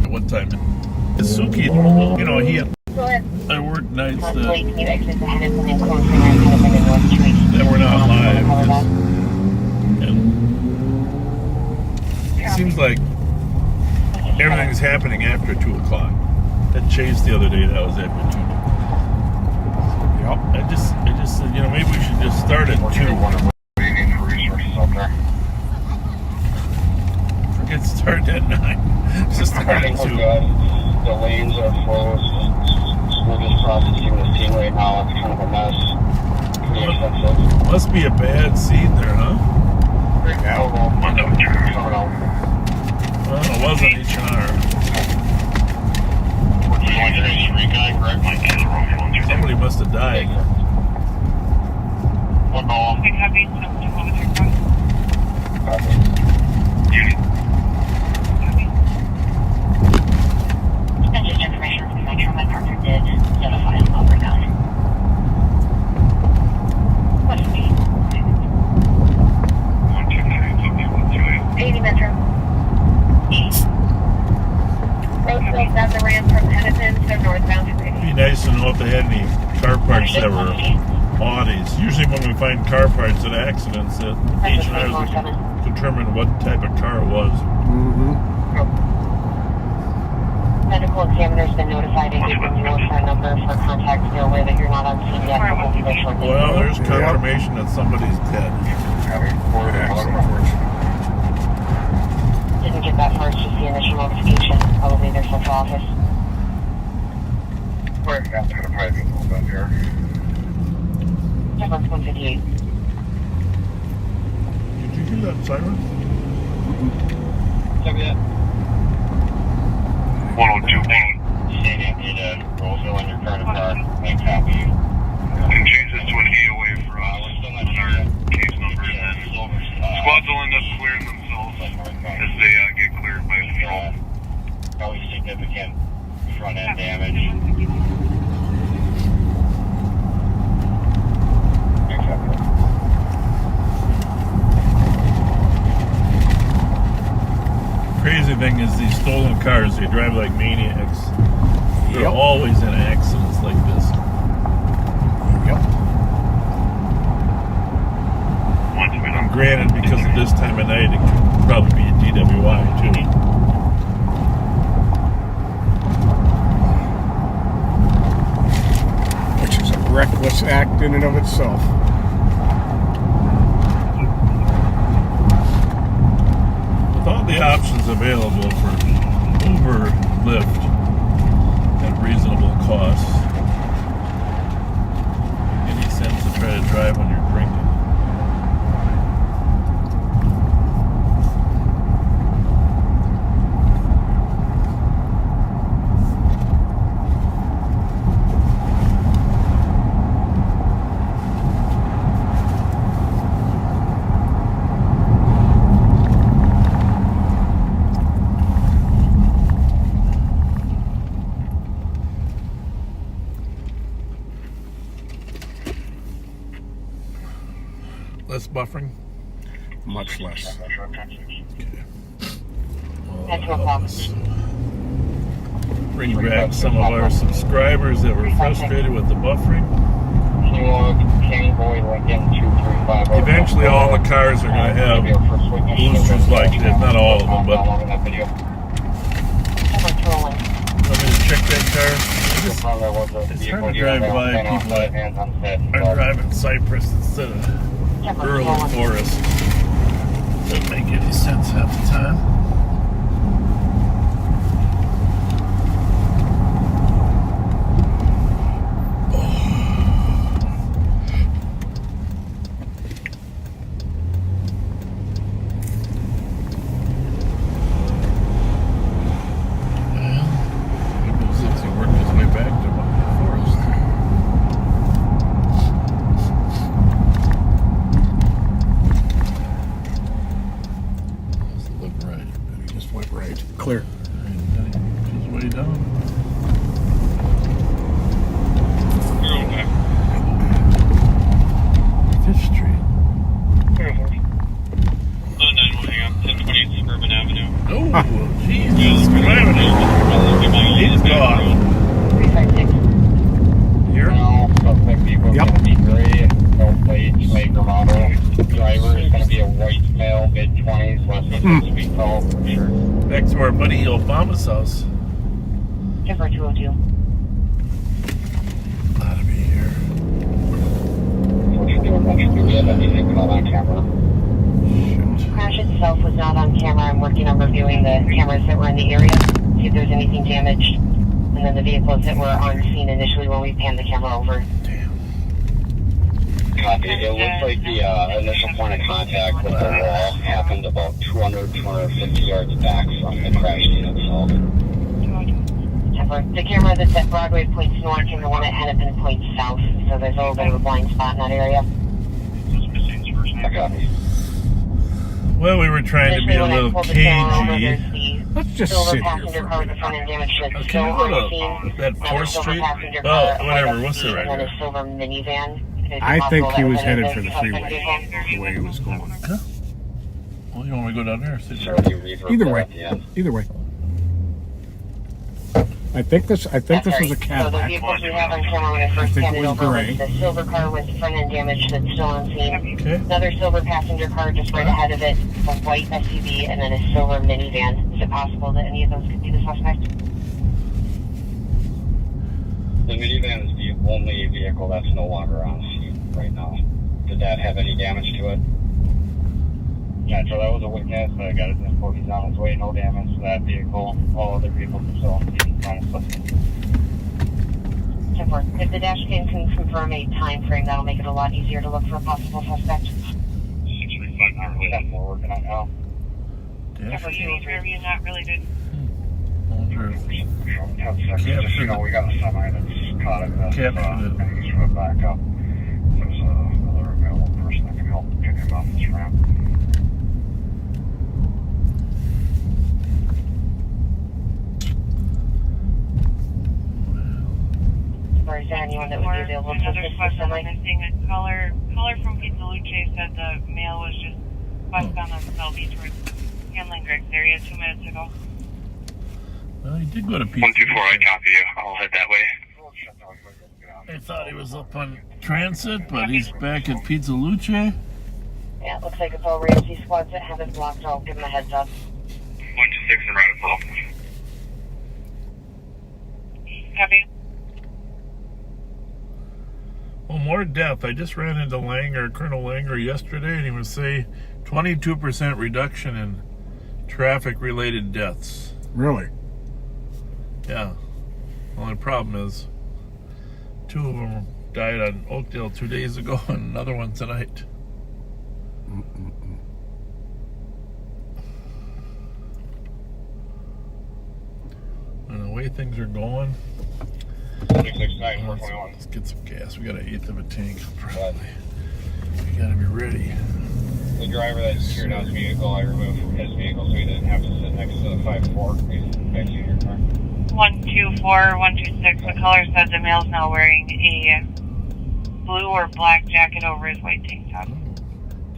What time? Suki, you know, I worked nights that were not live. And it seems like everything's happening after 2 o'clock. That chase the other day, that was after 2. Yep. I just said, you know, maybe we should just start at 2. Forget starting at 9. Just start at 2. The lanes are closed. We're just processing the scene right now. It's kind of a mess. Pretty expensive. Must be a bad scene there, huh? Well, it wasn't H&R. Somebody must have died. That's just information from Fletcher. My partner did identify him while we're done. What's speed? 80 Metro. Road goes down the ramp from Henderson to northbound. It'd be nice to know if they had any car parts that were bodies. Usually when we find car parts at accidents, that H&Rs will determine what type of car it was. Medical examiner's been notified and given you a phone number for contact to be aware that you're not on scene yet, but we'll be there shortly. Well, there's confirmation that somebody's dead. Didn't get that far, it's just the initial notification. Probably their central office. We're going to probably be moved up here. 158. Did you hear that siren? Copy that. 102. Stadium, need a Roseville in your car to park. Make copy. And change this to an AOA for us on our case number. And then squads will end up clearing themselves as they get cleared by patrol. Probably significant front end damage. Crazy thing is these stolen cars, they drive like maniacs. They're always in accidents like this. And granted, because of this time of night, it could probably be a DWI too. Which is a reckless act in and of itself. With all the options available for Uber, Lyft at reasonable costs, any sense to try to drive when you're drinking? Less buffering? Much less. Let's bring back some of our subscribers that were frustrated with the buffering. Eventually all the cars are going to have boosters like this. Not all of them, but... Want me to check that car? It's hard to drive by people that are driving Cypress instead of Earl and Forest. Doesn't make any sense half the time. Clear. Goes way down. Fifth Street. 9-1, hang on. 1028 Suburban Avenue. Oh, Jesus, driving it. He's gone. Here? No, suspect vehicle is going to be gray, no plates, make or model. Driver is going to be a white male, mid-20s, less than 6 feet tall, for sure. Back to our buddy Obama's house. Timber 202. Gotta be here. Unfortunately, we're not sure we have anything caught on camera. Crash itself was not on camera. I'm working on reviewing the cameras that were in the area, see if there's anything damaged. And then the vehicles that were on scene initially when we panned the camera over. Copy. It looks like the initial point of contact with the wall happened about 200, 250 yards back from the crash scene itself. The camera that's at Broadway points north and the one at Hennepin points south, so there's a little bit of a blind spot in that area. Well, we were trying to be a little cagey. Let's just sit here for a minute. Can you go to that 4th Street? Oh, whatever. What's it right here? I think he was headed for the freeway, the way he was going. Huh? Well, you want me to go down there? Either way. Either way. I think this was a Cadillac. So the vehicles we have on camera when I first handed over was the silver car with front end damage that's still on scene. Okay. Another silver passenger car just right ahead of it, a white SUV, and then a silver minivan. Is it possible that any of those could be the suspect? The minivan is the only vehicle that's no longer on scene right now. Did that have any damage to it? Yeah, so that was a witness. I got his info. He's on his way. No damage to that vehicle. All other vehicles are still on scene. If the dash cam can confirm a time frame, that'll make it a lot easier to look for a possible suspect. 635 not really. That's what we're working on now. Is not really good. Just, you know, we got a semi that's caught in this, and he's going to back up. There's another available person that can help get him off this ramp. Or is there anyone that would be available to assist the semi? Missing a caller from Pizza Luce said the mail was just westbound on Bell Beach towards Hanlon Griggs area 2 minutes ago. Well, he did go to Pizza 124, I copy you. I'll head that way. I thought he was up on Transit, but he's back at Pizza Luce. Yeah, it looks like it's all Ramsey squads that have it blocked. I'll give them a heads up. 126 and right assault. Copy. Well, more death. I just ran into Colonel Langer yesterday, and he was saying 22% reduction in traffic-related deaths. Really? Yeah. Only problem is 2 of them died on Oakdale 2 days ago and another one tonight. And the way things are going, let's get some gas. We got 1/8 of a tank, probably. We gotta be ready. The driver that secured out his vehicle, I removed from his vehicle so he didn't have to sit next to the 5-4. He's back to your car. 124, 126. The caller said the male's now wearing a blue or black jacket over his white tank top. Do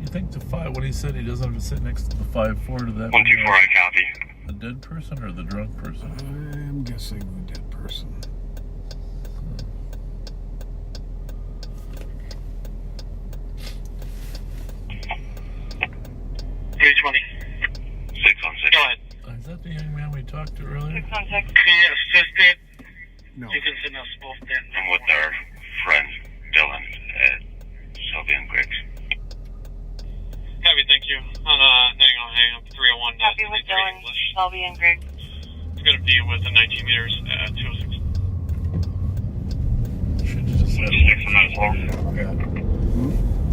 you think the 5, what he said, he doesn't have to sit next to the 5-4 to that? 124, I copy. The dead person or the drunk person? I'm guessing the dead person. 320. 616. Go ahead. Is that the young man we talked to earlier? 616. Can you assist it? No. You can send us both then. I'm with our friend Dylan at Sylvian Griggs. Copy, thank you. Hang up 301. Copy with Dylan, Shelby, and Griggs. It's going to be within 19 meters at 206. Should have just said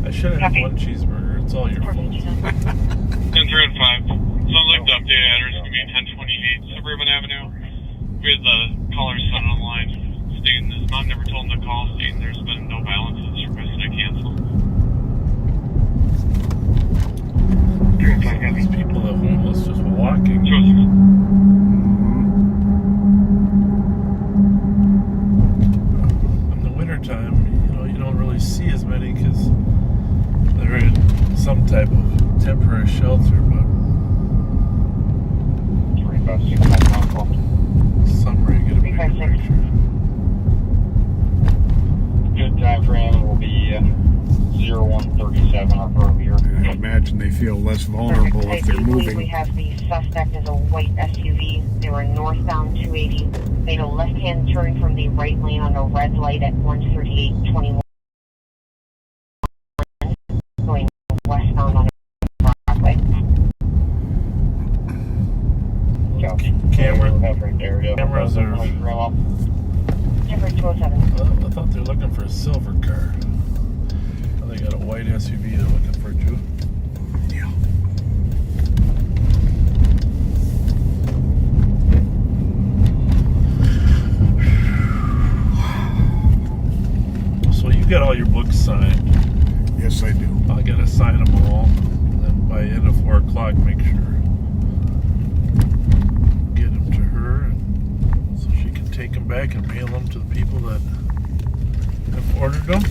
I should have had 1 cheeseburger. It's all your fault. 10 3 and 5. Sounds like the updated address is going to be 1028 Suburban Avenue. We had the caller's son on the line stating his mom never told him to call, stating there's been no violence. It's requested I cancel. These people that homeless just walking. In the wintertime, you don't really see as many because they're in some type of temporary shelter, but summer you get a bigger picture. Good time frame will be 0137 or earlier. I imagine they feel less vulnerable if they're moving. We have the suspect as a white SUV. They were northbound 280. Made a left-hand turn from the right lane on a red light at 138.21. Going westbound on Broadway. Cameras are. Number 207. I thought they were looking for a silver car. Now they got a white SUV they're looking for too. Yeah. your books signed? Yes, I do. I gotta sign them all. And then by end of 4 o'clock, make sure get them to her, and so she can take them back and mail them to the people that have ordered them.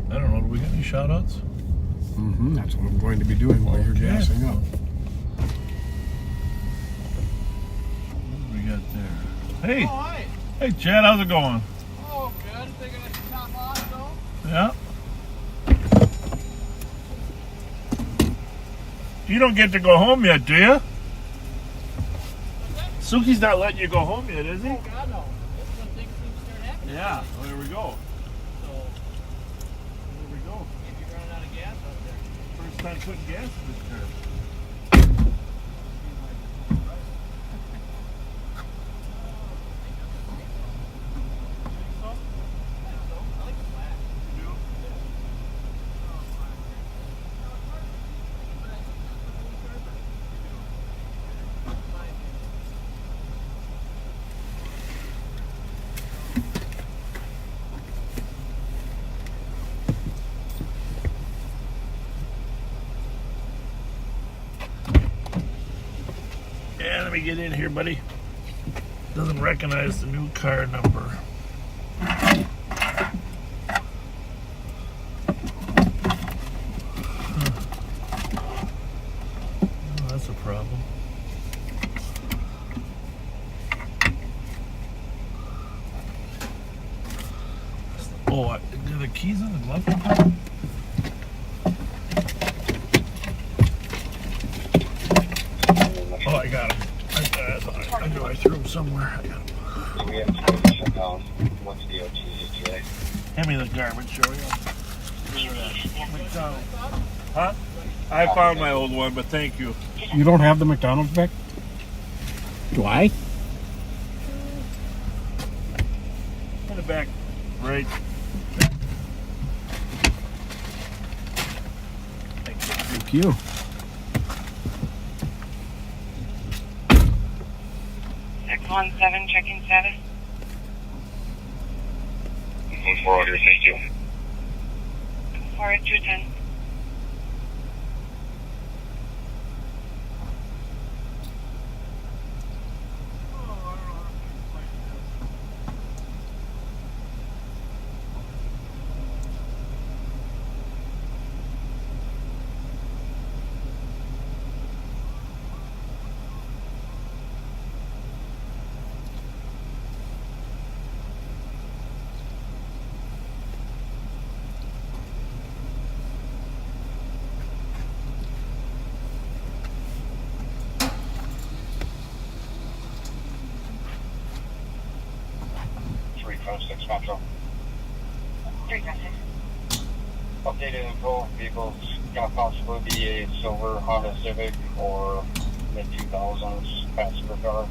I don't know. Do we got any shout outs? Mm-hmm. That's what I'm going to be doing while you're gassing up. What do we got there? Hey! Oh, hi. Hey, Chad, how's it going? Oh, good. Thinking I should top off, though. Yeah. You don't get to go home yet, do you? Suki's not letting you go home yet, is he? Oh, God, no. That's when things start happening. Yeah. Well, there we go. So, There we go. if you're running out of gas out there. First time putting gas in this car. Yeah, let me get in here, buddy. Doesn't recognize the new car number. Oh, that's a problem. Oh, are the keys in the glove compartment? Oh, I got him. I knew I threw him somewhere. I got him. We have to shut down. What's the OT today? Hand me the garbage, shall we? McDonald's. Huh? I found my old one, but thank you. You don't have the McDonald's back? Do I? In the back. Right. Thank you. X17 checking status. 1-4 out here, thank you. 4-210. Metro. 356. Updated info, vehicle's gonna possibly be a silver Honda Civic or mid-2000s passenger car.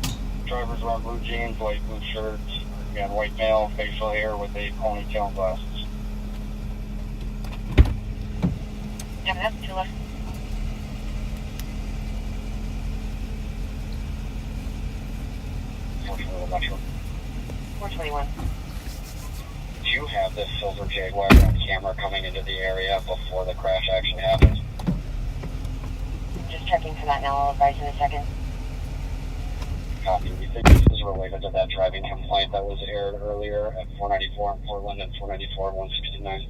Drivers wearing blue jeans, light blue shirts, and white male, facial hair with a ponytail and glasses. Yeah, that's 2 left. Metro. 421. Do you have this silver Jaguar on camera coming into the area before the crash actually happened? Just checking for that now. I'll advise in a second. Copy. We think this is related to that driving complaint that was aired earlier at 494 in Portland and 494 at 169.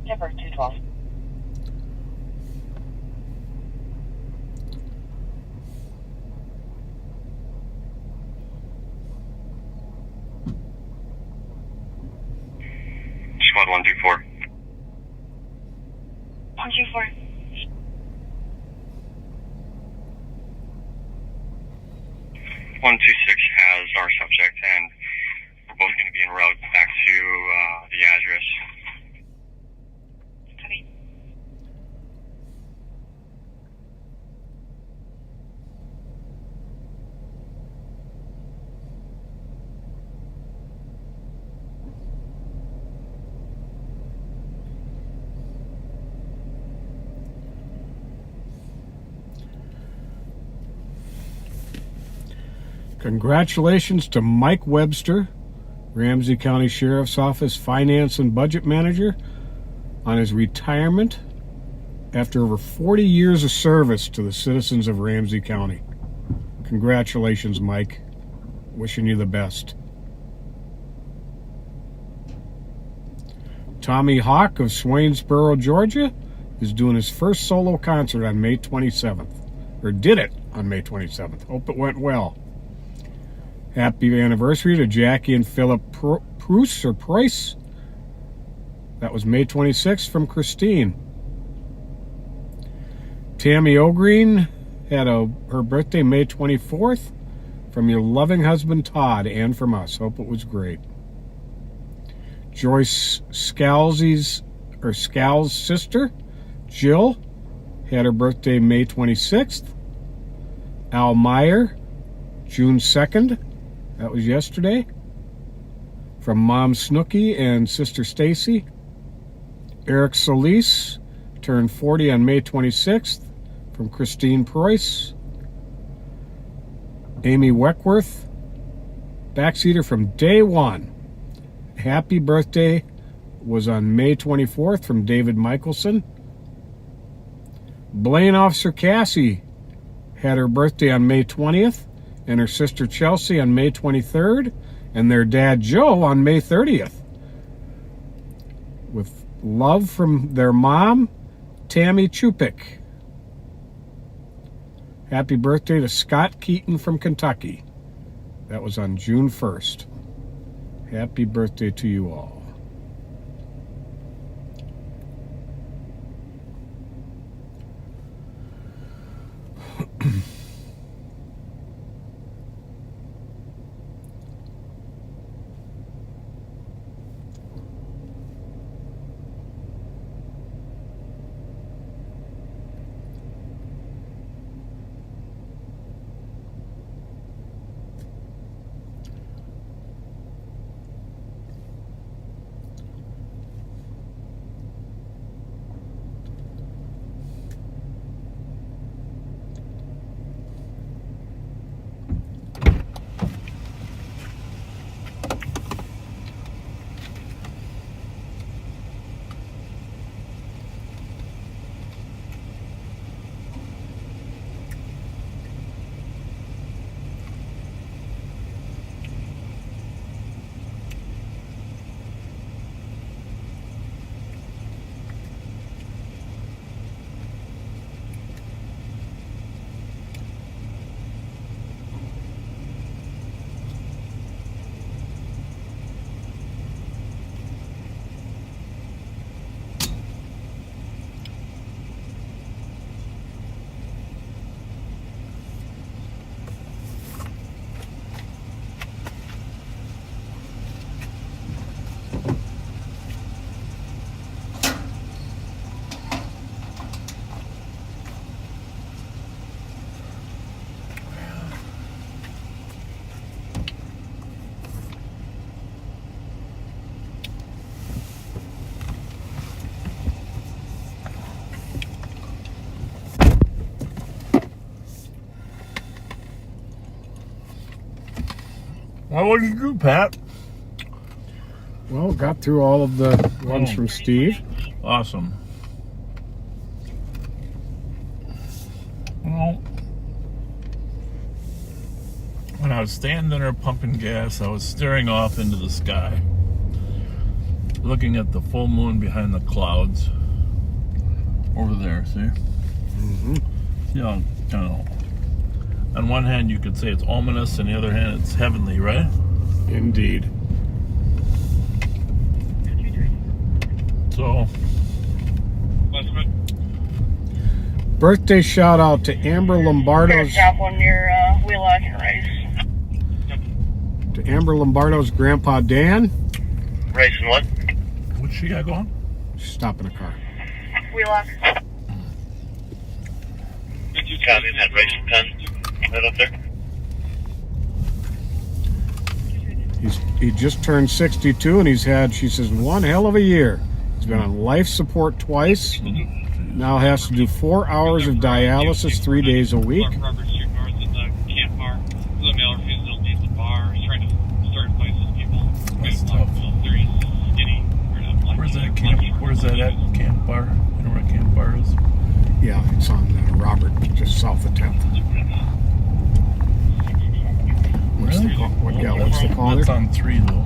Tipper 212. Squad 124. 124. Has our subject, and we're both going to be en route back to the address. Copy. Congratulations to Mike Webster, Ramsey County Sheriff's Office Finance and Budget Manager, on his retirement after over 40 years of service to the citizens of Ramsey County. Congratulations, Mike. Wishing you the best. Tommy Hawk of Swainsboro, Georgia, is doing his first solo concert on May 27th. Or did it on May 27th. Hope it went well. Happy anniversary to Jackie and Philip Price. That was May 26th from Christine. Tammy O'Green had her birthday May 24th from your loving husband Todd and from us. Hope it was great. Joyce Scalz's sister Jill had her birthday May 26th. Al Meyer, June 2nd. That was yesterday. From Mom Snooky and Sister Stacy. Eric Solis turned 40 on May 26th. From Christine Preuss. Amy Weckworth, backseater from day one. Happy birthday was on May 24th from David Michelson. Blaine Officer Cassie had her birthday on May 20th, and her sister Chelsea on May 23rd, and their dad Joe on May 30th. With love from their mom, Tammy Chupik. Happy birthday to Scott Keaton from Kentucky. That was on June 1st. Happy birthday to you all. What did you do, Pat? Well, got through all of the ones from Steve. Awesome. Well, when I was standing there pumping gas, I was staring off into the sky, looking at the full moon behind the clouds over there, see? Mm-hmm. See how, kind of, on one hand you could say it's ominous, and the other hand it's heavenly, right? Indeed. So, birthday shout out to Amber Lombardo's. Top one near Wheelock and Rice. To Amber Lombardo's grandpa Dan. Rice and what? What's she got going? She's stopping a car. Wheelock. Copy that, Rice and 10. Right up there. He just turned 62 and he's had, she says, one hell of a year. He's been on life support twice. Now has to do 4 hours of dialysis 3 days a week. that at Camp Bar? You know where Camp Bar is? Yeah, it's on Robert, just south of 10th. What's Really? the call? What's the call That's there? on 3 though.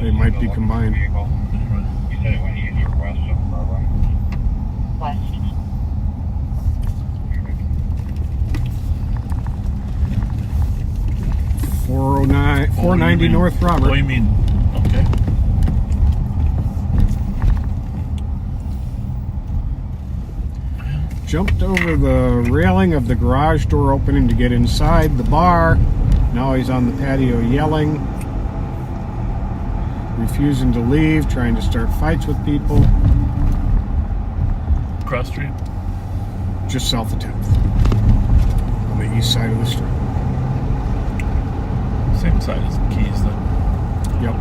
They might be combined. You said it went east or west of Broadway? West. .409, 490 North Robert. Oh, you mean, okay. Jumped over the railing of the garage door opening to get inside the bar. Now he's on the patio yelling, refusing to leave, trying to start fights with people. Cross street? Just south of 10th. On the east side of the street. Same side as Keys then. Yep.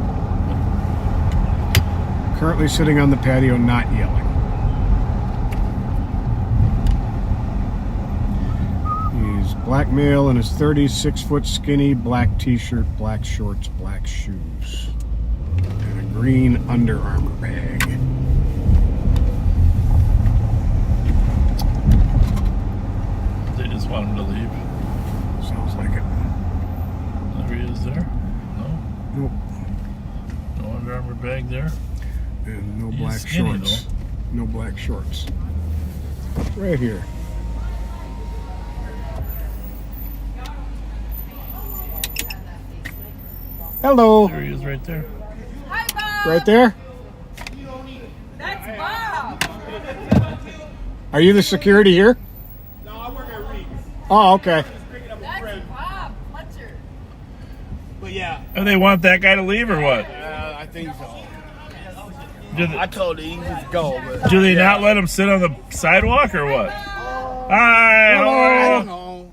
Currently sitting on the patio, not yelling. He's black male in his 30s, 6 foot skinny, black t-shirt, black shorts, black shoes, and a green Under Armour bag. They just want him to leave. Sounds like it. There he is there. No? Nope. No Under Armour bag there. And no He's black skinny, shorts. No black shorts. Right here. Hello. There he is right there. Hi, Bob. Right there? That's Bob. Are you the security here? No, I work at Reed's. Oh, okay. That's Bob. Fletcher. But yeah. And they want that guy to leave or what? I think so. I told him he just go. But Do they not let him sit on the sidewalk or what? Hi. I Hello. don't know.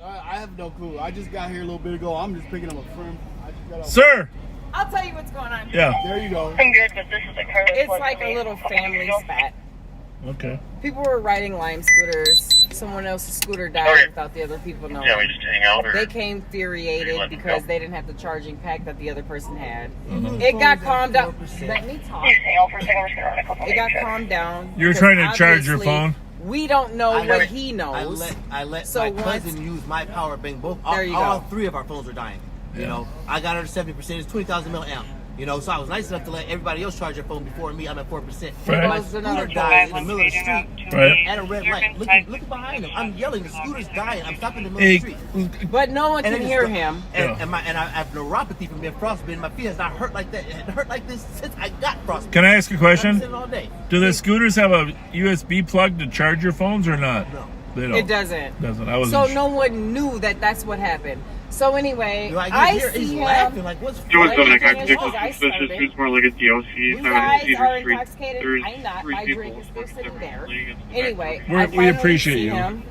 I have no clue. I just got here a little bit ago. I'm just picking up a friend. I just got Sir. I'll tell you what's going on. Yeah. There you go. I'm good, but this is a car. It's like a little family spat. Okay. People were riding Lime scooters. Someone else's scooter died without the other people knowing. Yeah, we just hang out, or They came infuriated let them because go? they didn't have the charging pack that the other person had. Mhm. It got calmed down. Let me talk. You just hang out for a second. We're just gonna run a couple It got things. calmed down. You were because trying to charge your obviously phone? We don't know I what let- he knows. I let So my once- cousin use my power bank. Both There you all go. 3 of our phones were dying. You Yeah. know, I got her to 70%. It's 20,000 milliamp. You know, so I was nice enough to let everybody else charge their phone before me. I'm at 4%. Right. My Goes another scooter guy. died in the middle of the street Right. at a red light. Look behind him. I'm yelling. The scooter's dying. I'm stopping in the middle Hey. of the street. But no one And can it hear just- him. And, Yeah. and I have neuropathy from being frostbitten. My feet has not hurt like that. It hurt like this since I got frostbitten. Can I ask a I've question? been sitting all day. Do the scooters have a USB plug to charge your phones or not? No. They don't. It doesn't. Doesn't. I was. So no one knew that that's what happened. So anyway, You know, I hear, see he's him. laughing like, what's He was Right, like, and I as think long as I it's suspicious. started, It's more like a DOC. You guys are intoxicated. I'm not. My drink is still sitting there. Anyway, I we finally appreciate see you. him.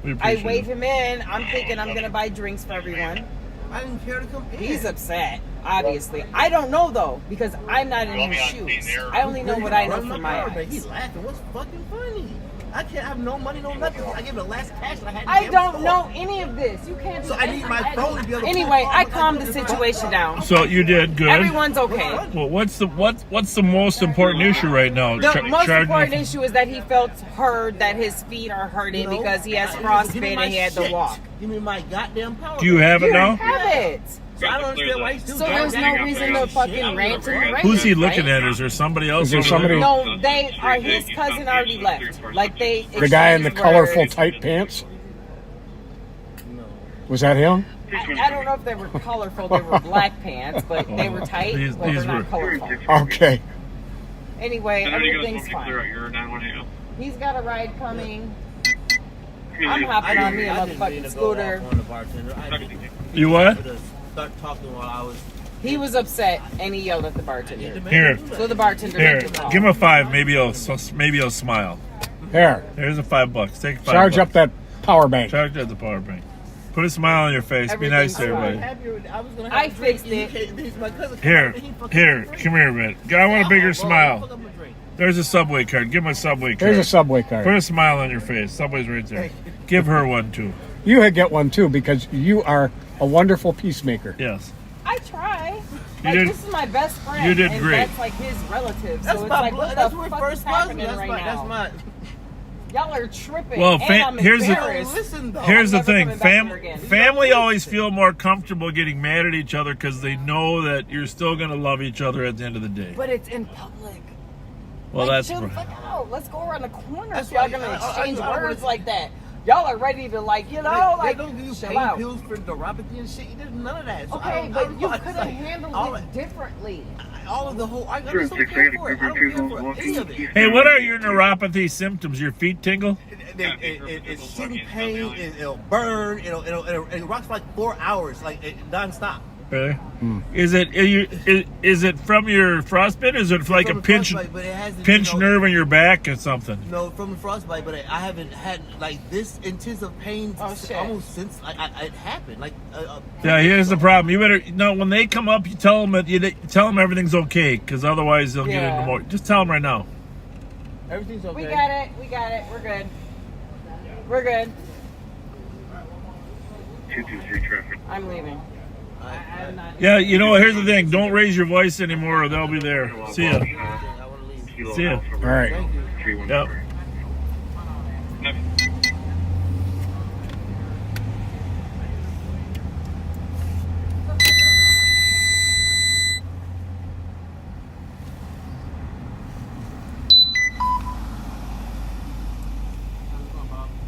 We I appreciate wave it. him in. I'm thinking I'm gonna buy drinks for everyone. I didn't care to come in. He's upset, obviously. I don't know though because I'm not in his shoes. I only know what I know from my He's eyes. laughing. What's fucking funny? I can't have no money, no nothing. I gave him the last cash that I had. I don't know any of this. You can't. So I need my phone to be able to. Anyway, I calmed the situation down. So you did good. Everyone's okay. Well, what's the most important issue right now? The most charging important the- issue is that he felt hurt, that his feet are hurting because he has frostbite and he had to walk. Give me my goddamn power. Do you have it You now? have it. So I don't understand why he's still So there's no reason to fucking rant and rave. Who's he looking at? Is there somebody else? Is there over somebody- there? No, they are. His cousin already left. Like they. The guy in the exchanged colorful words. tight pants? Was that him? I don't know if they were colorful. They were black pants, but they were tight. These- but these they're not were- colorful. Okay. Anyway, And then you guys everything's want me to clear out fine. your 918? He's got a ride coming. I'm hopping on me a motherfucking scooter. You what? Start talking while I was. He was upset and he yelled at the bartender. Here. So the bartender Here, went to call. give him a 5. Maybe he'll smile. Here. There's a $5. Take $5. Charge up that power bank. Charge up the power bank. Put a smile on your face. Be nice to everybody. I fixed it. Here, come here a bit. I want a bigger smile. There's a Subway card. Give him a Subway card. There's a Subway card. Put a smile on your face. Subway's right there. Give her one too. You had get one too because you are a wonderful peacemaker. Yes. I try. Like, this is my best friend. You did and great. That's like his relative. That's so it's my like, blood. what That's the where fuck first is was. happening That's right my. now? That's my. Y'all are tripping. Well, and I'm here's embarrassed. here's the thing. coming back here again. Family always feel more comfortable getting mad at each other because they know that you're still going to love each other at the end of the day. But it's in public. Well, like, that's chill the right. fuck out. Let's go around the corner That's if y'all why gonna I exchange don't words wanna- like that. Y'all are ready to like, you know, They like don't give you chill pain out. pills for neuropathy and shit. There's none of that. So Okay, but you could have handled all it differently. all of the whole. I just don't care for it. I don't care for any of it. Hey, what are your neuropathy symptoms? Your feet tingle? It's shooting pain. It'll burn. It rocks for like 4 hours, like nonstop. Really? Is it from your frostbite? Or is it like a pinch nerve in your back or something? No, from the frostbite, but I haven't had like this intensive pain almost since it happened. Like, yeah, here's the problem. You better when they come up, you tell them everything's okay, because otherwise they'll get into more. Just tell them right now. Everything's okay. We got it. We got it. We're good. We're good. 223 traffic. I'm leaving. Yeah, here's the thing. Don't raise your voice anymore or they'll be there. See ya. See ya. All right. Yep.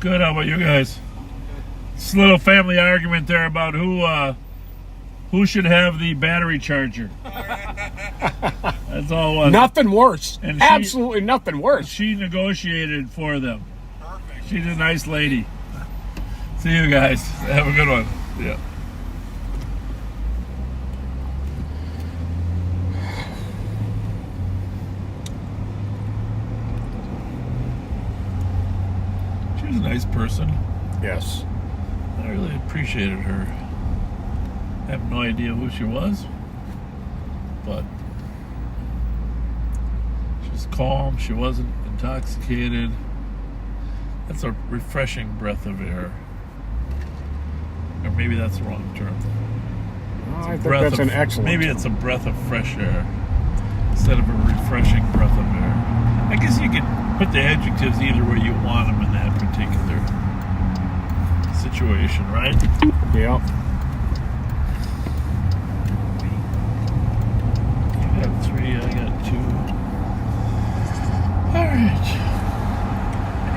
Good. How about you guys? This little family argument there about who should have the battery charger. That's all it was. Nothing worse. And absolutely nothing worse. She negotiated for them. She's a nice lady. See you guys. Have a good one. Yeah. She was a nice person. Yes. I really appreciated her. I have no idea who she was, but she was calm. She wasn't intoxicated. That's a refreshing breath of air. Or maybe that's the wrong term. I think that's an excellent Maybe term. it's a breath of fresh air instead of a refreshing breath of air. I guess you could put the adjectives either way you want them in that particular situation, right? Yeah. You got 3, I got 2. Alright.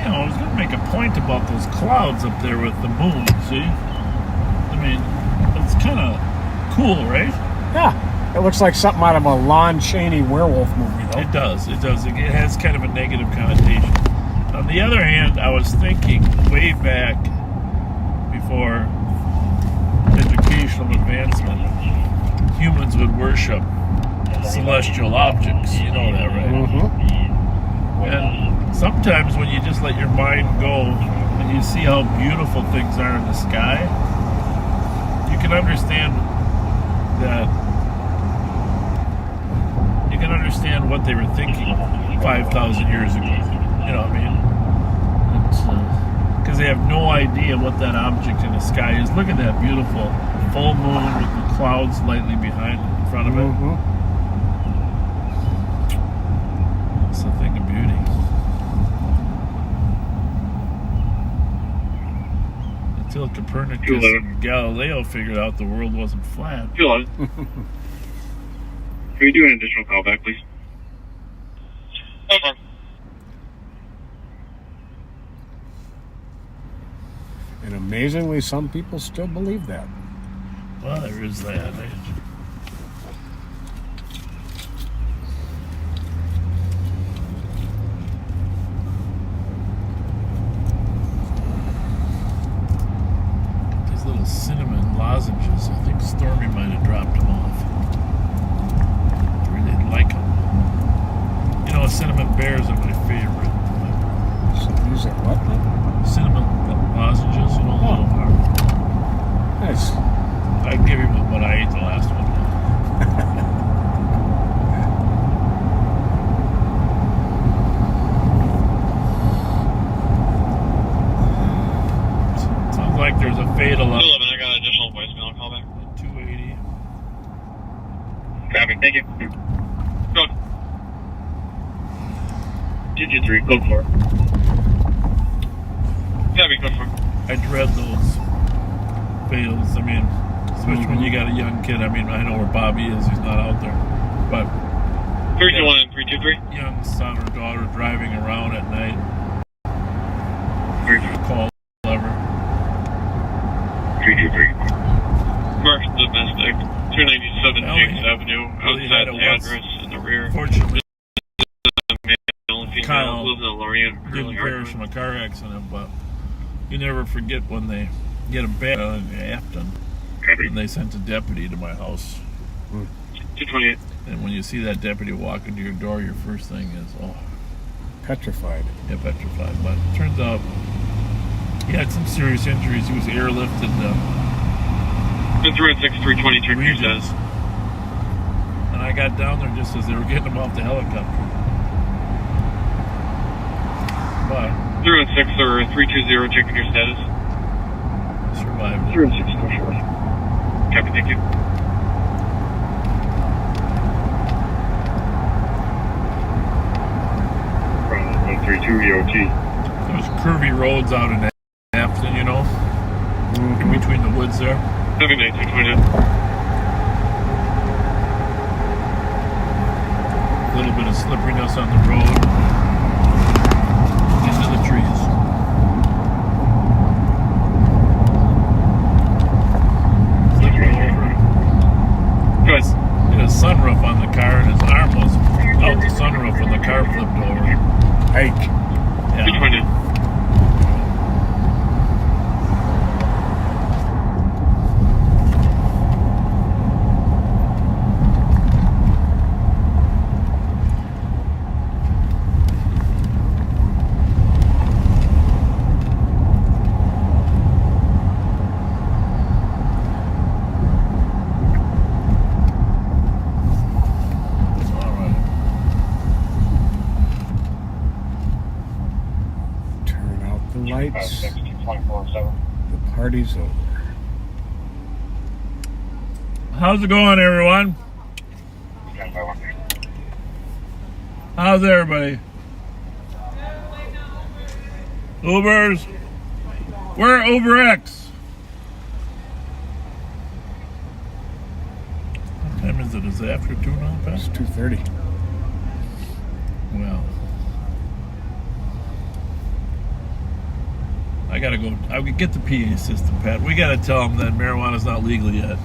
I was going to make a point about those clouds up there with the moon, see? I mean, it's kind of cool, right? Yeah. It looks like something out of a Lon Chaney werewolf movie, though. It does. It does. It has kind of a negative connotation. On the other hand, I was thinking way back before educational advancement, humans would worship celestial objects. You know that, right? Mm-hmm. And sometimes when you just let your mind go and you see how beautiful things are in the sky, you can understand that. You can understand what they were thinking 5,000 years ago. You know what I mean? Because they have no idea what that object in the sky is. Look at that beautiful full moon with the clouds lightly behind it, in front of it. Mm-hmm. It's a thing of beauty. Until Copernicus and Galileo figured out the world wasn't flat. Can we do an additional call back, please? Okay. And amazingly, some people still believe that. Well, there is that. These little cinnamon lozenges. I think Stormy might have dropped them off. I really like them. You know, cinnamon bears are my favorite. So these are what? Cinnamon lozenges, you know, little heart. Nice. I can give you what I ate the last one. Sounds like there's a fatal. I got an additional voicemail call back. 280. Digit 3, code 4. Copy, code 4. I dread those fails. I mean, especially when you got a young kid. I mean, I know where Bobby is. He's not out there. But 321 and 323. Young son or daughter driving around at night. 323. Call ever. 323. Mark domestic. 297 James Avenue. Outside the address in the rear. Fortunately, Kyle lives in Lorient. Didn't perish from a car accident, but you never forget when they get him back in Afton. And they sent a deputy to my house. 228. And when you see that deputy walk into your door, your first thing is, oh. Petrified. Yeah, petrified. But it turns out he had some serious injuries. He was airlifted. Been through at 6320 turn Regis. And I got down there just as they were getting him off the helicopter. But 016 or 320, checking your status. Survived. 016 for sure. Copy, thank you. From 132 EOT. There's curvy roads out in Afton, you know, in between the woods there. 78229. A little bit of slipperiness on the road. Into the trees. Guys, he had a sunroof on the car and his arm was out the sunroof when the car flipped over. Hike. Yeah. 220. Lights. The party's over. How's it going, everyone? How's everybody? Ubers? We're Uber X. What time is it? Is it after 2 now? It's 2:30. Well, I gotta go. I could get the PA system, Pat. We gotta tell them that marijuana's not legal yet.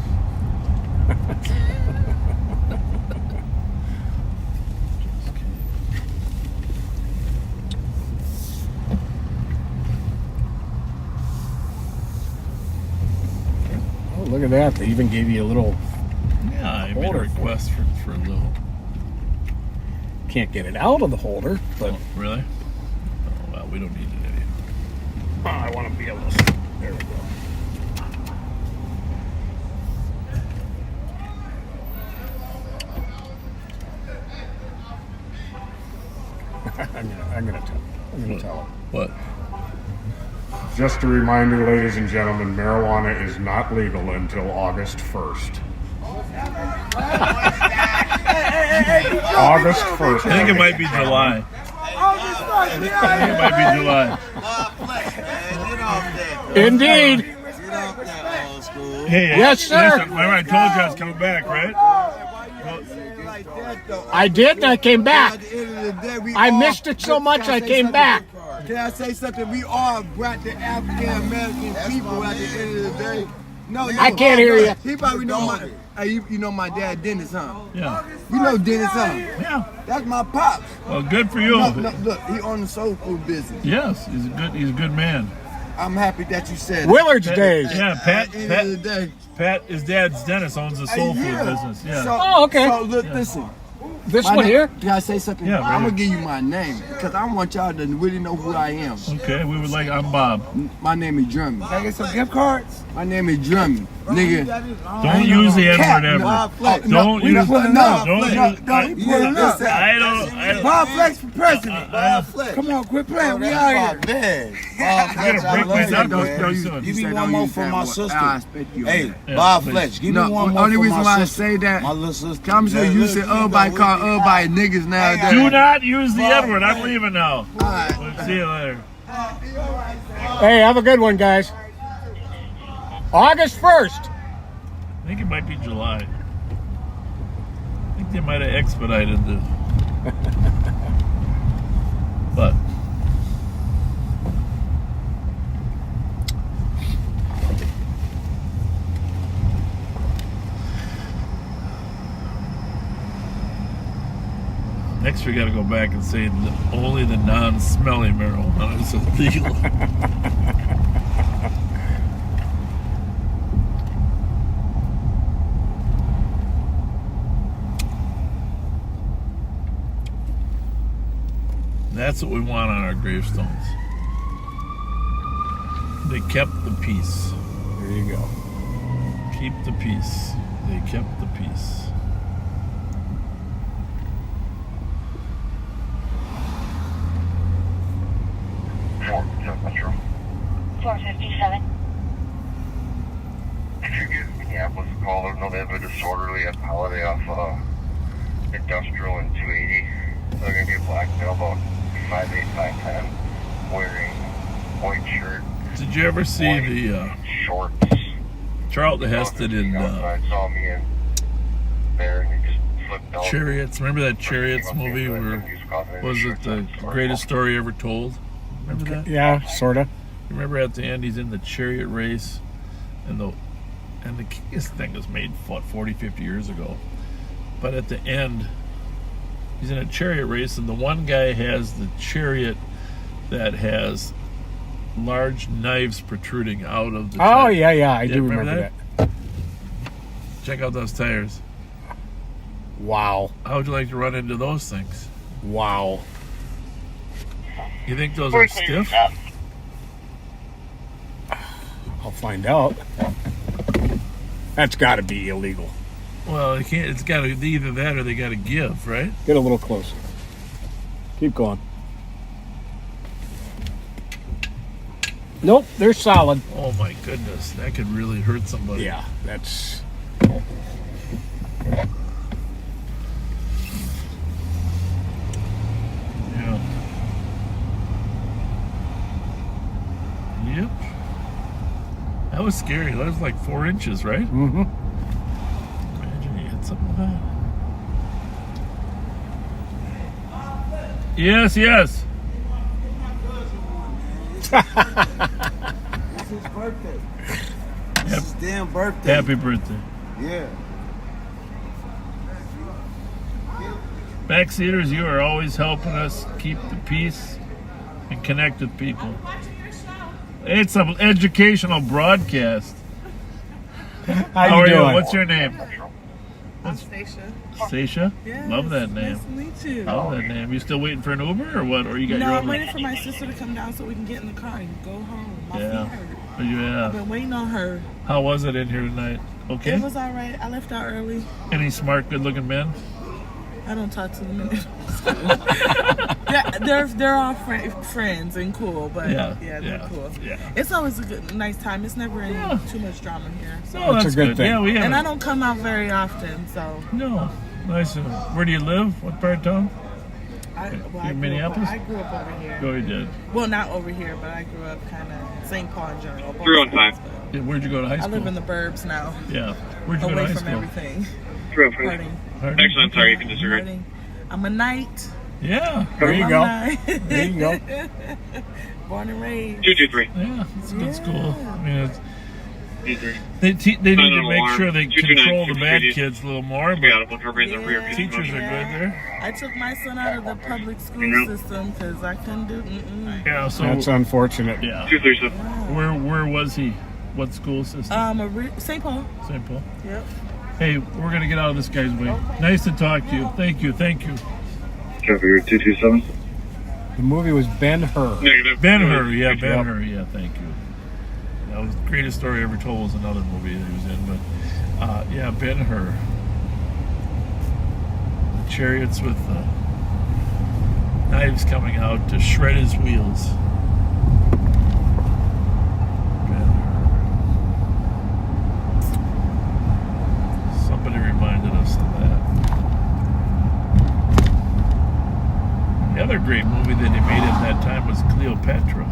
Oh, look at that. They even gave you a little. Yeah, I made a request for a little. Can't get it out of the holder, but. Oh, really? Oh, well, we don't need it anymore. Oh, I want to be able to. There we go. I'm gonna tell him. What? Just a reminder, ladies and gentlemen, marijuana is not legal until August 1st. August 1st. I think it might be July. I think it might be July. Indeed. Hey, yes, sir. Listen, remember I told you I was coming back, right? I did, and I came back. I missed it so much, I came back. Can I say something? We all brought the African American people at the end of the day. No, I can't hear you. He probably know my. You know my dad, Dennis, huh? Yeah. You know Dennis, huh? Yeah. That's my pops. Well, good for you. No, look, he on the soul food business. Yes, he's a good man. I'm happy that you said Willard's it. days. Yeah, Pat. At the end of the day. Pat, his dad's Dennis, owns a soul food business. Yeah. So, okay. So look, listen. This one here? Can I say something? Yeah, I'm gonna give you my name because I want y'all to really know who I am. Okay, we would like. I'm Bob. My name is Jeremy. Can I get some gift cards? My name is Jeremy, nigga. Don't use the N-word ever. Don't use. No. I Bob Fletcher for president. Bob Fletcher. Come on, quit playing. We out here. I'm gonna break my neck pretty soon. Give me one more for my sister. Hey, Bob Fletcher, give me one more for my sister. Only reason why I say that, my little sister. I'm sure you say everybody call everybody niggas nowadays. Do not use the N-word. I'm leaving now. We'll see you later. Hey, have a good one, guys. August 1st. I think it might be July. I think they might have expedited this. But next we got to go back and say only the non-smelly marijuana is illegal. That's what we want on our gravestones. They kept the peace. There you go. Keep the peace. They kept the peace. Metro. 457. Could you give Minneapolis a call? There's no they have a disorderly at holiday off Industrial and 280. They're going to be a black male about 5'8", 5'10", wearing white shirt. Did you ever see the shorts? Charlton Heston in saw me in there and he just flipped out. Chariots? Remember that Chariots movie where was it the greatest story ever told? Remember that? Yeah, sorta. Remember at the end he's in the chariot race and the this thing was made 40, 50 years ago. But at the end he's in a chariot race and the one guy has the chariot that has large knives protruding out of the Oh, chariot. yeah, I do remember that. Check out those tires. Wow. How would you like to run into those things? Wow. You think those are stiff? I'll find out. That's got to be illegal. Well, it can't. It's got to be either that or they got to give, right? Get a little closer. Keep going. Nope, they're solid. Oh my goodness, that could really hurt somebody. Yeah, that's. Yeah. Yep. That was scary. That was like 4 inches, right? Mm-hmm. Imagine you hit something like that. Yes, yes. It's his birthday. It's his damn birthday. Happy birthday. Yeah. Backseaters, you are always helping us keep the peace and connect with people. It's an educational broadcast. How you doing? What's your name? I'm Stacia. Stacia? Yes, Love that name. Nice to meet you. Love that name. You still waiting for an Uber or what? Or you got No, your I'm own? waiting for my sister to come down so we can get in the car and go home. My feet hurt. Oh, yeah. I've been waiting on her. How was it in here tonight? Okay. It was all right. I left out early. Any smart, good-looking men? I don't talk to them in they're all friends and cool, but they're cool. Yeah. It's always a nice time. It's never any too much drama here. So. Oh, that's a good thing. Yeah, we have. And I don't come out very often, so. No. Nice. Where do you live? What part of town? In Minneapolis? I grew up over here. Oh, you did? Well, not over here, but I grew up kind of St. Paul in general. 315. Yeah, where'd you go to high school? I live in the burbs now. Yeah. Where'd you go to high school? Away from everything. 315. Excellent. Sorry, you can disregard. I'm a knight. Yeah. There you go. There you go. Born and raised. 223. Yeah, it's a good school. I mean, it's, they need to make sure they control the bad kids a little more, but teachers are good there. I took my son out of the public school system because I couldn't do. Yeah, so That's unfortunate. Yeah. Where was he? What school system? St. Paul. St. Paul. Yep. Hey, we're gonna get out of this guy's way. Nice to talk to you. Thank you. Trevor 227. The movie was Ben-Hur. Ben-Hur, yeah, Ben-Hur, yeah, thank you. That was the greatest story ever told was another movie that he was in, but yeah, Ben-Hur. The chariots with Knives coming out to shred his wheels. Somebody reminded us of that. The other great movie that he made at that time was Cleopatra.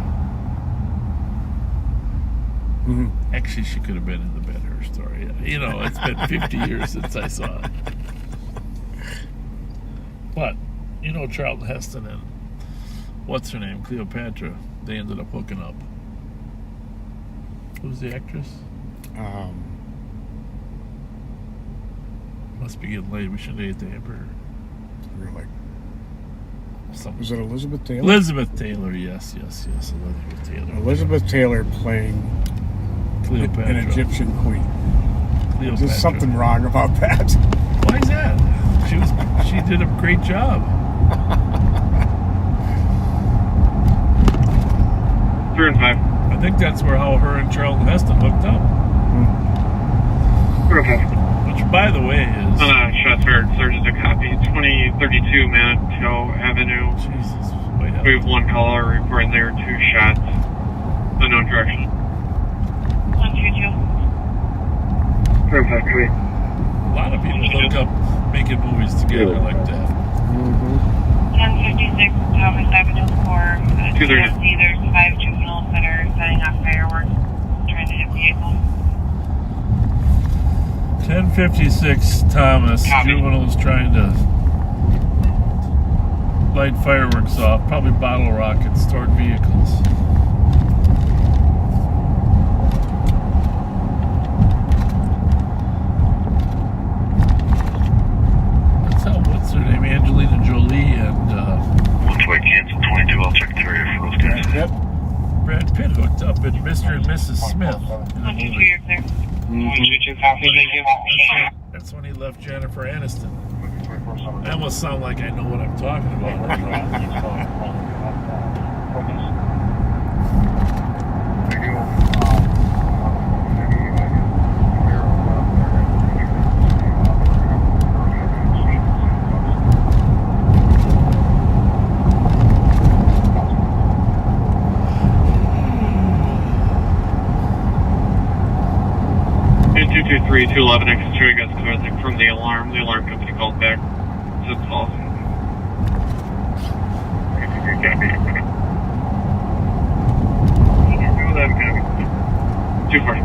Mm-hmm. Actually, she could have been in the Ben-Hur story. You know, it's been 50 years since I saw it. But, you know, Charlton Heston and what's her name, Cleopatra, they ended up hooking up. Who's the actress? Must be getting late. We should have ate the hamburger. Really? Something. Was it Elizabeth Taylor? Elizabeth Taylor, yes. Elizabeth Taylor. Elizabeth Taylor playing Cleopatra. An Egyptian queen. Cleopatra. There's something wrong about that. Why is that? She did a great job. 3 and 5. I think that's where how her and Charlton Heston hooked up. 3 and 5. Which, by the way, is... shots fired. Sergeant to copy. 2032 Manitou Avenue. Jesus. We have 1 caller reporting there, 2 shots. Unknown direction. 122. 3 and 5, copy. A lot of people hook up making movies together like that. 1056 Thomas Avenue for TLC. There's 5 juveniles that are setting off fireworks, trying to hit vehicles. 1056 Thomas. Juveniles trying to light fireworks off, probably bottle rockets toward vehicles. What's her name? Angelina Jolie and 1-way cancel 22. I'll check the area for those guys. Brad Pitt hooked up at Mr. and Mrs. Smith. 122, you're clear. 122, copy. Thank you. That's when he left Jennifer Aniston. I almost sound like I know what I'm talking about. Two 211 exit 2, I guess, from the alarm. The alarm company called back. Zip call. Too far.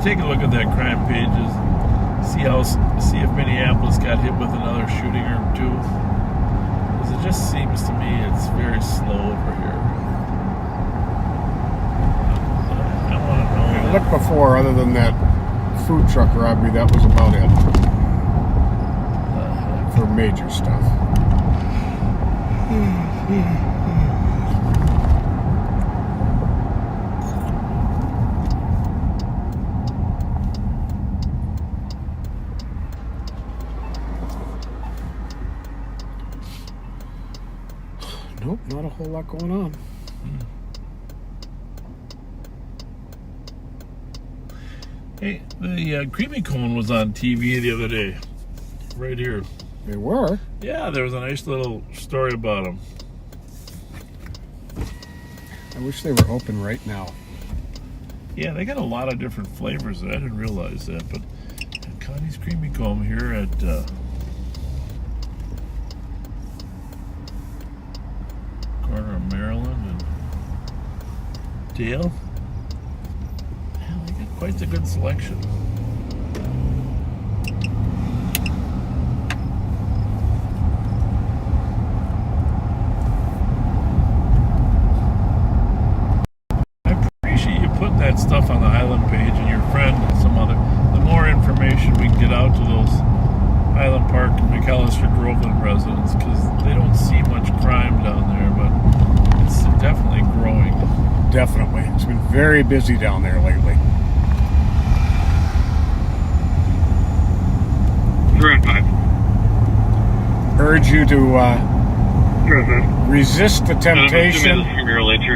Take a look at that crime pages. See if Minneapolis got hit with another shooting or two. Because it just seems to me it's very slow over here. I want to know. Look before, other than that food truck robbery, that was about it for major stuff. Nope, not a whole lot going on. Hey, the Creamy Cone was on TV the other day. Right here. They were? Yeah, there was a nice little story about them. I wish they were open right now. Yeah, they got a lot of different flavors. I didn't realize that, but Connie's Creamy Cone here at corner of Maryland and Dale. Yeah, they got quite a good selection. I appreciate you putting that stuff on the Highland page and your friend and some other. The more information we can get get out to those Highland Park and McAllister Groveland residents because they don't see much crime down there, but it's definitely growing. Definitely. It's been very busy down there lately. 3-5. Urge you to resist the temptation,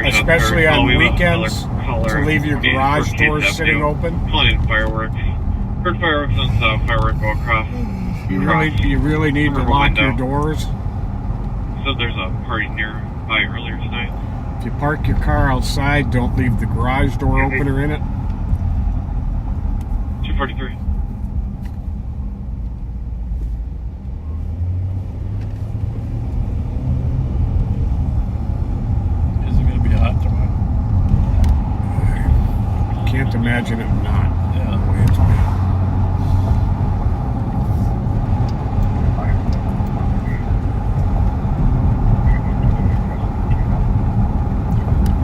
especially on weekends, to leave your garage doors sitting open. Plenty of fireworks. Heard fireworks on South, fireworks go across. You really need to lock your doors. So there's a party nearby earlier tonight. If you park your car outside, don't leave the garage door open or in it. 243. Can't imagine it not. Yeah. The way it's been.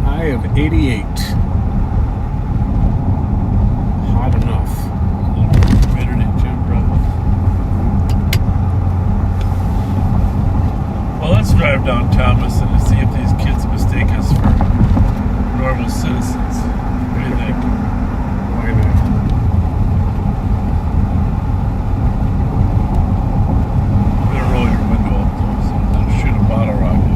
High of 88. Hot enough. Humidity too, probably. Well, let's drive down Thomas and see if these kids mistake us for normal citizens. What do you think? Why not? Better roll your window up though, so they'll shoot a bottle rocket.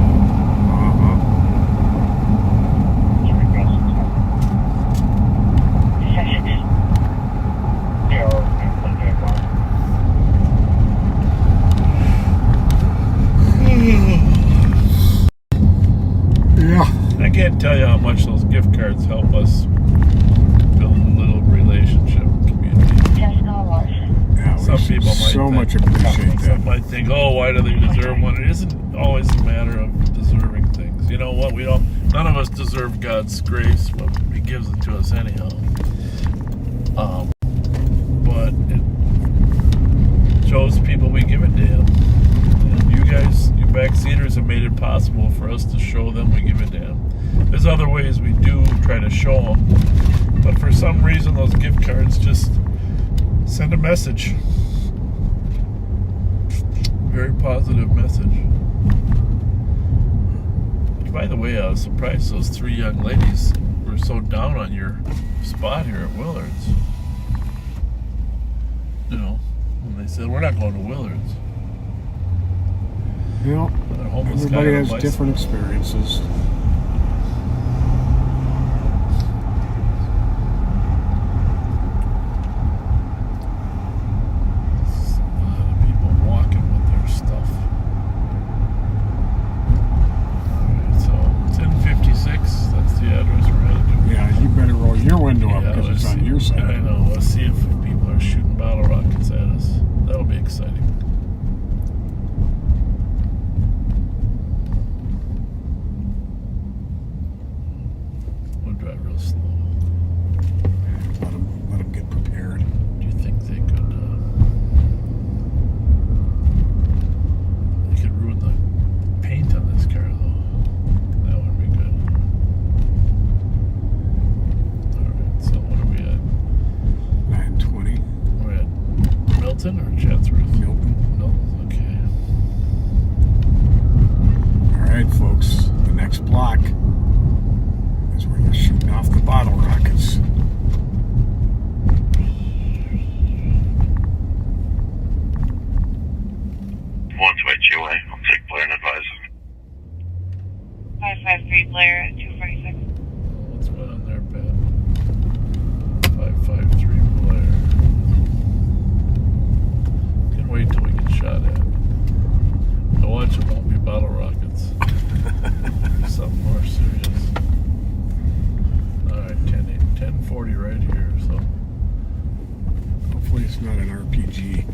Yeah. I can't tell you how much those gift cards help us build a little relationship community. Yeah, Some people might so think, much appreciate some that. might think, oh, why do they deserve one? It isn't always a matter of deserving things. You know what? None of us deserve God's grace, but He gives it to us anyhow. But it shows people we give a damn. And you guys, you backseaters, have made it possible for us to show them we give a damn. There's other ways we do try to show them, but for some reason those gift cards just send a message. Very positive message. By the way, I was surprised those 3 young ladies were so down on your spot here at Willard's. You know, when they said, we're not going to Willard's. You know, everybody has different experiences. Your window up because it's on your side. I know. Let's see if people are shooting bottle rockets at us. That'll be exciting. We'll drive real slow. Let them get prepared. Do you think they could? They could ruin the paint on this car, though. That wouldn't be good. Milton or Chatsworth? Milton. Okay. All right, folks. The next block is where they're shooting off the bottle rockets. One way, Juvenile. I'll take Blair and advise. 553 Blair at 246. What's going on there, Pat? 553 Blair. Wait till we get shot at. Now watch, it won't be bottle rockets. Something more serious. Alright, 1040 right here, so. Hopefully it's not an RPG.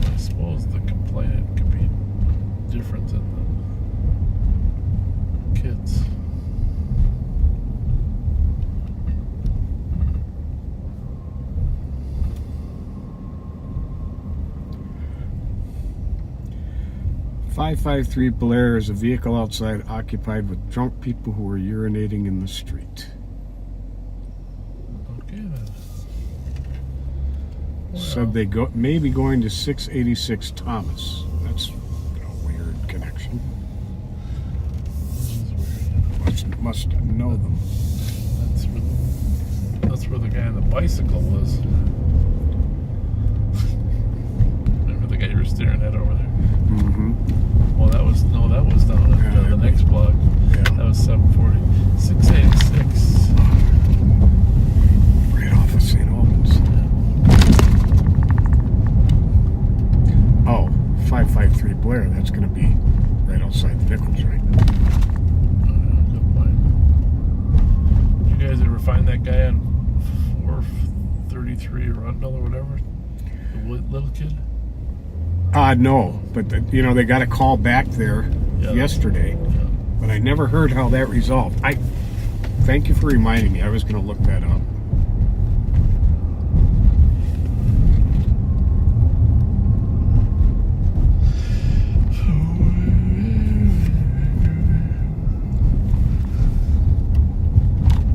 I suppose the complainant could be different than the kids. 553 Blair is a vehicle outside occupied with drunk people who are urinating in the street. Okay then. Said they may be going to 686 Thomas. That's a weird connection. Must know them. That's where the guy on the bicycle was. Remember the guy you were staring at over there? Mm-hmm. Well, that was down at the next block. Yeah. That was 740. 686. Right off of St. Albans. Oh, 553 Blair. That's going to be right outside the Nichols, right? Good point. You guys ever find that guy on 433 Rundle or whatever? The little kid? No, but they got a call back there yesterday, but I never heard how that resolved. Thank you for reminding me. I was going to look that up.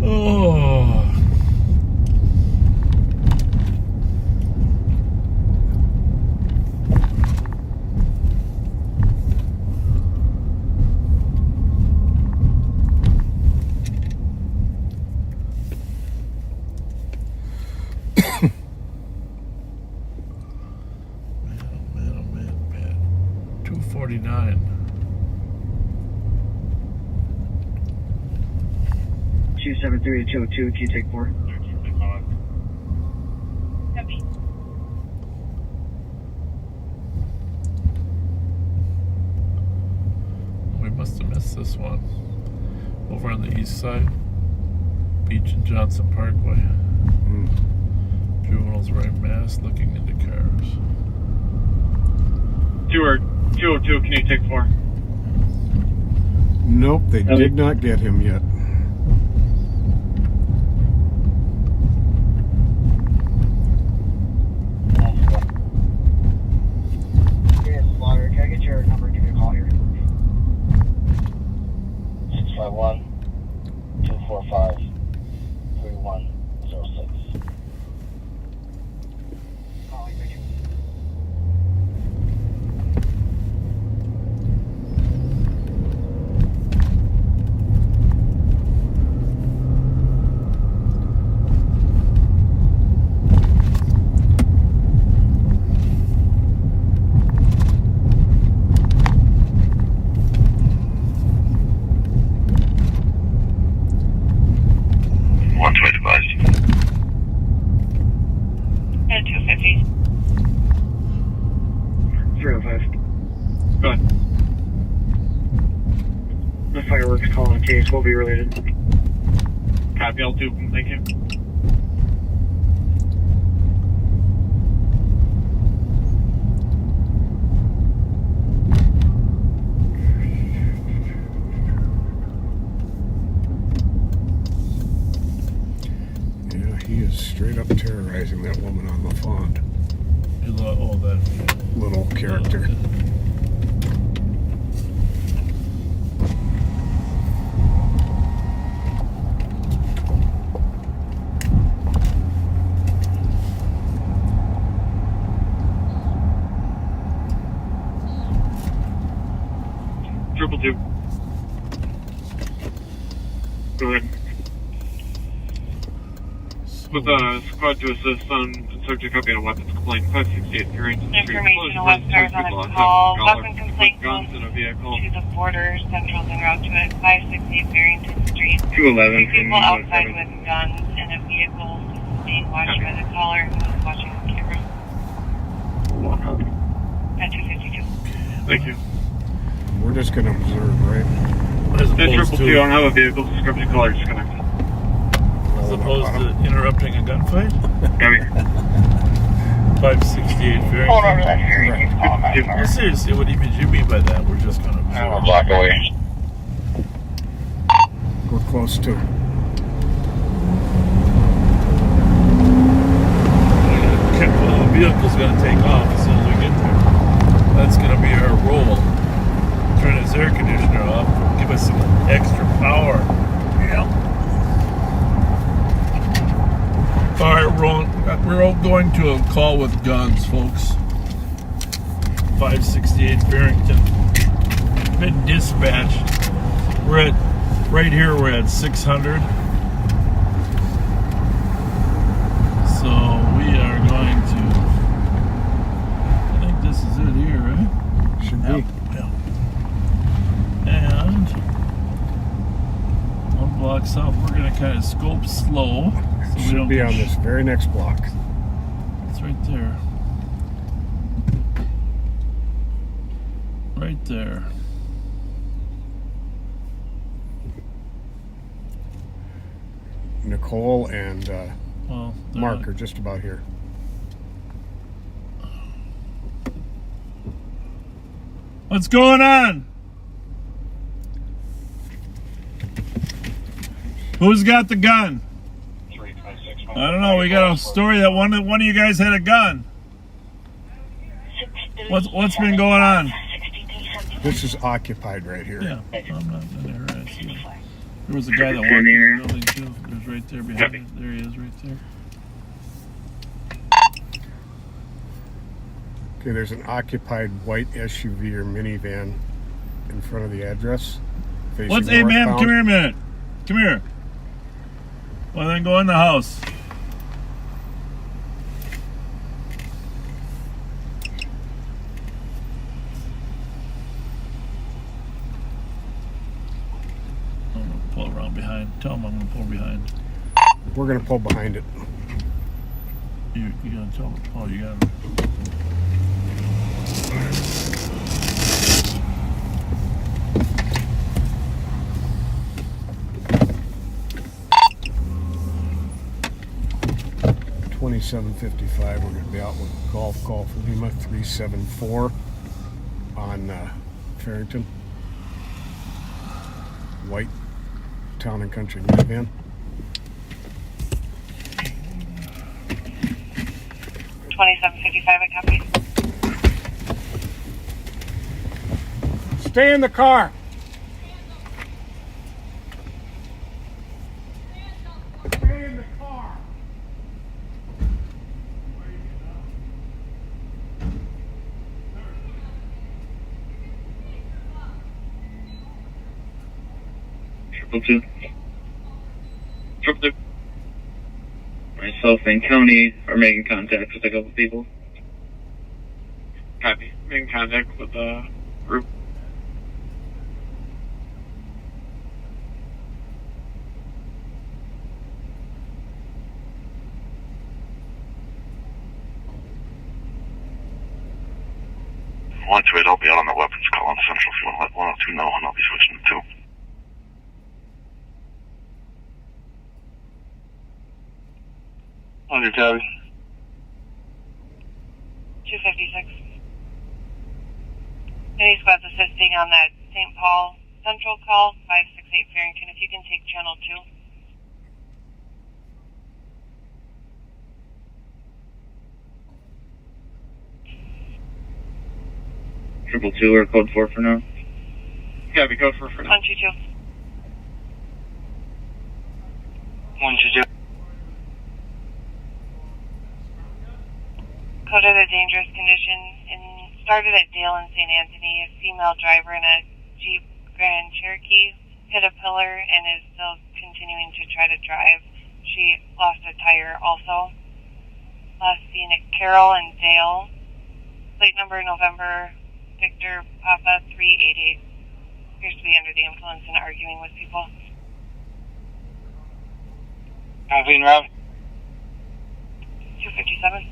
Oh. Man. 249. 273 to 202, can you take 4? Copy. We must have missed this one. Over on the east side. Beach and Johnson Parkway. Juveniles wearing masks looking into cars. 202, can you take 4? Nope, they did not get him yet. Can I get your number? Give me a call here. 651 245 3106. At 250. 305. Go ahead. The fireworks call in case will be related. Copy, I'll do. Thank you. He is straight up terrorizing that woman on the pond. Oh, that little character. Triple 2. Go ahead. With a squad to assist on subject copy on a weapons complaint 568 Carrington Street. Information on Webster's on a call. Weapon complaint guns in a vehicle. to the border, Central's en route to it. 568 Barrington Street. 211 from people outside with guns in a vehicle being watched by the caller who is watching the camera. At 252. Thank you. We're just going to observe, right? As That opposed 222, I don't have a vehicle description, caller disconnected. As opposed to interrupting a gunfight? Copy. 568 Ferry. Hold over that ferry. Well, seriously, what do you mean by that? We're just going to observe. A block away. We're close to. The vehicle's going to take off as soon as we get there. That's going to be our roll. air conditioner up, give us some extra power. Yeah. All right, we're all going to a call with guns, folks. 568 Barrington. Been dispatched. We're at right here. We're at 600. So we are going to. I think this is it here, right? Should be. Yeah. And one block south. We're going to kind of scope slow. So we Should don't be on this very next block. It's right there. Right there. Nicole and Mark not. are just about here. What's going on? Who's got the gun? I don't know. We got a story that one of you guys had a gun. What's been going on? This is occupied right here. Yeah, I'm not in there. I see. There was a guy that walked in the building too. There's right there behind it. There he is, right there. Okay, there's an occupied white SUV or minivan in front of the address. What's? Hey, ma'am, come here a minute. Come here. Well, then go in the house. Pull around behind. Tell him I'm going to pull behind. We're going to pull behind it. You going to tell him? Oh, you got him. $27.55. We're going to be out with a golf call for Lima 374 on Farrington. White Town and Country minivan. $27.55, I copy. Stay in the car. Stay in the car. Triple two. Myself and County are making contact with a couple people. Copy. Making contact with the group. Once wait, I'll be out on the weapons call on Central. If you want to let 102 know, and I'll be switching to 2. Under copy. 256. Any squads assisting on that St. Paul Central call, 568 Farrington, if you can take channel 2. 222 or code 4 for now? Yeah, we code 4 for now. 122. 122. Code of the dangerous condition started at Dale and St. Anthony. A female driver in a Jeep Grand Cherokee hit a pillar and is still continuing to try to drive. She lost a tire also. Last seen at Carroll and Dale. Plate number November Victor Papa 388. Appears to be under the influence and arguing with people. Copy and route. 257.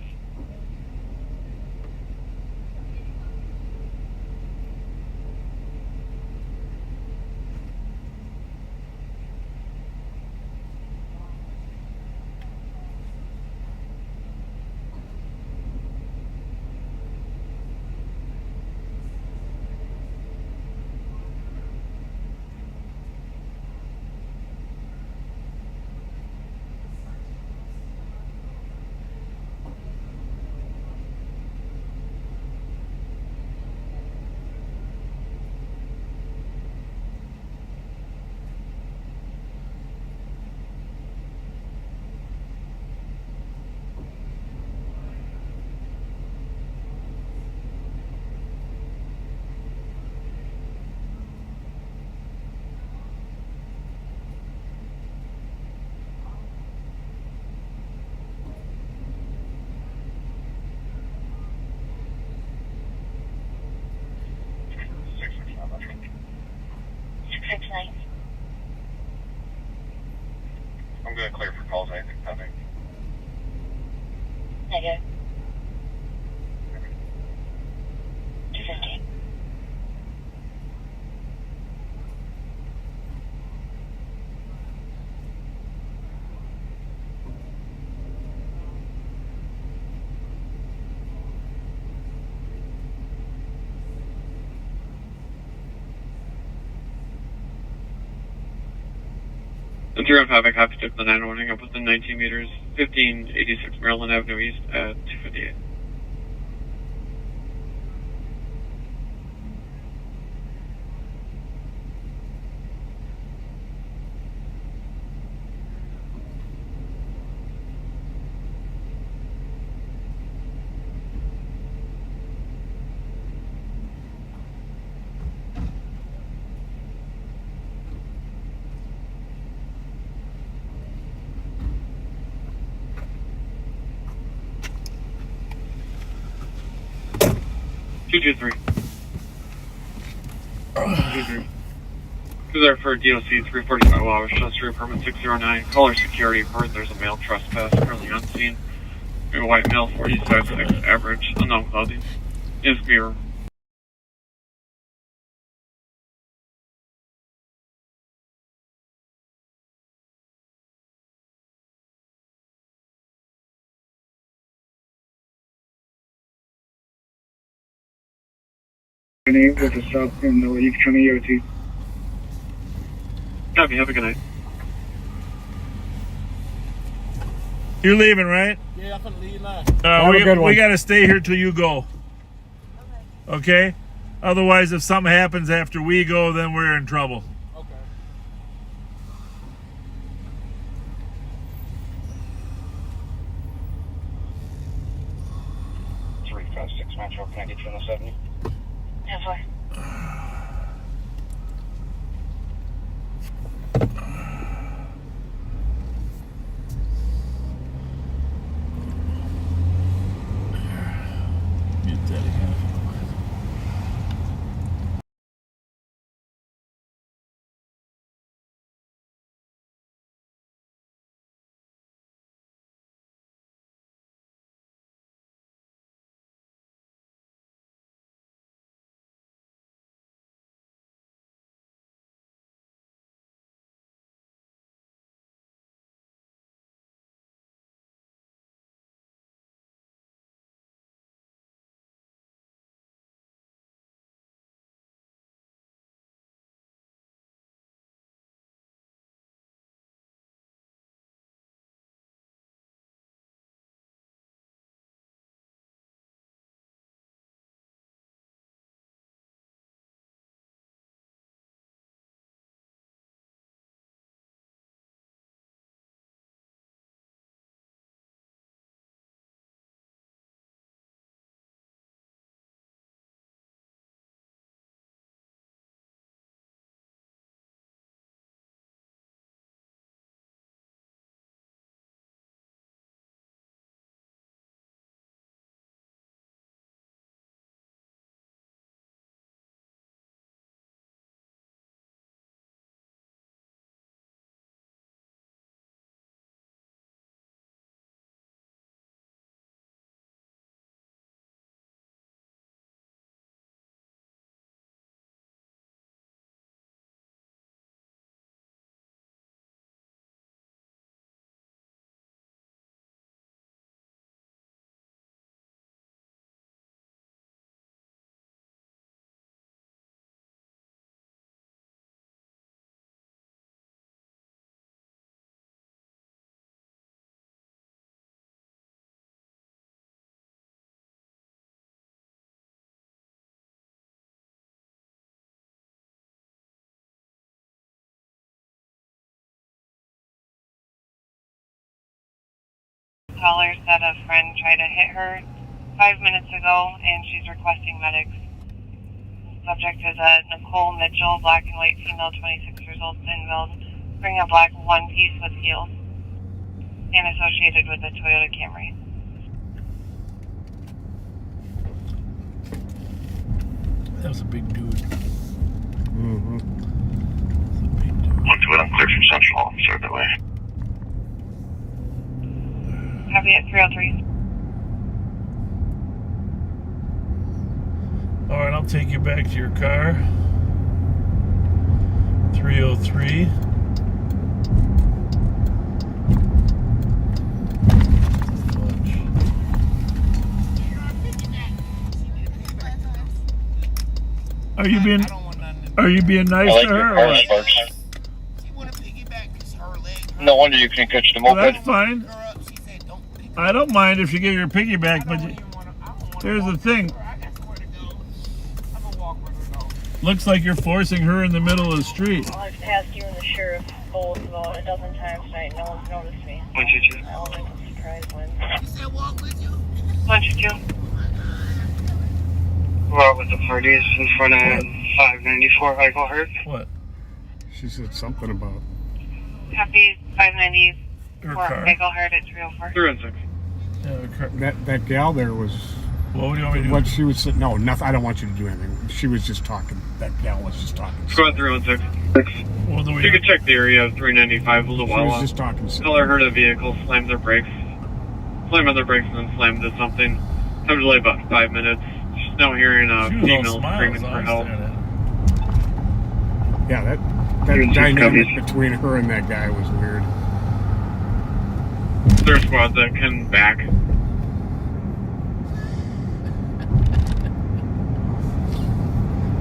I'm going to clear for calls, I think. Negative. 215. Zero Havoc, happy to the 911 up within 19 meters, 1586 Maryland Avenue East at 258. Two there for DOC 345 hours, Chester apartment 609. Caller security report. There's a male trespass currently on scene. A white male, 40 size 6 average, unknown clothing. Is beer. Name with a sub in the East County EOT. Copy, have a good night. You're leaving, right? Yeah, I'm gonna leave now. Have a good one. We got to stay here till you go. Okay? Otherwise, if something happens after we go, then we're in trouble. Okay. 356 Metro, can I get you on the 70? 10-4. Mute that again. Caller said a friend tried to hit her 5 minutes ago, and she's requesting medics. Subject is a Nicole Mitchell, black and white female, 26 years old, thin build, bring a black one piece with heels, and associated with a Toyota Camry. That was a big dude. Mm-hmm. 1-2, I'm clear from Central. Sorry that way. 303. All right, I'll take you back to your car. 303. Are you being nice to her? Or what? No wonder you can catch the Well, moped. that's fine. I don't mind if you get your piggyback, but here's the thing. Looks like you're forcing her in the middle of the street. Well, I've passed you and the sheriff both about a dozen times tonight. No one's noticed me. 122. I'll make a surprise win. You said walk with you? 122. We're out with the parties in front of 594 Eichelhurst. What? She said something about Happy 594 Her car. Eichelhurst at 304. 306. that gal there was. What do you want me to do? What she was saying? No, nothing. I don't want you to do anything. She was just talking. That gal was just talking. Go on 316. What do we You do? can check the area of 395 She was Luwawa. just talking. Color heard a vehicle, slammed their brakes. Slammed on their brakes and then slammed into something. Time delay about 5 minutes. Just now hearing a She was all female smiles. screaming I for was help. staring at her. Yeah, that Even dynamic just between her and that guy was weird. Their squad that can back.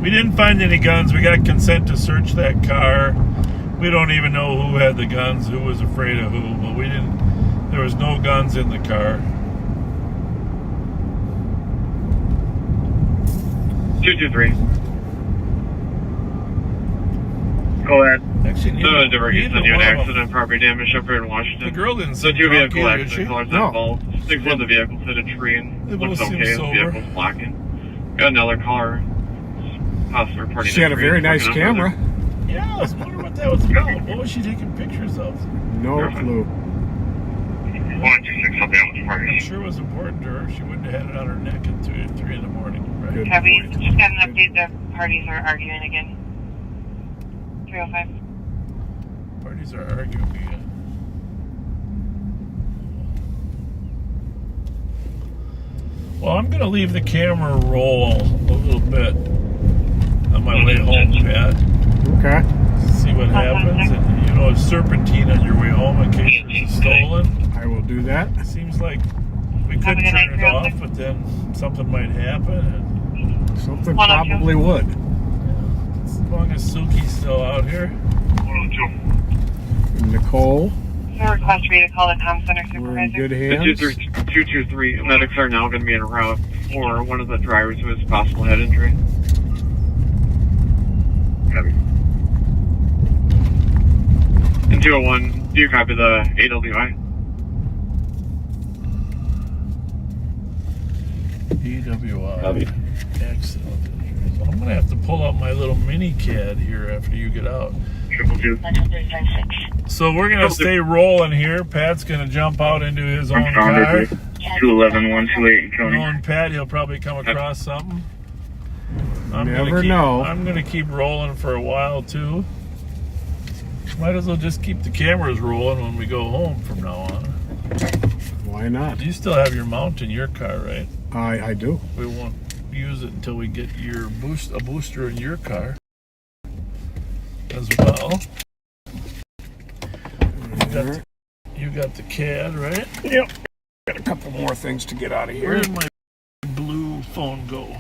We didn't find any guns. We got consent to search that car. We don't even know who had the guns, who was afraid of who, but we didn't. There was no guns in the car. 223. Go ahead. Actually, No, never get sent you an accident, property damage up here in Washington. The girl didn't The seem two drunk vehicle either, did accident she? cars No. involved. Six of the vehicles hit a tree and They looks both seem okay. The sober. vehicle's blocking. Got another car. Possibly party. She had a very nice camera. Yeah, I was wondering what that was about. What was she taking pictures of? No clue. 126 up there with the party. I'm sure it was important to her. She wouldn't have had it on her neck at 2 or 3 in the morning, right? Good Copy. point. Just got an update. The parties are arguing again. 305. Parties are arguing again. Well, I'm going to leave the camera roll a little bit on my way home, Pat. Okay. See what happens. And, you know, serpentine on your way home in case it's stolen. I will do that. It seems like we could turn it off, but then something might happen. And Something probably would. as long as Suki's still out here. 102. Nicole, No request for you to call the comm center we're in supervisor. good hands. 223 medics are now going to be en route for one of the drivers who has possible head injury. Copy. And 201, do you copy the AWI? EWI. Copy. Excellent. So I'm going to have to pull out my little mini CAD here after you get out. 222. So we're going to stay rolling here. Pat's going to jump out into his own car. 211, 128 in County. Knowing Pat, he'll probably come across something. Never know. I'm going to keep rolling for a while, too. Might as well just keep the cameras rolling when we go home from now on. Why not? You still have your mount in your car, right? I do. We won't use it until we get a booster in your car as well. You got the CAD, right? Yep. Got a couple more things to get out of here. Where did my blue phone go?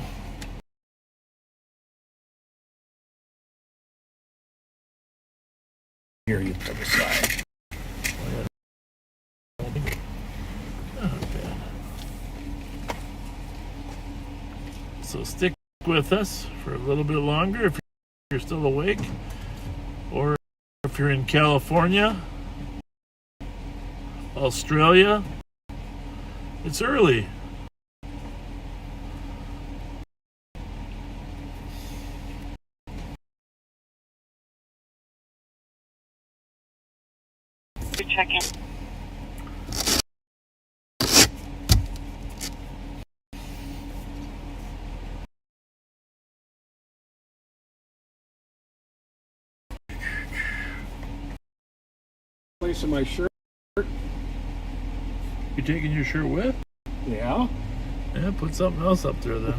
Here, you put it aside. So stick with us for a little bit longer if you're still awake, or if you're in California, Australia. It's early. Good check-in. Place of my shirt. You taking your shirt with? Yeah. Yeah, put something else up there then.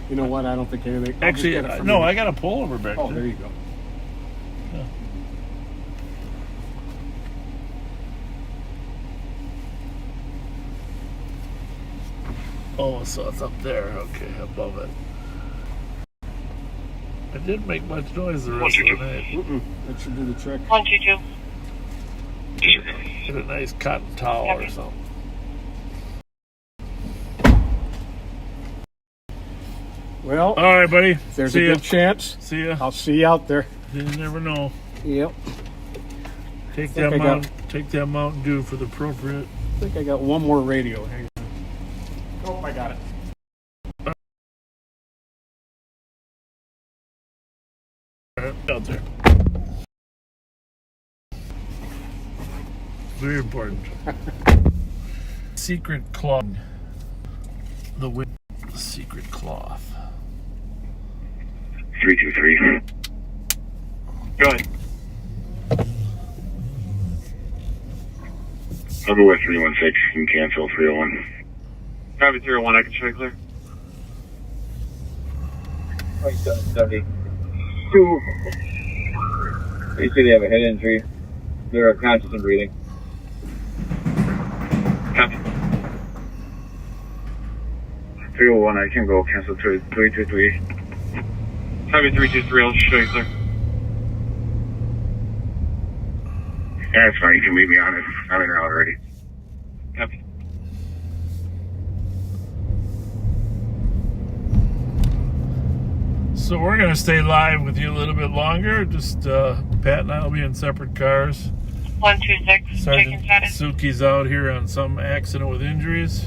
You know what? I don't think anything. Actually, no, I got a pullover back there. Oh, there you go. Yeah. Oh, so it's up there. Okay, above it. It didn't make much noise the rest of the night. That should do the trick. 122. Get a nice cotton towel or something. Well, all right, buddy. If there's See a ya. good chance. See ya. I'll see you out there. You never know. Yep. Take that Mountain Dew for the appropriate. I think I got one more radio. Hang on. Oh, I got it. Out there. Very important. Secret cloth. The secret cloth. 323. Go ahead. I'll go with 316. You can cancel 301. Copy 301. I can show you clear. 2772. They say they have a head injury. They're conscious and breathing. Copy. 301. I can go cancel 323. Copy 323. I'll show you clear. Yeah, that's fine. You can leave me on it. I'm in route already. Copy. So we're going to stay live with you a little bit longer. Just Pat and I will be in separate cars. 126. Sergeant Checking status. Suki's out here on some accident with injuries.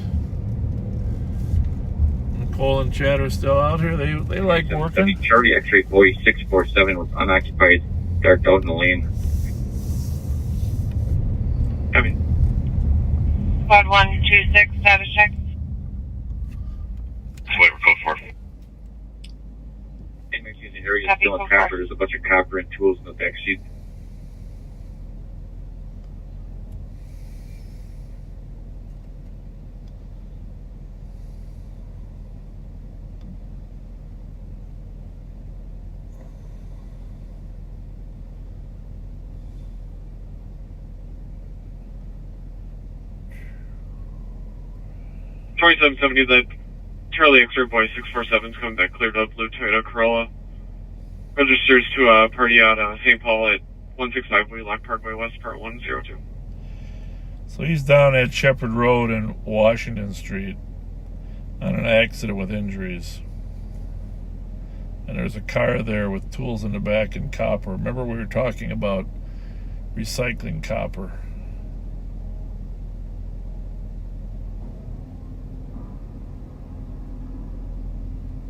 Nicole and Chad are still out here. They like working. Charlie X-ray boy 647 was unoccupied, darked out in the lane. Copy. Squad 126. Status check. Wait, we're code 4. Inmates in the area Copy, still in code copper. 4. There's a bunch of copper and tools in the back seat. that Charlie X-ray boy 647 is coming back cleared up blue Toyota Corolla. Registers to a party out St. Paul at 165 Wheelock Parkway West, part 102. So he's down at Shepherd Road and Washington Street on an accident with injuries. And there's a car there with tools in the back and copper. Remember we were talking about recycling copper.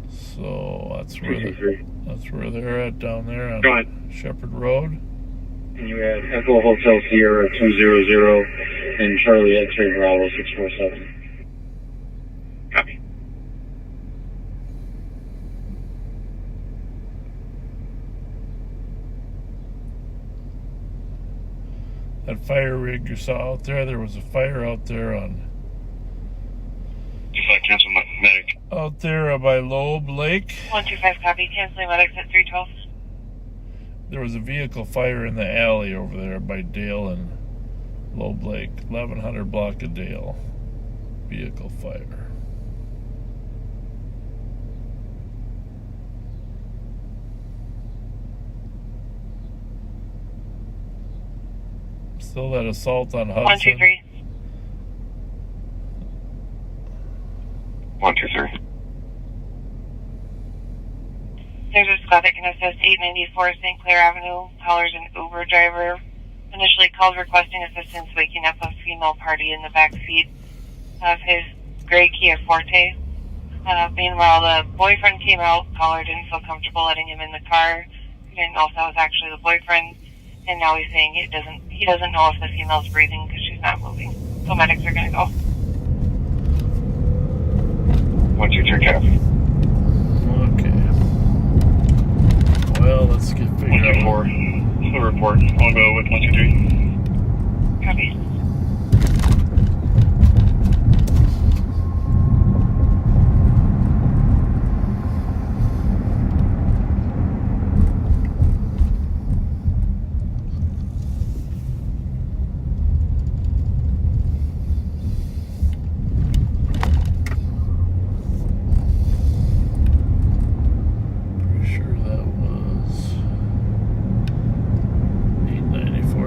So that's where they're at down there on Shepherd Road. And you had Echo Hotel Sierra 200 and Charlie X-ray Bravo 647. Copy. That fire rig you saw out there was a fire out there on... Cancel my medic. Out there by Loeb Lake. 125 copy. Canceling medics at 312. There was a vehicle fire in the alley over there by Dale and Loeb Lake. 1100 block of Dale. Vehicle fire. Still that assault on Hudson. 123. 123. There's a squad that can assist 894 St. Clair Avenue. Caller's an Uber driver. Initially called requesting assistance waking up a female party in the back seat of his gray Kia Forte. Meanwhile, the boyfriend came out. Caller didn't feel comfortable letting him in the car. He didn't know if that was actually the boyfriend. And now he's saying he doesn't know if the female's breathing because she's not moving. So medics are going to go. 123 cap. Okay. Well, let's get figured out. 124. Full report. I'll go with 123. Copy.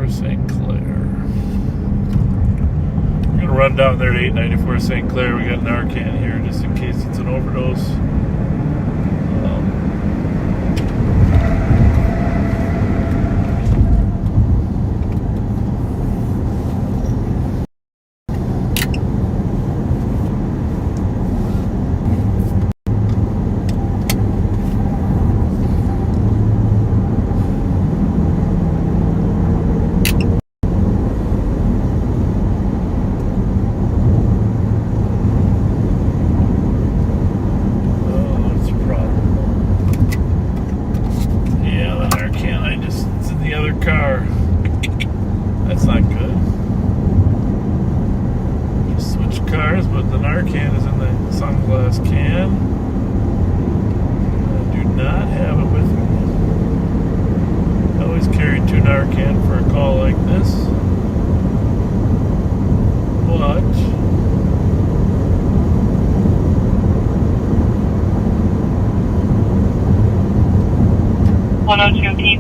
894 St. Clair. We're going to run down there to 894 St. Clair. We got an Narcan here just in case it's an overdose.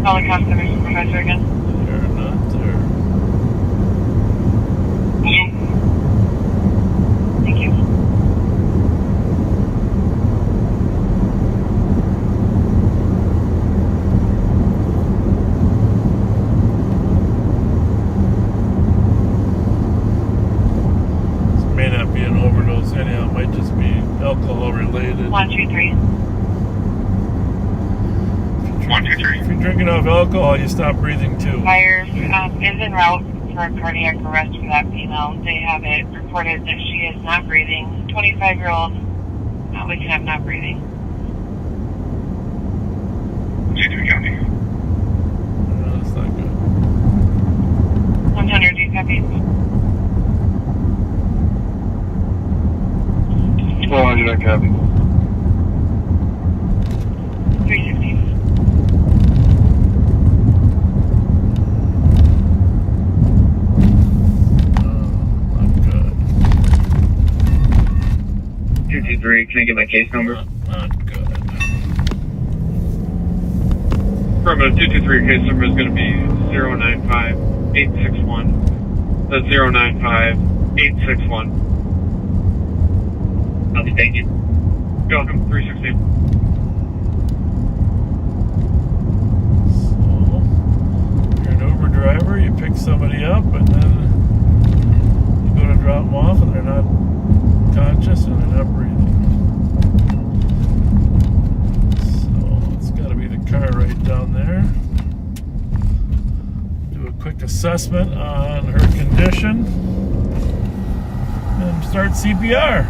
Call the customer supervisor again. They're not there. Thank you. This may not be an overdose anyhow. It might just be alcohol related. 123. 123. If you're drinking off alcohol, you stop breathing too. Fire is en route for a cardiac arrest for that female. They have it reported that she is not breathing. 25-year-old, we can have not breathing. G3 County. No, that's not good. 100, do you copy? 400, I copy. 316. Can I get my case number? Not good. Affirmative 223 case number is going to be 095861. That's 095861. Okay, thank you. You're welcome. 316. So, you're an Uber driver, you pick somebody up, and then you go to drop them off, and they're not conscious and they're not breathing. Car right down there. Do a quick assessment on her condition and start CPR.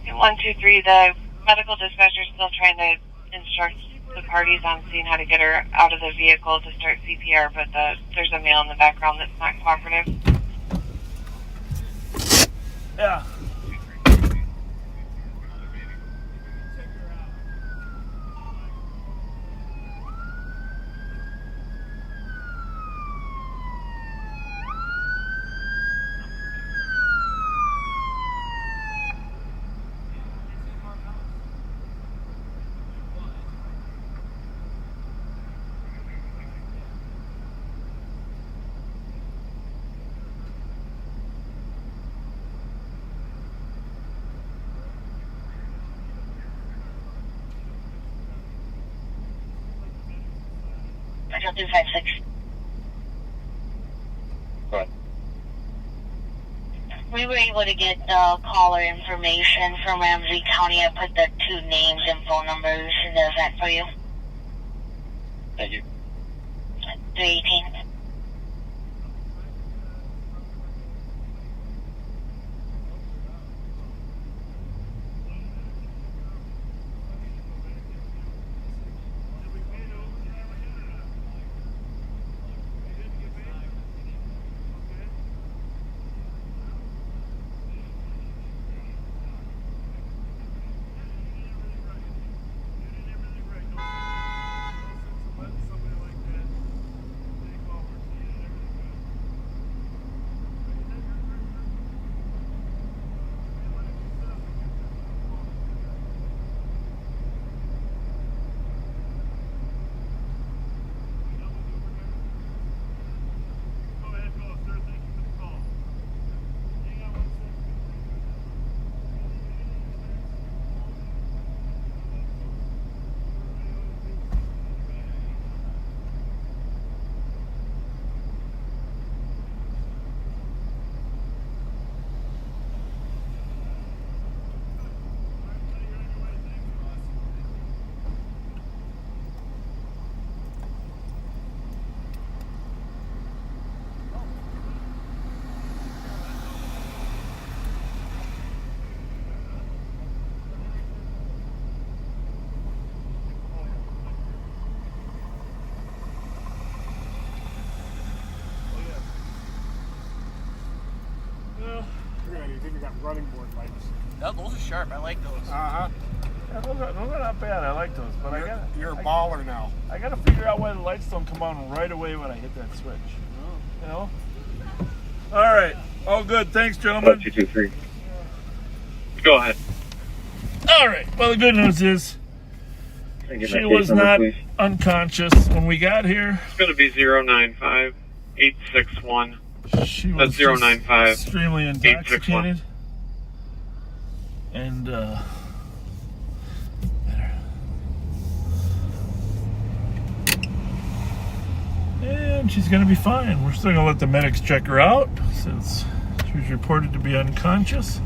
Yeah, 123, the medical dispatcher is still trying to instruct the parties on seeing how to get her out of the vehicle to start CPR, but there's a male in the background that's not cooperative. Yeah. Central 256. Go ahead. We were able to get caller information from Ramsey County. I put the two names and phone numbers in the event for you. Thank you. 318. running board lights. No, those are sharp. I like those. Uh-huh. Yeah, those are not bad. I like those, but You're a baller now. I gotta figure out why the lights don't come on right away when I hit that switch. You know? All right. All good. Thanks, gentlemen. 223. Go ahead. All right. Well, the good news is she was not unconscious when we got here. It's going to be 095861. She was That's 095. Extremely intoxicated. And, and she's going to be fine. We're still going to let the medics check her out since she was reported to be unconscious.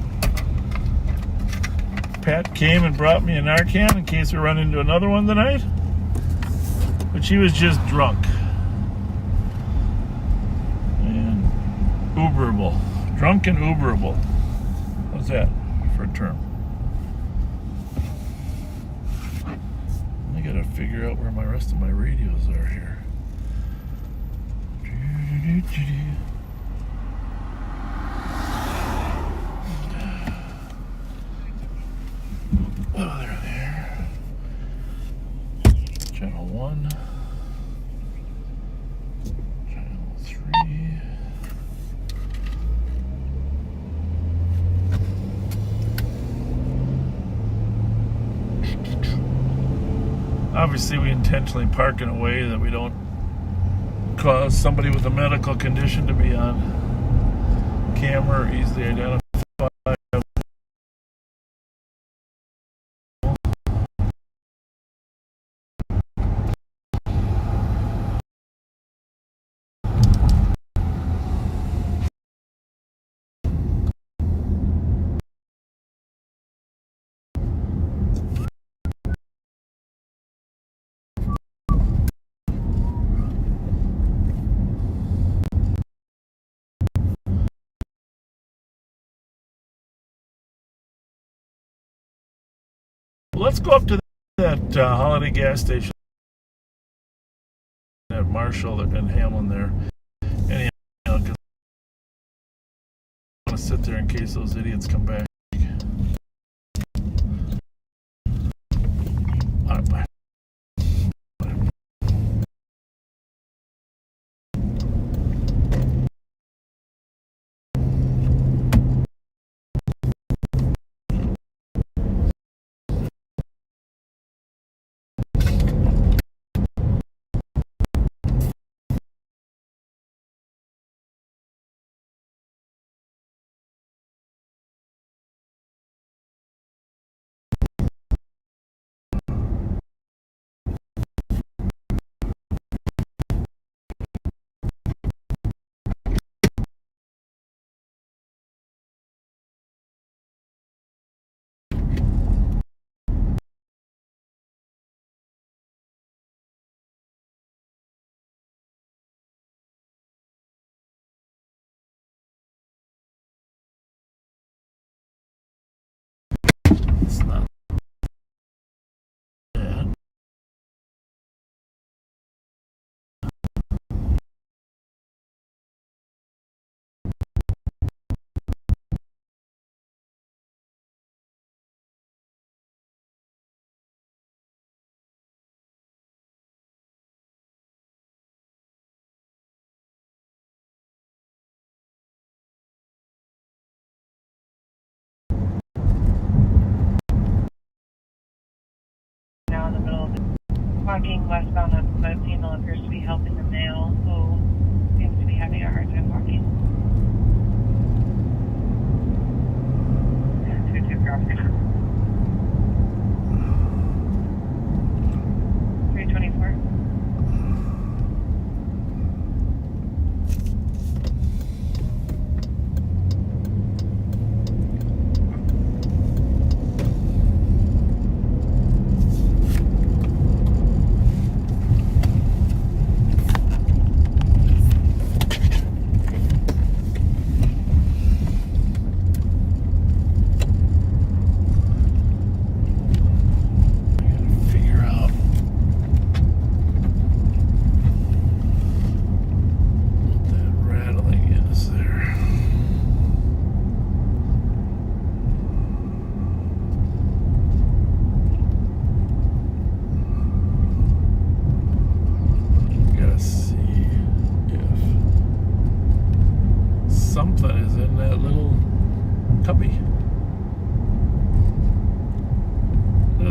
Pat came and brought me a Narcan in case we run into another one tonight. But she was just drunk. And uberable. Drunk and uberable. What's that for a term? I gotta figure out where my rest of my radios are here. Oh, they're there. Channel 1. Channel 3. Obviously, we intentionally park in a way that we don't cause somebody with a medical condition to be on camera or easily identified. Let's go up to that Holiday gas station at Marshall and Hamlin there. Anyhow, because I want to sit there in case those idiots come back. All right, bye. It's not bad. Now in the middle of walking westbound on the female appears to be helping the male who seems to be having a hard time walking. And 2-2 crossing. 324.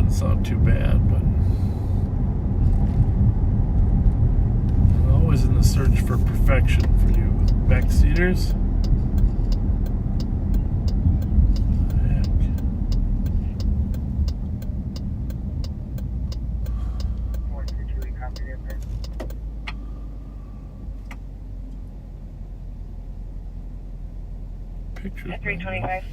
doesn't sound too bad, but I'm always in the search for perfection for you backseaters. Pictures. At 325.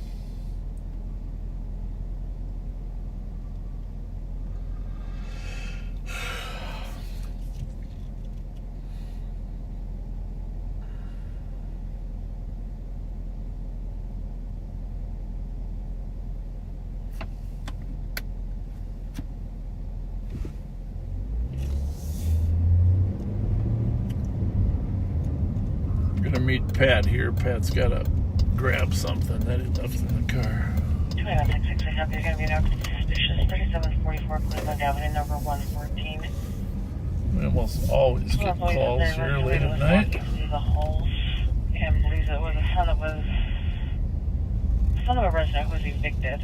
I'm gonna meet Pat here. Pat's gotta grab something that he left in the car. 2166, I have you're going to be an suspicious 3744 Cleveland Avenue, number 114. We almost always get calls here late at night. The holes, and believes it was a son of a resident who was evicted.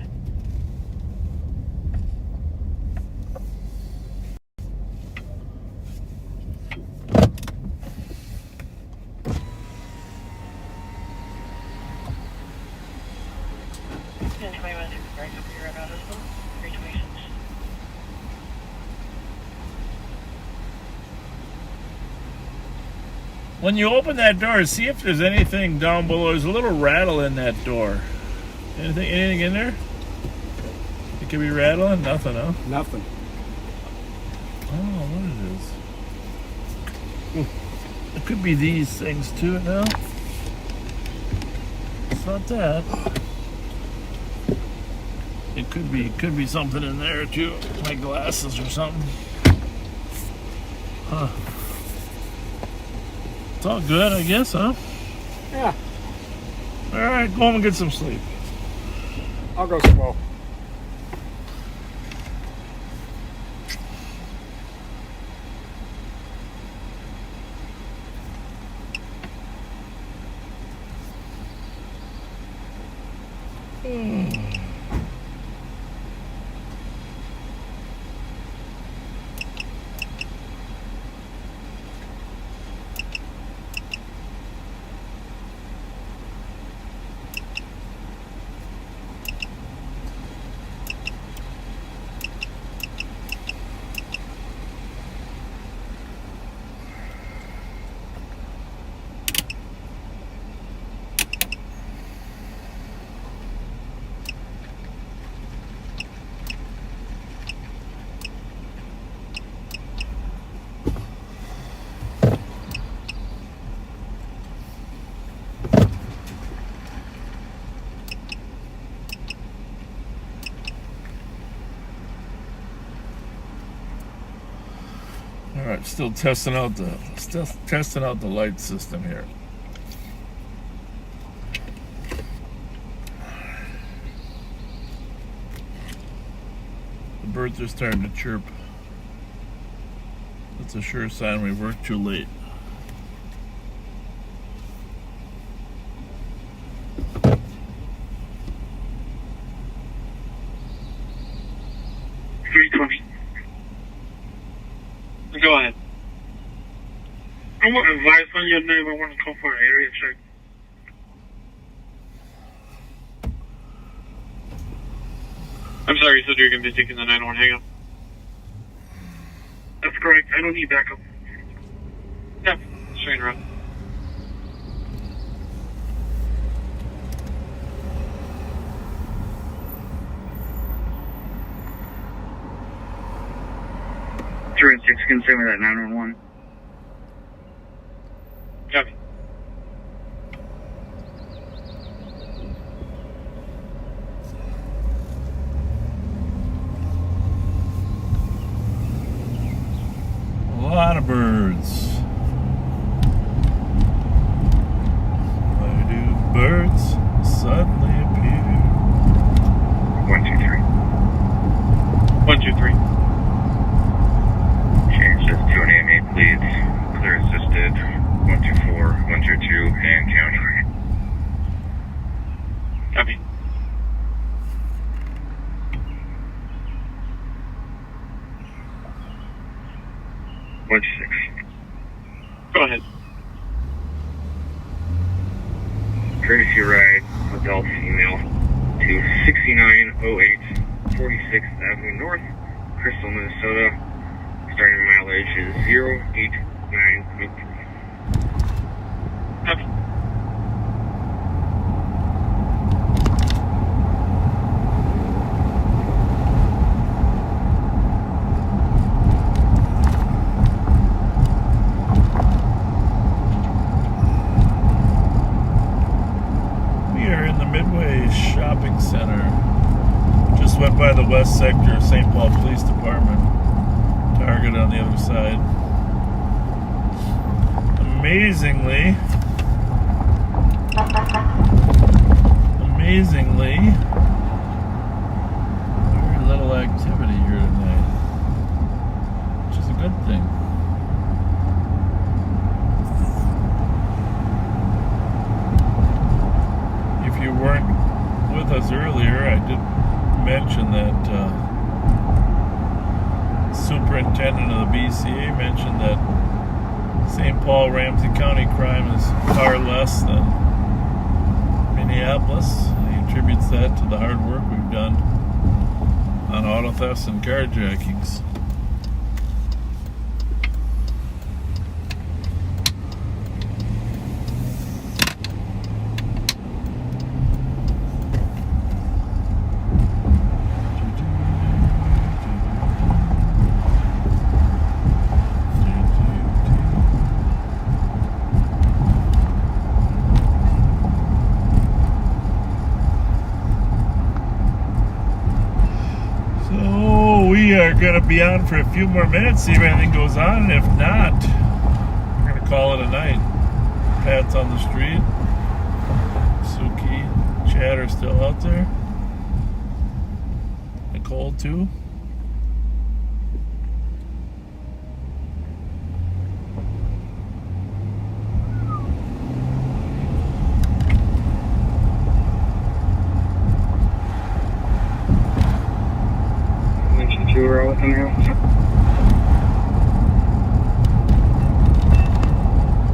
When you open that door, see if there's anything down below. There's a little rattle in that door. Anything in there? It could be rattling? Nothing, huh? Nothing. I don't know what it is. It could be these things too, no? It's not that. It could be something in there too. My glasses or something. Huh. It's all good, I guess, huh? Yeah. All right, go home and get some sleep. I'll go slow. All right, still testing out the light system here. The birds are starting to chirp. That's a sure sign we've worked too late. Go ahead. I want advice on your name. I want to call for an area check. I'm sorry, you said you're going to be taking the 911 hang up. That's correct. I don't need backup. Yeah, straight around. Can send me that 911. Copy. A lot of birds. Why do birds suddenly appear? 123. 123. Change this to an AM8 leads. Clear assisted. 124, 122, and county. Copy. 6. Go ahead. Courtesy ride, adult female, to 6908 46th Avenue North, Crystal, Minnesota. Starting mileage is 089.3. Copy. We are in the Midway Shopping Center. Just went by the west sector of St. Paul Police Department. Target on the other side. Amazingly, very little activity here tonight, which is a good thing. If you weren't with us earlier, I did mention that Superintendent of the BCA mentioned that St. Paul Ramsey County crime is far less than Minneapolis. And he attributes that to the hard work we've done on auto thefts and carjackings. We are going to be on for a few more minutes, see if anything goes on, and if not, we're going to call it a night. Pat's on the street. Suki, Chad are still out there. Nicole too. With them here.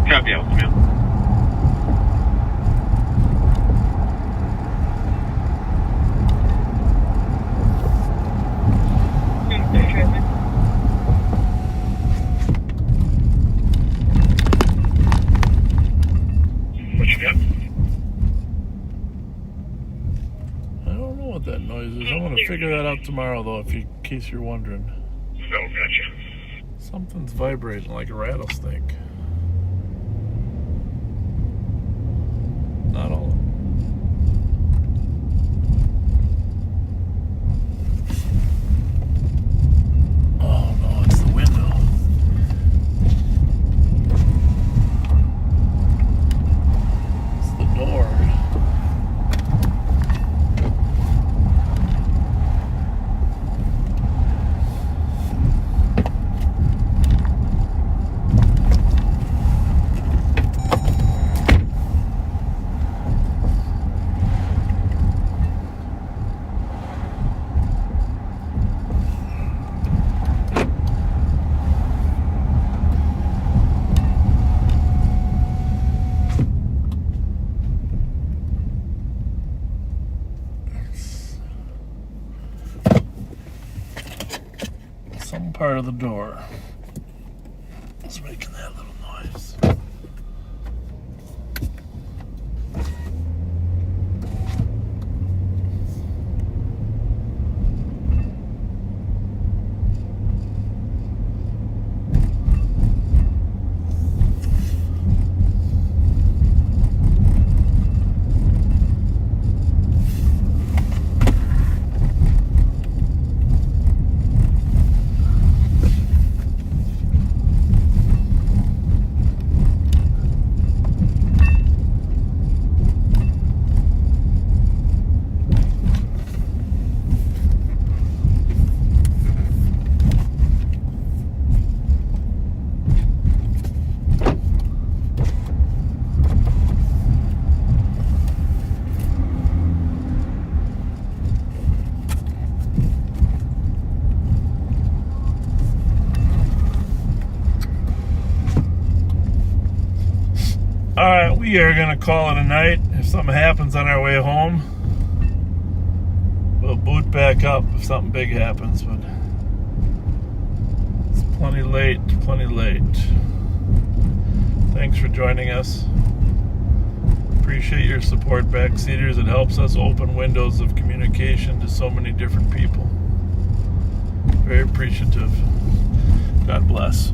Copy out, ma'am. What you got? I don't know what that noise is. I'm going to figure that out tomorrow, though, in case you're wondering. Oh, gotcha. Something's vibrating like a rattlesnake. Not all of it. Oh no, it's the window. It's the door. Some part of the door is making that little noise. Alright, we are going to call it a night. If something happens on our way home, we'll boot back up if something big happens, but it's plenty late, plenty late. Thanks for joining us. Appreciate your support, backseaters. It helps us open windows of communication to so many different people. Very appreciative. God bless.